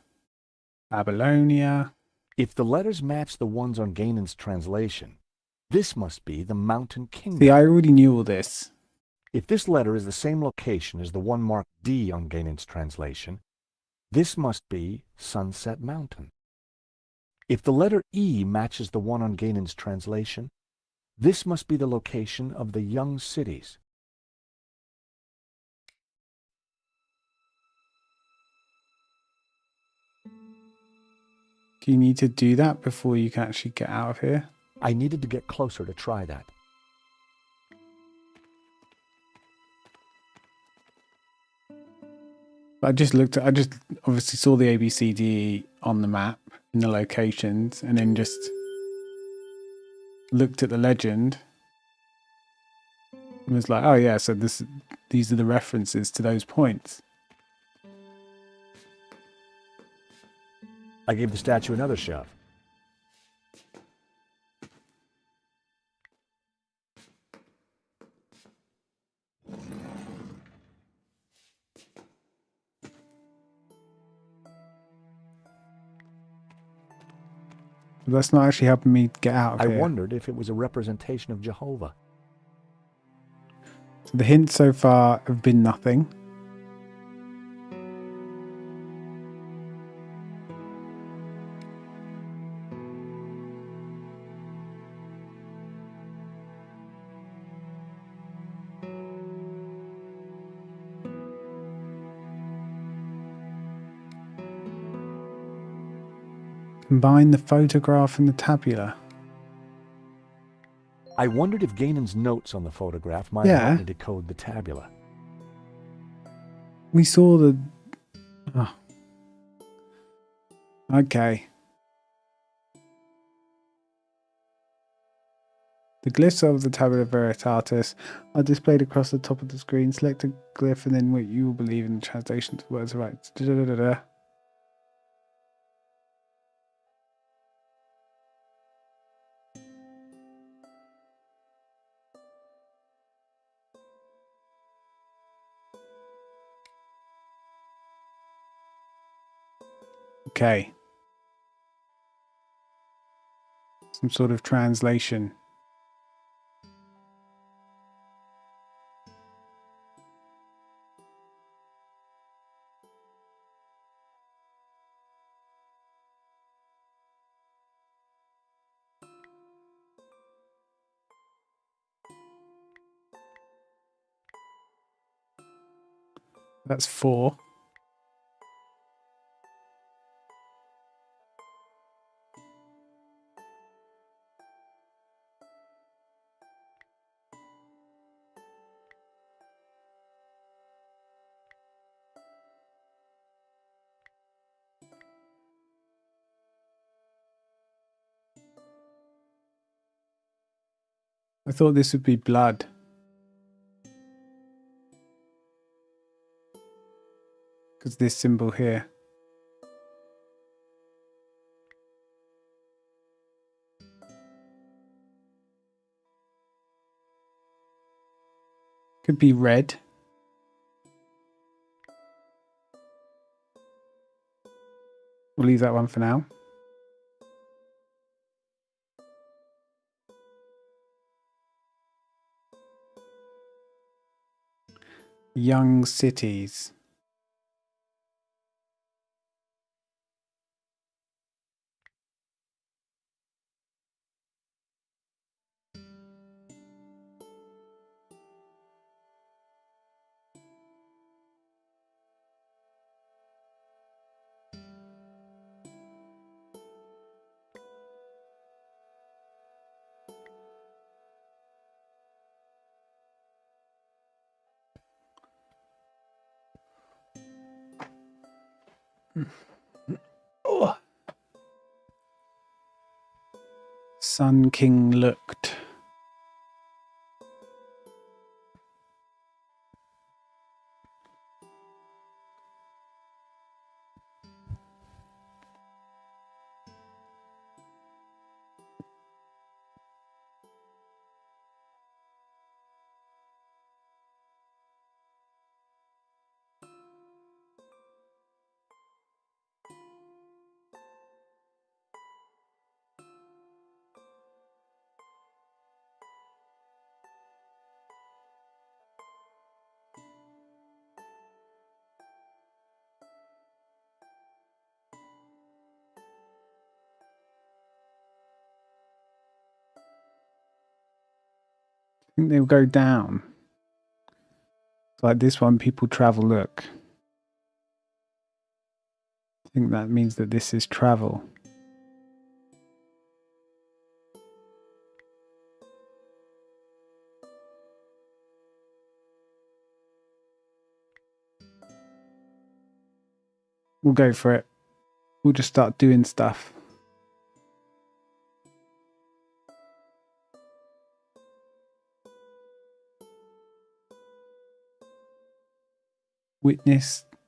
S1: Babylonia.
S2: If the letters match the ones on Ganon's translation, this must be the Mountain Kingdom.
S1: See, I already knew all this.
S2: If this letter is the same location as the one marked D on Ganon's translation, this must be Sunset Mountain. If the letter E matches the one on Ganon's translation, this must be the location of the Young Cities.
S1: Do you need to do that before you can actually get out of here?
S2: I needed to get closer to try that.
S1: I just obviously saw the ABCD on the map in the locations and then just looked at the legend and was like, oh yeah, so these are the references to those points.
S2: I gave the statue another shove.
S1: But that's not actually helping me get out of
S2: I
S1: here.
S2: wondered if it was a representation of Jehovah.
S1: So the hints so far have been nothing. Combine the photograph and the tabula.
S2: I wondered if Ganon's notes on the photograph might help me decode the tabula.
S1: We saw the... Oh. Okay. The glyphs of the Tabula Veritatis are displayed across the top of the screen. Select a glyph and then what you will believe in the translation to words right. Okay. Some sort of translation. That's 4. I thought this would be blood. Because this symbol here. Could be red. We'll leave that one for now. Young cities. Oh. Sun King looked. I think they'll go down. Like this one, people travel, look. I think that means that this is travel. We'll go for it. We'll just start doing stuff.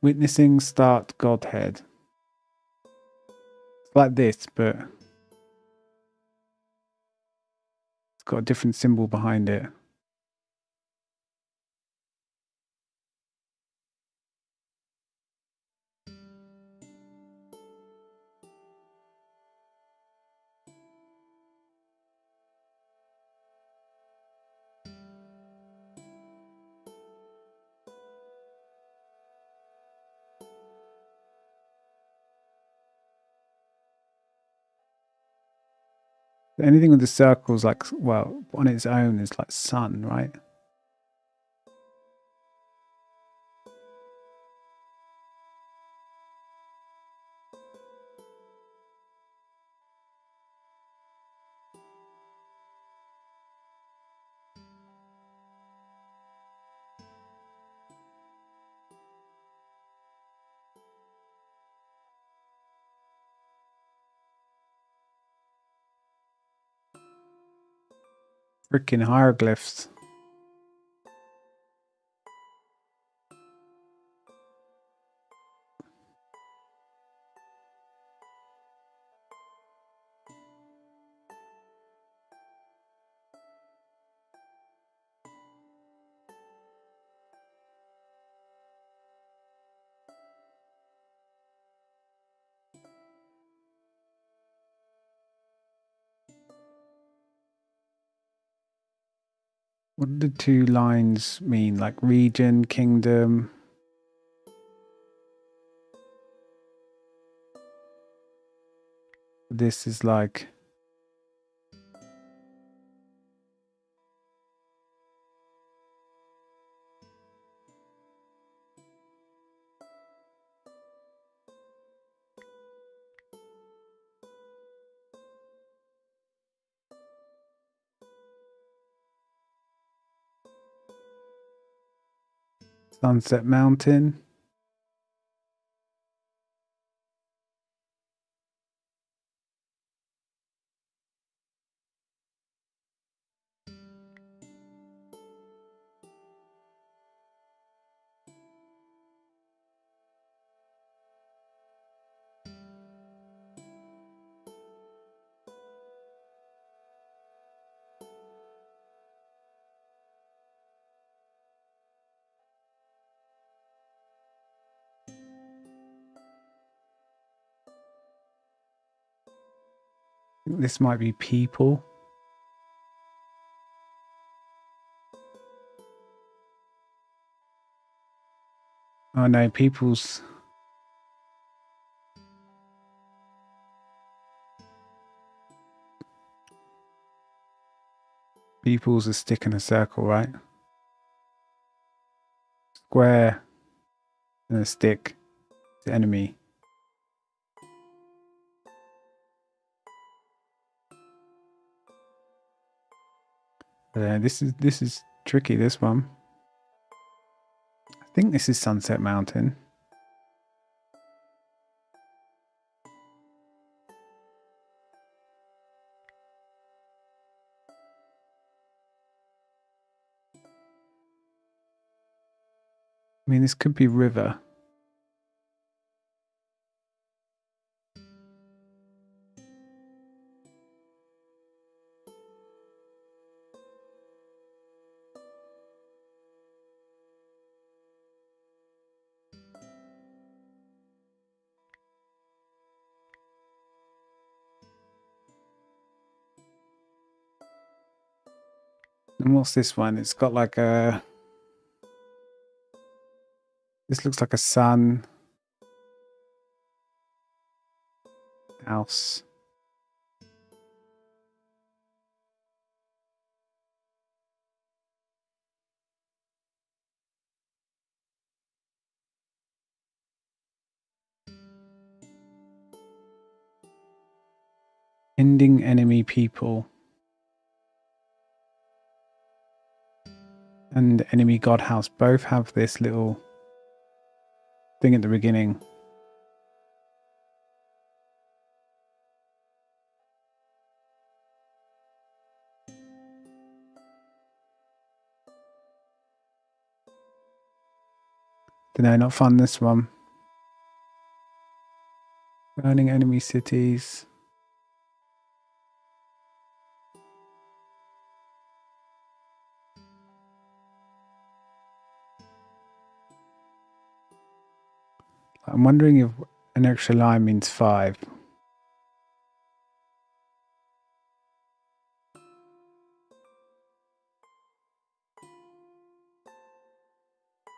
S1: Witnessing start Godhead. It's like this, but it's got a different symbol behind it. Anything with the circles, like, well, on its own is like sun, right? Freaking hieroglyphs. What do the two lines mean? Like region, kingdom? This is like... Sunset Mountain. think this might be people. Oh no, people's... People's a stick in a circle, right? Square and a stick. The enemy. This is tricky, this one. I think this is Sunset Mountain. I mean, this could be river. And what's this one? It's got like a... This looks like a sun. House. Ending enemy people. And enemy god house both have this little thing at the beginning. No, not fun, this one. Burning enemy cities. I'm wondering if an extra line means 5.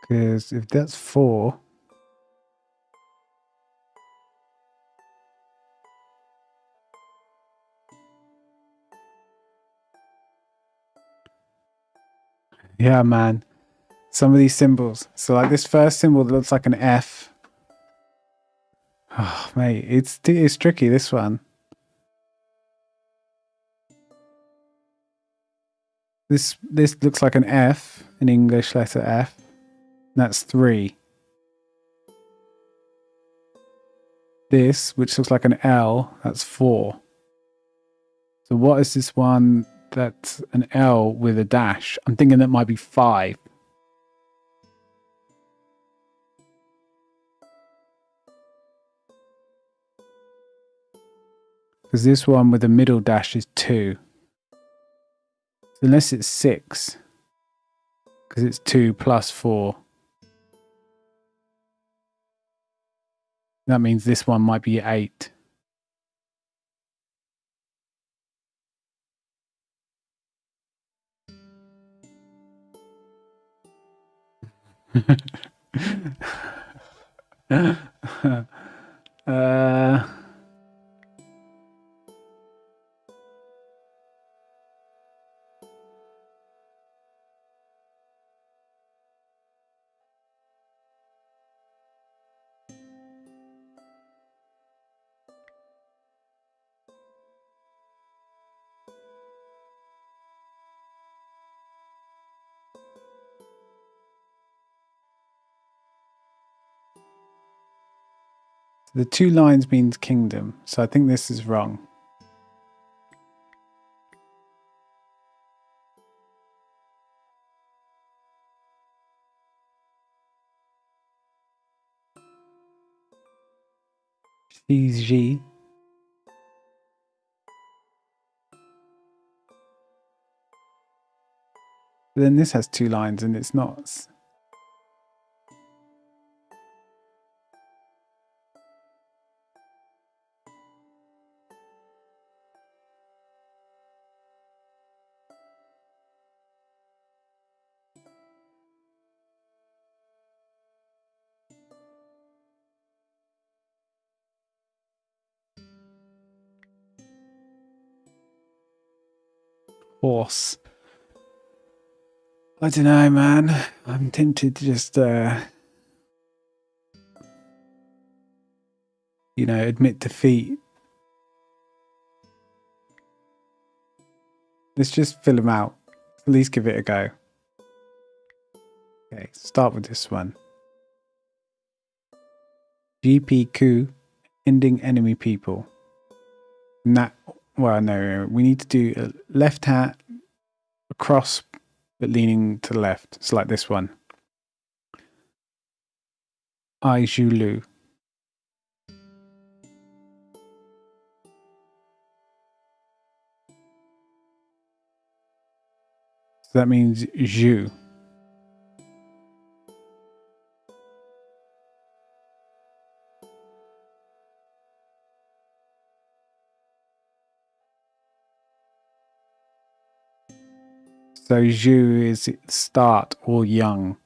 S1: Because if that's 4... Yeah, man. Some of these symbols. So like this first symbol that looks like an F. Oh, mate, it's tricky, this one. This looks like an F, an English letter F. That's 3. This, which looks like an L, that's 4. So what is this one that's an L with a dash? I'm thinking that might be 5. Because this one with the middle dash is 2. So unless it's 6. Because it's 2 plus 4. That means this one might be 8. The 2 lines means kingdom, so I think this is wrong. CG. Then this has 2 lines and it's not. horse. I don't know, man. I'm tempted to just, admit defeat. Let's just fill them out. At least give it a go. Okay, start with this one. GP coup, ending enemy people. And that, well, no, we need to do a left hat, across, but leaning to the left. It's like this one. I Zulu. So that means Zhu. So Zhu is start or young.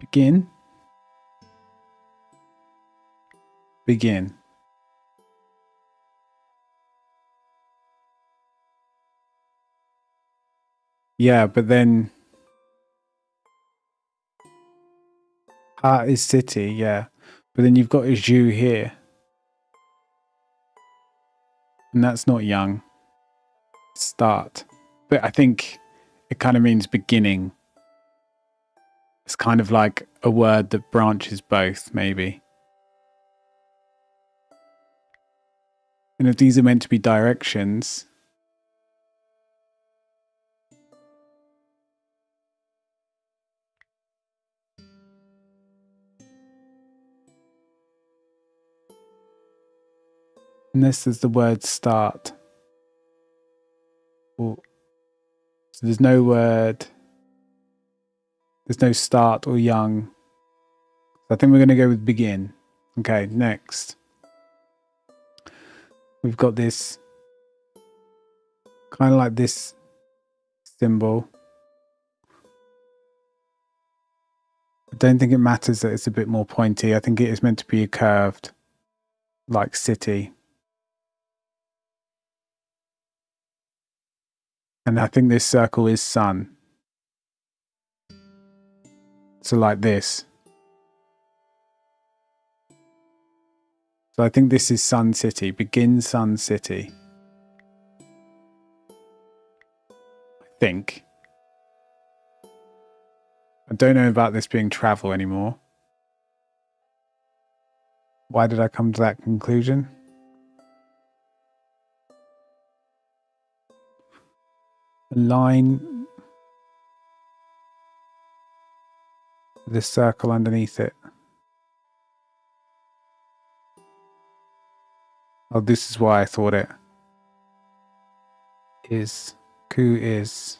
S1: Begin. Begin. Yeah, but then Ha is city, yeah. But then you've got a Zhu here. And that's not young. Start. But I think it kind of means beginning. It's kind of like a word that branches both, maybe. And if these are meant to be directions, unless there's the word start. So there's no word, there's no start or young. So I think we're going to go with begin. Okay, next. We've got this, kind of like this symbol. I don't think it matters that it's a bit more pointy. I think it is meant to be curved, like city. And I think this circle is sun. So like this. So I think this is Sun City. Begin Sun City. I think. I don't know about this being travel anymore. Why did I come to that conclusion? A line with a circle underneath it. Oh, this is why I thought it is. Coup is.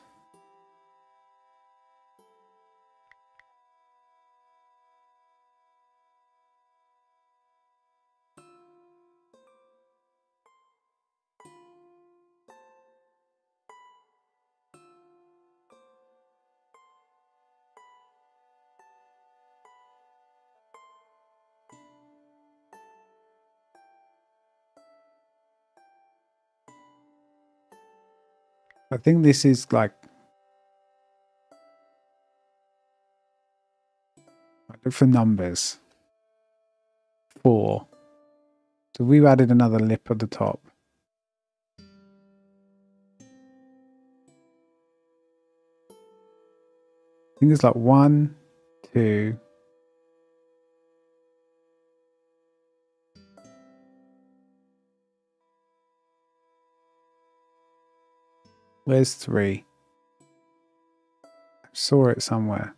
S1: I think this is like, I look for numbers. 4. So we've added another lip at the top. I think it's like 1, 2. Where's 3? I saw it somewhere.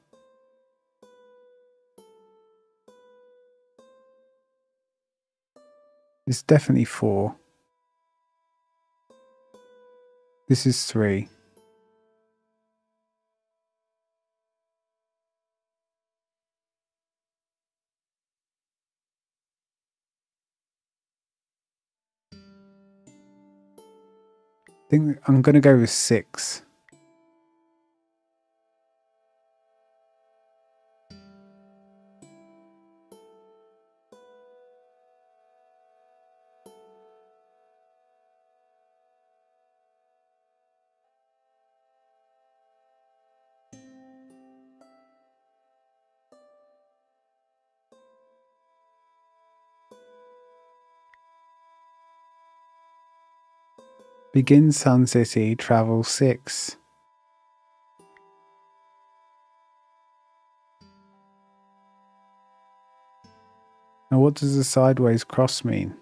S1: It's definitely 4. This is 3. I think I'm going to go with 6. Begin Sun City, travel 6. Now what does the sideways cross mean?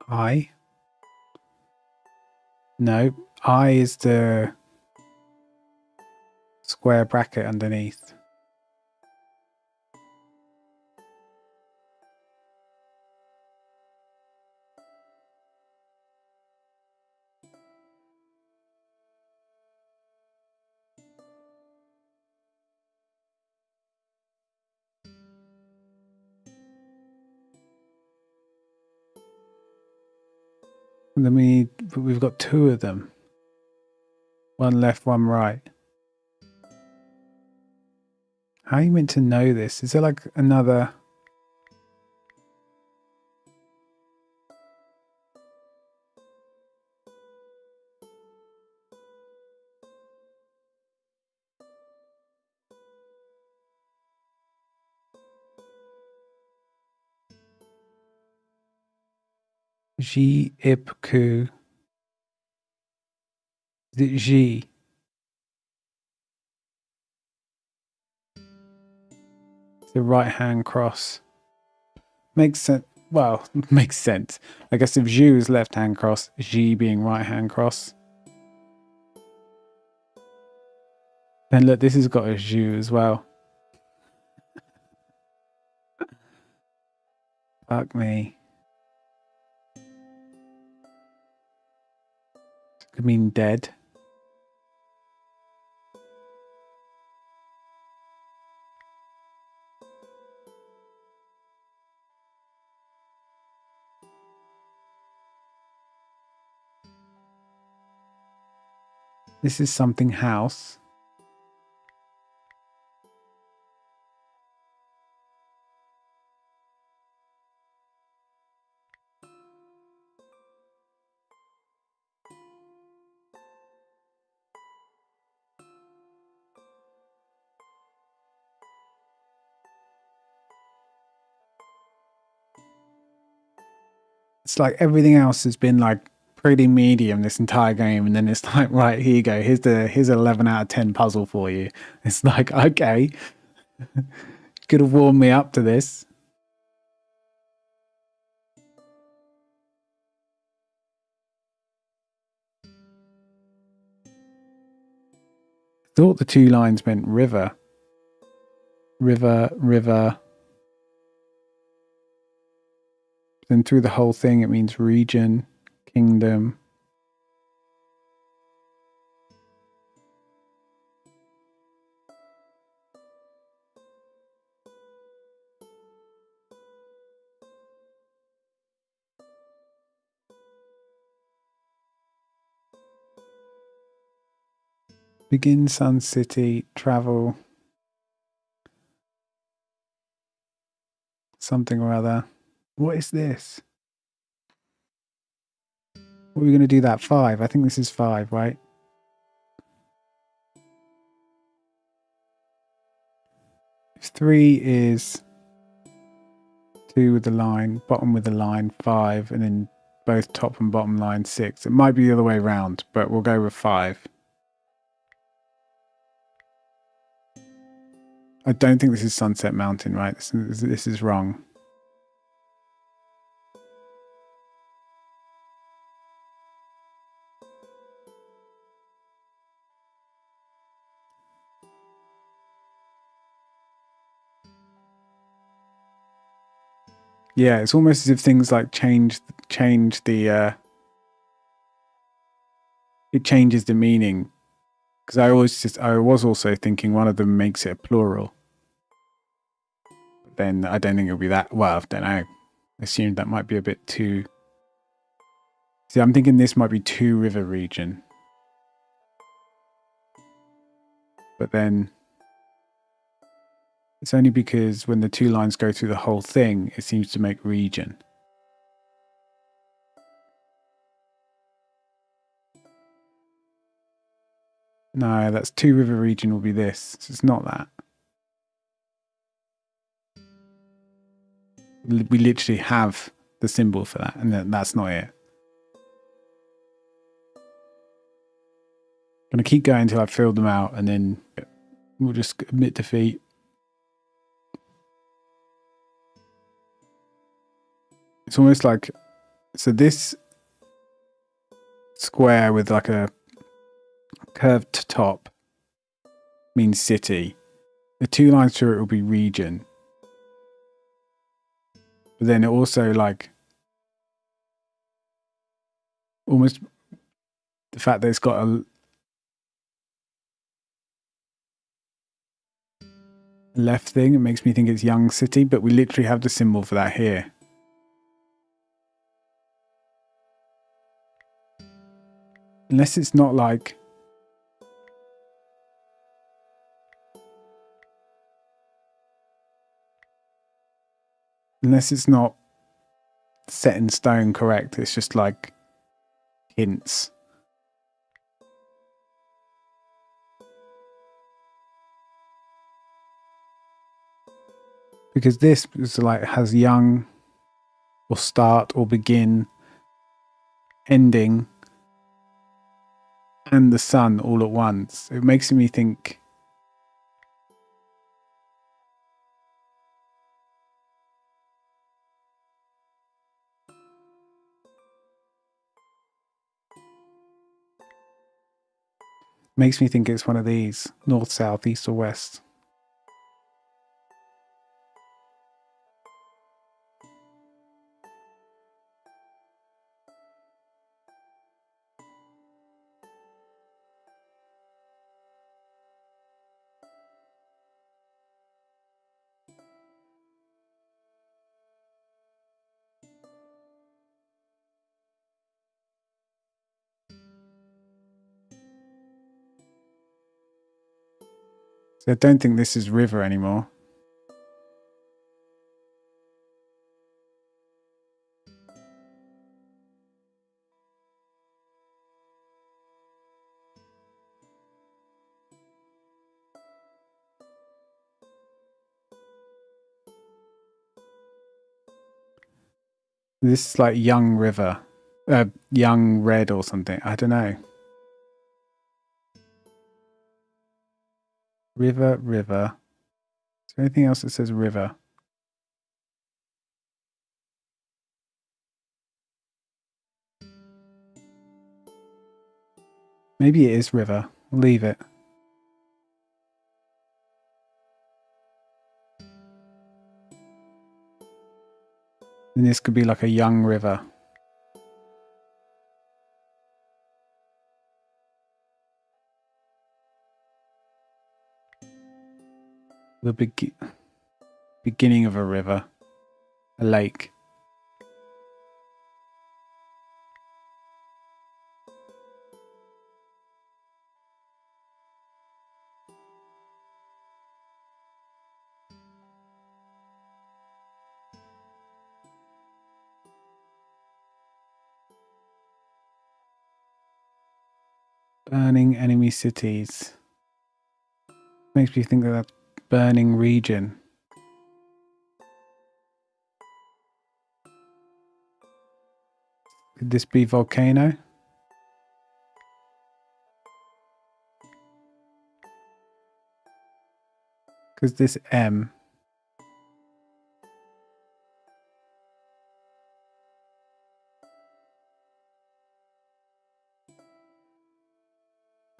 S1: I? No, I is the square bracket underneath. And then we've got 2 of them. One left, one right. How are you meant to know this? Is there like another... G Ipku. Is it G? It's the right hand cross. Makes sense. Well, makes sense. I guess if Zhu is left hand cross, G being right hand cross. Then look, this has got a Zhu as well. Fuck me. Could mean dead. This is something house. It's like everything else has been like pretty medium this entire game, and then it's like, right, here you go, here's an 11 out of 10 puzzle for you. It's like, okay, could have warmed me up to this. Thought the 2 lines meant river. River, river. Then through the whole thing it means region, kingdom. Begin Sun City, travel something or other. What is this? What are we going to do that 5? I think this is 5, right? If 3 is 2 with the line, bottom with the line 5, and then both top and bottom line 6. It might be the other way around, but we'll go with 5. I don't think this is Sunset Mountain, right? This is wrong. Yeah, it's almost as if things like change the it changes the meaning. Because I was also thinking one of them makes it a plural. But then I don't think it'll be that, well, I don't know. I assumed that might be a bit too... See, I'm thinking this might be 2 river region. But then it's only because when the 2 lines go through the whole thing, it seems to make region. No, that's Two River region will be this. So it's not that. We literally have the symbol for that, and that's not it. I'm going to keep going until I've filled them out, and then we'll just admit defeat. It's almost like, so this square with like a curved top means city. The 2 lines through it will be region. But then it also like almost the fact that it's got a left thing, it makes me think it's young city, but we literally have the symbol for that here. Unless it's not like unless it's not set in stone correct, it's just like hints. Because this is like has young or start or begin, ending, and the sun all at once. It makes me think it's one of these, north, south, east or west. So I don't think this is river anymore. This is like young river, young red or something. I don't know. River, river. Is there anything else that says river? Maybe it is river. We'll leave it. And this could be like a young river. The beginning of a river. A lake. Burning enemy cities. Makes me think that that's burning region. Could this be volcano? Because this M.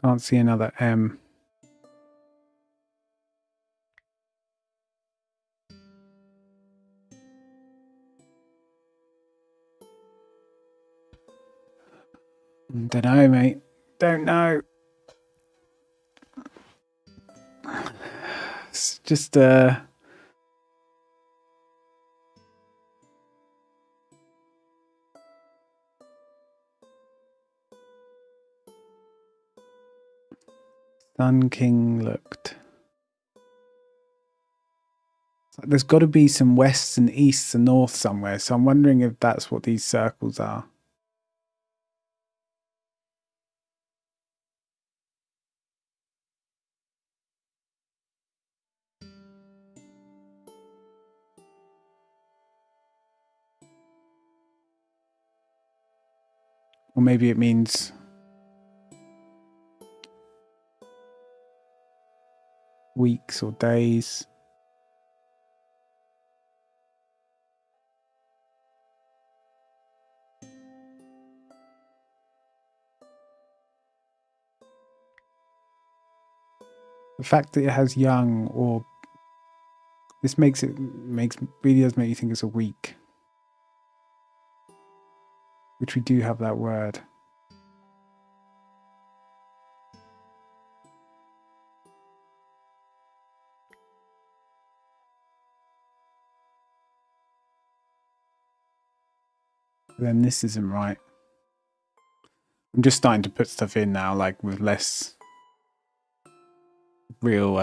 S1: Can't see another M. Don't know, mate. Don't know. It's just Sun King looked. There's got to be some wests and easts and north somewhere, so I'm wondering if that's what these circles are. Or maybe it means weeks or days. The fact that it has young, or this really does make you think it's a week, which we do have that word. Then this isn't right. I'm just starting to put stuff in now, like with less real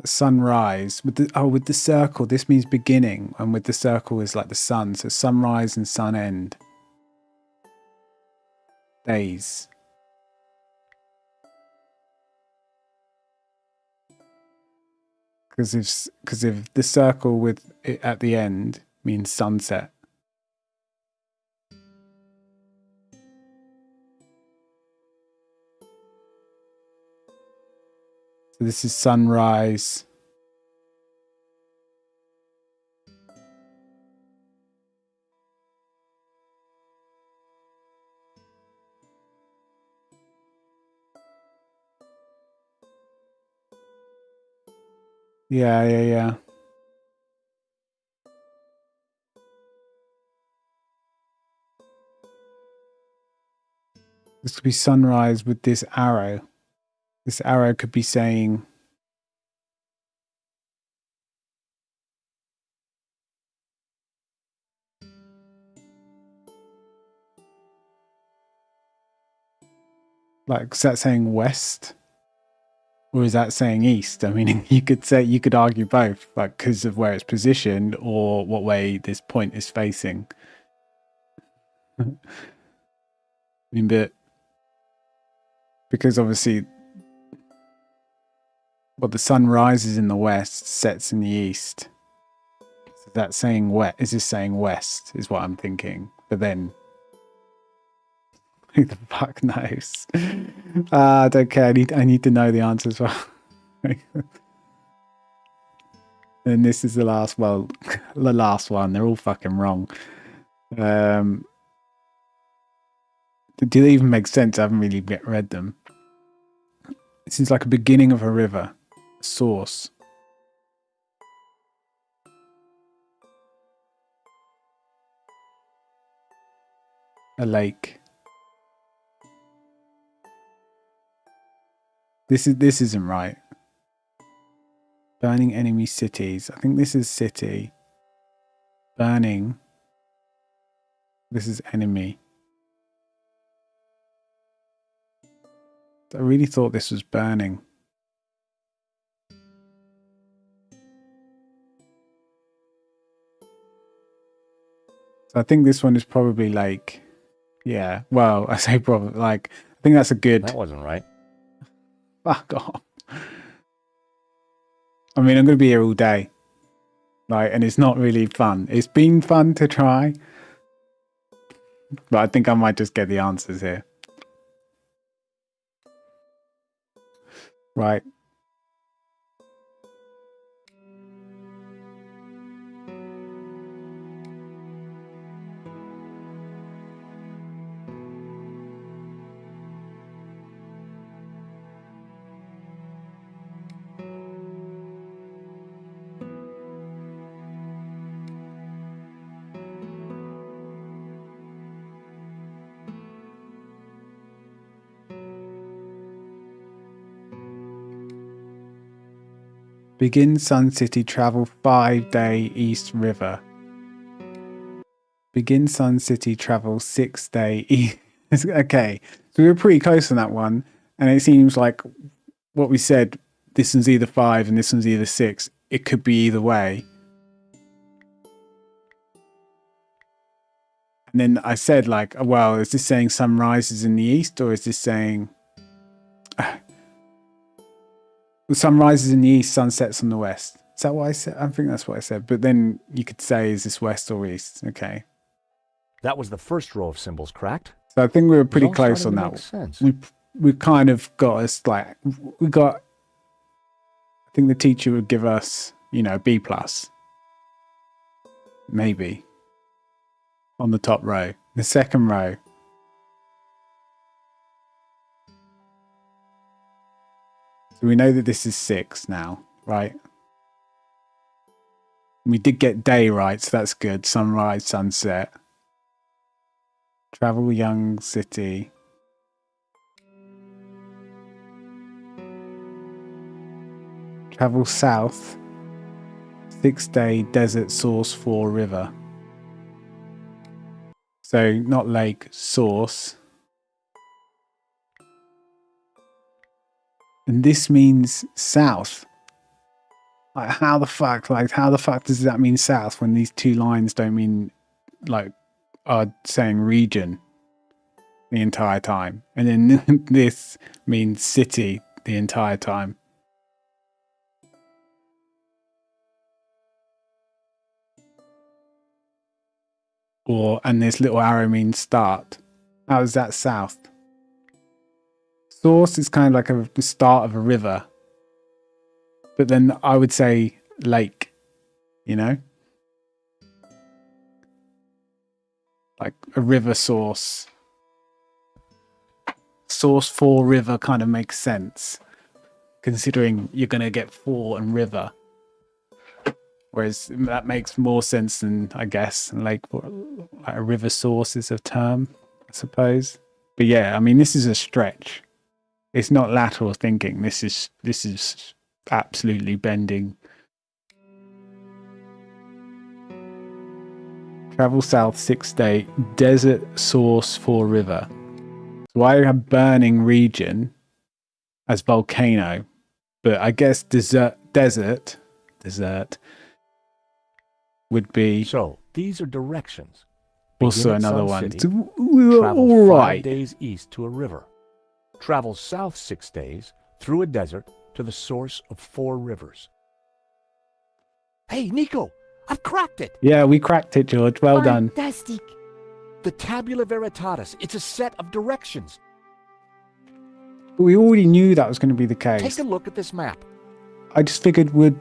S1: sunrise. With the circle, this means beginning, and with the circle is like the sun. So sunrise and sun end. Days. Because if the circle with it at the end means sunset. So this is sunrise. Yeah. This could be sunrise with this arrow. This arrow could be saying like, is that saying west? Or is that saying east? I mean, you could argue both, like because of where it's positioned or what way this point is facing. I mean, but because obviously, well, the sun rises in the west, sets in the east. So that's saying west. Is this saying west? Is what I'm thinking. But then, who the fuck knows? I don't care. I need to know the answer as well. And this is the last. Well, the last one. They're all fucking wrong. Do they even make sense? I haven't really read them. It seems like a beginning of a river, a source. A lake. This isn't right. Burning enemy cities. I think this is city. Burning. This is enemy. I really thought this was burning. So I think this one is probably like, yeah, well, I say probably, like, I think that's a good...
S3: That wasn't right.
S1: Fuck off. I mean, I'm going to be here all day. Like, and it's not really fun. It's been fun to try. But I think I might just get the answers here. Right. Begin Sun City, travel 5-day East River. Begin Sun City, travel 6-day East. Okay, so we were pretty close on that one. And it seems like what we said, this one's either 5 and this one's either 6. It could be either way. And then I said, like, well, is this saying sun rises in the east, or is this saying... The sun rises in the east, sun sets on the west. Is that what I said? I think that's what I said. But then you could say, is this west or east? Okay.
S2: That was the first row of symbols, correct?
S1: So I think we were
S2: It's
S1: pretty
S2: all
S1: close on
S2: starting to
S1: that.
S2: make sense.
S1: We kind of got us like we got. I think the teacher would give us, you know, B plus, maybe, on the top row. The second row. So we know that this is 6 now, right? We did get day right, so that's good. Sunrise, sunset. Travel young city. Travel south. 6-day desert source 4 river. So not lake, source. And this means south. Like how the fuck does that mean south when these two lines don't mean, like, are saying region the entire time, and then this means city the entire time. And this little arrow means start. How is that south? Source is kind of like the start of a river. But then I would say lake, you know? Like a river source. Source 4 river kind of makes sense, considering you're going to get 4 and river. Whereas that makes more sense than, I guess, like a river source is a term, I suppose. But yeah, I mean, this is a stretch. It's not lateral thinking. This is absolutely bending. Travel south 6-day desert source 4 river. So I have burning region as volcano, but I guess desert would be.
S2: So these are directions.
S1: Also
S2: Begin at
S1: another
S2: Sun
S1: one.
S2: City,
S1: So we were
S2: travel
S1: all
S2: 5
S1: right.
S2: days east to a river. Travel south 6 days through a desert to the source of 4 rivers. Hey, Nico, I've cracked it.
S1: Yeah, we cracked it, George. Well done.
S6: Fantastic.
S2: The Tabula Veritatis. It's a set of directions.
S1: We already knew that was going to be the case.
S2: Take a look at this map.
S1: I just figured we'd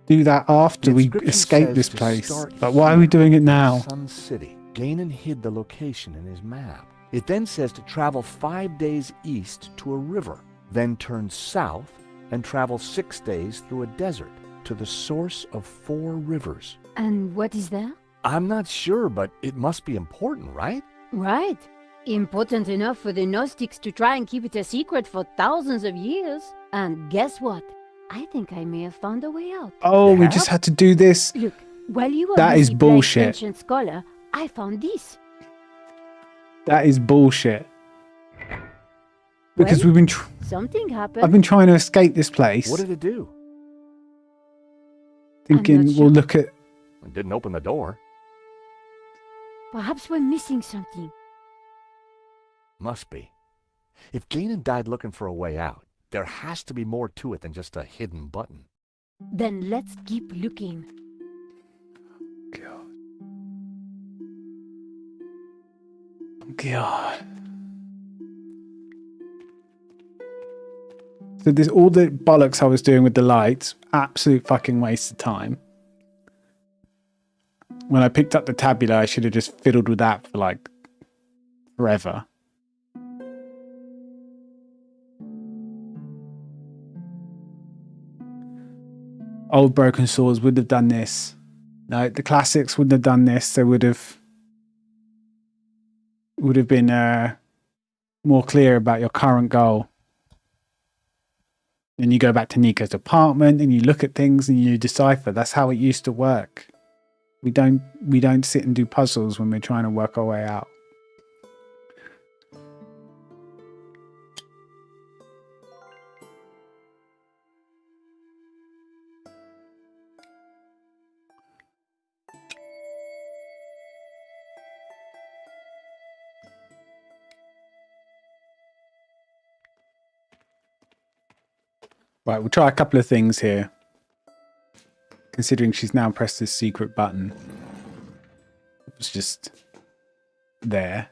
S1: do that after we escape this place. But why are we doing it now?
S2: Sun City. Ganon hid the location in his map. It then says to travel 5 days east to a river, then turn south and travel 6 days through a desert to the source of 4 rivers.
S6: And what is that?
S2: I'm not sure, but it must be important, right?
S6: Right. Important enough for the Gnostics to try and keep it a secret for thousands of years. And guess what? I think I may have found a way out.
S1: Oh, we just had to do this.
S6: Look, while you were
S1: That is
S6: busy playing
S1: bullshit.
S6: Ancient Scholar, I found this.
S1: That is bullshit. Because
S6: Well,
S1: we've been.
S6: Something happened.
S1: I've been trying to escape this place.
S2: What did it do?
S1: Thinking
S6: not
S1: we'll
S6: sure.
S1: look at.
S2: It didn't open the door.
S6: Perhaps we're missing something.
S2: Must be. If Ganon died looking for a way out, there has to be more to it than just a hidden button.
S6: Then let's keep looking.
S1: God. So this all the bollocks I was doing with the lights, absolute fucking waste of time. When I picked up the tabula, I should have just fiddled with that for like forever. Old Broken Swords would have done this. No, the classics wouldn't have done this. They would have been more clear about your current goal. Then you go back to Nico's apartment and you look at things and you decipher. That's how it used to work. We don't sit and do puzzles when we're trying to work our way out. Right, we'll try a couple of things here. Considering she's now pressed this secret button. It was just there.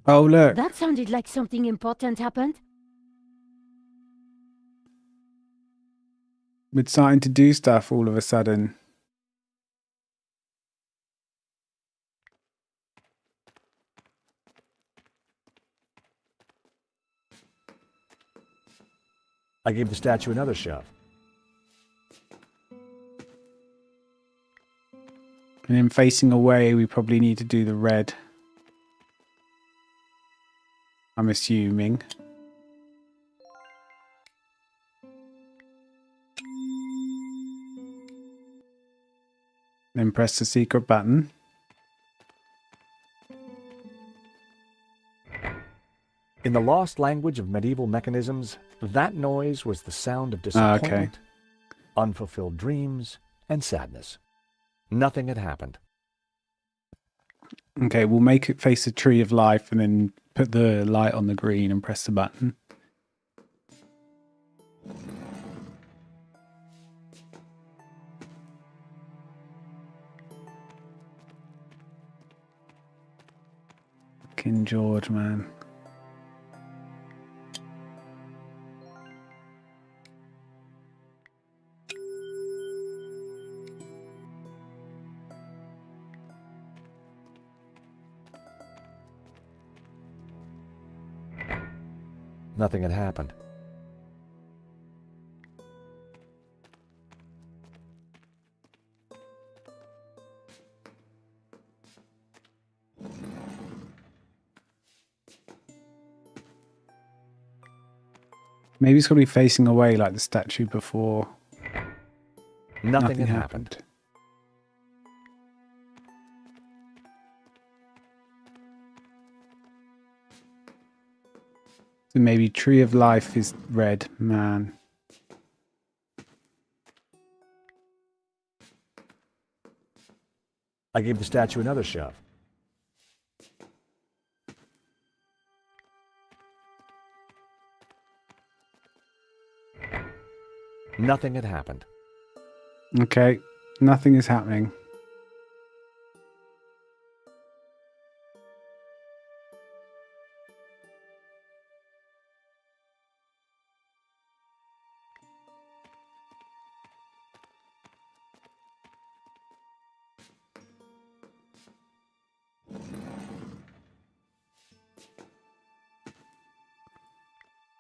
S1: Oh, look.
S6: That sounded like something important happened.
S1: We're starting to do stuff all of a sudden.
S2: I gave the statue another shove.
S1: And then facing away, we probably need to do the red. I'm assuming. Then press the secret button.
S2: In the lost language of medieval mechanisms, that noise was the sound of disappointment, unfulfilled dreams, and sadness. Nothing had happened.
S1: Okay, we'll make it face the tree of life and then put the light on the green and press the button. Fucking George, man.
S2: Nothing had happened.
S1: Maybe it's got to be facing away like the statue before.
S2: Nothing had happened.
S1: So maybe Tree of Life is red, man.
S2: I gave the statue another shove. Nothing had happened.
S1: Okay, nothing is happening.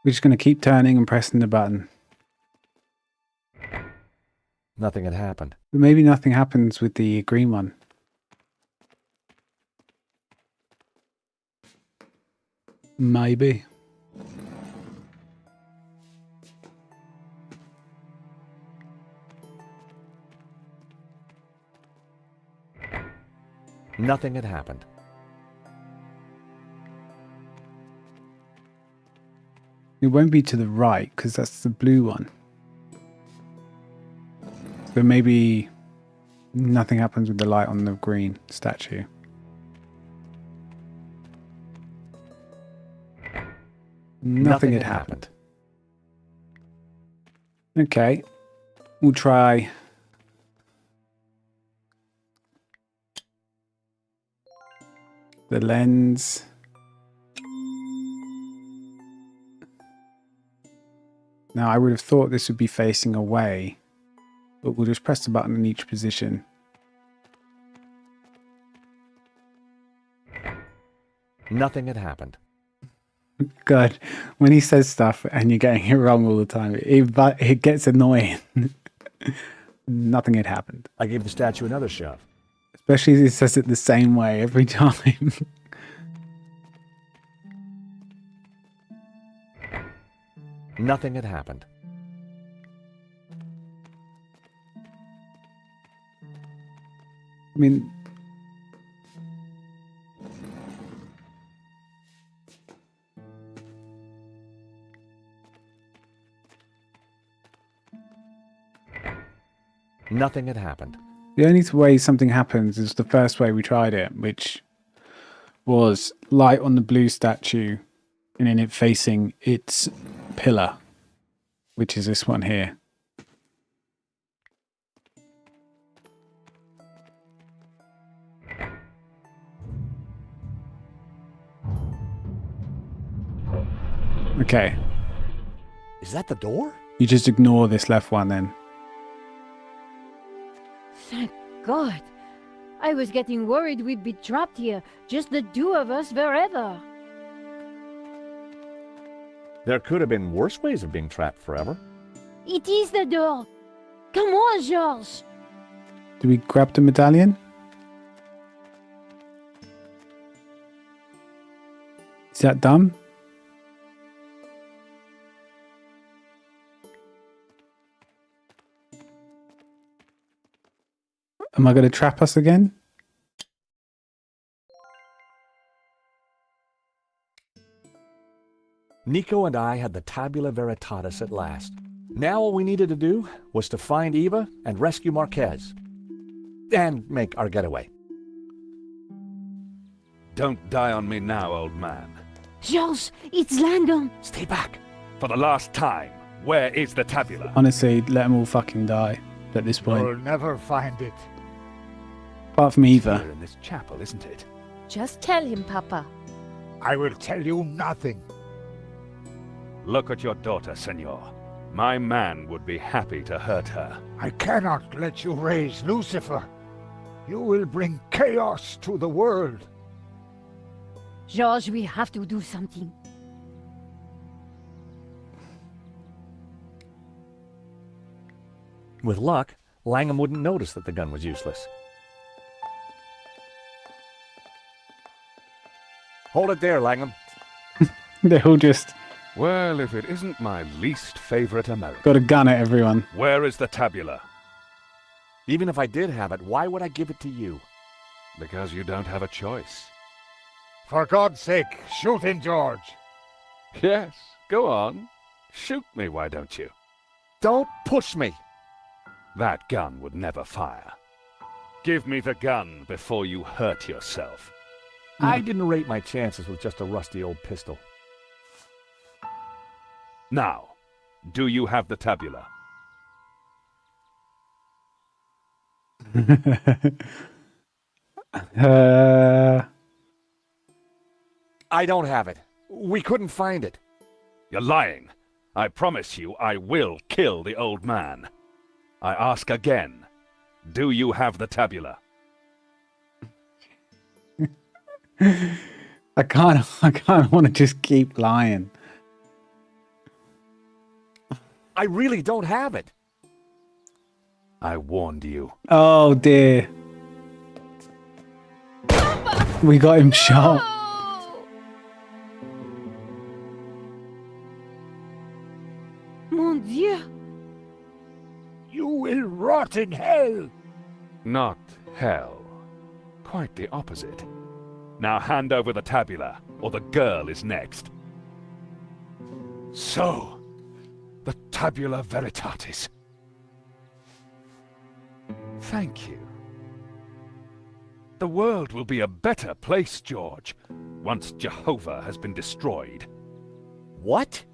S1: We're just going to keep turning and pressing the button.
S2: Nothing had happened.
S1: But maybe nothing happens with the green one. Maybe.
S2: Nothing had happened.
S1: It won't be to the right because that's the blue one. So maybe nothing happens with the light on the green statue. Nothing had happened. Okay. We'll try. The lens. Now, I would have thought this would be facing away, but we'll just press the button in each position.
S2: Nothing had happened.
S1: God, when he says stuff and you're getting it wrong all the time, it gets annoying. Nothing had happened.
S2: I gave the statue another shove.
S1: Especially as he says it the same way every time.
S2: Nothing had happened.
S1: I mean,
S2: nothing had happened.
S1: The only way something happens is the first way we tried it, which was light on the blue statue and in it facing its pillar, which is this one here. Okay.
S2: Is that the door?
S1: You just ignore this left one then.
S6: Thank God. I was getting worried we'd be trapped here, just the two of us forever.
S3: There could have been worse ways of being trapped forever.
S6: It is the door. Come on, Georges.
S1: Do we grab the medallion? Is that done? Am I going to trap us again?
S2: Nico and I had the Tabula Veritatis at last. Now all we needed to do was to find Eva and rescue Marquez. And make our getaway.
S11: Don't die on me now, old man.
S6: Georges, it's Langdon.
S2: Stay back.
S11: For the last time, where is the tabula?
S1: Honestly, let them all fucking die at this point.
S10: You'll never find it.
S1: Apart from Eva.
S11: Here in this chapel, isn't it?
S9: Just tell him, Papa.
S10: I will tell you nothing.
S11: Look at your daughter, senor. My man would be happy to hurt her.
S10: I cannot let you raise Lucifer. You will bring chaos to the world.
S6: Georges, we have to do something.
S2: With luck, Langham wouldn't notice that the gun was useless. Hold it there, Langham.
S1: They're all just
S11: Well, if it isn't my least favorite American.
S1: got a gun at everyone.
S11: Where is the tabula?
S2: Even if I did have it, why would I give it to you?
S11: Because you don't have a choice.
S10: For God's sake, shoot him, George.
S11: Yes, go on. Shoot me, why don't you?
S2: Don't push me.
S11: That gun would never fire. Give me the gun before you hurt yourself.
S2: I didn't rate my chances with just a rusty old pistol.
S11: Now, do you have the tabula?
S2: I don't have it. We couldn't find it.
S11: You're lying. I promise you I will kill the old man. I ask again, do you have the tabula?
S1: I kind of want to just keep lying.
S2: I really don't have it.
S11: I warned you.
S1: Oh dear. We got him shot.
S6: Mon Dieu.
S10: You will rot in hell.
S11: Not hell. Quite the opposite. Now hand over the tabula, or the girl is next. So, the Tabula Veritatis. Thank you. The world will be a better place, George, once Jehovah has been destroyed.
S2: What?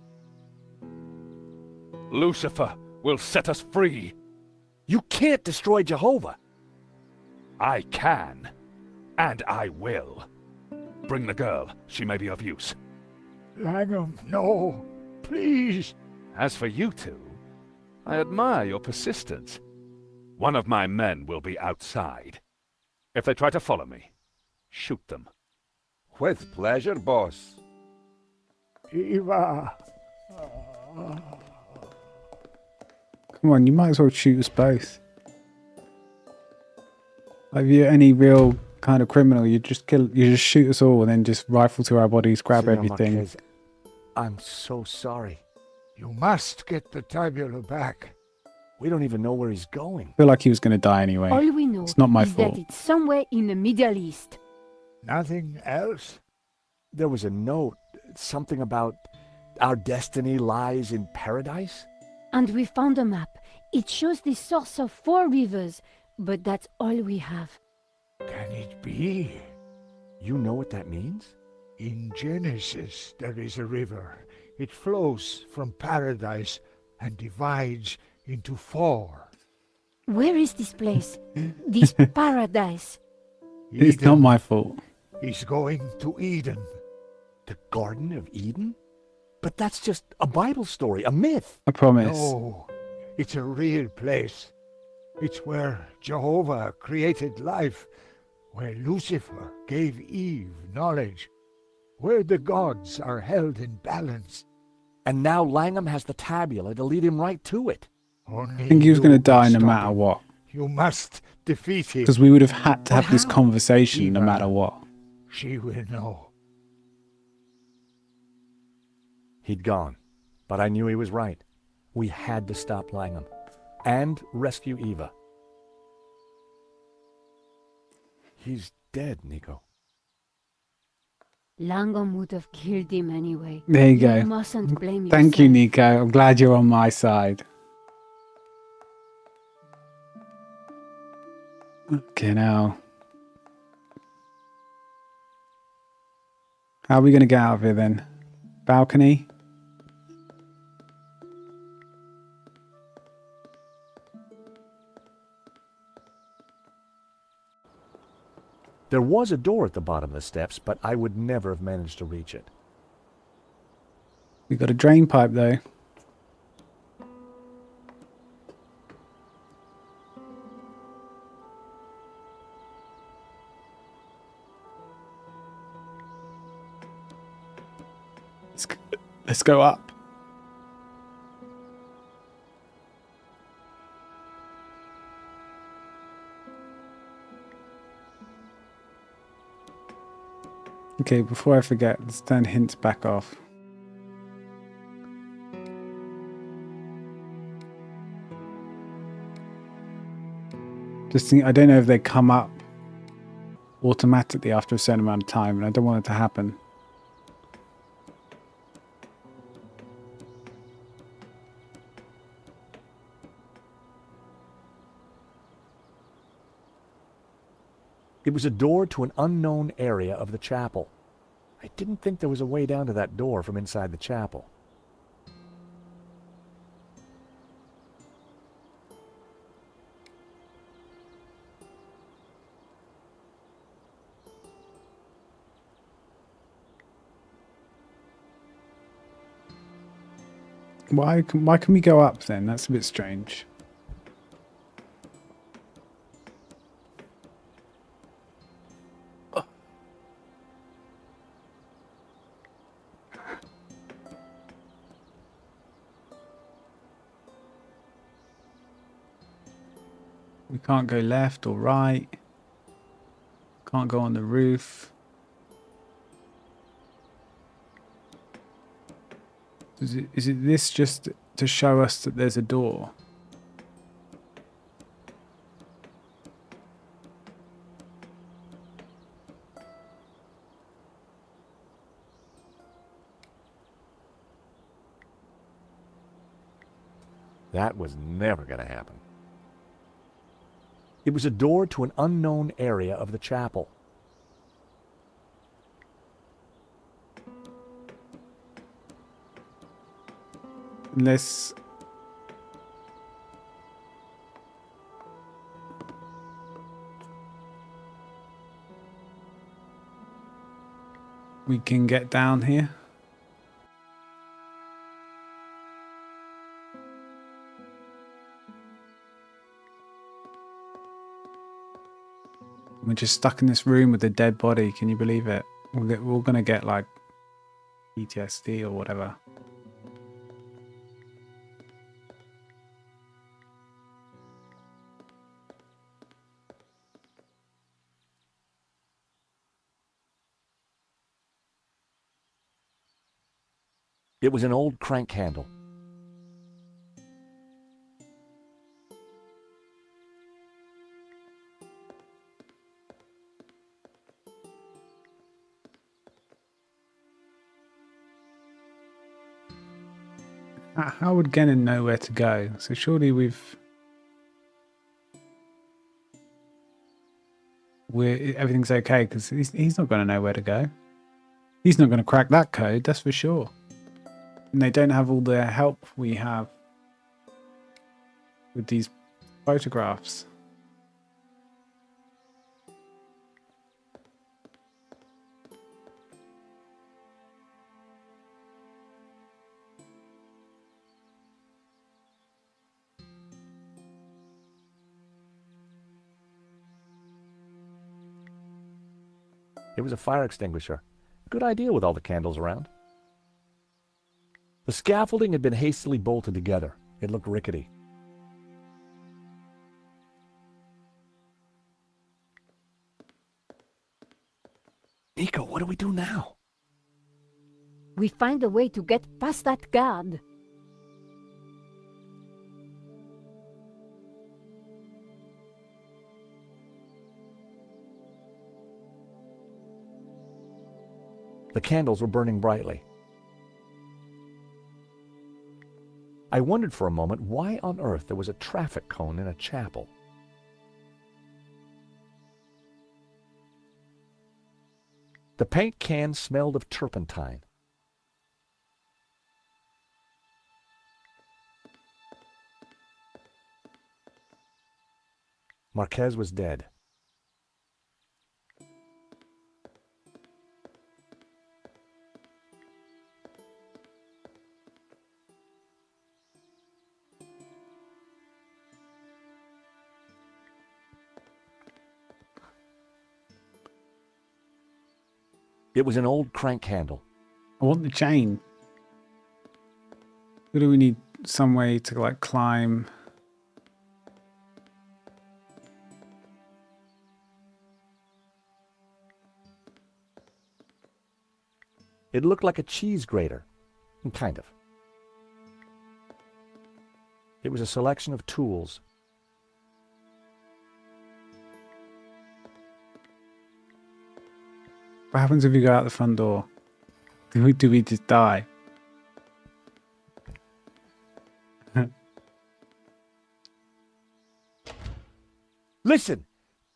S11: Lucifer will set us free.
S2: You can't destroy Jehovah.
S11: I can, and I will. Bring the girl. She may be of use.
S10: Langham, no. Please.
S11: As for you two, I admire your persistence. One of my men will be outside. If they try to follow me, shoot them.
S12: With pleasure, boss.
S10: Eva.
S1: Come on, you might as well shoot us both. Like, if you're any real kind of criminal, you just shoot us all and then just rifle to our bodies, grab
S2: Senor
S1: everything.
S2: Marquez, I'm so sorry.
S10: You must get the tabula back.
S2: We don't even know where he's going.
S1: I feel like he was going to die anyway.
S6: All we know
S1: It's not my
S6: is
S1: fault.
S6: that it's somewhere in the Middle East.
S10: Nothing else?
S2: There was a note, something about our destiny lies in paradise?
S6: And we found a map. It shows the source of 4 rivers, but that's all we have.
S10: Can it be?
S2: You know what that means?
S10: In Genesis, there is a river. It flows from paradise and divides into 4.
S6: Where is this place? This paradise?
S1: It's not my fault.
S10: He's going to Eden.
S2: The Garden of Eden? But that's just a Bible story, a myth.
S1: I promise.
S10: No, it's a real place. It's where Jehovah created life, where Lucifer gave Eve knowledge, where the gods are held in balance.
S2: And now Langham has the tabula to lead him right to it.
S1: I think he was going to die no matter what.
S10: You must defeat him.
S1: Because we would have had to have this conversation no matter what.
S10: She will know.
S2: He'd gone, but I knew he was right. We had to stop Langham and rescue Eva. He's dead, Nico.
S6: Langham would have killed him anyway.
S1: There you go.
S6: You mustn't blame
S1: Thank you,
S6: yourself.
S1: Nico. I'm glad you're on my side. Okay, now. How are we going to get out of here then? Balcony?
S2: There was a door at the bottom of the steps, but I would never have managed to reach it.
S1: We got a drain pipe though. Let's go up. Okay, before I forget, let's turn hints back off. Just think, I don't know if they come up automatically after a certain amount of time, and I don't want it to happen.
S2: It was a door to an unknown area of the chapel. I didn't think there was a way down to that door from inside the chapel.
S1: Why can we go up then? That's a bit strange. We can't go left or right. Can't go on the roof. Is it this just to show us that there's a door?
S2: That was never going to happen. It was a door to an unknown area of the chapel.
S1: Unless... we can get down here. We're just stuck in this room with a dead body. Can you believe it? We're all gonna get like PTSD or whatever.
S2: It was an old crank handle.
S1: How would Genin know where to go? So surely we've... everything's okay, because he's not going to know where to go. He's not going to crack that code, that's for sure. And they don't have all the help we have with these photographs.
S3: It was a fire extinguisher. Good idea with all the candles around. The scaffolding had been hastily bolted together. It looked rickety. Nico, what do we do now?
S6: We find a way to get past that guard.
S3: The candles were burning brightly. I wondered for a moment why on earth there was a traffic cone in a chapel. The paint can smelled of turpentine. Marquez was dead. It was an old crank handle.
S1: I want the chain. What do we need? Some way to like climb.
S3: It looked like a cheese grater. Kind of. It was a selection of tools.
S1: What happens if we go out the front door? Do we just die?
S2: Listen,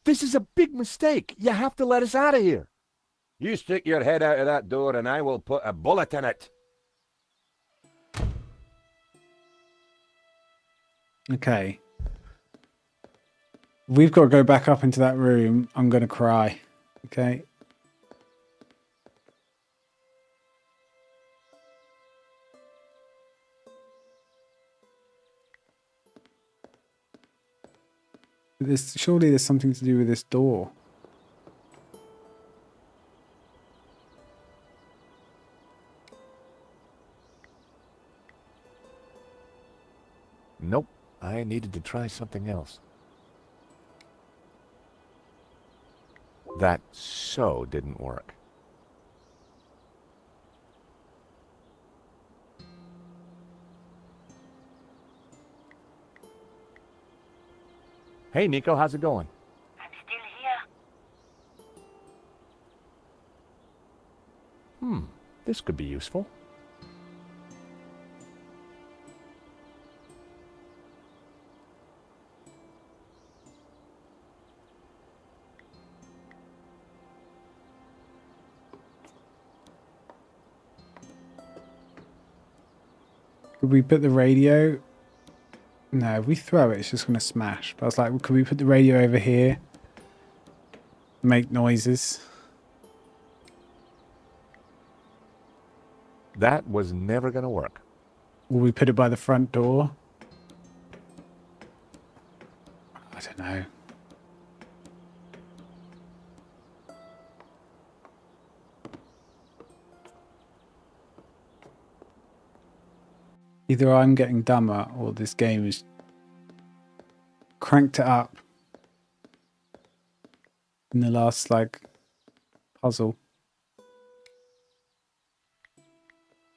S2: this is a big mistake. You have to let us out of here.
S12: You stick your head out of that door and I will put a bullet in it.
S1: Okay. We've got to go back up into that room. I'm going to cry. Okay. Surely there's something to do with this door.
S3: Nope. I needed to try something else. That so didn't work. Hey, Nico, how's it going?
S5: I'm still here.
S3: This could be useful.
S1: Could we put the radio? No, if we throw it, it's just going to smash. But I was like, well, could we put the radio over here? Make noises.
S3: That was never going to work.
S1: Will we put it by the front door? I don't know. Either I'm getting dumber or this game is cranked it up in the last, like, puzzle.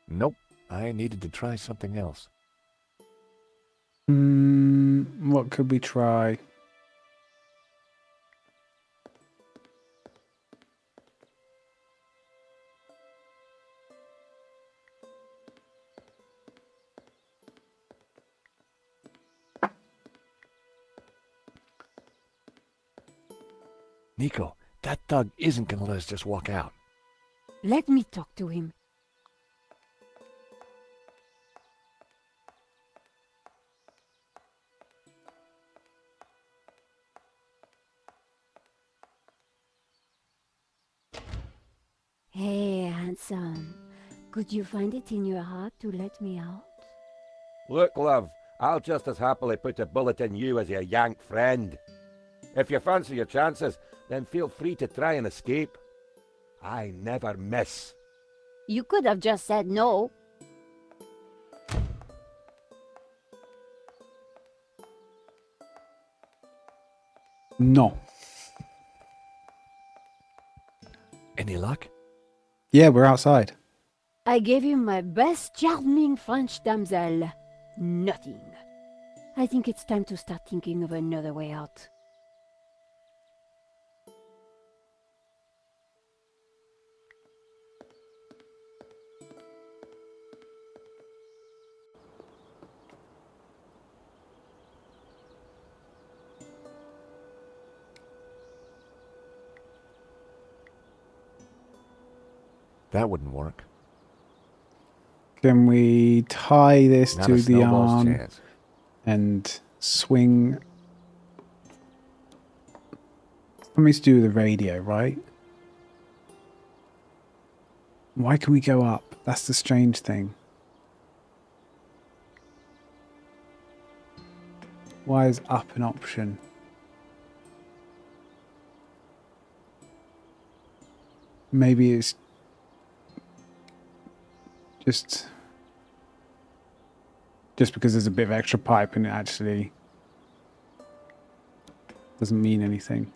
S3: Nope. I needed to try something else.
S1: What could we try?
S2: Nico, that thug isn't gonna let us just walk out.
S6: Let me talk to him. Hey, handsome. Could you find it in your heart to let me out?
S12: Look, love, I'll just as happily put a bullet in you as your yank friend. If you fancy your chances, then feel free to try and escape. I never miss.
S6: You could have just said no.
S1: No.
S2: Any luck?
S1: Yeah, we're outside.
S6: I gave you my best charming French damsel. Nothing. I think it's time to start thinking of another way out.
S2: That wouldn't work.
S1: Can we tie this
S2: Not
S1: to
S2: a
S1: the
S2: snowball's
S1: arm
S2: chance.
S1: and swing? Something to do with the radio, right? Why can we go up? That's the strange thing. Why is up an option? Maybe it's just because there's a bit of extra pipe and it actually doesn't mean anything.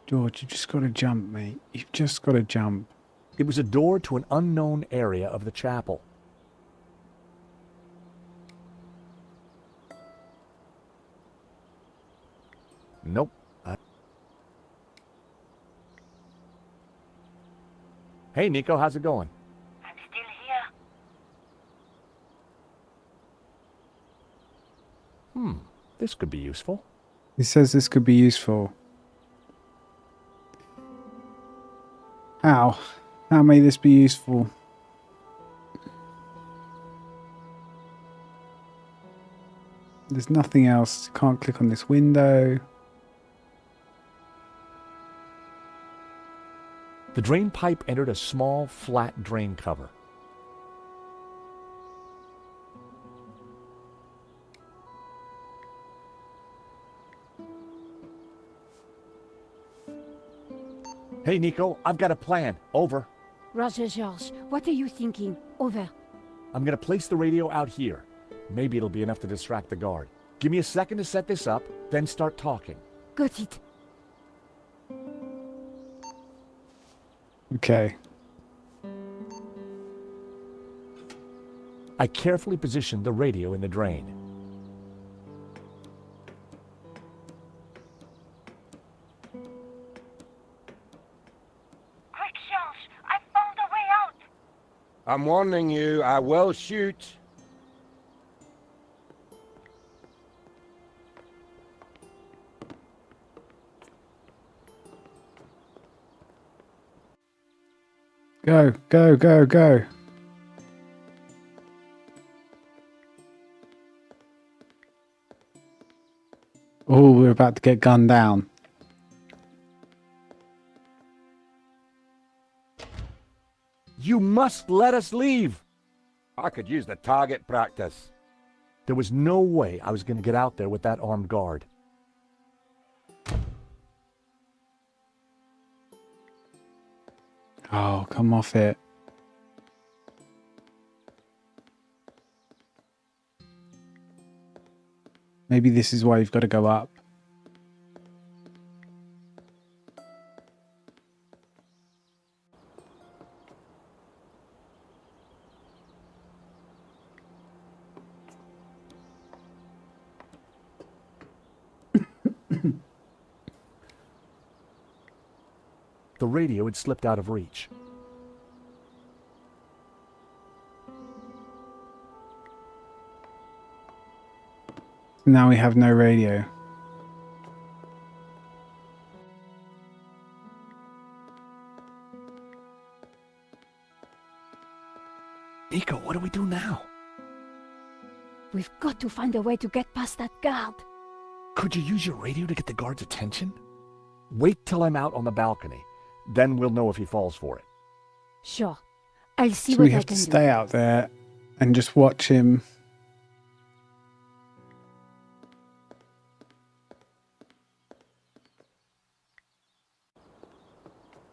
S1: George, you just got to jump, mate. You've just got to jump.
S2: It was a door to an unknown area of the chapel. Nope. Hey, Nico, how's it going?
S5: I'm still here.
S2: This could be useful.
S1: He says this could be useful. How? How may this be useful? There's nothing else. Can't click on this window.
S2: The drain pipe entered a small, flat drain cover. Hey, Nico, I've got a plan. Over.
S6: Roger, George, what are you thinking? Over.
S2: I'm gonna place the radio out here. Maybe it'll be enough to distract the guard. Give me a second to set this up, then start talking.
S6: Got it.
S1: Okay.
S2: I carefully positioned the radio in the drain.
S5: Quick, George, I found a way out.
S12: I'm warning you, I will shoot.
S1: Go, go, go, go. Oh, we're about to get gunned down.
S2: You must let us leave!
S12: I could use the target practice.
S2: There was no way I was going to get out there with that armed guard.
S1: Oh, come off it. Maybe this is why you've got to go up.
S2: The radio had slipped out of reach.
S1: Now we have no radio.
S2: Nico, what do we do now?
S6: We've got to find a way to get past that guard.
S2: Could you use your radio to get the guard's attention? Wait till I'm out on the balcony. Then we'll know if he falls for it.
S6: Sure. I'll see
S1: So
S6: what
S1: we
S6: I
S1: have
S6: can
S1: to
S6: do.
S1: stay out there and just watch him.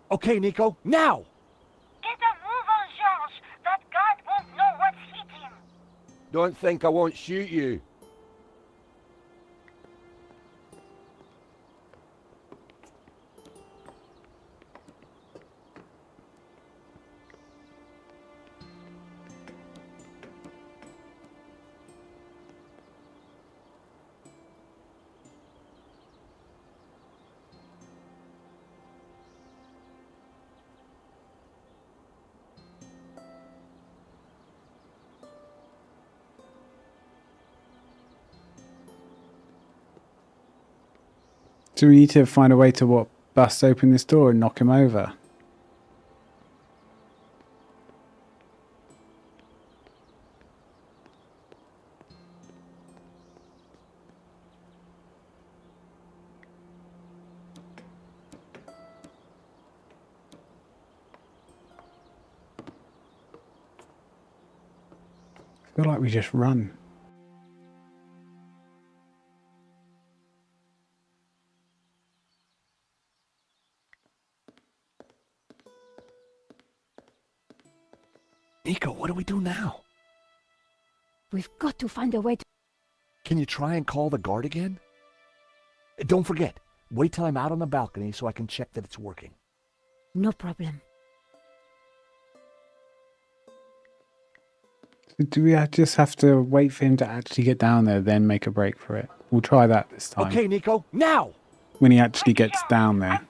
S2: Okay, Nico, now!
S5: Get a move on, George. That guard won't know what's hit him.
S12: Don't think I won't shoot you.
S1: So we need to find a way to bust open this door and knock him over. I feel like we just run.
S2: Nico, what do we do now?
S6: We've got to find a way to...
S2: Can you try and call the guard again? Don't forget, wait till I'm out on the balcony so I can check that it's working.
S6: No problem.
S1: Do we just have to wait for him to actually get down there, then make a break for it? We'll try that this time.
S2: Okay, Nico, now!
S1: When he actually gets down there.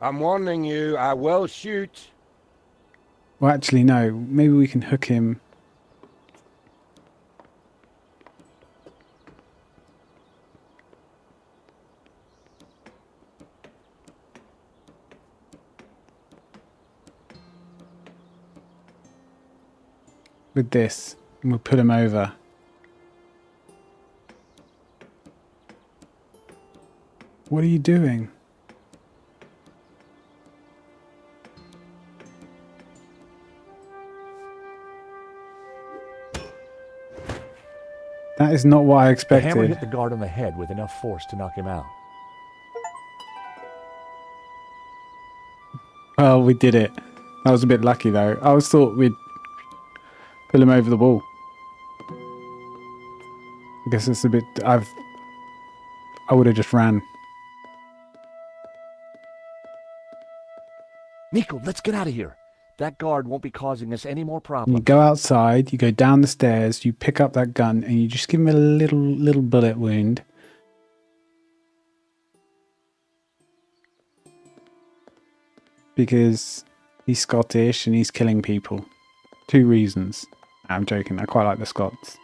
S12: I'm warning you, I will shoot.
S1: Well, actually, no. Maybe we can hook him. With this, and we'll put him over. What are you doing? That is not what I
S2: The hammer
S1: expected.
S2: hit the guard on the head with enough force to knock him out.
S1: Well, we did it. That was a bit lucky, though. I always thought we'd pull him over the wall. I guess it's a bit... I would have just ran.
S2: Nico, let's get out of here. That guard won't be causing us any more
S1: You
S2: problems.
S1: go outside, you go down the stairs, you pick up that gun, and you just give him a little bullet wound. Because he's Scottish and he's killing people. 2 reasons. I'm joking. I quite like the Scots.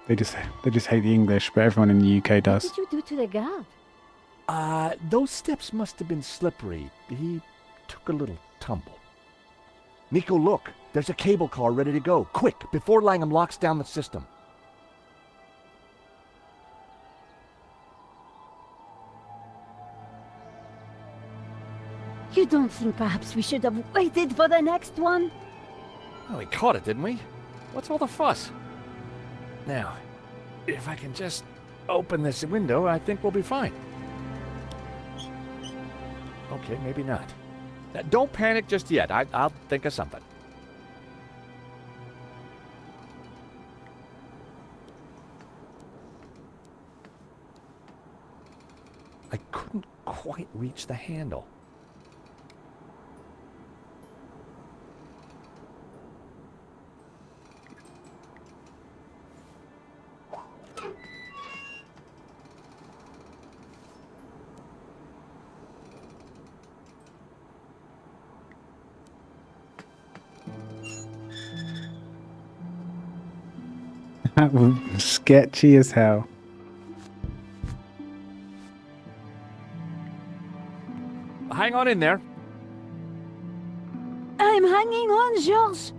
S1: They just hate the English, but everyone in the UK
S6: What
S1: does.
S6: did you do to the guard?
S2: Those steps must have been slippery. He took a little tumble. Nico, look. There's a cable car ready to go. Quick, before Langham locks down the system.
S6: You don't think perhaps we should have waited for the next one?
S3: Well, we caught it, didn't we? What's all the fuss? Now, if I can just open this window, I think we'll be fine. Okay, maybe not. Don't panic just yet. I'll think of something.
S2: I couldn't quite reach the handle.
S1: That was sketchy as hell.
S11: Hang on in there.
S6: I'm hanging on, Georges.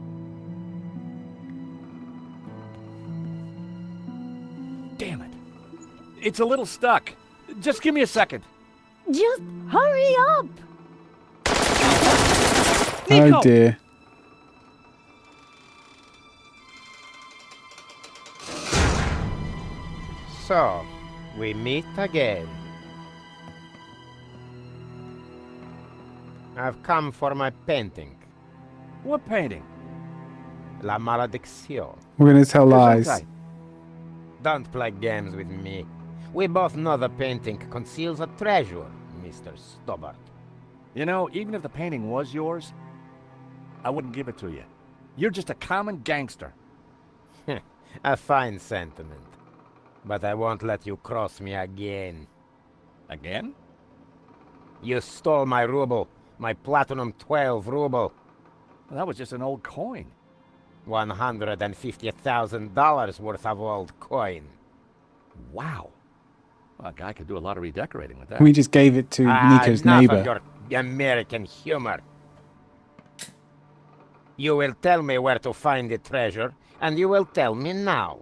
S3: Damn it. It's a little stuck. Just give me a second.
S6: Just hurry up.
S3: Nico!
S1: Oh dear.
S16: So, we meet again. I've come for my painting.
S3: What painting?
S16: La Malédiction.
S1: We're gonna tell lies.
S16: Don't play games with me. We both know the painting conceals a treasure, Mr. Stobbart.
S3: You know, even if the painting was yours, I wouldn't give it to you. You're just a common gangster.
S16: A fine sentiment. But I won't let you cross me again.
S3: Again?
S16: You stole my ruble. My platinum 12 ruble.
S3: Well, that was just an old coin.
S16: $150,000 worth of old coin.
S3: Wow. Well, a guy could do a lot of redecorating with that.
S1: We just gave it to Nico's
S16: enough
S1: neighbor.
S16: of your American humor. You will tell me where to find the treasure, and you will tell me now.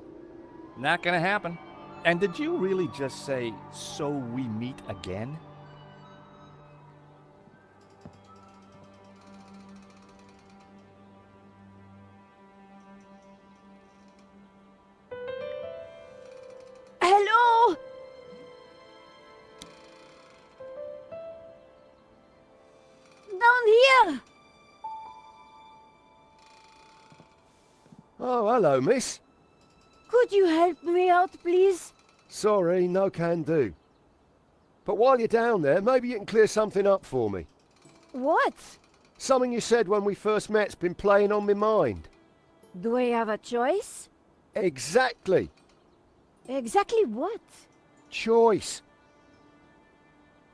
S3: Not gonna happen. And did you really just say, so we meet again?
S6: Hello? Down here.
S4: Oh, hello, miss.
S6: Could you help me out, please?
S4: Sorry, no can do. But while you're down there, maybe you can clear something up for me.
S6: What?
S4: Something you said when we first met's been playing on my mind.
S6: Do I have a choice?
S4: Exactly.
S6: Exactly what?
S4: Choice.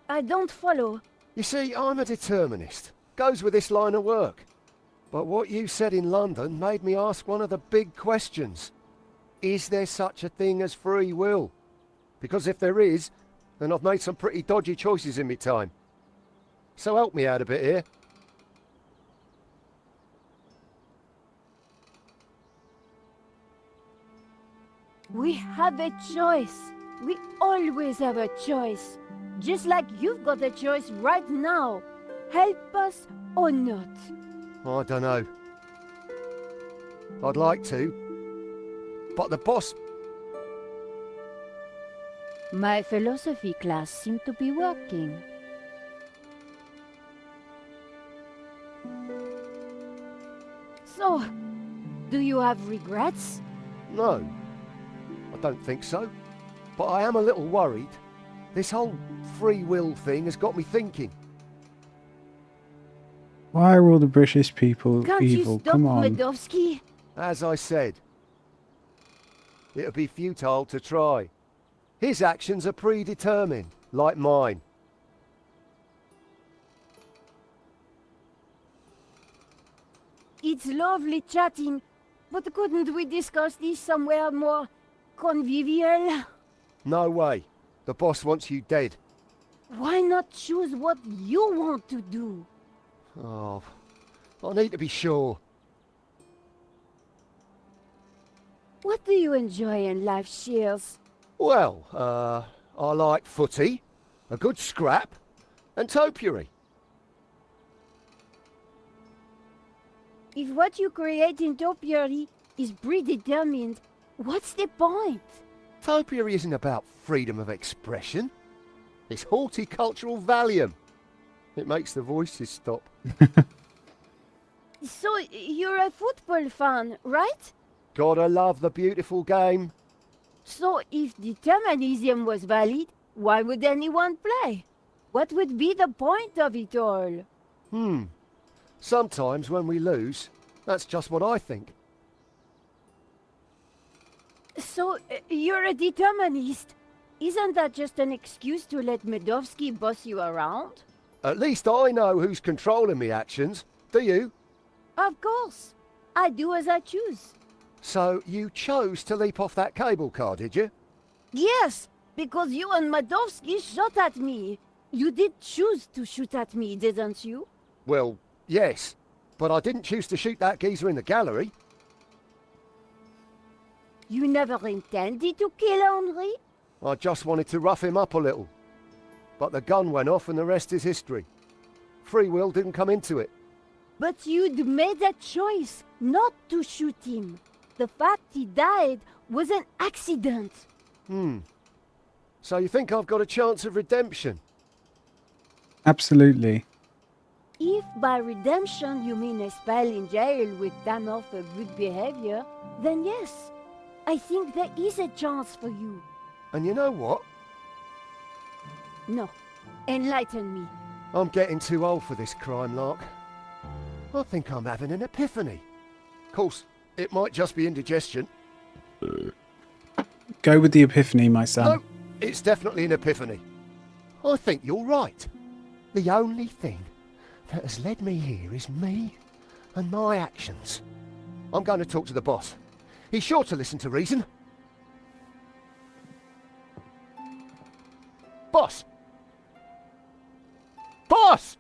S6: I don't follow.
S4: You see, I'm a determinist. Goes with this line of work. But what you said in London made me ask one of the big questions. Is there such a thing as free will? Because if there is, then I've made some pretty dodgy choices in my time. So help me out a bit here.
S6: We have a choice. We always have a choice. Just like you've got a choice right now. Help us or not.
S4: I don't know. I'd like to. But the boss...
S6: My philosophy class seemed to be working. So, do you have regrets?
S4: No. I don't think so. But I am a little worried. This whole free will thing has got me thinking.
S1: Why are all the British people
S6: Can't
S1: evil?
S6: you stop
S1: Come on.
S6: Medovsky?
S4: As I said, it would be futile to try. His actions are predetermined, like mine.
S6: It's lovely chatting, but couldn't we discuss this somewhere more convivial?
S4: No way. The boss wants you dead.
S6: Why not choose what you want to do?
S4: Oh, I need to be sure.
S6: What do you enjoy in life, Shears?
S4: Well, I like footy, a good scrap, and topiary.
S6: If what you create in topiary is predetermined, what's the point?
S4: Topiary isn't about freedom of expression. It's horticultural Valium. It makes the voices stop.
S6: So, you're a football fan, right?
S4: Gotta love the beautiful game.
S6: So, if determinism was valid, why would anyone play? What would be the point of it all?
S4: Sometimes when we lose, that's just what I think.
S6: So, you're a determinist. Isn't that just an excuse to let Medovsky boss you around?
S4: At least I know who's controlling me actions. Do you?
S6: Of course. I do as I choose.
S4: So you chose to leap off that cable car, did you?
S6: Yes, because you and Madovsky shot at me. You did choose to shoot at me, didn't you?
S4: Well, yes. But I didn't choose to shoot that geezer in the gallery.
S6: You never intended to kill Henri?
S4: I just wanted to rough him up a little. But the gun went off and the rest is history. Free will didn't come into it.
S6: But you'd made a choice not to shoot him. The fact he died was an accident.
S4: So you think I've got a chance of redemption?
S1: Absolutely.
S6: If by redemption you mean a spell in jail with time off for good behavior, then yes, I think there is a chance for you.
S4: And you know what?
S6: No, enlighten me.
S4: I'm getting too old for this crime lark. I think I'm having an epiphany. Of course, it might just be indigestion.
S1: Go with the epiphany, my son.
S4: No, it's definitely an epiphany. I think you're right. The only thing that has led me here is me and my actions. I'm going to talk to the boss. He's sure to listen to reason. Boss! Boss!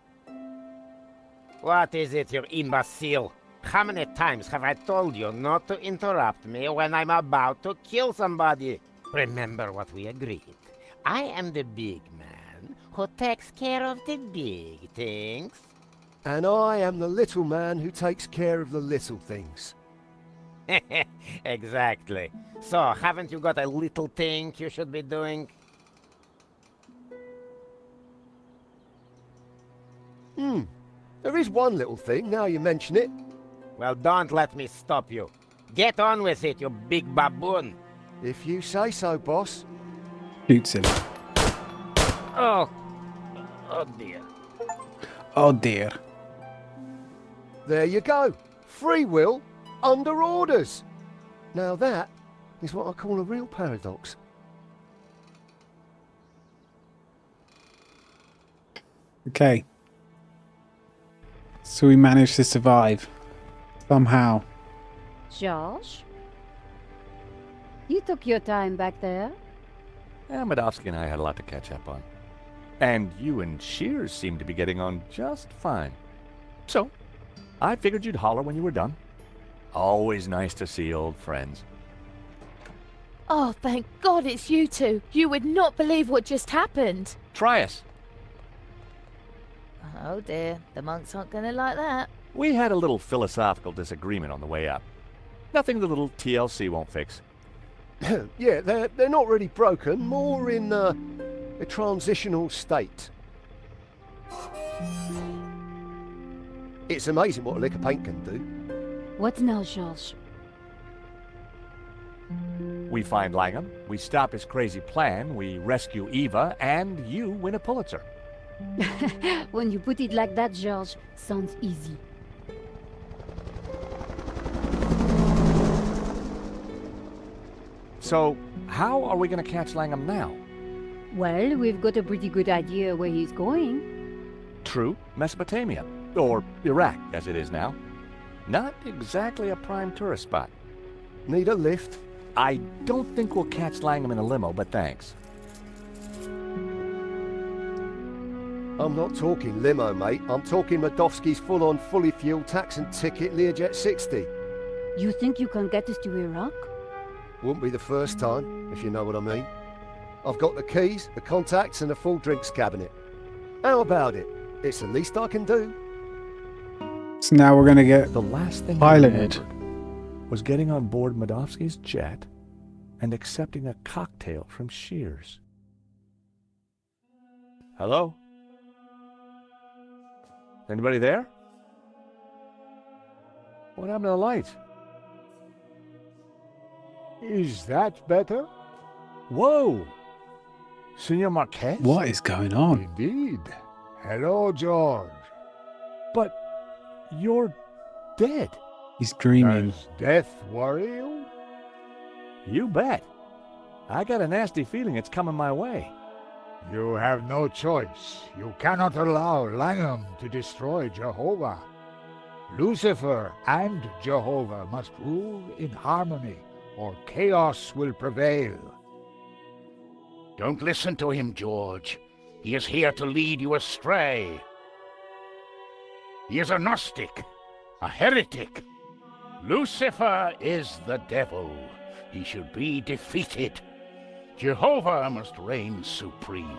S16: What is it, you imbecile? How many times have I told you not to interrupt me when I'm about to kill somebody? Remember what we agreed. I am the big man who takes care of the big things.
S4: And I am the little man who takes care of the little things.
S16: Exactly. So, haven't you got a little thing you should be doing?
S4: There is one little thing, now you mention it.
S16: Well, don't let me stop you. Get on with it, you big baboon.
S4: If you say so, boss.
S1: Shoots him.
S16: Oh dear.
S1: Oh dear.
S4: There you go. Free will under orders. Now that is what I call a real paradox.
S1: Okay. So we managed to survive. Somehow.
S6: George? You took your time back there.
S3: Madovsky and I had a lot to catch up on. And you and Shears seem to be getting on just fine. So, I figured you'd holler when you were done. Always nice to see old friends.
S9: Oh, thank God it's you two. You would not believe what just happened.
S3: Try us.
S9: Oh dear, the monks aren't going to like that.
S3: We had a little philosophical disagreement on the way up. Nothing the little TLC won't fix.
S4: Yeah, they're not really broken, more in a transitional state. It's amazing what a lick of paint can do.
S6: What now, George?
S3: We find Langham, we stop his crazy plan, we rescue Eva, and you win a Pulitzer.
S6: When you put it like that, George, sounds easy.
S3: So, how are we going to catch Langham now?
S6: Well, we've got a pretty good idea where he's going.
S3: True, Mesopotamia. Or Iraq, as it is now. Not exactly a prime tourist spot.
S4: Need a lift?
S3: I don't think we'll catch Langham in a limo, but thanks.
S4: I'm not talking limo, mate. I'm talking Madovsky's full-on, fully fueled tax and ticket Learjet 60.
S6: You think you can get us to Iraq?
S4: Wouldn't be the first time, if you know what I mean. I've got the keys, the contacts, and a full drinks cabinet. How about it? It's the least I can do.
S1: So now we're going to get
S2: the last thing
S1: piloted.
S2: Was getting on board Madovsky's jet and accepting a cocktail from Shears.
S3: Hello? Anybody there? What happened to the lights?
S10: Is that better?
S2: Whoa! Senor Marquez?
S1: What is going on?
S10: Indeed. Hello, George.
S2: But you're dead.
S1: He's dreaming.
S10: Does death worry you?
S2: You bet. I got a nasty feeling it's coming my way.
S10: You have no choice. You cannot allow Langham to destroy Jehovah. Lucifer and Jehovah must rule in harmony, or chaos will prevail.
S8: Don't listen to him, George. He is here to lead you astray. He is a Gnostic, a heretic. Lucifer is the devil. He should be defeated. Jehovah must reign supreme.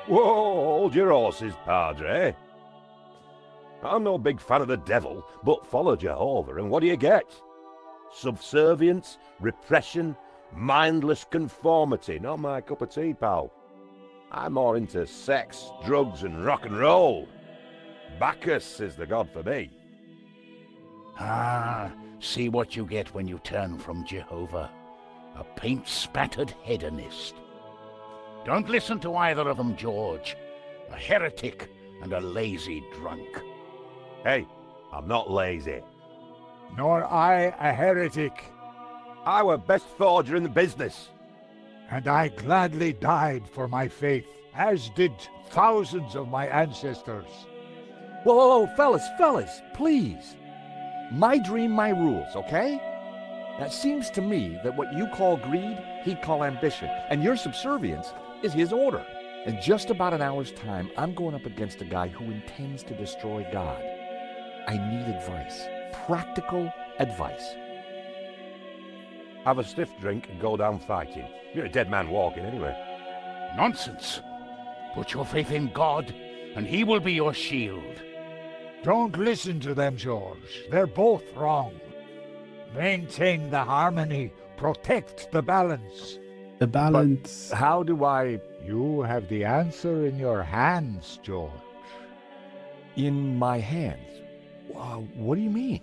S12: Whoa, hold your horses, Padre. I'm no big fan of the devil, but follow Jehovah, and what do you get? Subservience, repression, mindless conformity. Not my cup of tea, pal. I'm more into sex, drugs, and rock and roll. Bacchus is the god for me.
S8: Ah, see what you get when you turn from Jehovah. A paint-spattered hedonist. Don't listen to either of them, George. A heretic and a lazy drunk.
S12: Hey, I'm not lazy.
S10: Nor I a heretic.
S12: I were best forger in the business.
S10: And I gladly died for my faith, as did thousands of my ancestors.
S3: Whoa, whoa, whoa, fellas, please. My dream, my rules, okay? Now, it seems to me that what you call greed, he'd call ambition, and your subservience is his order. In just about an hour's time, I'm going up against a guy who intends to destroy God. I need advice. Practical advice.
S12: Have a stiff drink and go down fighting. You're a dead man walking anyway.
S8: Nonsense. Put your faith in God, and he will be your shield.
S10: Don't listen to them, George. They're both wrong. Maintain the harmony. Protect the balance.
S1: The balance.
S10: But how do I... You have the answer in your hands, George.
S3: In my hands? What do you mean?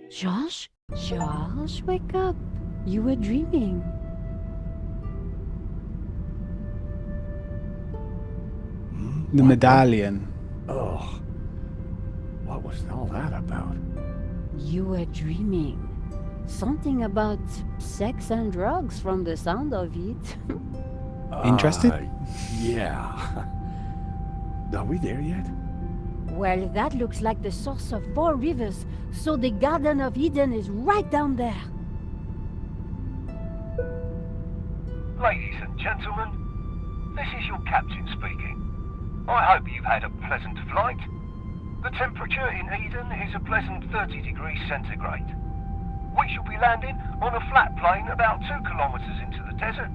S6: George? George, wake up. You were dreaming.
S1: The medallion.
S2: Oh, what was all that about?
S6: You were dreaming. Something about sex and drugs from the sound of it.
S1: Interested?
S2: Yeah. Are we there yet?
S6: Well, that looks like the source of 4 rivers, so the Garden of Eden is right down there.
S7: Ladies and gentlemen, this is your captain speaking. I hope you've had a pleasant flight. The temperature in Eden is a pleasant 30 degrees centigrade. We shall be landing on a flat plain about 2 kilometres into the desert,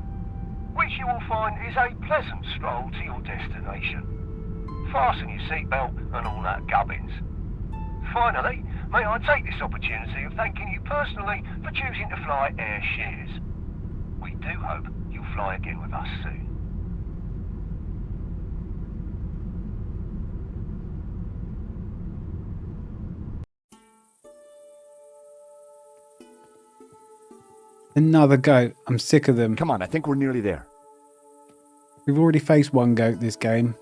S7: which you will find is a pleasant stroll to your destination. Fasten your seatbelt and all that gubbins. Finally, may I take this opportunity of thanking you personally for choosing to fly Air Shears. We do hope you'll fly again with us soon.
S1: Another goat. I'm sick of them.
S3: Come on, I think we're nearly there.
S1: We've already faced one goat this game.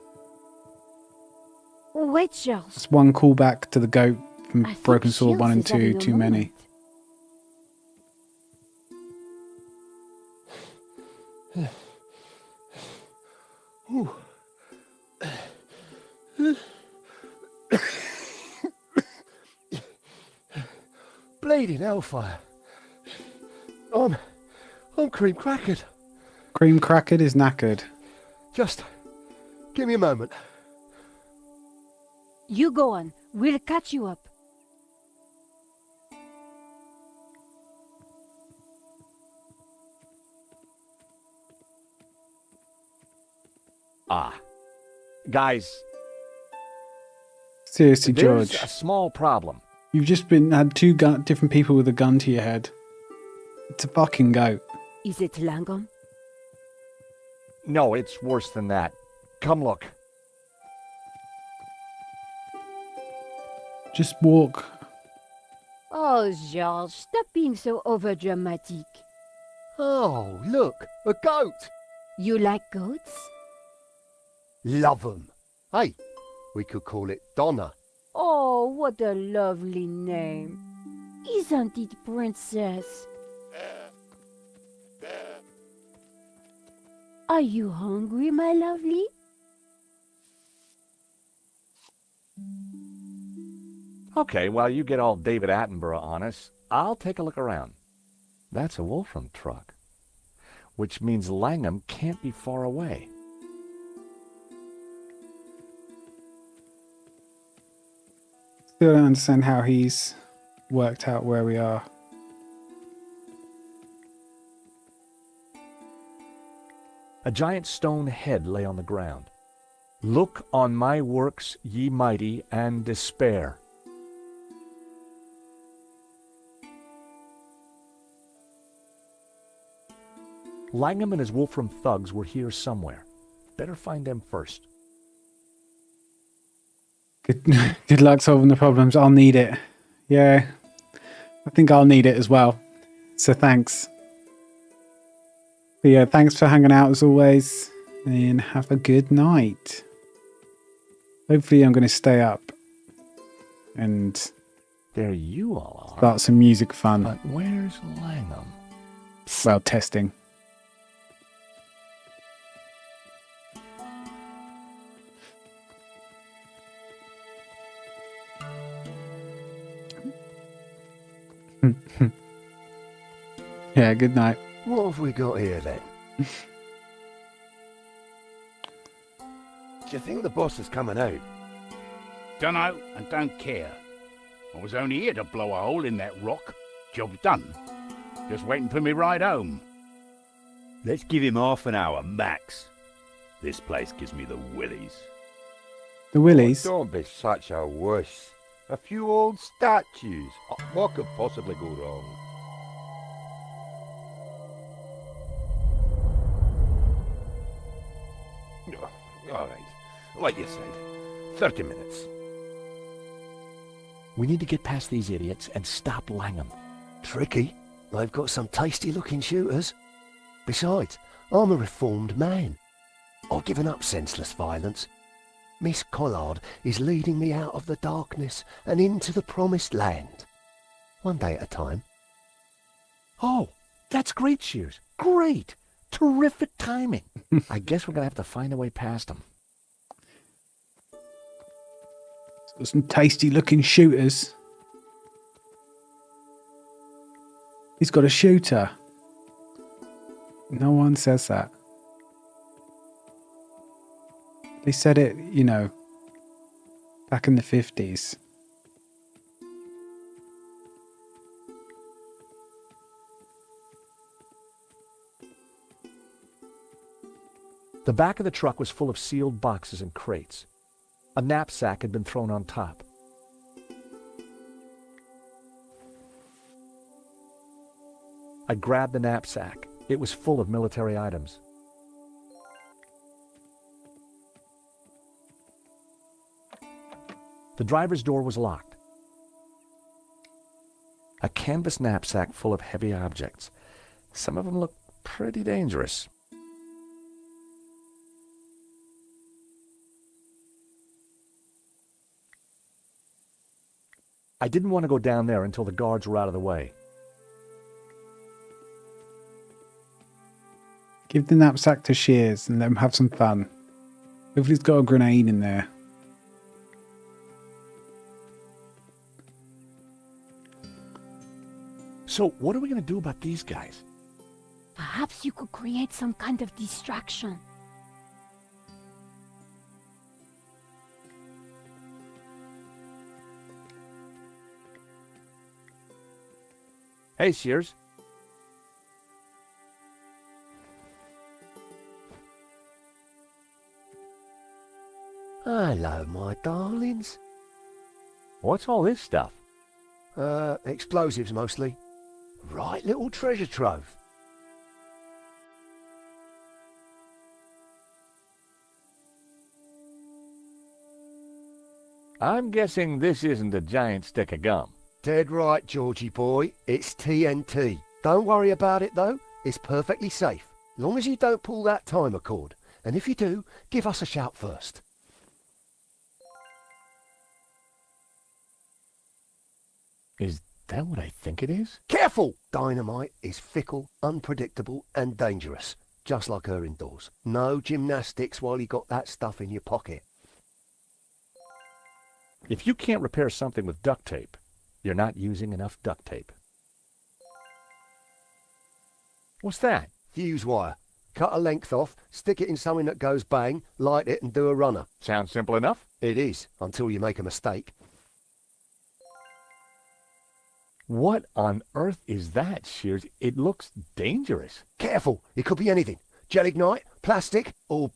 S6: Wait, George.
S1: It's one callback to the goat from
S6: I think
S1: Broken Sword 1 and
S6: Shields is having
S1: 2
S6: a
S1: too many.
S4: Bleeding hellfire. I'm cream crackered.
S1: Cream crackered is knackered.
S4: Just give me a moment.
S6: You go on. We'll catch you up.
S3: Guys.
S1: Seriously,
S3: There's
S1: George.
S3: a small problem.
S1: You've just had two different people with a gun to your head. It's a fucking goat.
S6: Is it Langom?
S3: No, it's worse than that. Come look.
S1: Just walk.
S6: Oh, George, stop being so overdramatic.
S4: Oh, look, a goat.
S6: You like goats?
S4: Love 'em. Hey, we could call it Donna.
S6: Oh, what a lovely name. Isn't it, princess? Are you hungry, my lovely?
S3: Okay, while you get all David Attenborough on us, I'll take a look around. That's a Wolfram truck, which means Langham can't be far away.
S1: Still don't understand how he's worked out where we are.
S2: A giant stone head lay on the ground. Look on my works, ye mighty, and despair. Langham and his Wolfram thugs were here somewhere. Better find them first.
S1: Good luck solving the problems. I'll need it. Yeah, I think I'll need it as well. So thanks. But yeah, thanks for hanging out as always. And have a good night. Hopefully I'm going to stay up. And
S2: there you all are.
S1: Start some music fun.
S2: But where's Langham?
S1: Well, testing. Yeah, good night.
S4: What have we got here then? Do you think the boss is coming out?
S17: Dunno and don't care. I was only here to blow a hole in that rock. Job done. Just waiting for me ride home.
S13: Let's give him half an hour, max. This place gives me the willies.
S1: The willies?
S12: Oh, don't be such a wuss. A few old statues. What could possibly go wrong? All right. Like you said, 30 minutes.
S2: We need to get past these idiots and stop Langham.
S4: Tricky. They've got some tasty-looking shooters. Besides, I'm a reformed man. I've given up senseless violence. Miss Collard is leading me out of the darkness and into the promised land. One day at a time.
S2: Oh, that's great, Shears. Great. Terrific timing. I guess we're going to have to find a way past them.
S1: So some tasty looking shooters. He's got a shooter. No one says that. They said it, you know, back in the 50s.
S2: The back of the truck was full of sealed boxes and crates. A knapsack had been thrown on top. I grabbed the knapsack. It was full of military items. The driver's door was locked. A canvas knapsack full of heavy objects. Some of them looked pretty dangerous. I didn't want to go down there until the guards were out of the way.
S1: Give the knapsack to Shears and let him have some fun. Hopefully he's got a grenade in there.
S2: So, what are we going to do about these guys?
S6: Perhaps you could create some kind of distraction.
S2: Hey, Shears.
S4: Hello, my darlings.
S2: What's all this stuff?
S4: Explosives mostly. Right little treasure trove.
S2: I'm guessing this isn't a giant stick of gum.
S4: Dead right, Georgie boy. It's TNT. Don't worry about it, though. It's perfectly safe. Long as you don't pull that timer cord. And if you do, give us a shout first.
S2: Is that what I think it is?
S4: Careful! Dynamite is fickle, unpredictable, and dangerous. Just like her indoors. No gymnastics while you got that stuff in your pocket.
S2: If you can't repair something with duct tape, you're not using enough duct tape. What's that?
S4: Fuse wire. Cut a length off, stick it in something that goes bang, light it and do a runner.
S2: Sounds simple enough.
S4: It is, until you make a mistake.
S2: What on earth is that, Shears? It looks dangerous.
S4: Careful, it could be anything. Gelignite, plastic, or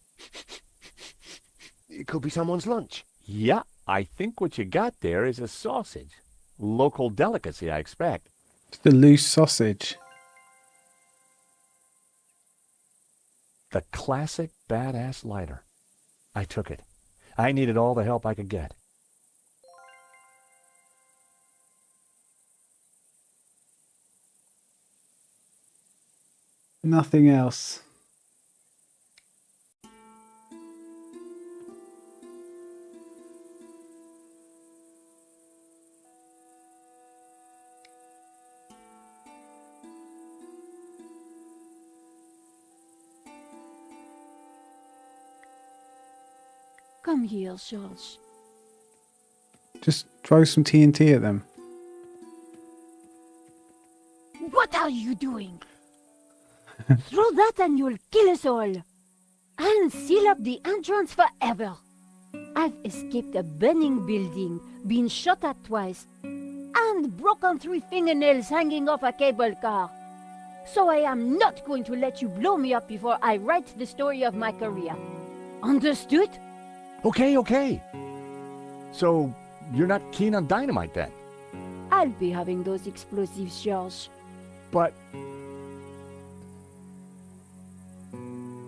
S4: it could be someone's lunch.
S2: Yeah, I think what you got there is a sausage. Local delicacy, I expect.
S1: Just a loose sausage.
S2: The classic badass lighter. I took it. I needed all the help I could get.
S1: Nothing else.
S6: Come here, George.
S1: Just throw some TNT at them.
S6: What are you doing? Throw that and you'll kill us all. And seal up the entrance forever. I've escaped a burning building, been shot at twice, and broken 3 fingernails hanging off a cable car. So I am not going to let you blow me up before I write the story of my career. Understood?
S2: Okay. So, you're not keen on dynamite then?
S6: I'll be having those explosives, George.
S2: But...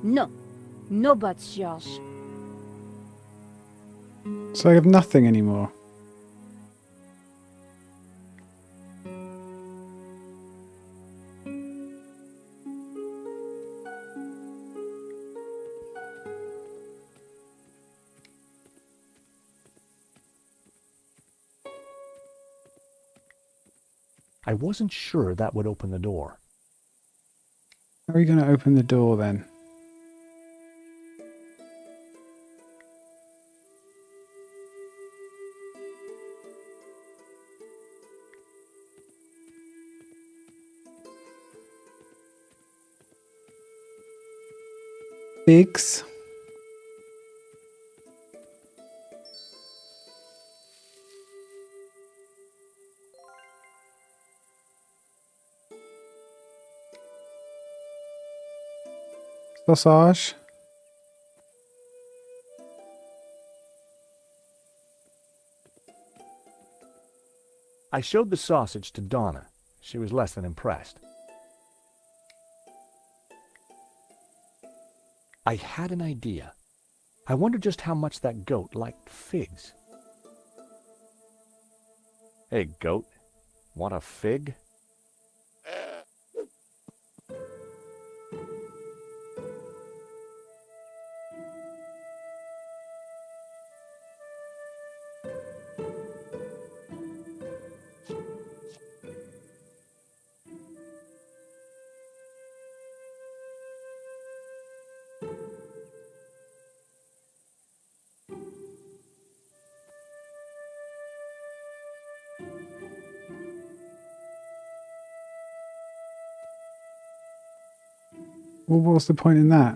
S6: No. No buts, George.
S1: So I have nothing anymore.
S2: I wasn't sure that would open the door.
S1: How are you going to open the door then? Figs. Sausage.
S2: I showed the sausage to Donna. She was less than impressed. I had an idea. I wondered just how much that goat liked figs. Hey, goat. Want a fig?
S1: Well, what's the point in that?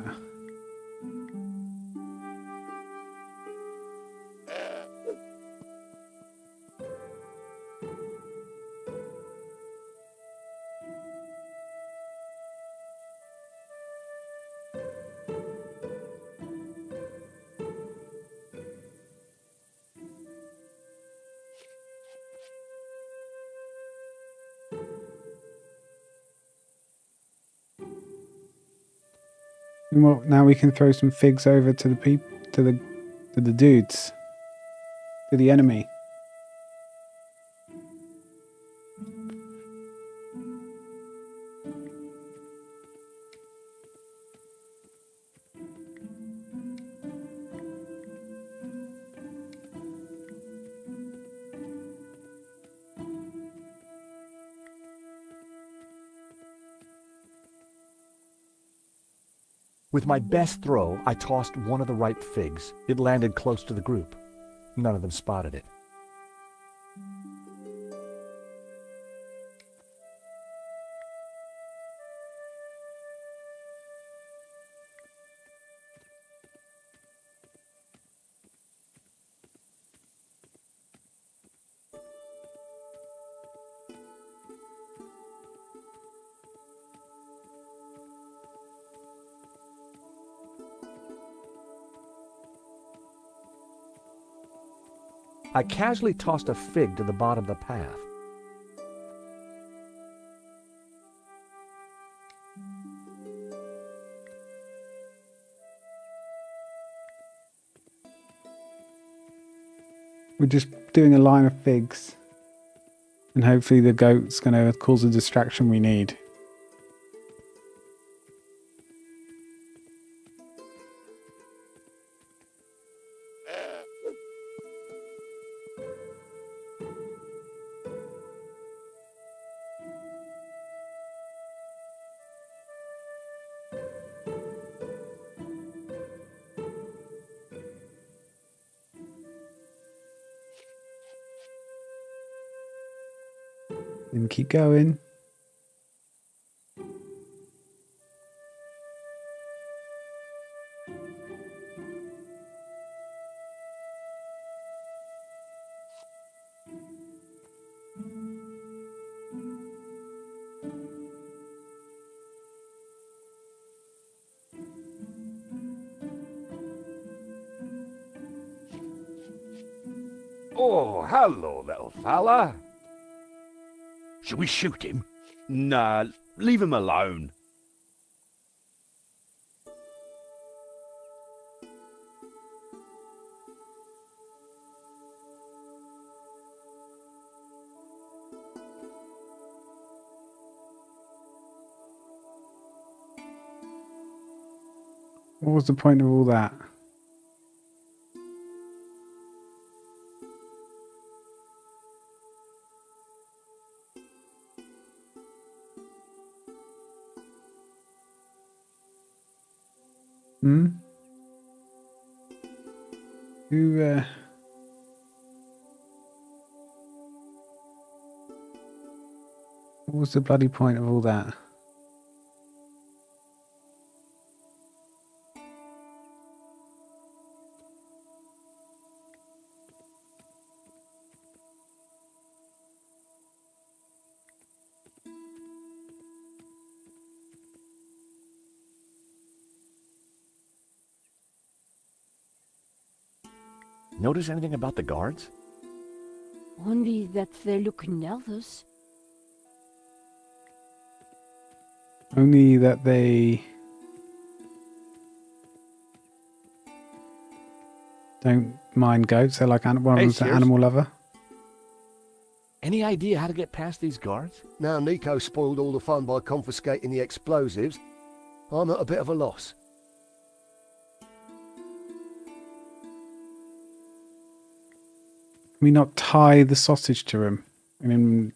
S1: Well, now we can throw some figs over to the to the dudes, to the enemy.
S2: With my best throw, I tossed one of the ripe figs. It landed close to the group. None of them spotted it. I casually tossed a fig to the bottom of the path.
S1: We're just doing a line of figs. And hopefully the goat's going to cause the distraction we need. And keep going.
S12: Oh, hello, little fella.
S17: Shall we shoot him?
S13: Nah, leave him alone.
S1: What was the point of all that? Hmm? Who, what was the bloody point of all that?
S2: Notice anything about the guards?
S6: Only that they look nervous.
S1: Only that they don't mind goats. They're like one of them's an
S2: Sears.
S1: animal lover.
S2: Any idea how to get past these guards?
S4: Now Nico spoiled all the fun by confiscating the explosives. I'm at a bit of a loss.
S1: Can we not tie the sausage to him? I mean,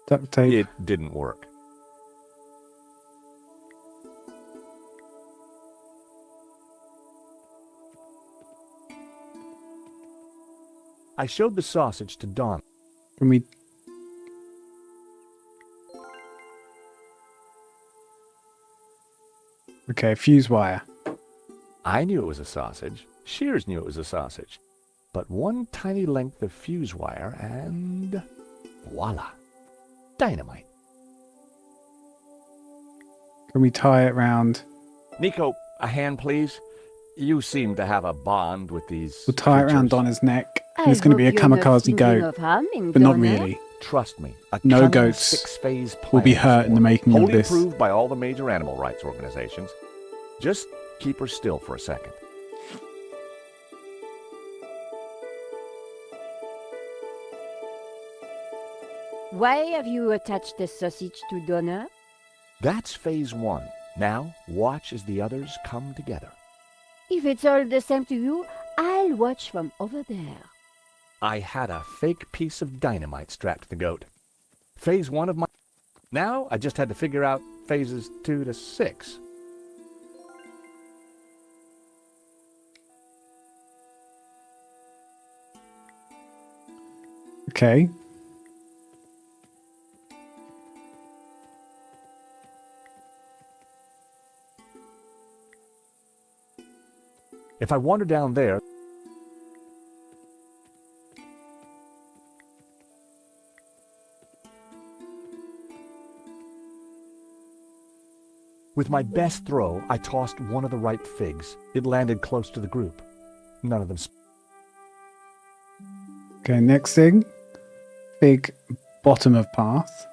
S1: duct tape.
S2: It didn't work. I showed the sausage to Don.
S1: Can we? Okay, fuse wire.
S2: I knew it was a sausage. Shears knew it was a sausage. But one tiny length of fuse wire and voila, dynamite.
S1: Can we tie it round?
S2: Nico, a hand please. You seem to have a bond with these.
S1: We'll tie it around Donna's neck. And it's going to be a kamikaze goat, but not really.
S2: Trust me, a
S1: No
S2: cunning
S1: goats
S2: six-phase
S1: will be
S2: plan
S1: hurt in the making of
S2: wholly
S1: this.
S2: approved by all the major animal rights organizations. Just keep her still for a second.
S6: Why have you attached the sausage to Donna?
S2: That's phase one. Now, watch as the others come together.
S6: If it's all the same to you, I'll watch from over there.
S2: I had a fake piece of dynamite strapped to the goat. Phase one of my... Now, I just had to figure out phases 2 to 6.
S1: Okay.
S2: If I wander down there... With my best throw, I tossed one of the ripe figs. It landed close to the group. None of them
S1: Okay, next thing. Fig, bottom of path.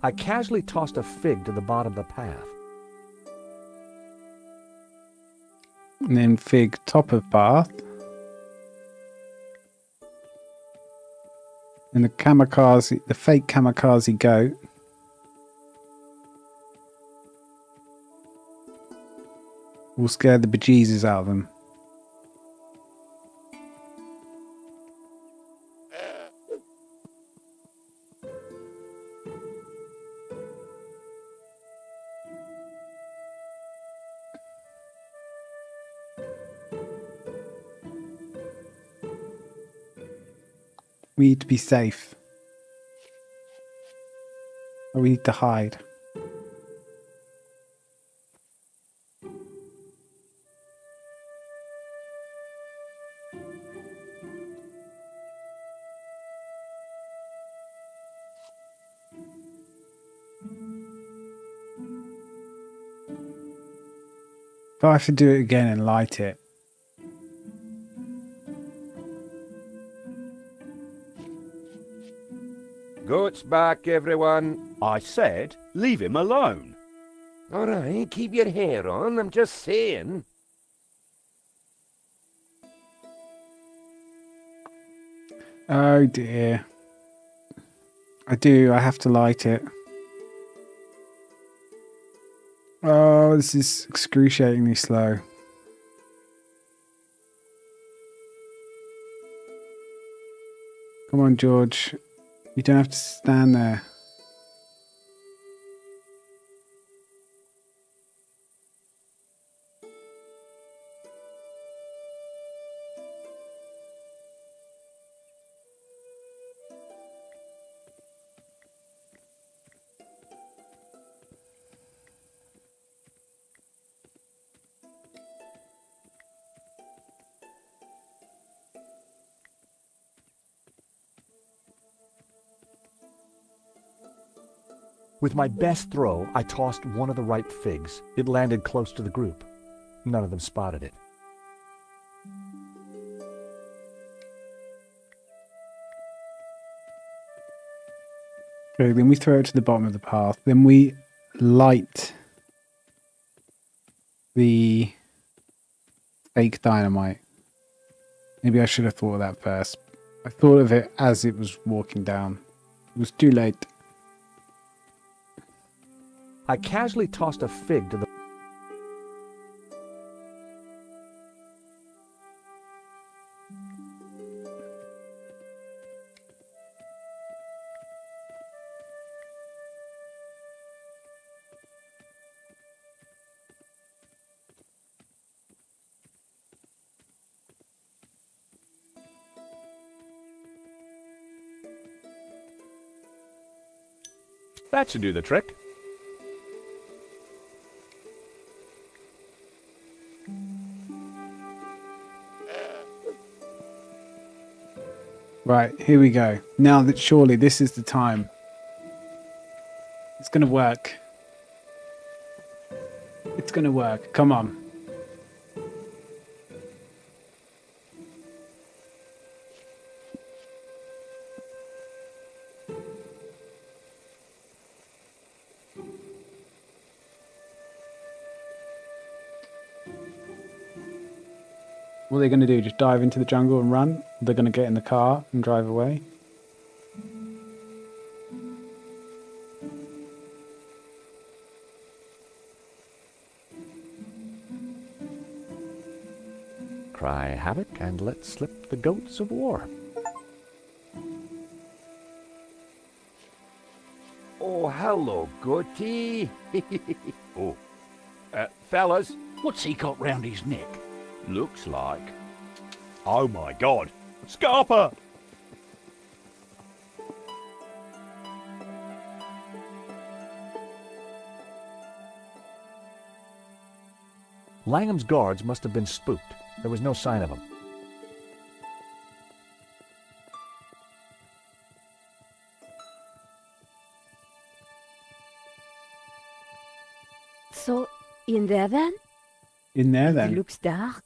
S2: I casually tossed a fig to the bottom of the path.
S1: And then fig, top of path. And the kamikaze, the fake kamikaze goat. Will scare the bejesus out of them. We need to be safe. Or we need to hide. If I have to do it again and light it.
S12: Goat's back, everyone.
S17: I said, leave him alone.
S12: All right, keep your hair on. I'm just saying.
S1: Oh dear. I have to light it. Oh, this is excruciatingly slow. Come on, George. You don't have to stand there.
S2: With my best throw, I tossed one of the ripe figs. It landed close to the group. None of them spotted it.
S1: Okay, then we throw it to the bottom of the path. Then we light the fake dynamite. Maybe I should have thought of that first. I thought of it as it was walking down. It was too late.
S2: I casually tossed a fig to the...
S11: That should do the trick.
S1: Right, here we go. Now that surely this is the time. It's going to work. It's going to work. Come on. What are they going to do? Just dive into the jungle and run? They're going to get in the car and drive away?
S2: Cry havoc and let slip the goats of war.
S12: Oh, hello, goatee. Oh, fellas.
S17: What's he got round his neck?
S12: Looks like.
S17: Oh my God! Scarpa!
S2: Langham's guards must have been spooked. There was no sign of him.
S6: So, in there then?
S1: In there
S6: It
S1: then?
S6: looks dark.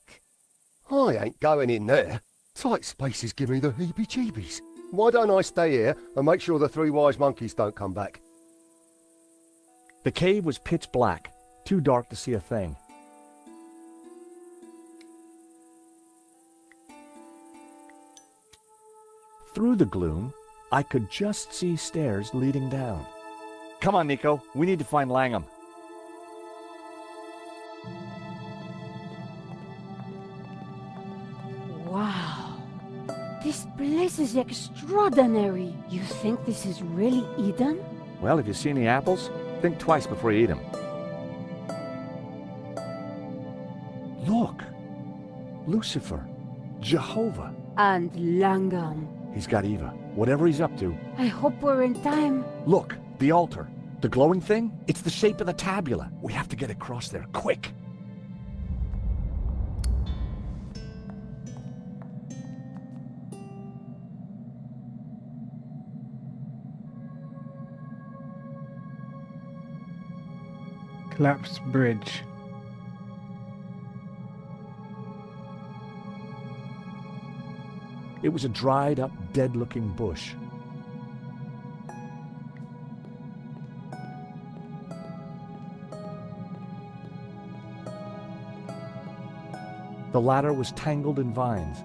S4: I ain't going in there. Tight spaces give me the heebie-jeebies. Why don't I stay here and make sure the three wise monkeys don't come back?
S2: The cave was pitch black, too dark to see a thing. Through the gloom, I could just see stairs leading down. Come on, Nico. We need to find Langham.
S6: Wow. This place is extraordinary. You think this is really Eden?
S2: Well, if you see any apples, think twice before you eat them. Look! Lucifer. Jehovah.
S6: And Langham.
S2: He's got Eva. Whatever he's up to.
S6: I hope we're in time.
S2: Look, the altar. The glowing thing? It's the shape of the tabula. We have to get across there, quick!
S1: Collapsed bridge.
S2: It was a dried-up, dead-looking bush. The ladder was tangled in vines.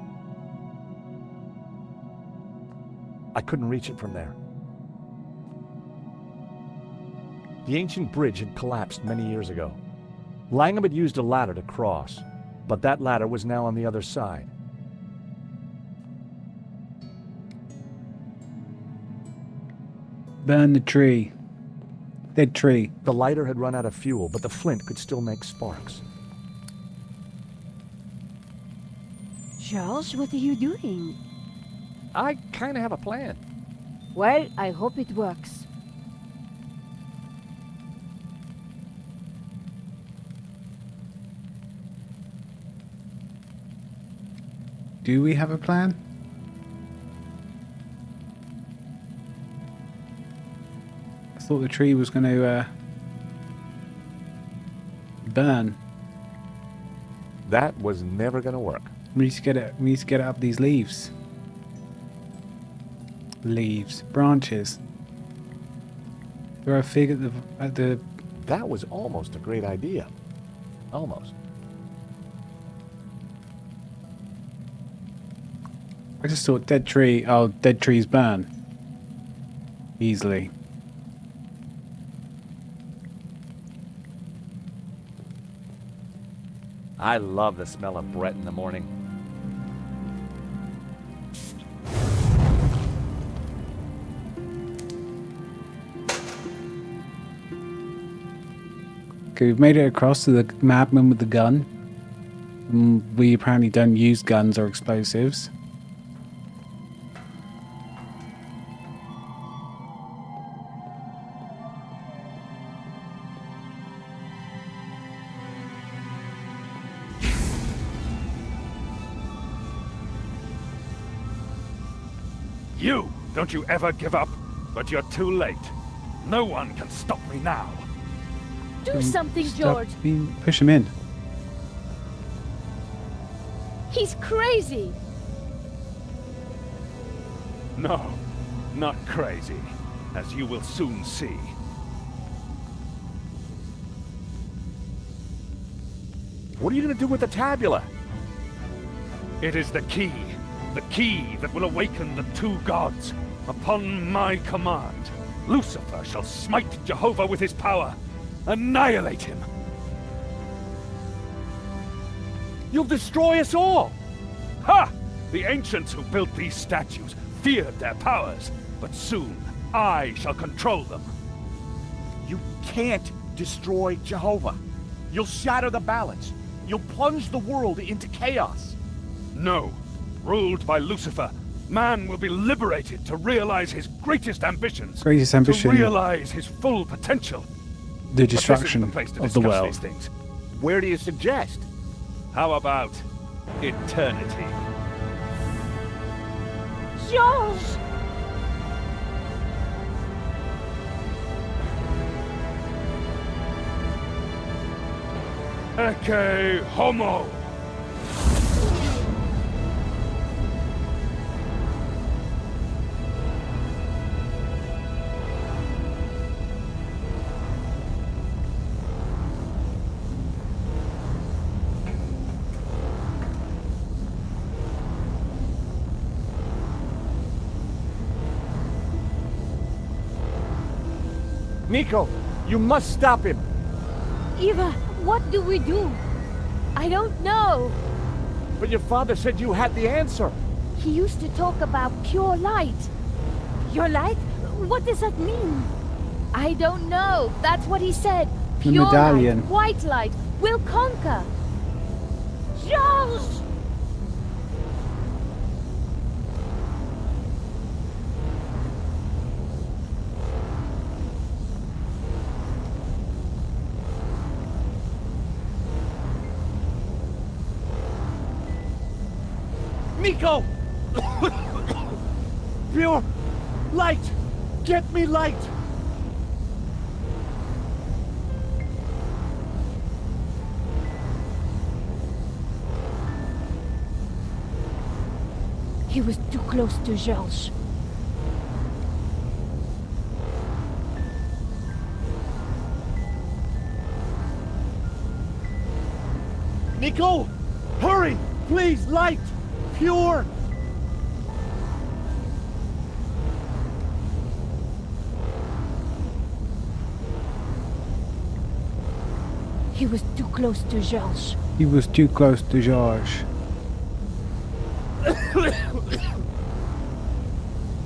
S2: I couldn't reach it from there. The ancient bridge had collapsed many years ago. Langham had used a ladder to cross, but that ladder was now on the other side.
S1: Burn the tree. Dead tree.
S2: The lighter had run out of fuel, but the flint could still make sparks.
S6: Charles, what are you doing?
S2: I kind of have a plan.
S6: Well, I hope it works.
S1: Do we have a plan? I thought the tree was going to burn.
S2: That was never going to work.
S1: We need to get it. We need to get it up these leaves. Leaves, branches. Throw a fig at the.
S2: That was almost a great idea. Almost.
S1: I just thought dead tree. Oh, dead trees burn easily.
S2: I love the smell of Brett in the morning.
S1: Okay, we've made it across to the madman with the gun. We apparently don't use guns or explosives.
S11: You! Don't you ever give up, but you're too late. No one can stop me now.
S9: Do something, George.
S1: Push him in.
S9: He's crazy.
S11: No, not crazy, as you will soon see.
S2: What are you going to do with the tabula?
S11: It is the key that will awaken the two gods. Upon my command, Lucifer shall smite Jehovah with his power, annihilate him.
S2: You'll destroy us all!
S11: Ha! The ancients who built these statues feared their powers, but soon I shall control them.
S18: You can't destroy Jehovah. You'll shatter the balance. You'll plunge the world into chaos.
S11: No. Ruled by Lucifer, man will be liberated to realize his greatest ambitions.
S1: Greatest ambition.
S11: To realize his full potential.
S1: The destruction
S11: But this isn't the place to
S1: of the
S11: discuss
S1: world.
S11: these things.
S12: Where do you suggest?
S11: How about eternity?
S15: Georges!
S11: Ecce homo!
S18: Nico, you must stop him.
S15: Eva, what do we do? I don't know.
S18: But your father said you had the answer.
S15: He used to talk about pure light. Pure light? What does that mean? I don't know. That's what he said.
S1: The
S15: Pure
S1: medallion.
S15: light, white light, will conquer. Georges!
S18: Nico! Pure light! Get me light!
S6: He was too close to Georges.
S18: Nico! Hurry! Please, light! Pure!
S6: He was too close to Georges.
S1: He was too close to Georges.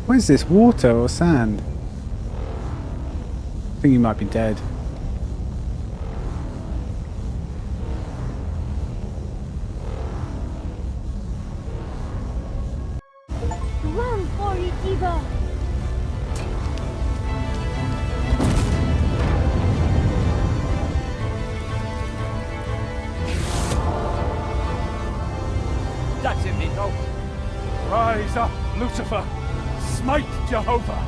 S1: What is this, water or sand? I think he might be dead.
S15: Run for it, Eva!
S18: That's it, Nico.
S11: Rise up, Lucifer! Smite Jehovah!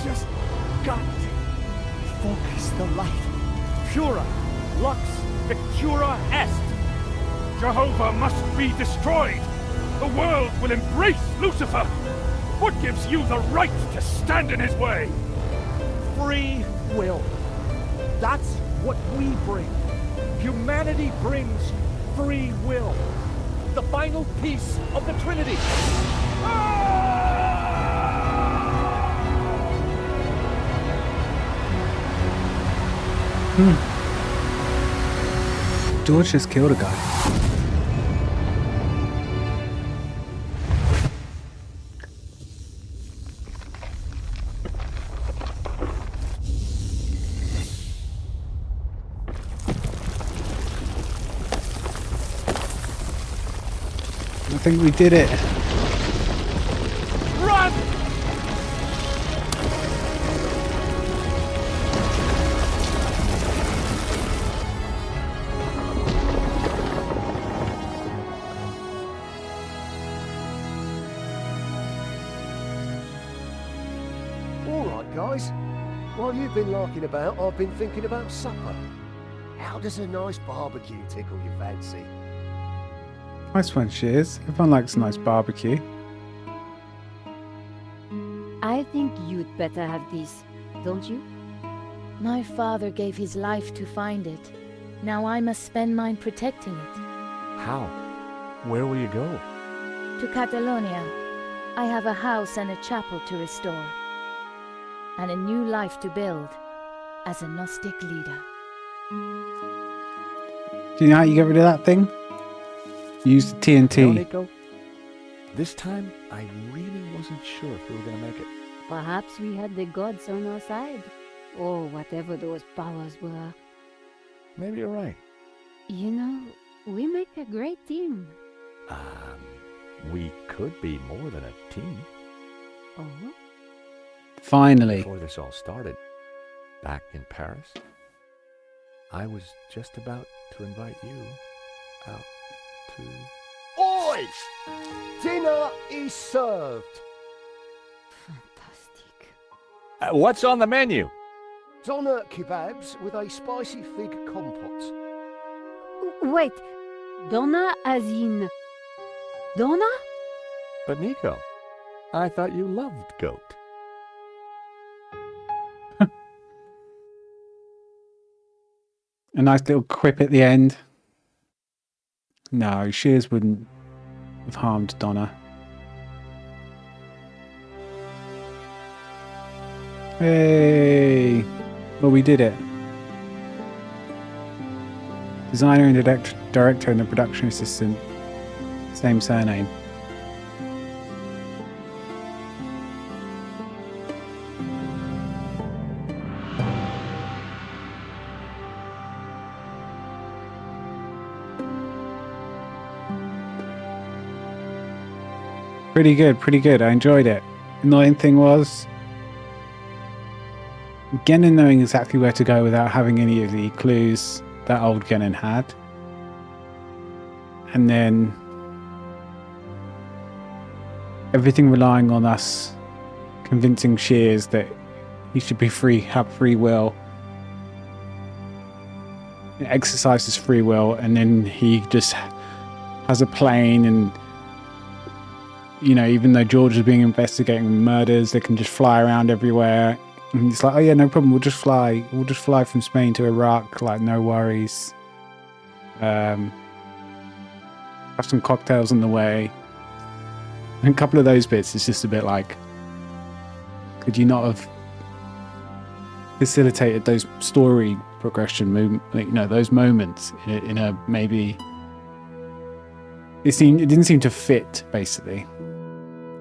S18: Just got to focus the light. Pura, lux, victura est.
S11: Jehovah must be destroyed! The world will embrace Lucifer! What gives you the right to stand in his way?
S18: Free will. That's what we bring. Humanity brings free will. The final piece of the Trinity.
S1: George just killed a guy. I think we did it.
S18: Run!
S4: All right, guys. While you've been larking about, I've been thinking about supper. How does a nice barbecue tickle your fancy?
S1: Nice one, Shears. Everyone likes a nice barbecue.
S6: I think you'd better have this, don't you?
S9: My father gave his life to find it. Now I must spend mine protecting it.
S2: How? Where will you go?
S9: To Catalonia. I have a house and a chapel to restore. And a new life to build as a Gnostic leader.
S1: Do you know how you get rid of that thing? Use the TNT.
S2: You know, Nico, this time I really wasn't sure if we were going to make it.
S6: Perhaps we had the gods on our side. Or whatever those powers were.
S2: Maybe you're right.
S6: You know, we make a great team.
S2: We could be more than a team.
S6: Oh?
S1: Finally.
S3: Before this all started, back in Paris,
S2: I was just about to invite you out to...
S4: Oi! Dinner is served.
S3: What's on the menu?
S4: Doner kebabs with a spicy fig compote.
S6: Wait, Donna as in... Donna?
S2: But Nico, I thought you loved goat.
S1: A nice little quip at the end. No, Shears wouldn't have harmed Donna. Hey! Well, we did it. Designer and director and the production assistant. Same surname. Pretty good, pretty good. I enjoyed it. Annoying thing was Genin knowing exactly where to go without having any of the clues that old Genin had. And then everything relying on us convincing Shears that he should be free, have free will, exercise his free will, and then he just has a plane and, you know, even though George is being investigated murders, they can just fly around everywhere. And he's like, oh yeah, no problem, we'll just fly from Spain to Iraq, like no worries. Have some cocktails on the way. And a couple of those bits, it's just a bit like, could you not have facilitated those story progression, like, you know, those moments in a maybe... It didn't seem to fit, basically.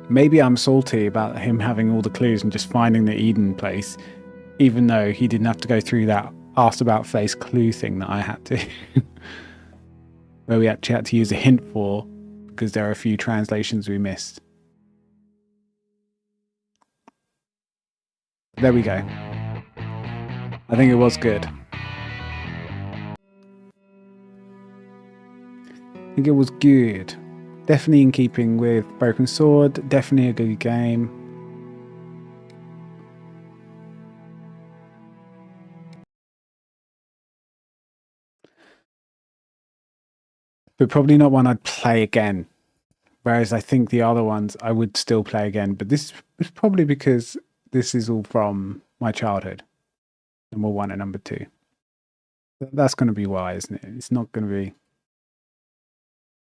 S1: Maybe I'm salty about him having all the clues and just finding the Eden place, even though he didn't have to go through that asked about face clue thing that I had to. Where we actually had to use a hint for, because there are a few translations we missed. There we go. I think it was good. I think it was good. Definitely in keeping with Broken Sword. Definitely a good game. But probably not one I'd play again. Whereas I think the other ones I would still play again. But this is probably because this is all from my childhood. Number 1 and number 2. That's going to be why, isn't it? It's not going to be...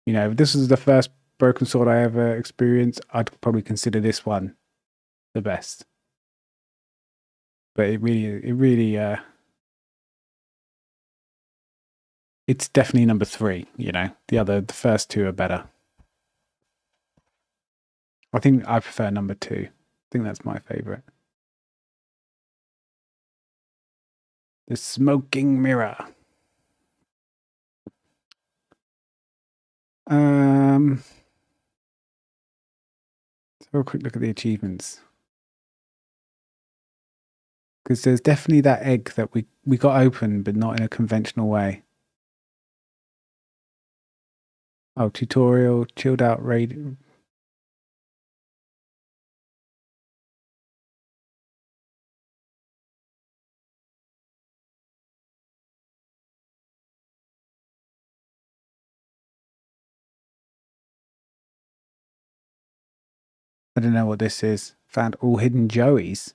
S1: You know, if this was the first Broken Sword I ever experienced, I'd probably consider this one the best. But it's definitely number 3, you know. The first 2 are better. I think I prefer number 2. I think that's my favorite. The Smoking Mirror. Let's have a quick look at the achievements. Because there's definitely that egg that we got open, but not in a conventional way. Oh, tutorial, chilled out raid. I don't know what this is. Found all hidden Joeys.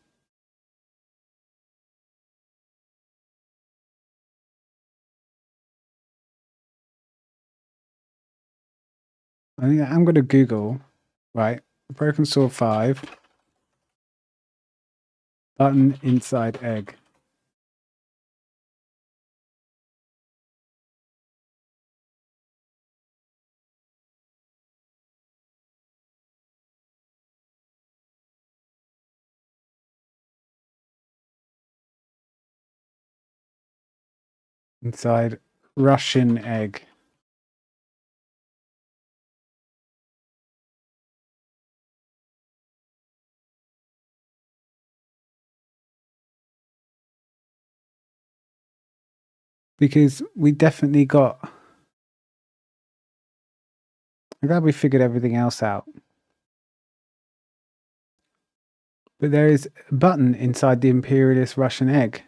S1: I think I'm going to Google, right, Broken Sword 5, button inside egg. Inside Russian egg. Because we definitely got... I'm glad we figured everything else out. But there is a button inside the imperialist Russian egg.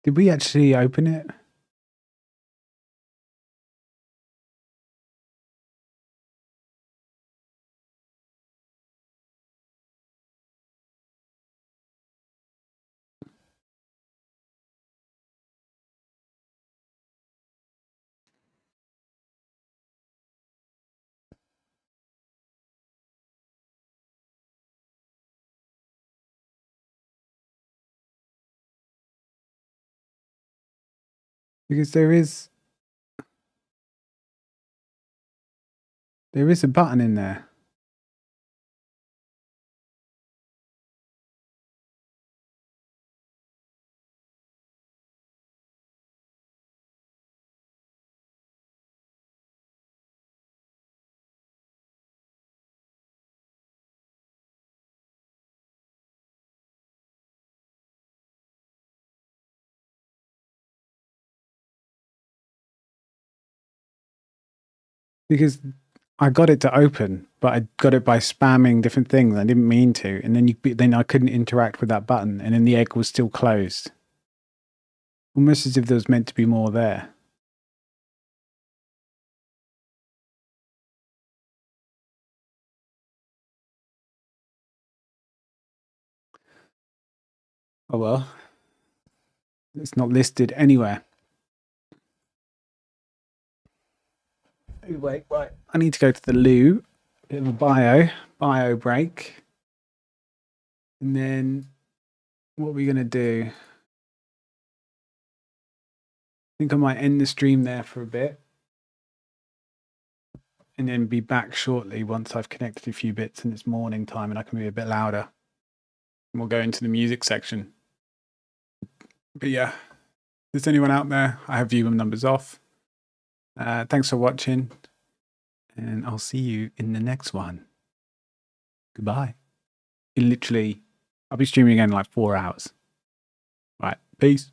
S1: Did we actually open it? Because there is a button in there. Because I got it to open, but I got it by spamming different things. I didn't mean to, and then I couldn't interact with that button, and then the egg was still closed. Almost as if there was meant to be more there. Oh well. It's not listed anywhere. Wait, right. I need to go to the loo. Bit of a bio break. And then what are we going to do? I think I might end the stream there for a bit. And then be back shortly once I've connected a few bits and it's morning time and I can be a bit louder. And we'll go into the music section. But yeah, if there's anyone out there, I have viewer numbers off. Thanks for watching. And I'll see you in the next one. Goodbye. I'll be streaming again in like 4 hours. Right, peace.